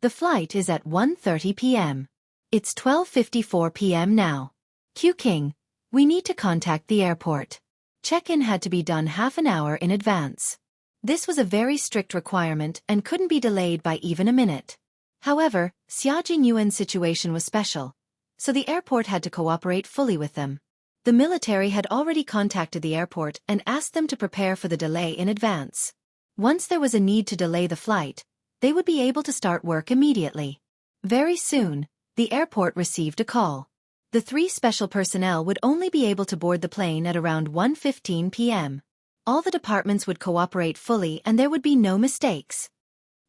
"The flight is at 1:30 p.m. It's 12:54 p.m. now. Q King, we need to contact the airport." Check-in had to be done half an hour in advance. This was a very strict requirement and couldn't be delayed by even a minute. However, Xia Jinyuan's situation was special, so the airport had to cooperate fully with them. The military had already contacted the airport and asked them to prepare for the delay in advance. Once there was a need to delay the flight, they would be able to start work immediately. Very soon, the airport received a call. The 3 special personnel would only be able to board the plane at around 1:15 p.m. All the departments would cooperate fully and there would be no mistakes.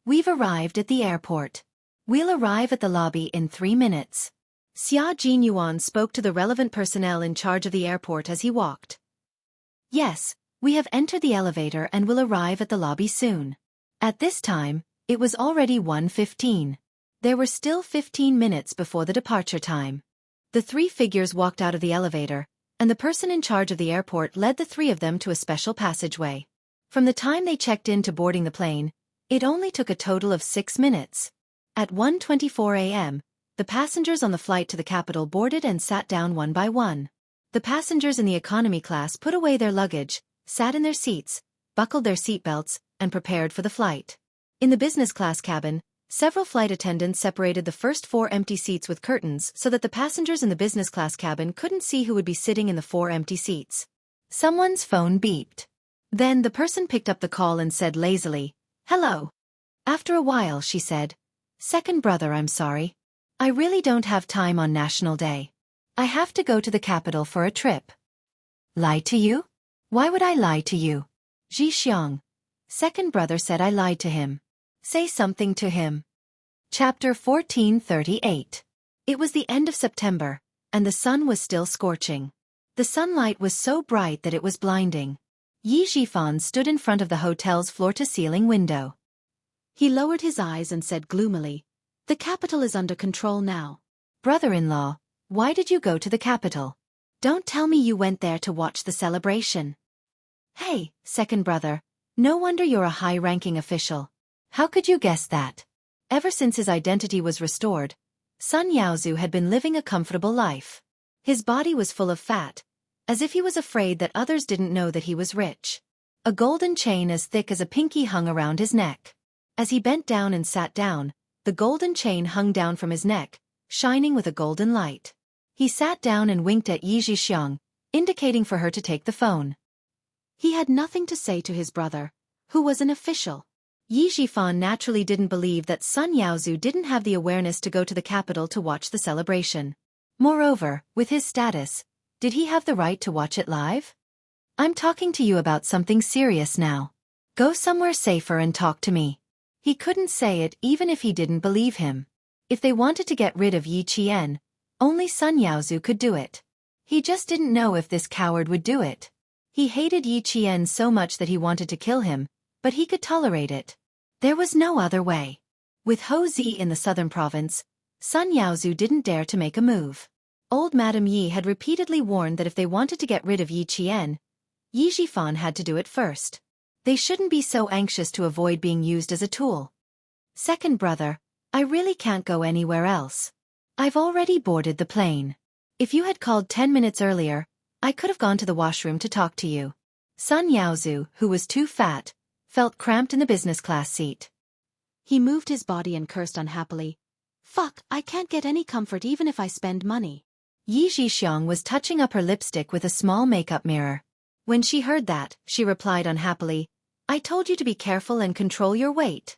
We've arrived at the airport. We'll arrive at the lobby in 3 minutes. Xia Jinyuan spoke to the relevant personnel in charge of the airport as he walked. Yes, we have entered the elevator and will arrive at the lobby soon. At this time, it was already 1:15. There were still 15 minutes before the departure time. The 3 figures walked out of the elevator, and the person in charge of the airport led the 3 of them to a special passageway. From the time they checked in to boarding the plane, it only took a total of 6 minutes. At 1:24 a.m., the passengers on the flight to the capital boarded and sat down one by one. The passengers in the economy class put away their luggage, sat in their seats, buckled their seatbelts, and prepared for the flight. In the business class cabin, several flight attendants separated the first 4 empty seats with curtains so that the passengers in the business class cabin couldn't see who would be sitting in the 4 empty seats. Someone's phone beeped. Then the person picked up the call and said lazily, "Hello." After a while she said, "Second brother, I'm sorry. I really don't have time on National Day. I have to go to the capital for a trip." "Lie to you? Why would I lie to you?" "Ji Xiang." Second brother said, "I lied to him." "Say something to him." Chapter 1438. It was the end of September, and the sun was still scorching. The sunlight was so bright that it was blinding. Yi Zhifan stood in front of the hotel's floor-to-ceiling window. He lowered his eyes and said gloomily, "The capital is under control now." "Brother-in-law, why did you go to the capital? Don't tell me you went there to watch the celebration." "Hey, second brother, no wonder you're a high-ranking official. How could you guess that?" Ever since his identity was restored, Sun Yaozu had been living a comfortable life. His body was full of fat, as if he was afraid that others didn't know that he was rich. A golden chain as thick as a pinky hung around his neck. As he bent down and sat down, the golden chain hung down from his neck, shining with a golden light. He sat down and winked at Yi Zhixiang, indicating for her to take the phone. He had nothing to say to his brother, who was an official. Yi Zhifan naturally didn't believe that Sun Yaozu didn't have the awareness to go to the capital to watch the celebration. Moreover, with his status, did he have the right to watch it live? "I'm talking to you about something serious now. Go somewhere safer and talk to me." He couldn't say it even if he didn't believe him. If they wanted to get rid of Yi Qian, only Sun Yaozu could do it. He just didn't know if this coward would do it. He hated Yi Qian so much that he wanted to kill him, but he could tolerate it. There was no other way. With Houzi in the southern province, Sun Yaozu didn't dare to make a move. Old Madame Yi had repeatedly warned that if they wanted to get rid of Yi Qian, Yi Zhifan had to do it first. They shouldn't be so anxious to avoid being used as a tool. "Second brother, I really can't go anywhere else. I've already boarded the plane. If you had called 10 minutes earlier, I could have gone to the washroom to talk to you." Sun Yaozu, who was too fat, felt cramped in the business class seat. He moved his body and cursed unhappily. "Fuck, I can't get any comfort even if I spend money." Yi Zhixiang was touching up her lipstick with a small makeup mirror. When she heard that, she replied unhappily, "I told you to be careful and control your weight."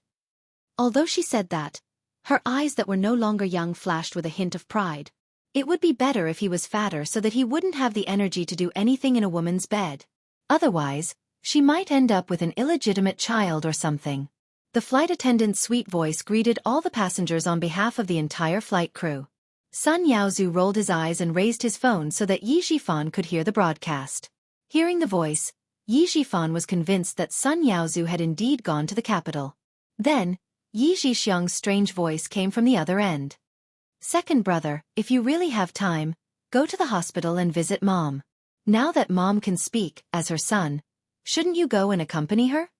Although she said that, her eyes that were no longer young flashed with a hint of pride. It would be better if he was fatter so that he wouldn't have the energy to do anything in a woman's bed. Otherwise, she might end up with an illegitimate child or something. The flight attendant's sweet voice greeted all the passengers on behalf of the entire flight crew. Sun Yaozu rolled his eyes and raised his phone so that Yi Zhifan could hear the broadcast. Hearing the voice, Yi Zhifan was convinced that Sun Yaozu had indeed gone to the capital. Then, Yi Zhixiang's strange voice came from the other end. "Second brother, if you really have time, go to the hospital and visit Mom. Now that Mom can speak, as her son, shouldn't you go and accompany her?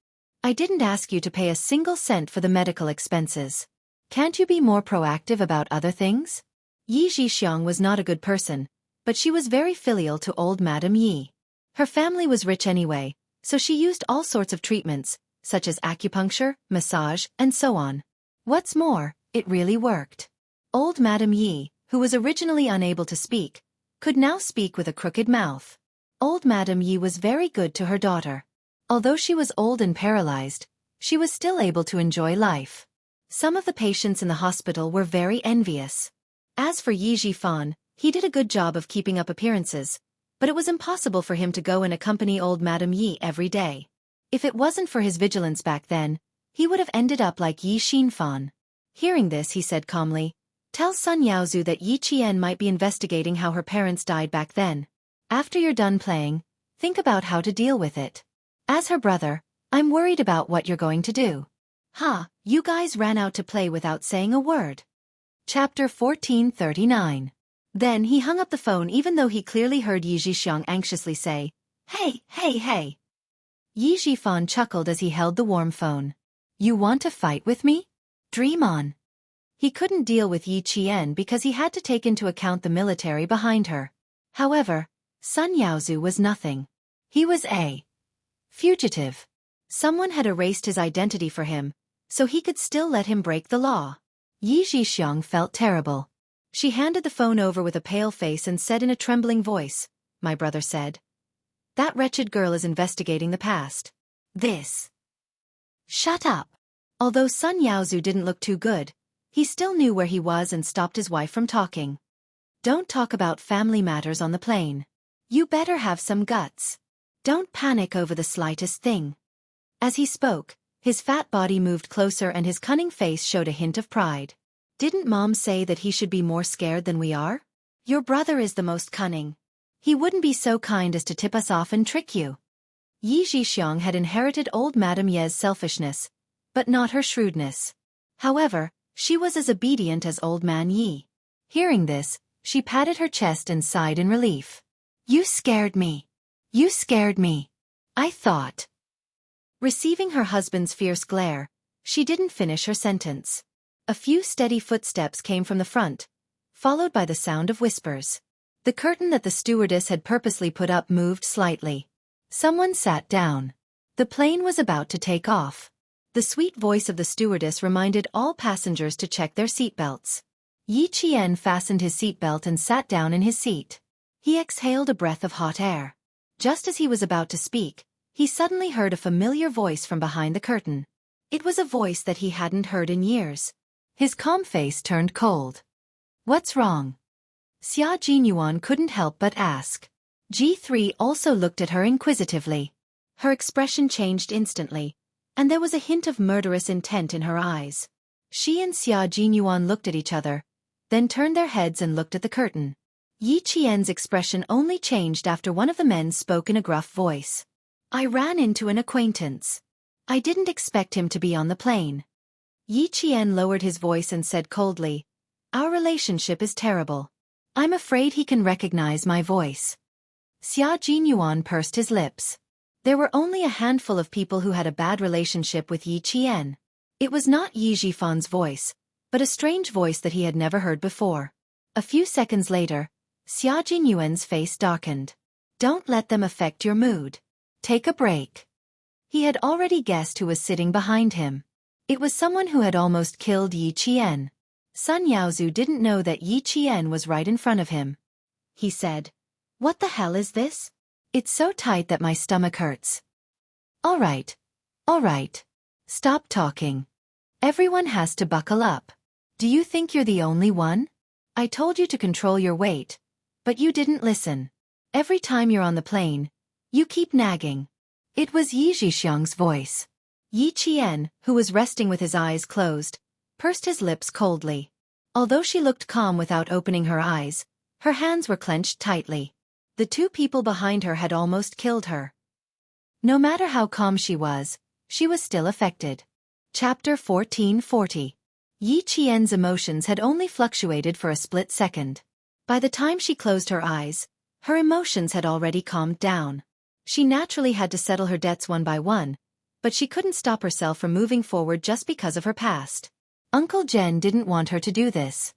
I didn't ask you to pay a single cent for the medical expenses. Can't you be more proactive about other things?" Yi Zhixiang was not a good person, but she was very filial to old Madame Yi. Her family was rich anyway, so she used all sorts of treatments, such as acupuncture, massage, and so on. What's more, it really worked. Old Madame Yi, who was originally unable to speak, could now speak with a crooked mouth. Old Madame Yi was very good to her daughter. Although she was old and paralyzed, she was still able to enjoy life. Some of the patients in the hospital were very envious. As for Yi Xiaofan, he did a good job of keeping up appearances, but it was impossible for him to go and accompany old Madame Yi every day. If it wasn't for his vigilance back then, he would have ended up like Yi Xiaofan. Hearing this, he said calmly, "Tell Sun Yaozu that Yi Qian might be investigating how her parents died back then. After you're done playing, think about how to deal with it. As her brother, I'm worried about what you're going to do." You guys ran out to play without saying a word. Chapter 1439. Then he hung up the phone even though he clearly heard Yi Zhixiang anxiously say, "Hey, hey, hey." Yi Zhifan chuckled as he held the warm phone. "You want to fight with me? Dream on." He couldn't deal with Yi Qian because he had to take into account the military behind her. However, Sun Yaozu was nothing. He was a fugitive. Someone had erased his identity for him, so he could still let him break the law. Yi Zhixiang felt terrible. She handed the phone over with a pale face and said in a trembling voice, "My brother said. That wretched girl is investigating the past. This." "Shut up." Although Sun Yaozu didn't look too good, he still knew where he was and stopped his wife from talking. "Don't talk about family matters on the plane. You better have some guts. Don't panic over the slightest thing." As he spoke, his fat body moved closer and his cunning face showed a hint of pride. "Didn't Mom say that he should be more scared than we are? Your brother is the most cunning. He wouldn't be so kind as to tip us off and trick you." Yi Zhixiang had inherited old Madame Ye's selfishness, but not her shrewdness. However, she was as obedient as old man Yi. Hearing this, she patted her chest and sighed in relief. "You scared me. You scared me. I thought." Receiving her husband's fierce glare, she didn't finish her sentence. A few steady footsteps came from the front, followed by the sound of whispers. The curtain that the stewardess had purposely put up moved slightly. Someone sat down. The plane was about to take off. The sweet voice of the stewardess reminded all passengers to check their seatbelts. Yi Qian fastened his seatbelt and sat down in his seat. He exhaled a breath of hot air. Just as he was about to speak, he suddenly heard a familiar voice from behind the curtain. It was a voice that he hadn't heard in years. His calm face turned cold. "What's wrong?" Xia Jinyuan couldn't help but ask. G3 also looked at her inquisitively. Her expression changed instantly, and there was a hint of murderous intent in her eyes. She and Xia Jinyuan looked at each other, then turned their heads and looked at the curtain. Yi Qian's expression only changed after one of the men spoke in a gruff voice. "I ran into an acquaintance. I didn't expect him to be on the plane." Yi Qian lowered his voice and said coldly, "Our relationship is terrible. I'm afraid he can recognize my voice." Xia Jinyuan pursed his lips. There were only a handful of people who had a bad relationship with Yi Qian. It was not Yi Zhifan's voice, but a strange voice that he had never heard before. A few seconds later, Xia Jinyuan's face darkened. "Don't let them affect your mood. Take a break." He had already guessed who was sitting behind him. It was someone who had almost killed Yi Qian. Sun Yaozu didn't know that Yi Qian was right in front of him. He said, "What the hell is this? It's so tight that my stomach hurts." All right. Stop talking. Everyone has to buckle up. Do you think you're the only one? I told you to control your weight, but you didn't listen. Every time you're on the plane, you keep nagging." It was Yi Zhixiang's voice. Yi Qian, who was resting with his eyes closed, pursed his lips coldly. Although she looked calm without opening her eyes, her hands were clenched tightly. The two people behind her had almost killed her. No matter how calm she was still affected. Chapter 1440. Yi Qian's emotions had only fluctuated for a split second. By the time she closed her eyes, her emotions had already calmed down. She naturally had to settle her debts one by one, but she couldn't stop herself from moving forward just because of her past. Uncle Chen didn't want her to do this.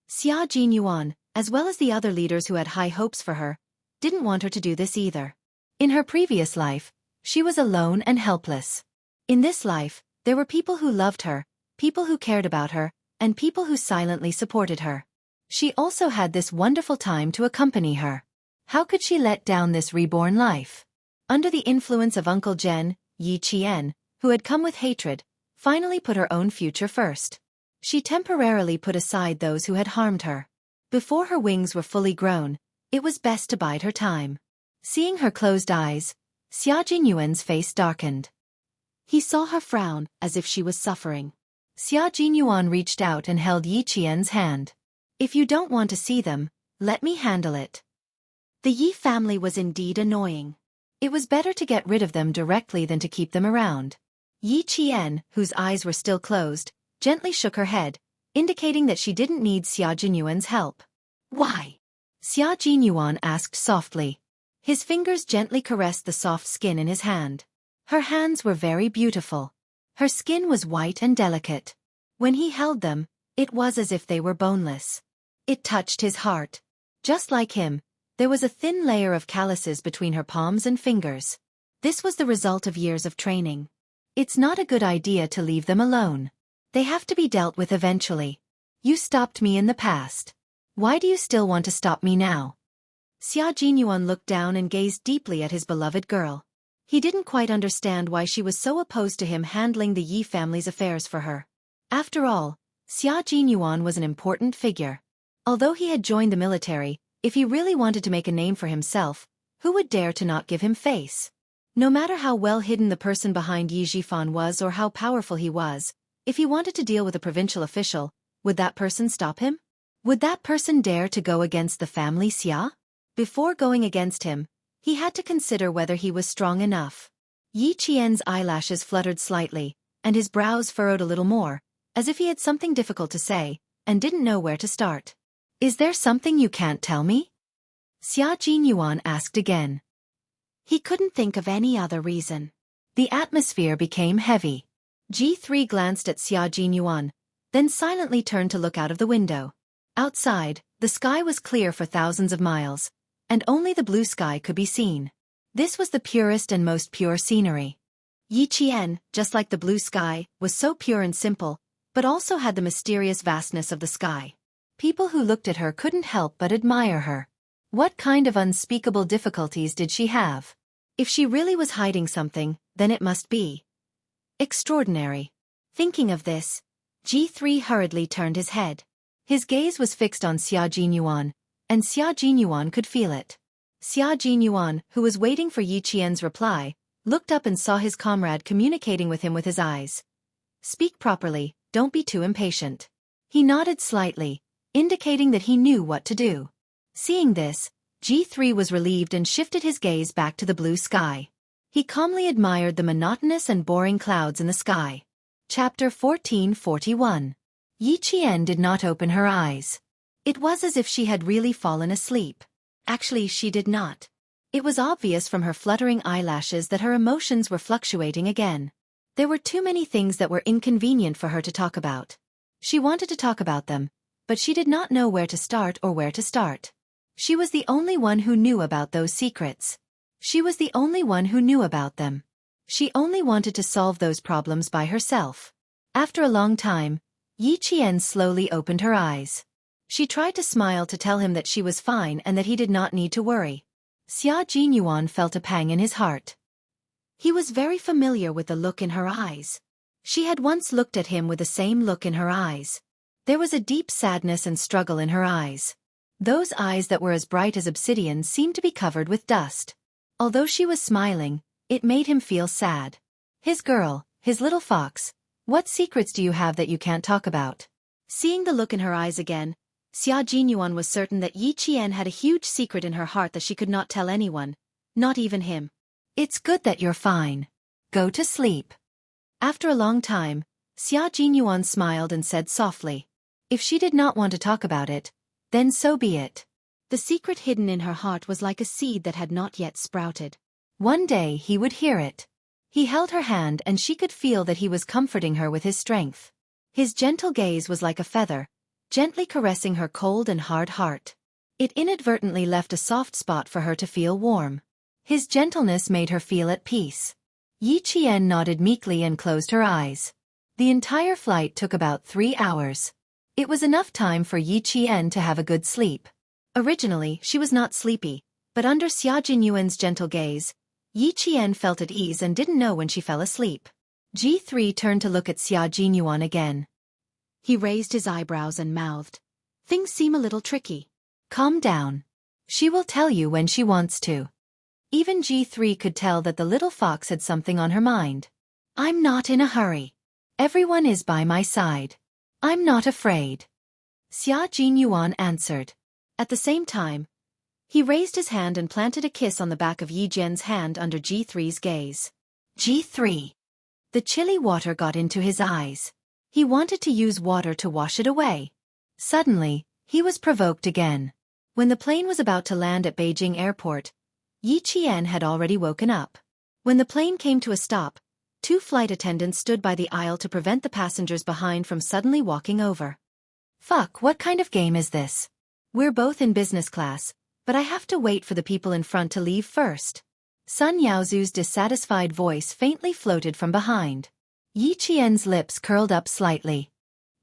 Xia Jinyuan, as well as the other leaders who had high hopes for her, didn't want her to do this either. In her previous life, she was alone and helpless. In this life, there were people who loved her, people who cared about her, and people who silently supported her. She also had this wonderful time to accompany her. How could she let down this reborn life? Under the influence of Uncle Jen, Yi Qian, who had come with hatred, finally put her own future first. She temporarily put aside those who had harmed her. Before her wings were fully grown, it was best to bide her time. Seeing her closed eyes, Xia Jinyuan's face darkened. He saw her frown, as if she was suffering. Xia Jinyuan reached out and held Yi Qian's hand. If you don't want to see them, let me handle it. The Yi family was indeed annoying. It was better to get rid of them directly than to keep them around. Yi Qian, whose eyes were still closed, gently shook her head, indicating that she didn't need Xia Jinyuan's help. Why? Xia Jinyuan asked softly. His fingers gently caressed the soft skin in his hand. Her hands were very beautiful. Her skin was white and delicate. When he held them, it was as if they were boneless. It touched his heart. Just like him, there was a thin layer of calluses between her palms and fingers. This was the result of years of training. It's not a good idea to leave them alone. They have to be dealt with eventually. You stopped me in the past. Why do you still want to stop me now? Xia Jinyuan looked down and gazed deeply at his beloved girl. He didn't quite understand why she was so opposed to him handling the Yi family's affairs for her. After all, Xia Jinyuan was an important figure. Although he had joined the military, if he really wanted to make a name for himself, who would dare to not give him face? No matter how well hidden the person behind Yi Xiaofan was or how powerful he was, if he wanted to deal with a provincial official, would that person stop him? Would that person dare to go against the family Xia? Before going against him, he had to consider whether he was strong enough. Yi Qian's eyelashes fluttered slightly, and his brows furrowed a little more, as if he had something difficult to say, and didn't know where to start. Is there something you can't tell me? Xia Jinyuan asked again. He couldn't think of any other reason. The atmosphere became heavy. G3 glanced at Xia Jinyuan, then silently turned to look out of the window. Outside, the sky was clear for thousands of miles, and only the blue sky could be seen. This was the purest and most pure scenery. Yi Qian, just like the blue sky, was so pure and simple, but also had the mysterious vastness of the sky. People who looked at her couldn't help but admire her. What kind of unspeakable difficulties did she have? If she really was hiding something, then it must be extraordinary. Thinking of this, G3 hurriedly turned his head. His gaze was fixed on Xia Jinyuan, and Xia Jinyuan could feel it. Xia Jinyuan, who was waiting for Yi Qian's reply, looked up and saw his comrade communicating with him with his eyes. Speak properly, don't be too impatient. He nodded slightly, indicating that he knew what to do. Seeing this, G3 was relieved and shifted his gaze back to the blue sky. He calmly admired the monotonous and boring clouds in the sky. Chapter 1441. Yi Qian did not open her eyes. It was as if she had really fallen asleep. Actually, she did not. It was obvious from her fluttering eyelashes that her emotions were fluctuating again. There were too many things that were inconvenient for her to talk about. She wanted to talk about them, but she did not know where to start or where to start. She was the only one who knew about those secrets. She was the only one who knew about them. She only wanted to solve those problems by herself. After a long time, Yi Qian slowly opened her eyes. She tried to smile to tell him that she was fine and that he did not need to worry. Xia Jinyuan felt a pang in his heart. He was very familiar with the look in her eyes. She had once looked at him with the same look in her eyes. There was a deep sadness and struggle in her eyes. Those eyes that were as bright as obsidian seemed to be covered with dust. Although she was smiling, it made him feel sad. His girl, his little fox, what secrets do you have that you can't talk about? Seeing the look in her eyes again, Xia Jinyuan was certain that Yi Qian had a huge secret in her heart that she could not tell anyone, not even him. It's good that you're fine. Go to sleep. After a long time, Xia Jinyuan smiled and said softly, if she did not want to talk about it, then so be it. The secret hidden in her heart was like a seed that had not yet sprouted. One day he would hear it. He held her hand and she could feel that he was comforting her with his strength. His gentle gaze was like a feather, gently caressing her cold and hard heart. It inadvertently left a soft spot for her to feel warm. His gentleness made her feel at peace. Yi Qian nodded meekly and closed her eyes. The entire flight took about 3 hours. It was enough time for Yi Qian to have a good sleep. Originally, she was not sleepy, but under Xia Jinyuan's gentle gaze, Yi Qian felt at ease and didn't know when she fell asleep. G3 turned to look at Xia Jinyuan again. He raised his eyebrows and mouthed, "Things seem a little tricky." "Calm down. She will tell you when she wants to." Even G3 could tell that the little fox had something on her mind. "I'm not in a hurry. Everyone is by my side. I'm not afraid," Xia Jinyuan answered. At the same time, he raised his hand and planted a kiss on the back of Yi Jian's hand under G3's gaze. G3. The chilly water got into his eyes. He wanted to use water to wash it away. Suddenly, he was provoked again. When the plane was about to land at Beijing Airport, Yi Qian had already woken up. When the plane came to a stop, 2 flight attendants stood by the aisle to prevent the passengers behind from suddenly walking over. "Fuck, what kind of game is this? We're both in business class, but I have to wait for the people in front to leave first." Sun Yaozu's dissatisfied voice faintly floated from behind. Yi Qian's lips curled up slightly.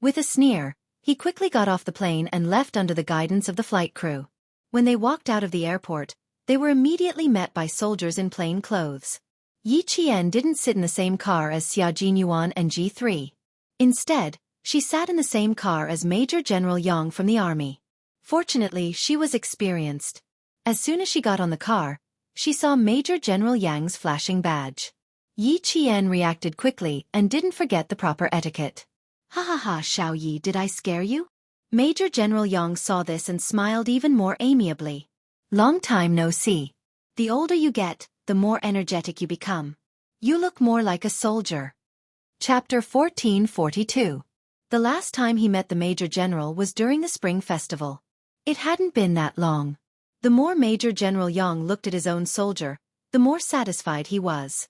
With a sneer, he quickly got off the plane and left under the guidance of the flight crew. When they walked out of the airport, they were immediately met by soldiers in plain clothes. Yi Qian didn't sit in the same car as Xia Jinyuan and G3. Instead, she sat in the same car as Major General Yang from the army. Fortunately, she was experienced. As soon as she got on the car, she saw Major General Yang's flashing badge. Yi Qian reacted quickly and didn't forget the proper etiquette. "Ha ha ha, Xiao Yi, did I scare you?" Major General Yang saw this and smiled even more amiably. "Long time no see. The older you get, the more energetic you become. You look more like a soldier." Chapter 1442. The last time he met the Major General was during the Spring Festival. It hadn't been that long. The more Major General Yang looked at his own soldier, the more satisfied he was.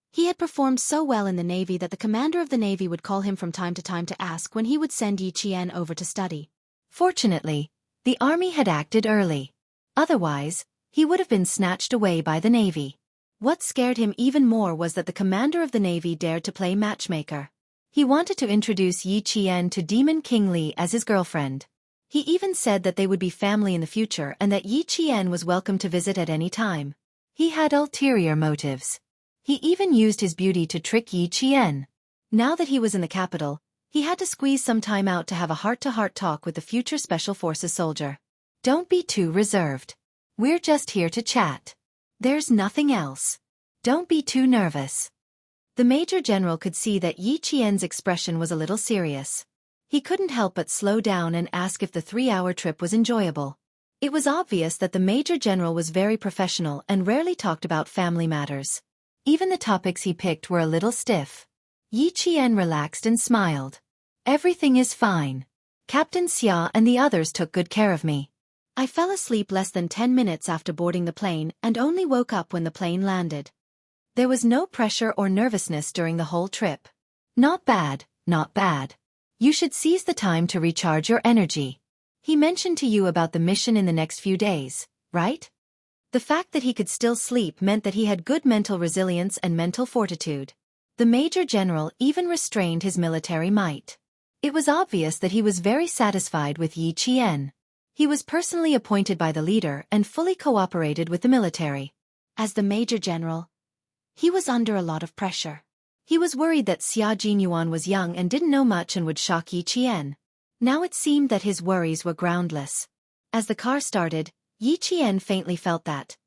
He had performed so well in the Navy that the commander of the Navy would call him from time to time to ask when he would send Yi Qian over to study. Fortunately, the army had acted early. Otherwise, he would have been snatched away by the Navy. What scared him even more was that the commander of the Navy dared to play matchmaker. He wanted to introduce Yi Qian to Demon King Li as his girlfriend. He even said that they would be family in the future and that Yi Qian was welcome to visit at any time. He had ulterior motives. He even used his beauty to trick Yi Qian. Now that he was in the capital, he had to squeeze some time out to have a heart-to-heart talk with the future Special Forces soldier. "Don't be too reserved. We're just here to chat. There's nothing else. Don't be too nervous." The Major General could see that Yi Qian's expression was a little serious. He couldn't help but slow down and ask if the 3-hour trip was enjoyable. It was obvious that the Major General was very professional and rarely talked about family matters. Even the topics he picked were a little stiff. Yi Qian relaxed and smiled. "Everything is fine. Captain Xia and the others took good care of me. I fell asleep less than 10 minutes after boarding the plane and only woke up when the plane landed. There was no pressure or nervousness during the whole trip. Not bad, not bad. You should seize the time to recharge your energy. He mentioned to you about the mission in the next few days, right?" The fact that he could still sleep meant that he had good mental resilience and mental fortitude. The Major General even restrained his military might. It was obvious that he was very satisfied with Yi Qian. He was personally appointed by the leader and fully cooperated with the military. As the Major General, he was under a lot of pressure. He was worried that Xia Jinyuan was young and didn't know much and would shock Yi Qian. Now it seemed that his worries were groundless. As the car started, Yi Qian faintly felt that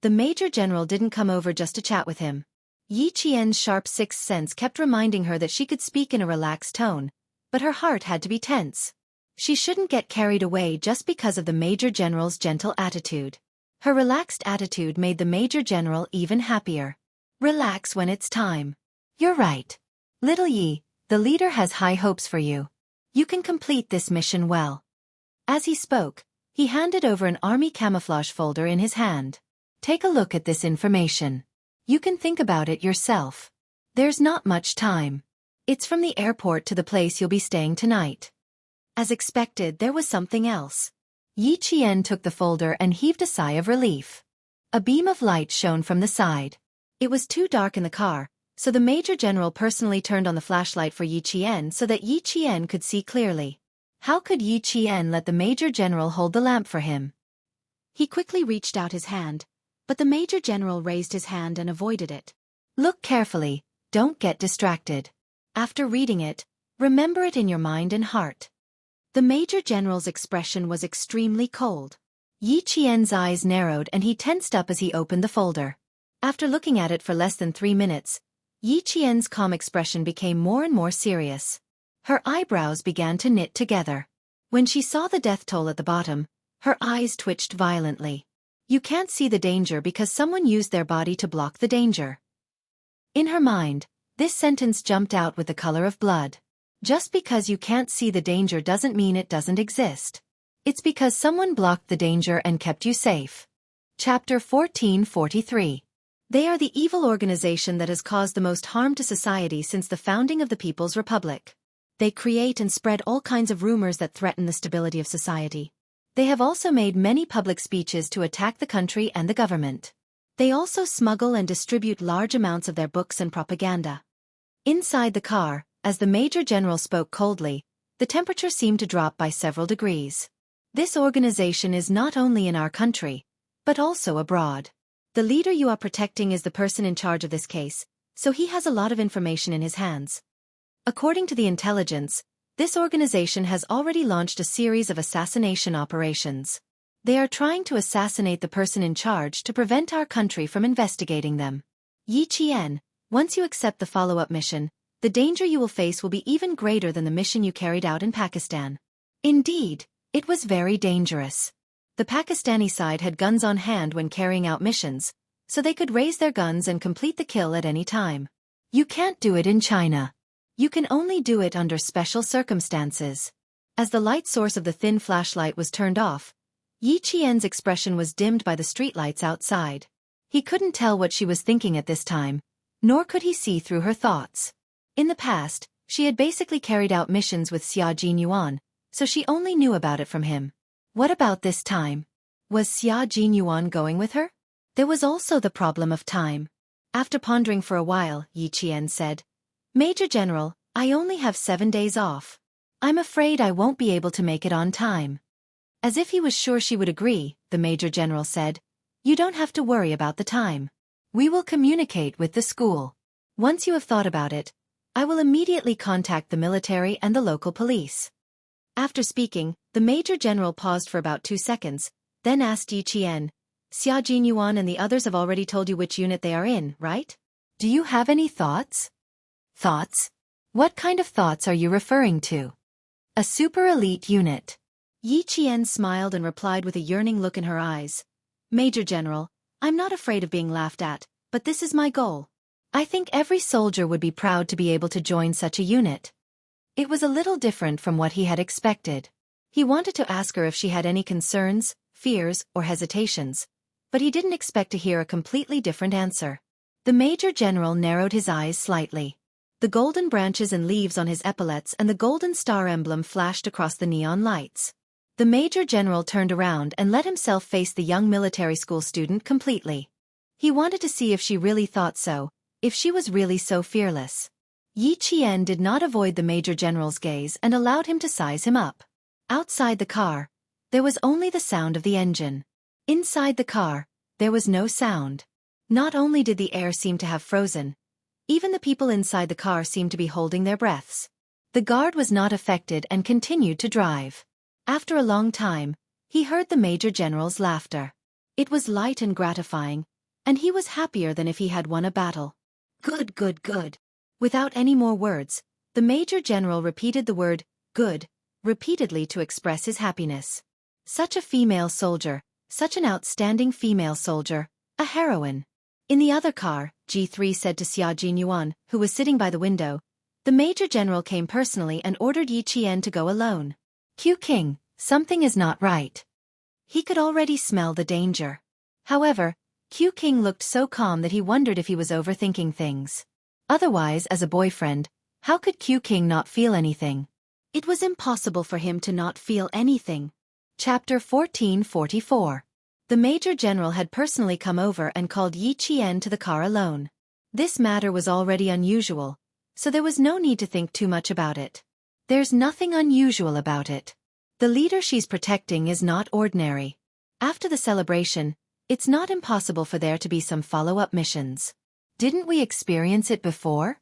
the Major General didn't come over just to chat with him. Yi Qian's sharp sixth sense kept reminding her that she could speak in a relaxed tone, but her heart had to be tense. She shouldn't get carried away just because of the Major General's gentle attitude. Her relaxed attitude made the Major General even happier. "Relax when it's time. You're right. Little Yi, the leader has high hopes for you. You can complete this mission well." As he spoke, he handed over an army camouflage folder in his hand. "Take a look at this information. You can think about it yourself. There's not much time. It's from the airport to the place you'll be staying tonight." As expected, there was something else. Yi Qian took the folder and heaved a sigh of relief. A beam of light shone from the side. It was too dark in the car, so the Major General personally turned on the flashlight for Yi Qian so that Yi Qian could see clearly. How could Yi Qian let the Major General hold the lamp for him? He quickly reached out his hand, but the Major General raised his hand and avoided it. Look carefully, don't get distracted. After reading it, remember it in your mind and heart. The Major General's expression was extremely cold. Yi Qian's eyes narrowed and he tensed up as he opened the folder. After looking at it for less than 3 minutes, Yi Qian's calm expression became more and more serious. Her eyebrows began to knit together. When she saw the death toll at the bottom, her eyes twitched violently. You can't see the danger because someone used their body to block the danger. In her mind, this sentence jumped out with the color of blood. Just because you can't see the danger doesn't mean it doesn't exist. It's because someone blocked the danger and kept you safe. Chapter 1443. They are the evil organization that has caused the most harm to society since the founding of the People's Republic. They create and spread all kinds of rumors that threaten the stability of society. They have also made many public speeches to attack the country and the government. They also smuggle and distribute large amounts of their books and propaganda. Inside the car, as the Major General spoke coldly, the temperature seemed to drop by several degrees. This organization is not only in our country, but also abroad. The leader you are protecting is the person in charge of this case, so he has a lot of information in his hands. According to the intelligence, this organization has already launched a series of assassination operations. They are trying to assassinate the person in charge to prevent our country from investigating them. Yi Qian, once you accept the follow-up mission, the danger you will face will be even greater than the mission you carried out in Pakistan. Indeed, it was very dangerous. The Pakistani side had guns on hand when carrying out missions, so they could raise their guns and complete the kill at any time. You can't do it in China. You can only do it under special circumstances. As the light source of the thin flashlight was turned off, Yi Qian's expression was dimmed by the streetlights outside. He couldn't tell what she was thinking at this time, nor could he see through her thoughts. In the past, she had basically carried out missions with Xia Jinyuan, so she only knew about it from him. What about this time? Was Xia Jinyuan going with her? There was also the problem of time. After pondering for a while, Yi Qian said, Major General, I only have 7 days off. I'm afraid I won't be able to make it on time. As if he was sure she would agree, the Major General said, You don't have to worry about the time. We will communicate with the school. Once you have thought about it, I will immediately contact the military and the local police. After speaking, the Major General paused for about 2 seconds, then asked Yi Qian, Xia Jinyuan and the others have already told you which unit they are in, right? Do you have any thoughts? Thoughts? What kind of thoughts are you referring to? A super elite unit. Yi Qian smiled and replied with a yearning look in her eyes. Major General, I'm not afraid of being laughed at, but this is my goal. I think every soldier would be proud to be able to join such a unit. It was a little different from what he had expected. He wanted to ask her if she had any concerns, fears, or hesitations, but he didn't expect to hear a completely different answer. The Major General narrowed his eyes slightly. The golden branches and leaves on his epaulets and the golden star emblem flashed across the neon lights. The Major General turned around and let himself face the young military school student completely. He wanted to see if she really thought so, if she was really so fearless. Yi Qian did not avoid the Major General's gaze and allowed him to size him up. Outside the car, there was only the sound of the engine. Inside the car, there was no sound. Not only did the air seem to have frozen, even the people inside the car seemed to be holding their breaths. The guard was not affected and continued to drive. After a long time, he heard the Major General's laughter. It was light and gratifying, and he was happier than if he had won a battle. Good, good, good. Without any more words, the Major General repeated the word, good, repeatedly to express his happiness. Such a female soldier, such an outstanding female soldier, a heroine. In the other car, G3 said to Xia Jinyuan, who was sitting by the window, the Major General came personally and ordered Yi Qian to go alone. Q King, something is not right. He could already smell the danger. However, Q King looked so calm that he wondered if he was overthinking things. Otherwise, as a boyfriend, how could Q King not feel anything? It was impossible for him to not feel anything. Chapter 1444. The Major General had personally come over and called Yi Qian to the car alone. This matter was already unusual, so there was no need to think too much about it. There's nothing unusual about it. The leader she's protecting is not ordinary. After the celebration, it's not impossible for there to be some follow-up missions. Didn't we experience it before?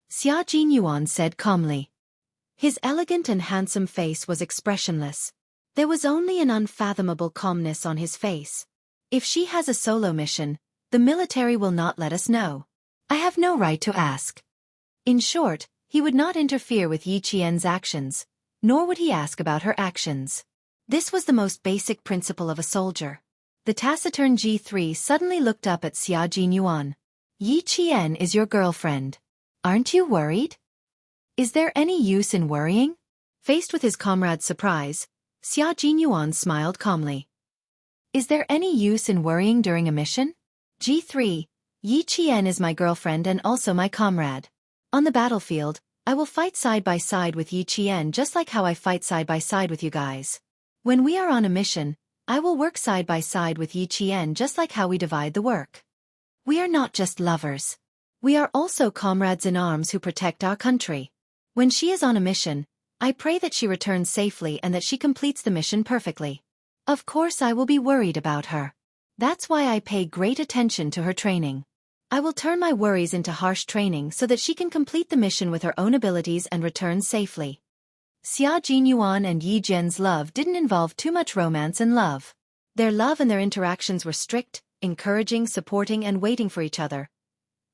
Xia Jinyuan said calmly. His elegant and handsome face was expressionless. There was only an unfathomable calmness on his face. If she has a solo mission, the military will not let us know. I have no right to ask. In short, he would not interfere with Yi Qian's actions, nor would he ask about her actions. This was the most basic principle of a soldier. The taciturn G3 suddenly looked up at Xia Jinyuan. Yi Qian is your girlfriend. Aren't you worried? Is there any use in worrying? Faced with his comrade's surprise, Xia Jinyuan smiled calmly. Is there any use in worrying during a mission? G3, Yi Qian is my girlfriend and also my comrade. On the battlefield, I will fight side by side with Yi Qian just like how I fight side by side with you guys. When we are on a mission, I will work side by side with Yi Qian just like how we divide the work. We are not just lovers. We are also comrades in arms who protect our country. When she is on a mission, I pray that she returns safely and that she completes the mission perfectly. Of course I will be worried about her. That's why I pay great attention to her training. I will turn my worries into harsh training so that she can complete the mission with her own abilities and return safely. Xia Jinyuan and Yi Jian's love didn't involve too much romance and love. Their love and their interactions were strict, encouraging, supporting and waiting for each other.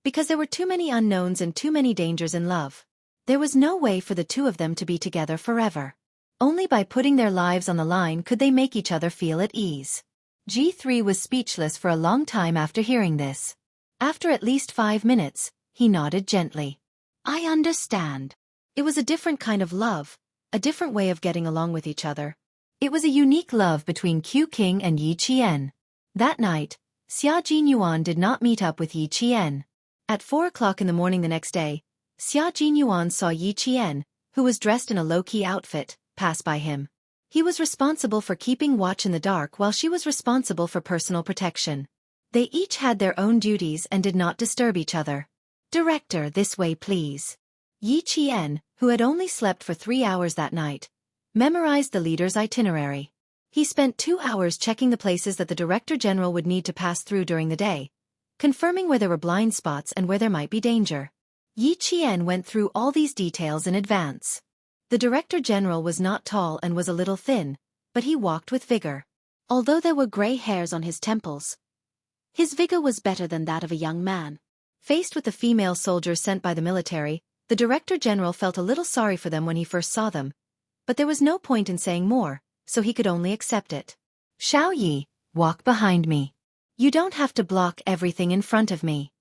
Because there were too many unknowns and too many dangers in love. There was no way for the two of them to be together forever. Only by putting their lives on the line could they make each other feel at ease. G3 was speechless for a long time after hearing this. After at least 5 minutes, he nodded gently. I understand. It was a different kind of love, a different way of getting along with each other. It was a unique love between Q King and Yi Qian. That night, Xia Jinyuan did not meet up with Yi Qian. At 4 o'clock in the morning the next day, Xia Jinyuan saw Yi Qian, who was dressed in a low-key outfit, pass by him. He was responsible for keeping watch in the dark while she was responsible for personal protection. They each had their own duties and did not disturb each other. Director, this way please. Yi Qian, who had only slept for 3 hours that night, memorized the leader's itinerary. He spent 2 hours checking the places that the Director General would need to pass through during the day, confirming where there were blind spots and where there might be danger. Yi Qian went through all these details in advance. The Director General was not tall and was a little thin, but he walked with vigor. Although there were gray hairs on his temples, his vigor was better than that of a young man. Faced with the female soldiers sent by the military, the Director General felt a little sorry for them when he first saw them, but there was no point in saying more, so he could only accept it. Xiao Yi, walk behind me. You don't have to block everything in front of me.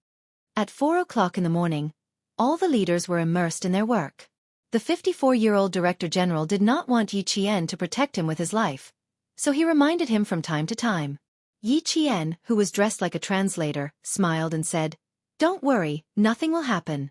At 4 o'clock in the morning, all the leaders were immersed in their work. The 54-year-old Director General did not want Yi Qian to protect him with his life, so he reminded him from time to time. Yi Qian, who was dressed like a translator, smiled and said, Don't worry, nothing will happen.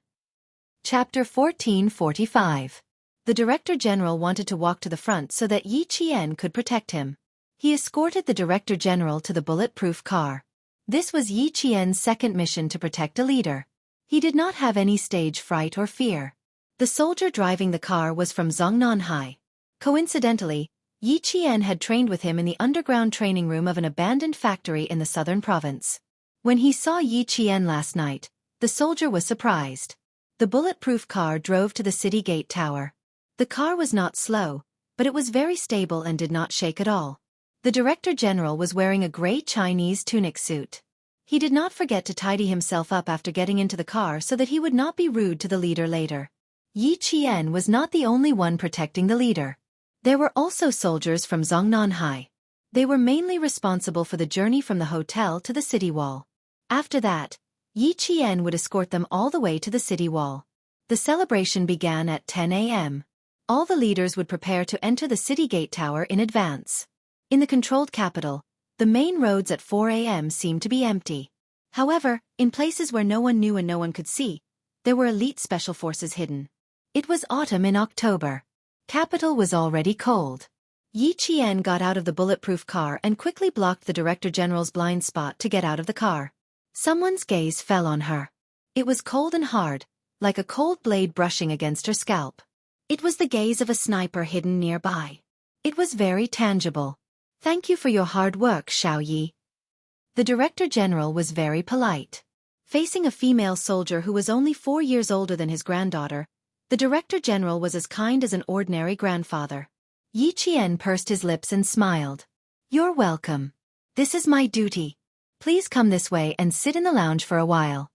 Chapter 1445. The Director General wanted to walk to the front so that Yi Qian could protect him. He escorted the Director General to the bulletproof car. This was Yi Qian's second mission to protect a leader. He did not have any stage fright or fear. The soldier driving the car was from Zongnanhai. Coincidentally, Yi Qian had trained with him in the underground training room of an abandoned factory in the southern province. When he saw Yi Qian last night, the soldier was surprised. The bulletproof car drove to the city gate tower. The car was not slow, but it was very stable and did not shake at all. The Director General was wearing a gray Chinese tunic suit. He did not forget to tidy himself up after getting into the car so that he would not be rude to the leader later. Yi Qian was not the only one protecting the leader. There were also soldiers from Zongnanhai. They were mainly responsible for the journey from the hotel to the city wall. After that, Yi Qian would escort them all the way to the city wall. The celebration began at 10 a.m. All the leaders would prepare to enter the city gate tower in advance. In the controlled capital, the main roads at 4 a.m. seemed to be empty. However, in places where no one knew and no one could see, there were elite special forces hidden. It was autumn in October. Capital was already cold. Yi Qian got out of the bulletproof car and quickly blocked the Director General's blind spot to get out of the car. Someone's gaze fell on her. It was cold and hard, like a cold blade brushing against her scalp. It was the gaze of a sniper hidden nearby. It was very tangible. "Thank you for your hard work, Xiao Yi." The Director General was very polite. Facing a female soldier who was only 4 years older than his granddaughter, the Director General was as kind as an ordinary grandfather. Yi Qian pursed his lips and smiled. "You're welcome. This is my duty. Please come this way and sit in the lounge for a while."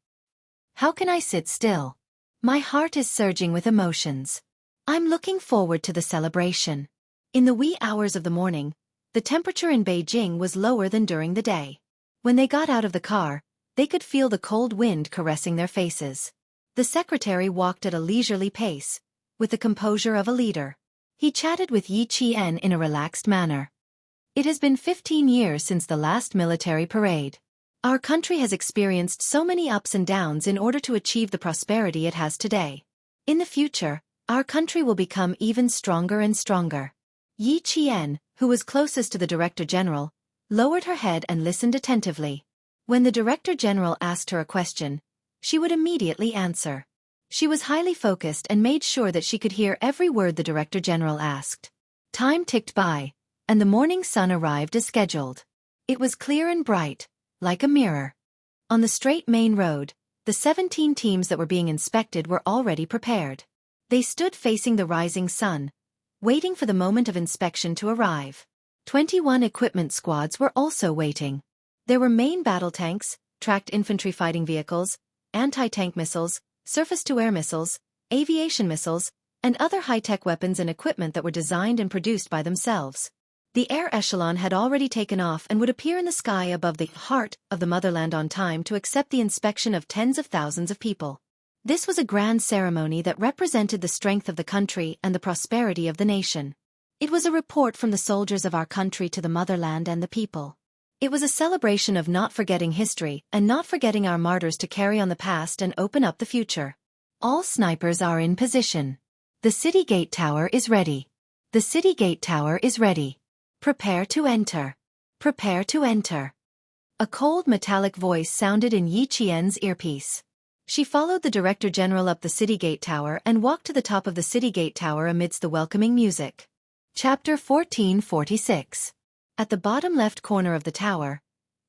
"How can I sit still? My heart is surging with emotions. I'm looking forward to the celebration." In the wee hours of the morning, the temperature in Beijing was lower than during the day. When they got out of the car, they could feel the cold wind caressing their faces. The secretary walked at a leisurely pace, with the composure of a leader. He chatted with Yi Qian in a relaxed manner. "It has been 15 years since the last military parade. Our country has experienced so many ups and downs in order to achieve the prosperity it has today. In the future, our country will become even stronger and stronger." Yi Qian, who was closest to the Director General, lowered her head and listened attentively. When the Director General asked her a question, she would immediately answer. She was highly focused and made sure that she could hear every word the Director General asked. Time ticked by, and the morning sun arrived as scheduled. It was clear and bright, like a mirror. On the straight main road, the 17 teams that were being inspected were already prepared. They stood facing the rising sun, waiting for the moment of inspection to arrive. 21 equipment squads were also waiting. There were main battle tanks, tracked infantry fighting vehicles, anti-tank missiles, surface-to-air missiles, aviation missiles, and other high-tech weapons and equipment that were designed and produced by themselves. The air echelon had already taken off and would appear in the sky above the heart of the motherland on time to accept the inspection of tens of thousands of people. This was a grand ceremony that represented the strength of the country and the prosperity of the nation. It was a report from the soldiers of our country to the motherland and the people. It was a celebration of not forgetting history and not forgetting our martyrs to carry on the past and open up the future. All snipers are in position. The city gate tower is ready. The city gate tower is ready. Prepare to enter. Prepare to enter. A cold metallic voice sounded in Yi Qian's earpiece. She followed the Director General up the city gate tower and walked to the top of the city gate tower amidst the welcoming music. Chapter 1446. At the bottom left corner of the tower,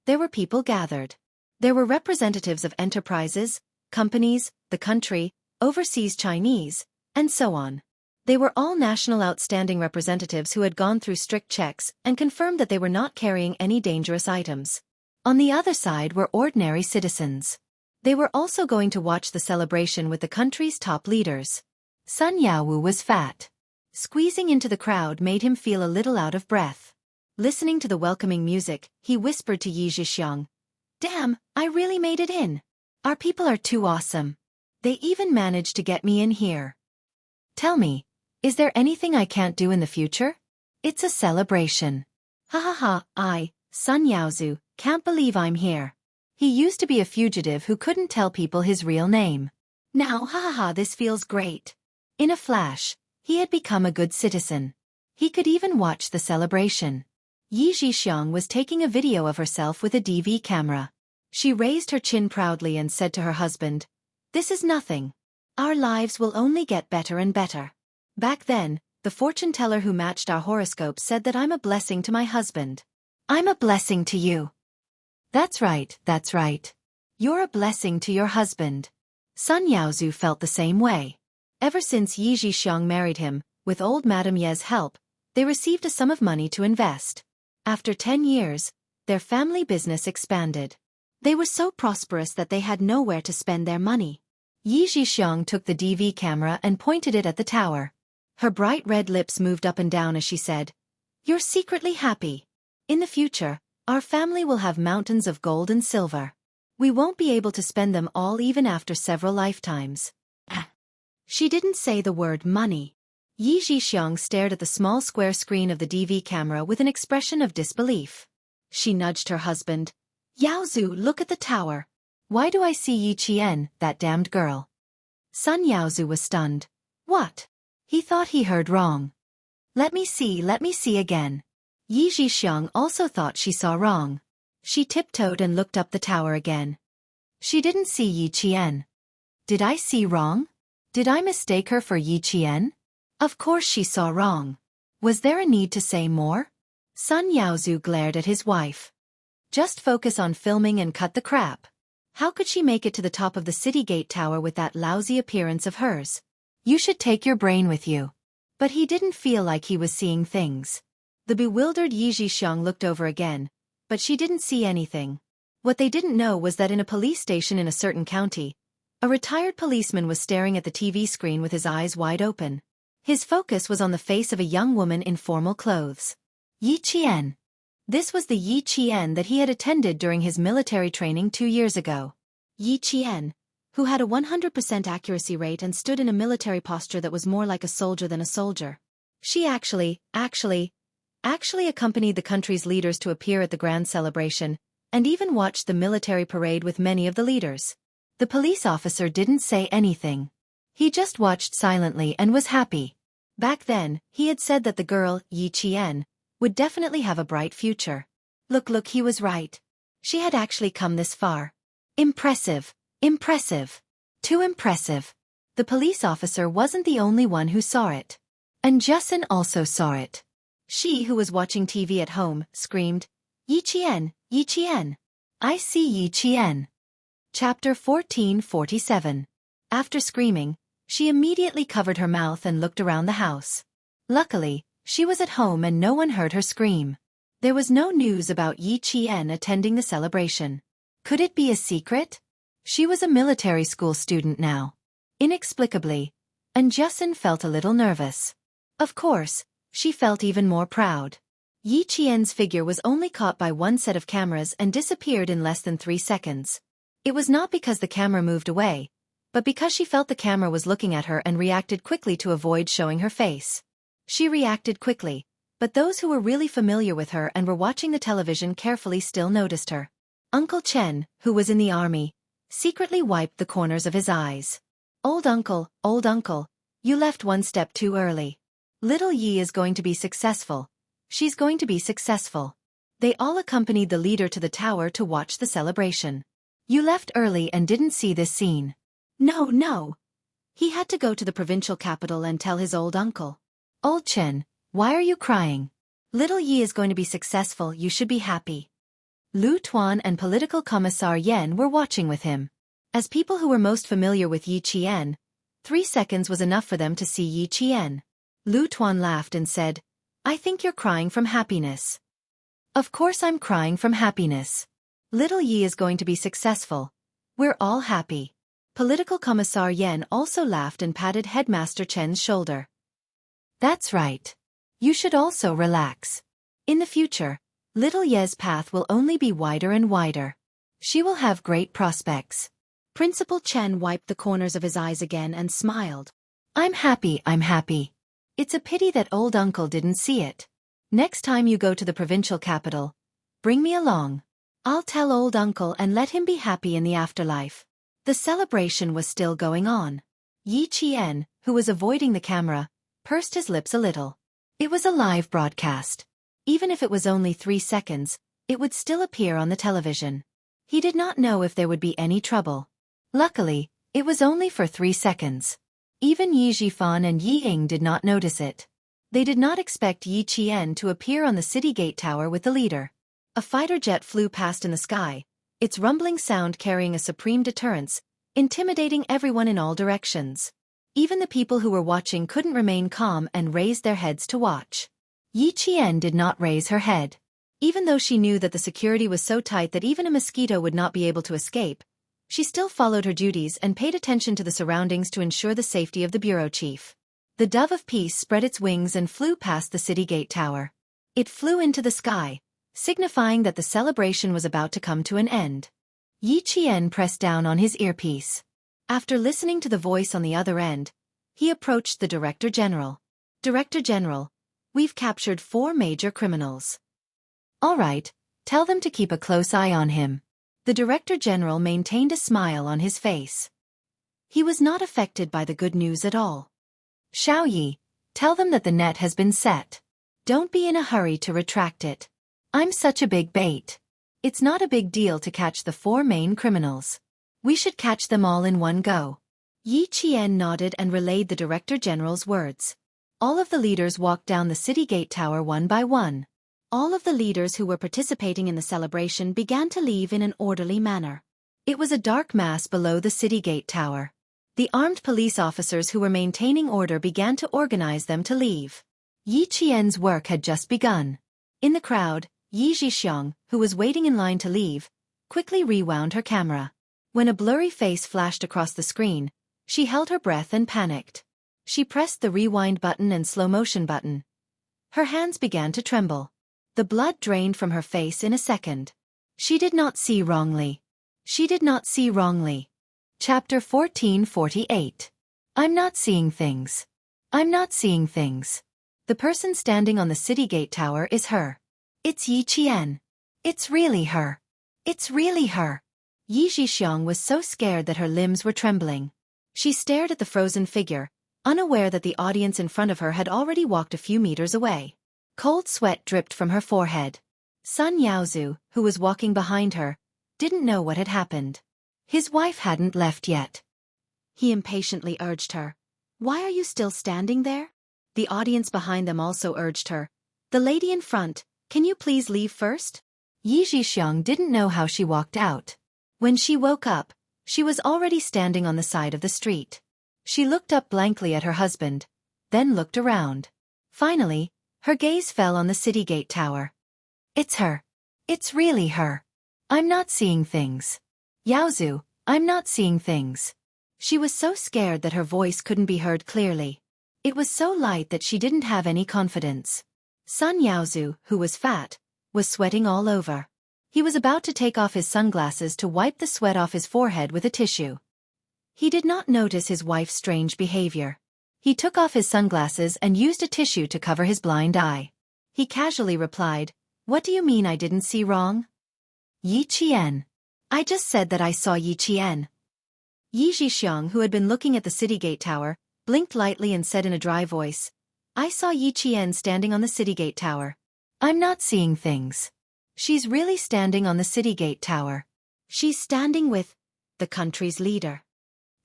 there were people gathered. There were representatives of enterprises, companies, the country, overseas Chinese, and so on. They were all national outstanding representatives who had gone through strict checks and confirmed that they were not carrying any dangerous items. On the other side were ordinary citizens. They were also going to watch the celebration with the country's top leaders. Sun Yaowu was fat. Squeezing into the crowd made him feel a little out of breath. Listening to the welcoming music, he whispered to Yi Zhixiang, "Damn, I really made it in. Our people are too awesome. They even managed to get me in here. Tell me, is there anything I can't do in the future? It's a celebration." "Ha ha ha, Sun Yaozu, can't believe I'm here." He used to be a fugitive who couldn't tell people his real name. Now, ha ha ha, this feels great. In a flash, he had become a good citizen. He could even watch the celebration. Yi Zhixiang was taking a video of herself with a DV camera. She raised her chin proudly and said to her husband, "This is nothing. Our lives will only get better and better." Back then, the fortune teller who matched our horoscope said that I'm a blessing to my husband. I'm a blessing to you. That's right, that's right. You're a blessing to your husband. Sun Yaozu felt the same way. Ever since Yi Zhixiang married him, with old Madame Ye's help, they received a sum of money to invest. After 10 years, their family business expanded. They were so prosperous that they had nowhere to spend their money. Yi Zhixiang took the DV camera and pointed it at the tower. Her bright red lips moved up and down as she said, "You're secretly happy. In the future, our family will have mountains of gold and silver. We won't be able to spend them all even after several lifetimes." She didn't say the word money. Yi Zhixiang stared at the small square screen of the DV camera with an expression of disbelief. She nudged her husband. "Yaozu, look at the tower. Why do I see Yi Qian, that damned girl?" Sun Yaozu was stunned. What? He thought he heard wrong. Let me see again. Yi Zhixiang also thought she saw wrong. She tiptoed and looked up the tower again. She didn't see Yi Qian. Did I see wrong? Did I mistake her for Yi Qian? Of course she saw wrong. Was there a need to say more? Sun Yaozu glared at his wife. Just focus on filming and cut the crap. How could she make it to the top of the city gate tower with that lousy appearance of hers? You should take your brain with you. But he didn't feel like he was seeing things. The bewildered Yi Zhixiang looked over again, but she didn't see anything. What they didn't know was that in a police station in a certain county, a retired policeman was staring at the TV screen with his eyes wide open. His focus was on the face of a young woman in formal clothes. Yi Qian. This was the Yi Qian that he had attended during his military training 2 years ago. Yi Qian, who had a 100% accuracy rate and stood in a military posture that was more like a soldier than a soldier. She actually accompanied the country's leaders to appear at the grand celebration, and even watched the military parade with many of the leaders. The police officer didn't say anything. He just watched silently and was happy. Back then, he had said that the girl, Yi Qian, would definitely have a bright future. Look, he was right. She had actually come this far. Impressive. Too impressive. The police officer wasn't the only one who saw it. And Justin also saw it. She, who was watching TV at home, screamed, Yi Qian. I see Yi Qian. Chapter 1447. After screaming, she immediately covered her mouth and looked around the house. Luckily, she was at home and no one heard her scream. There was no news about Yi Qian attending the celebration. Could it be a secret? She was a military school student now. Inexplicably, and Justin felt a little nervous. Of course, she felt even more proud. Yi Qian's figure was only caught by one set of cameras and disappeared in less than 3 seconds. It was not because the camera moved away, but because she felt the camera was looking at her and reacted quickly to avoid showing her face. She reacted quickly, but those who were really familiar with her and were watching the television carefully still noticed her. Uncle Chen, who was in the army, secretly wiped the corners of his eyes. Old uncle, you left one step too early. Little Yi is going to be successful. She's going to be successful. They all accompanied the leader to the tower to watch the celebration. You left early and didn't see this scene. No. He had to go to the provincial capital and tell his old uncle. Old Chen, why are you crying? Little Yi is going to be successful, you should be happy. Lu Tuan and Political Commissar Yen were watching with him. As people who were most familiar with Yi Qian, 3 seconds was enough for them to see Yi Qian. Lu Tuan laughed and said, I think you're crying from happiness. Of course I'm crying from happiness. Little Yi is going to be successful. We're all happy. Political Commissar Yen also laughed and patted Headmaster Chen's shoulder. That's right. You should also relax. In the future, little Ye's path will only be wider and wider. She will have great prospects. Principal Chen wiped the corners of his eyes again and smiled. I'm happy. It's a pity that old uncle didn't see it. Next time you go to the provincial capital, bring me along. I'll tell old uncle and let him be happy in the afterlife. The celebration was still going on. Yi Qian, who was avoiding the camera, pursed his lips a little. It was a live broadcast. Even if it was only 3 seconds, it would still appear on the television. He did not know if there would be any trouble. Luckily, it was only for 3 seconds. Even Yi Zhixiang and Yi Ying did not notice it. They did not expect Yi Qian to appear on the city gate tower with the leader. A fighter jet flew past in the sky, its rumbling sound carrying a supreme deterrence, intimidating everyone in all directions. Even the people who were watching couldn't remain calm and raised their heads to watch. Yi Qian did not raise her head. Even though she knew that the security was so tight that even a mosquito would not be able to escape, she still followed her duties and paid attention to the surroundings to ensure the safety of the bureau chief. The dove of peace spread its wings and flew past the city gate tower. It flew into the sky, signifying that the celebration was about to come to an end. Yi Qian pressed down on his earpiece. After listening to the voice on the other end, he approached the Director General. Director General, we've captured 4 major criminals. All right, tell them to keep a close eye on him. The Director General maintained a smile on his face. He was not affected by the good news at all. Xiao Yi, Tell them that the net has been set. Don't be in a hurry to retract it. I'm such a big bait. It's not a big deal to catch the 4 main criminals. We should catch them all in one go. Yi Qian nodded and relayed the Director General's words. All of the leaders walked down the city gate tower one by one. All of the leaders who were participating in the celebration began to leave in an orderly manner. It was a dark mass below the city gate tower. The armed police officers who were maintaining order began to organize them to leave. Yi Qian's work had just begun. In the crowd, Yi Zhixiang, who was waiting in line to leave, quickly rewound her camera. When a blurry face flashed across the screen, she held her breath and panicked. She pressed the rewind button and slow motion button. Her hands began to tremble. The blood drained from her face in a second. She did not see wrongly. She did not see wrongly. Chapter 1448. I'm not seeing things. I'm not seeing things. The person standing on the city gate tower is her. It's Yi Qian. It's really her. It's really her. Yi Zhixiang was so scared that her limbs were trembling. She stared at the frozen figure, unaware that the audience in front of her had already walked a few meters away. Cold sweat dripped from her forehead. Sun Yaozu, who was walking behind her, didn't know what had happened. His wife hadn't left yet. He impatiently urged her. Why are you still standing there? The audience behind them also urged her. The lady in front, can you please leave first? Yi Zhixiang didn't know how she walked out. When she woke up, she was already standing on the side of the street. She looked up blankly at her husband, then looked around. Finally, her gaze fell on the city gate tower. It's her. It's really her. I'm not seeing things. Yaozu, I'm not seeing things. She was so scared that her voice couldn't be heard clearly. It was so light that she didn't have any confidence. Sun Yaozu, who was fat, was sweating all over. He was about to take off his sunglasses to wipe the sweat off his forehead with a tissue. He did not notice his wife's strange behavior. He took off his sunglasses and used a tissue to cover his blind eye. He casually replied, What do you mean I didn't see wrong? Yi Qian. I just said that I saw Yi Qian. Yi Zhixiang, who had been looking at the city gate tower, blinked lightly and said in a dry voice, I saw Yi Qian standing on the city gate tower. I'm not seeing things. She's really standing on the city gate tower. She's standing with the country's leader.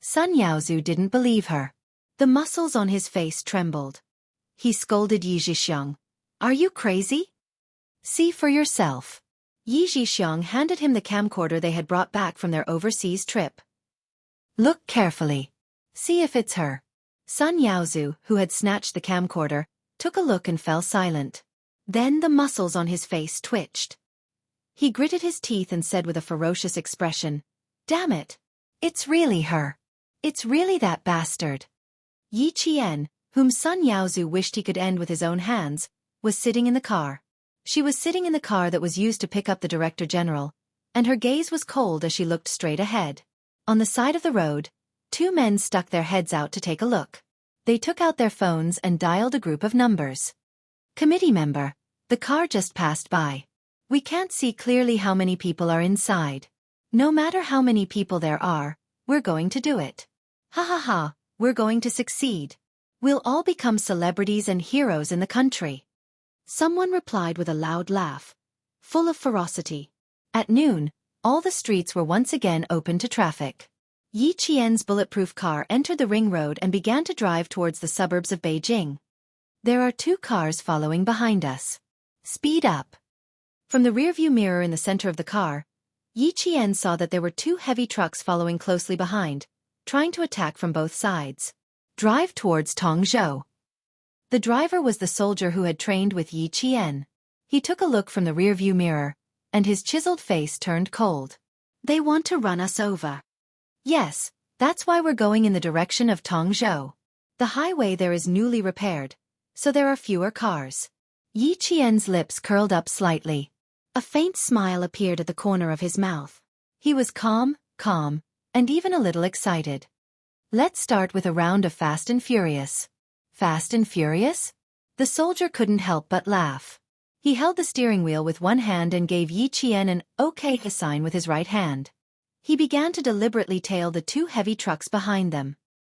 Sun Yaozu didn't believe her. The muscles on his face trembled. He scolded Yi Zhixiang. Are you crazy? See for yourself. Yi Zhixiang handed him the camcorder they had brought back from their overseas trip. Look carefully. See if it's her. Sun Yaozu, who had snatched the camcorder, took a look and fell silent. Then the muscles on his face twitched. He gritted his teeth and said with a ferocious expression, Damn it! It's really her. It's really that bastard. Yi Qian, whom Sun Yaozu wished he could end with his own hands, was sitting in the car. She was sitting in the car that was used to pick up the Director General, and her gaze was cold as she looked straight ahead. On the side of the road, 2 men stuck their heads out to take a look. They took out their phones and dialed a group of numbers. Committee member, the car just passed by. We can't see clearly how many people are inside. No matter how many people there are, we're going to do it. Ha ha ha, we're going to succeed. We'll all become celebrities and heroes in the country. Someone replied with a loud laugh, full of ferocity. At noon, all the streets were once again open to traffic. Yi Qian's bulletproof car entered the ring road and began to drive towards the suburbs of Beijing. There are 2 cars following behind us. Speed up. From the rearview mirror in the center of the car, Yi Qian saw that there were 2 heavy trucks following closely behind, trying to attack from both sides. Drive towards Tongzhou. The driver was the soldier who had trained with Yi Qian. He took a look from the rearview mirror, and his chiseled face turned cold. They want to run us over. Yes, that's why we're going in the direction of Tongzhou. The highway there is newly repaired, so there are fewer cars. Yi Qian's lips curled up slightly. A faint smile appeared at the corner of his mouth. He was calm, and even a little excited. Let's start with a round of Fast and Furious. Fast and Furious? The soldier couldn't help but laugh. He held the steering wheel with one hand and gave Yi Qian an OK sign with his right hand. He began to deliberately tail the 2 heavy trucks behind them.